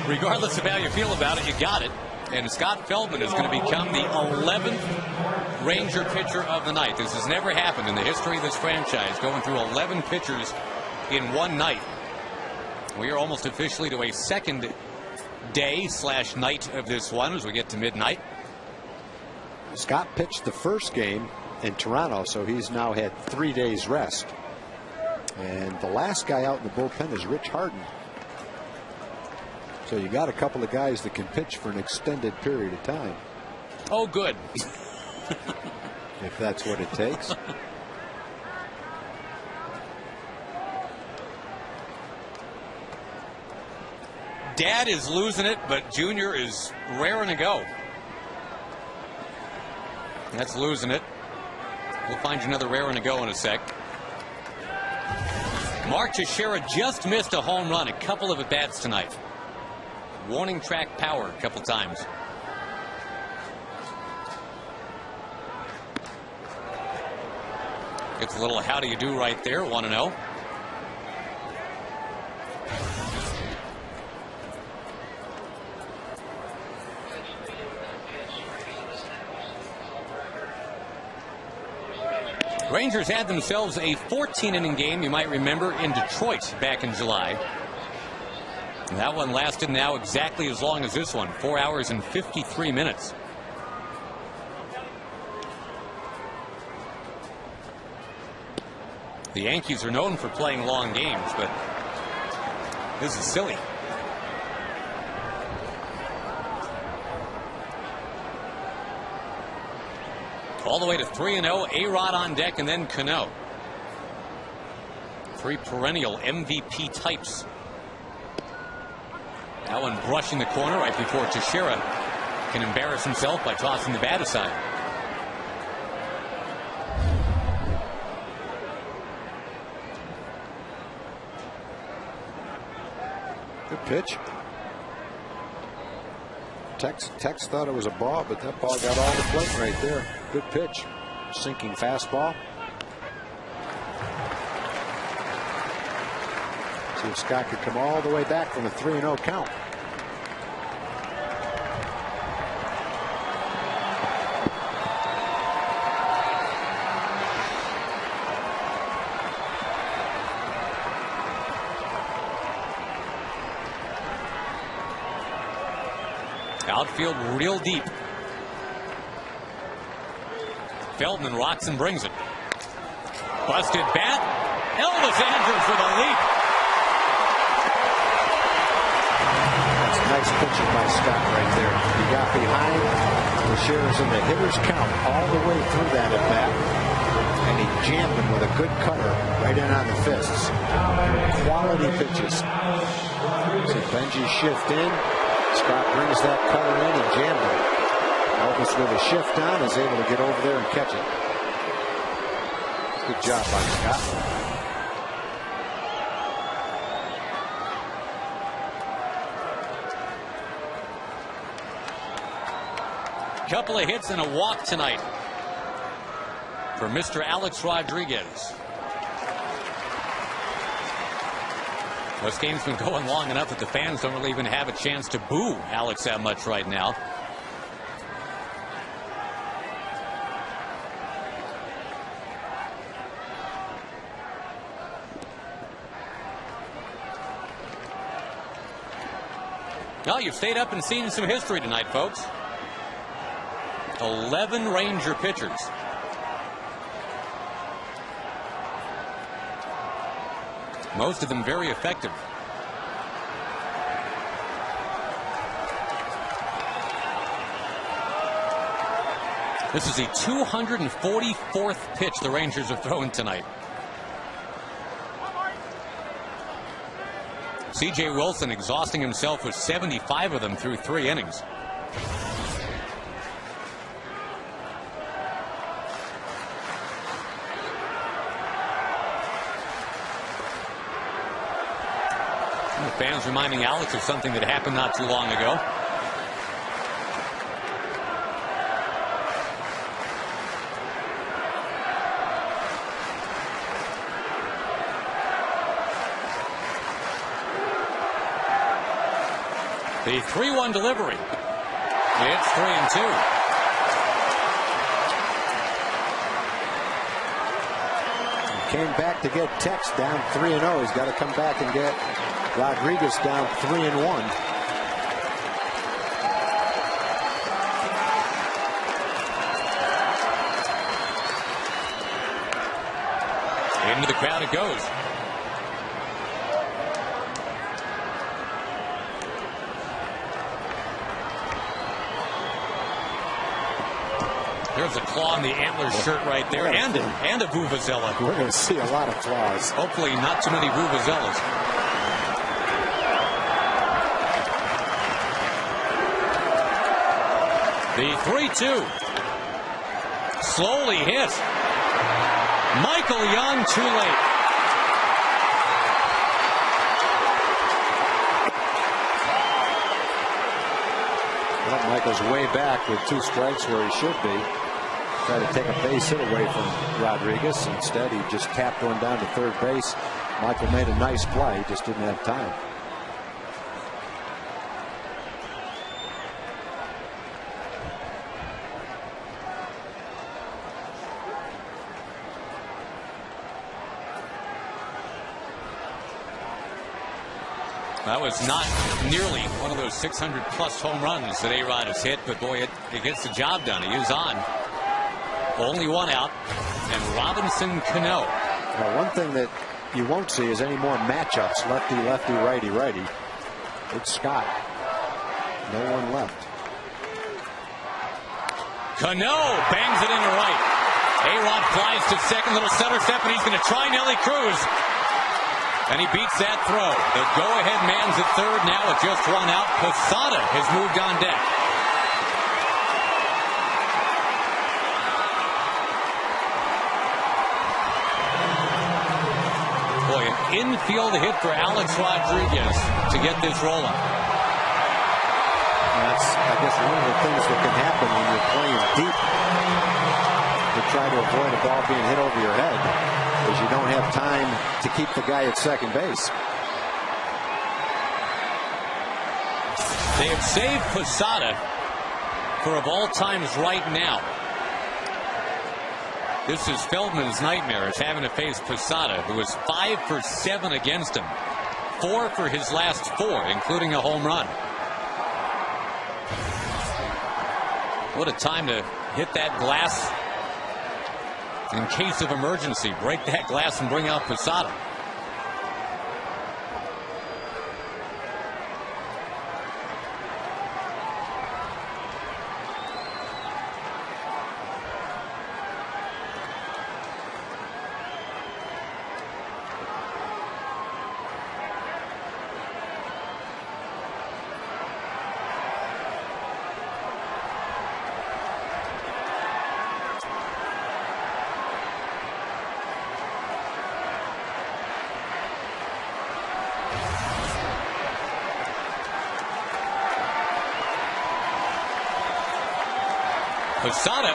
Regardless of how you feel about it, you got it. And Scott Feldman is going to become the 11th Ranger pitcher of the night. This has never happened in the history of this franchise, going through 11 pitchers in one night. We are almost officially to a second day/night of this one as we get to midnight. Scott pitched the first game in Toronto, so he's now had 3 days rest. And the last guy out in the bullpen is Rich Harden. So you got a couple of guys that can pitch for an extended period of time. Oh, good. If that's what it takes. Dad is losing it, but Junior is raring to go. That's losing it. We'll find you another raring to go in a sec. Mark Teixeira just missed a home run, a couple of at-bats tonight. Warning track power a couple times. Gets a little how do you do right there, 1-0. Rangers had themselves a 14-inning game, you might remember, in Detroit back in July. And that one lasted now exactly as long as this one, 4 hours and 53 minutes. The Yankees are known for playing long games, but this is silly. All the way to 3-0, A-Rod on deck, and then Cano. Three perennial MVP types. That one brushing the corner right before Teixeira can embarrass himself by tossing the bat aside. Good pitch. Tex thought it was a ball, but that ball got all the plate right there. Good pitch. Sinking fastball. See if Scott could come all the way back from a 3-0 count. Outfield real deep. Feldman rocks and brings it. Busted bat. Elvis Andrews with a leap. That's nice pitching by Scott right there. He got behind the Shearers in the hitter's count all the way through that at bat. And he jammed him with a good cutter right in on the fists. Quality pitches. See Benji shift in. Scott brings that cutter in and jammed him. Elvis with a shift on is able to get over there and catch it. Good job by Scott. Couple of hits and a walk tonight for Mr. Alex Rodriguez. This game's been going long enough that the fans don't really even have a chance to boo Alex that much right now. Well, you've stayed up and seen some history tonight, folks. 11 Ranger pitchers. Most of them very effective. This is the 244th pitch the Rangers have thrown tonight. C.J. Wilson exhausting himself with 75 of them through 3 innings. The fans reminding Alex of something that happened not too long ago. The 3-1 delivery. It's 3-2. Came back to get Tex down 3-0. He's got to come back and get Rodriguez down 3-1. Into the crowd it goes. There's a claw on the Antlers shirt right there, and a Vuvuzela. We're going to see a lot of claws. Hopefully not too many Vuvuzelas. The 3-2. Slowly hit. Michael Young too late. Well, Michael's way back with 2 strikes where he should be. Tried to take a base hit away from Rodriguez. Instead, he just tapped one down to third base. Michael made a nice play. He just didn't have time. That was not nearly one of those 600-plus home runs that A-Rod has hit, but boy, it gets the job done. He is on. Only one out, and Robinson Cano. Now, one thing that you won't see is any more matchups, lefty, lefty, righty, righty. It's Scott. No one left. Cano bangs it into right. A-Rod flies to second, little center step, and he's going to try Nelly Cruz. And he beats that throw. The go-ahead man's at third now with just one out. Posada has moved on deck. Boy, an infield hit for Alex Rodriguez to get this rolling. That's, I guess, one of the things that can happen when you're playing deep to try to avoid a ball being hit over your head, is you don't have time to keep the guy at second base. They have saved Posada for of all times right now. This is Feldman's nightmare, is having to face Posada, who was 5 for 7 against him. 4 for his last 4, including a home run. What a time to hit that glass in case of emergency. Break that glass and bring out Posada. Posada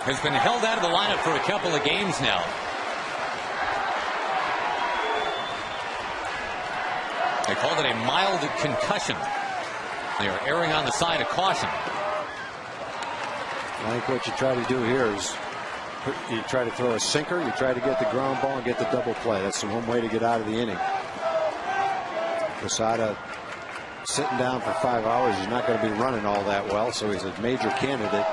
has been held out of the lineup for a couple of games now. They called it a mild concussion. They are erring on the side of caution. I think what you try to do here is you try to throw a sinker, you try to get the ground ball and get the double play. That's the one way to get out of the inning. Posada sitting down for 5 hours. He's not going to be running all that well, so he's a major candidate.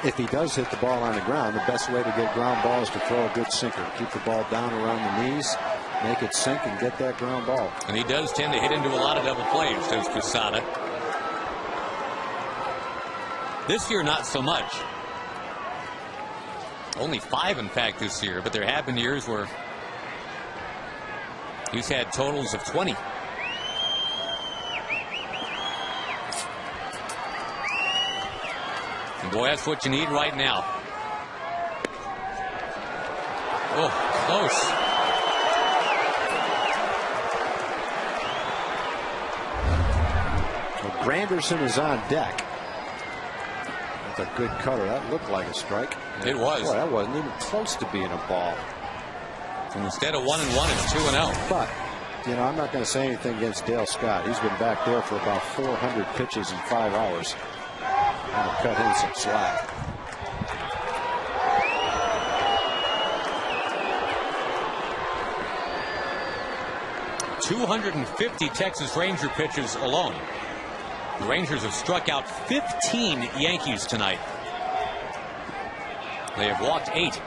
If he does hit the ball on the ground, the best way to get ground ball is to throw a good sinker. Keep the ball down around the knees, make it sink, and get that ground ball. And he does tend to hit into a lot of double plays, does Posada. This year, not so much. Only 5, in fact, this year, but there have been years where he's had totals of 20. And boy, that's what you need right now. Oh, close. Well, Granderson is on deck. That's a good cutter. That looked like a strike. It was. Boy, that wasn't even close to being a ball. So instead of 1-1, it's 2-0. But, you know, I'm not going to say anything against Dale Scott. He's been back there for about 400 pitches in 5 hours. I'm going to cut him some slack. .250 Texas Ranger pitches alone. The Rangers have struck out 15 Yankees tonight. They have walked 8.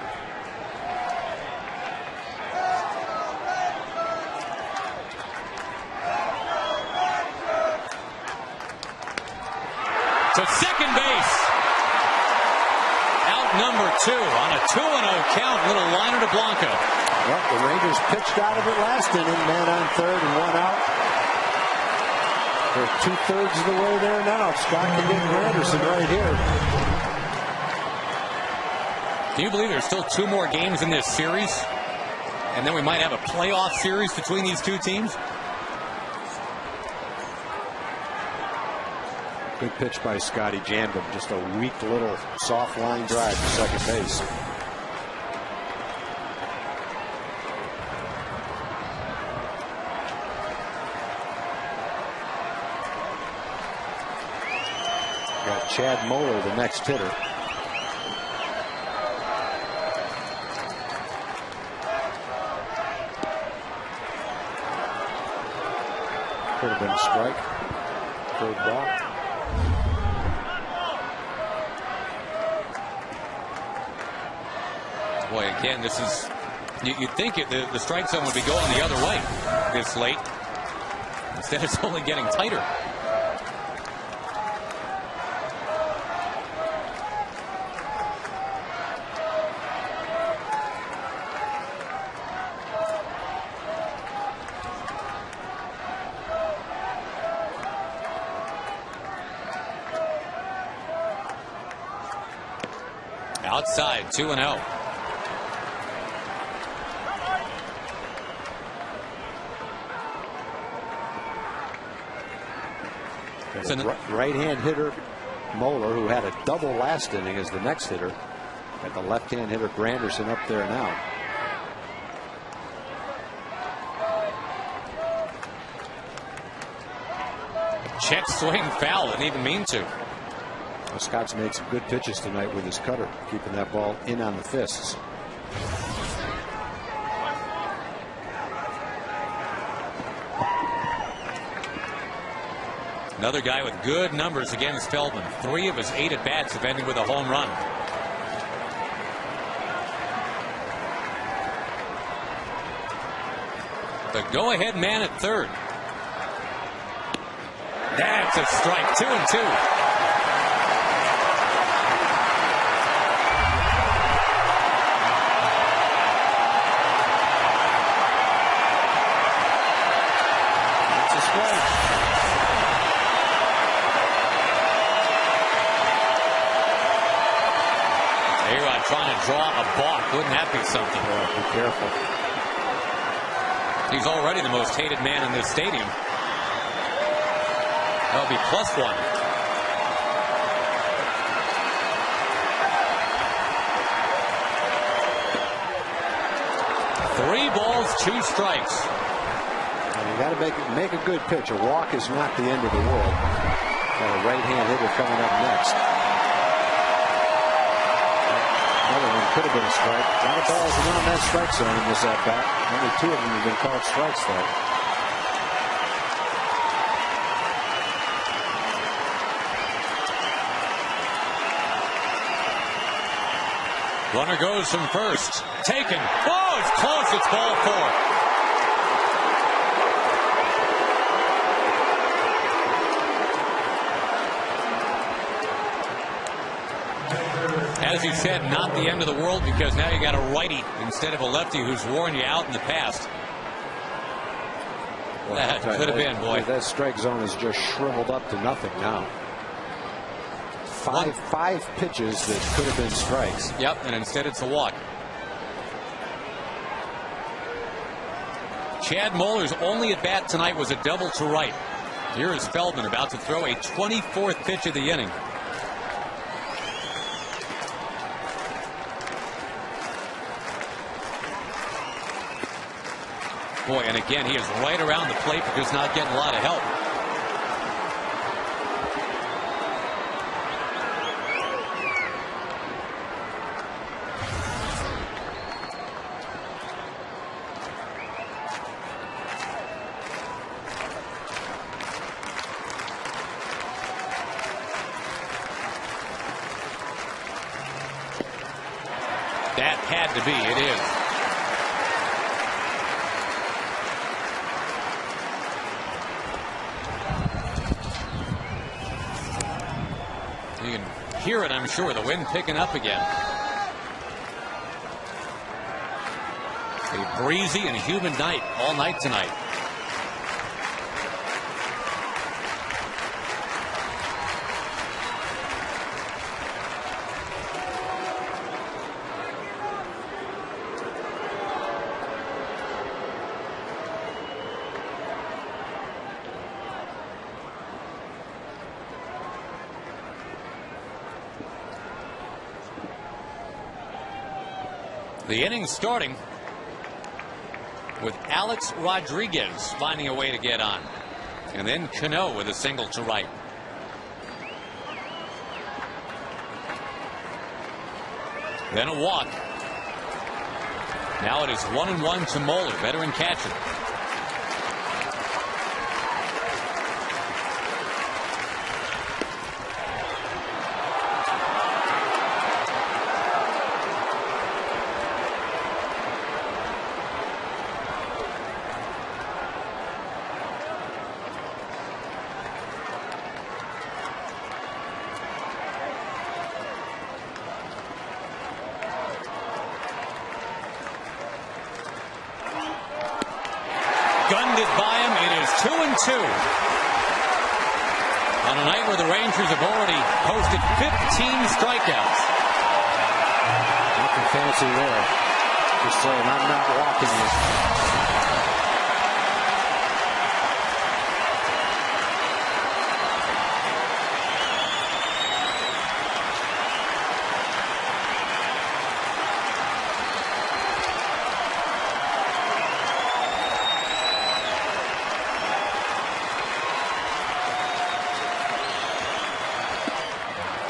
To second base. Out number 2 on a 2-0 count. Little liner to Blanco. Well, the Rangers pitched out of it last inning. Man on third and 1 out. They're 2/3 of the way there now. Scott can get Granderson right here. Can you believe there's still 2 more games in this series? And then we might have a playoff series between these 2 teams? Good pitch by Scotty. Jammed him. Just a weak little soft line drive to second base. Got Chad Moeller, the next hitter. Could have been a strike. Third ball. Boy, again, this is, you'd think the strike zone would be going the other way this late. Instead, it's only getting tighter. Outside, 2-0. So right-hand hitter Moeller, who had a double last inning, is the next hitter. Got the left-hand hitter Granderson up there now. Check swing foul. Didn't even mean to. Well, Scott's made some good pitches tonight with his cutter, keeping that ball in on the fists. Another guy with good numbers against Feldman. 3 of his 8 at-bats have ended with a home run. The go-ahead man at third. That's a strike. 2-2. Trying to draw a balk. Wouldn't that be something? Yeah, be careful. He's already the most hated man in this stadium. That'll be +1. Three balls, 2 strikes. And you got to make a good pitch. A walk is not the end of the world. Got a right-hand hitter coming up next. Another one could have been a strike. A lot of balls around that strike zone in this at-bat. Only 2 of them have been called strikes, though. Runner goes from first. Taken. Oh, it's close. It's ball 4. As you said, not the end of the world, because now you got a righty instead of a lefty who's worn you out in the past. Well, that could have been, boy. That strike zone is just shriveled up to nothing now. Five pitches that could have been strikes. Yep, and instead it's a walk. Chad Moeller's only at bat tonight was a double to right. Here is Feldman about to throw a 24th pitch of the inning. Boy, and again, he is right around the plate, but just not getting a lot of help. That had to be. It is. You can hear it, I'm sure. The wind picking up again. A breezy and humid night all night tonight. The inning starting with Alex Rodriguez finding a way to get on. And then Cano with a single to right. Then a walk. Now it is 1-1 to Moeller, veteran catcher. Gunned it by him. It is 2-2. On a night where the Rangers have already posted 15 strikeouts. Nothing fancy there. Just saying, I'm not walking you.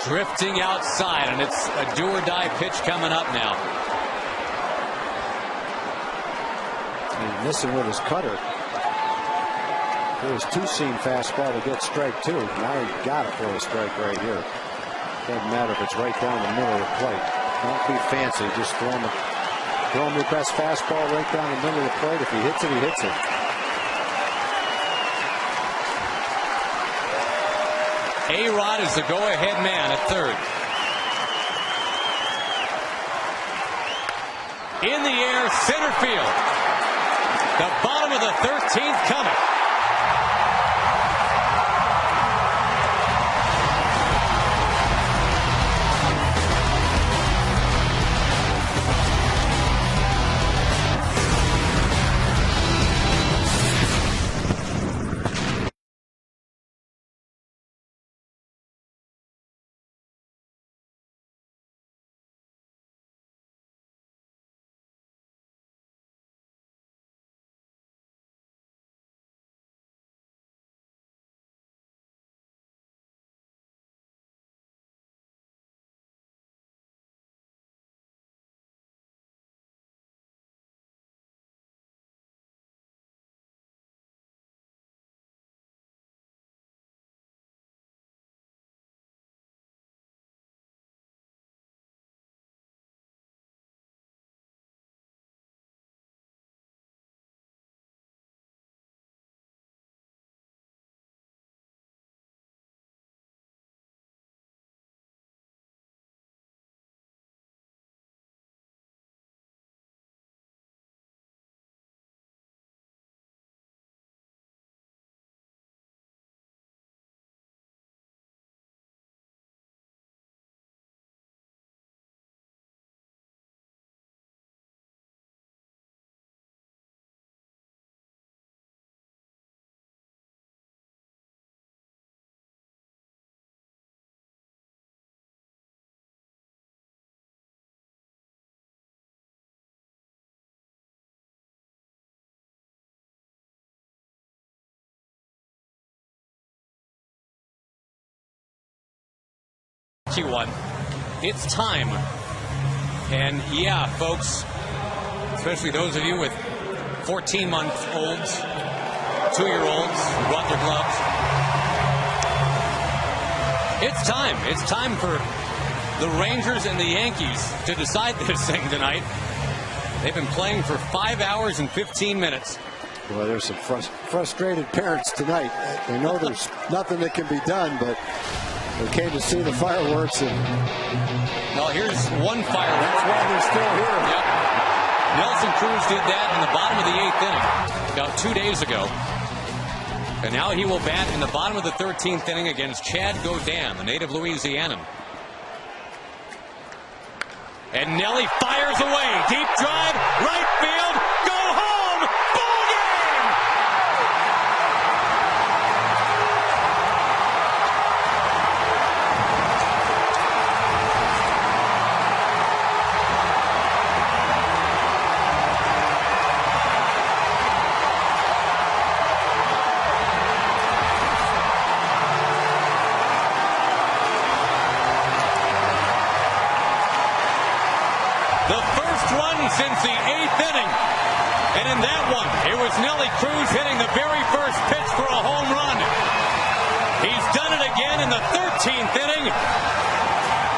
Drifting outside, and it's a do-or-die pitch coming up now. He's missing with his cutter. It was two-seam fastball to get strike two. Now he got to throw a strike right here. Doesn't matter if it's right down the middle of the plate. Don't be fancy. Just throw him your best fastball right down the middle of the plate. If he hits it, he hits it. A-Rod is the go-ahead man at third. In the air, center field. The bottom of the 13th coming. One. It's time. And yeah, folks, especially those of you with 14-month-olds, 2-year-olds who brought their gloves. It's time. It's time for the Rangers and the Yankees to decide this thing tonight. They've been playing for 5 hours and 15 minutes. Well, there's some frustrated parents tonight. They know there's nothing that can be done, but they came to see the fireworks. And well, here's one firework. That's why they're still here. Yep. Nelson Cruz did that in the bottom of the 8th inning about 2 days ago. And now he will bat in the bottom of the 13th inning against Chad Godin, the native Louisianan. And Nelly fires away. Deep drive, right field, go home, ball game! The first run since the 8th inning. And in that one, it was Nelly Cruz hitting the very first pitch for a home run. He's done it again in the 13th inning.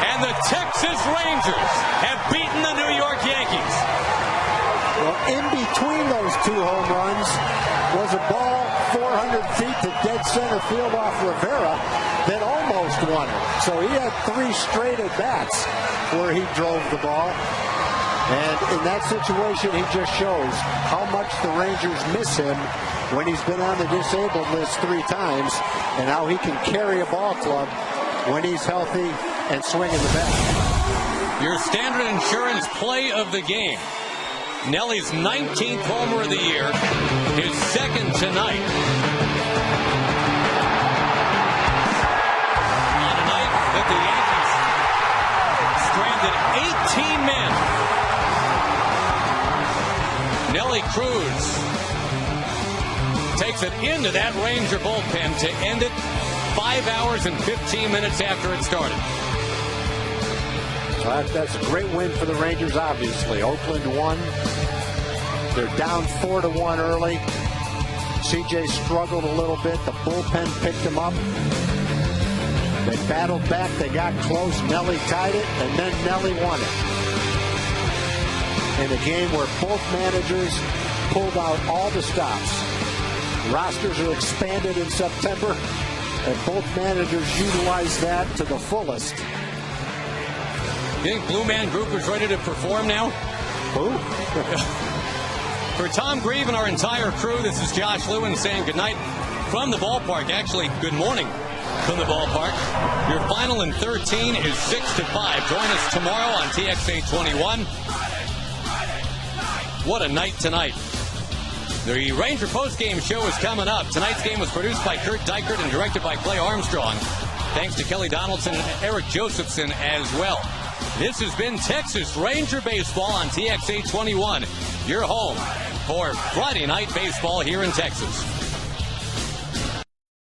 And the Texas Rangers have beaten the New York Yankees. Well, in between those two home runs was a ball 400 feet to dead center field off Rivera that almost won it. So he had 3 straight at bats where he drove the ball. And in that situation, he just shows how much the Rangers miss him when he's been on the disabled list 3 times, and how he can carry a ball club when he's healthy and swinging the bat. Your Standard Insurance play of the game. Nelly's 19th homer of the year, his second tonight. On a night that the Yankees stranded 18 men. Nelly Cruz takes it into that Ranger bullpen to end it 5 hours and 15 minutes after it started. Well, that's a great win for the Rangers, obviously. Oakland won. They're down 4-1 early. CJ struggled a little bit. The bullpen picked him up. They battled back. They got close. Nelly tied it, and then Nelly won it. In a game where both managers pulled out all the stops. Rosters are expanded in September, and both managers utilized that to the fullest. You think Blue Man Group is ready to perform now? Who? For Tom Grieve and our entire crew, this is Josh Lewin saying goodnight from the ballpark. Actually, good morning from the ballpark. Your final in 13 is 6-5. Join us tomorrow on TXA 21. What a night tonight. The Ranger postgame show is coming up. Tonight's game was produced by Kurt Dykert and directed by Clay Armstrong. Thanks to Kelly Donaldson and Eric Josephson as well. This has been Texas Ranger Baseball on TXA 21, your home for Friday night baseball here in Texas.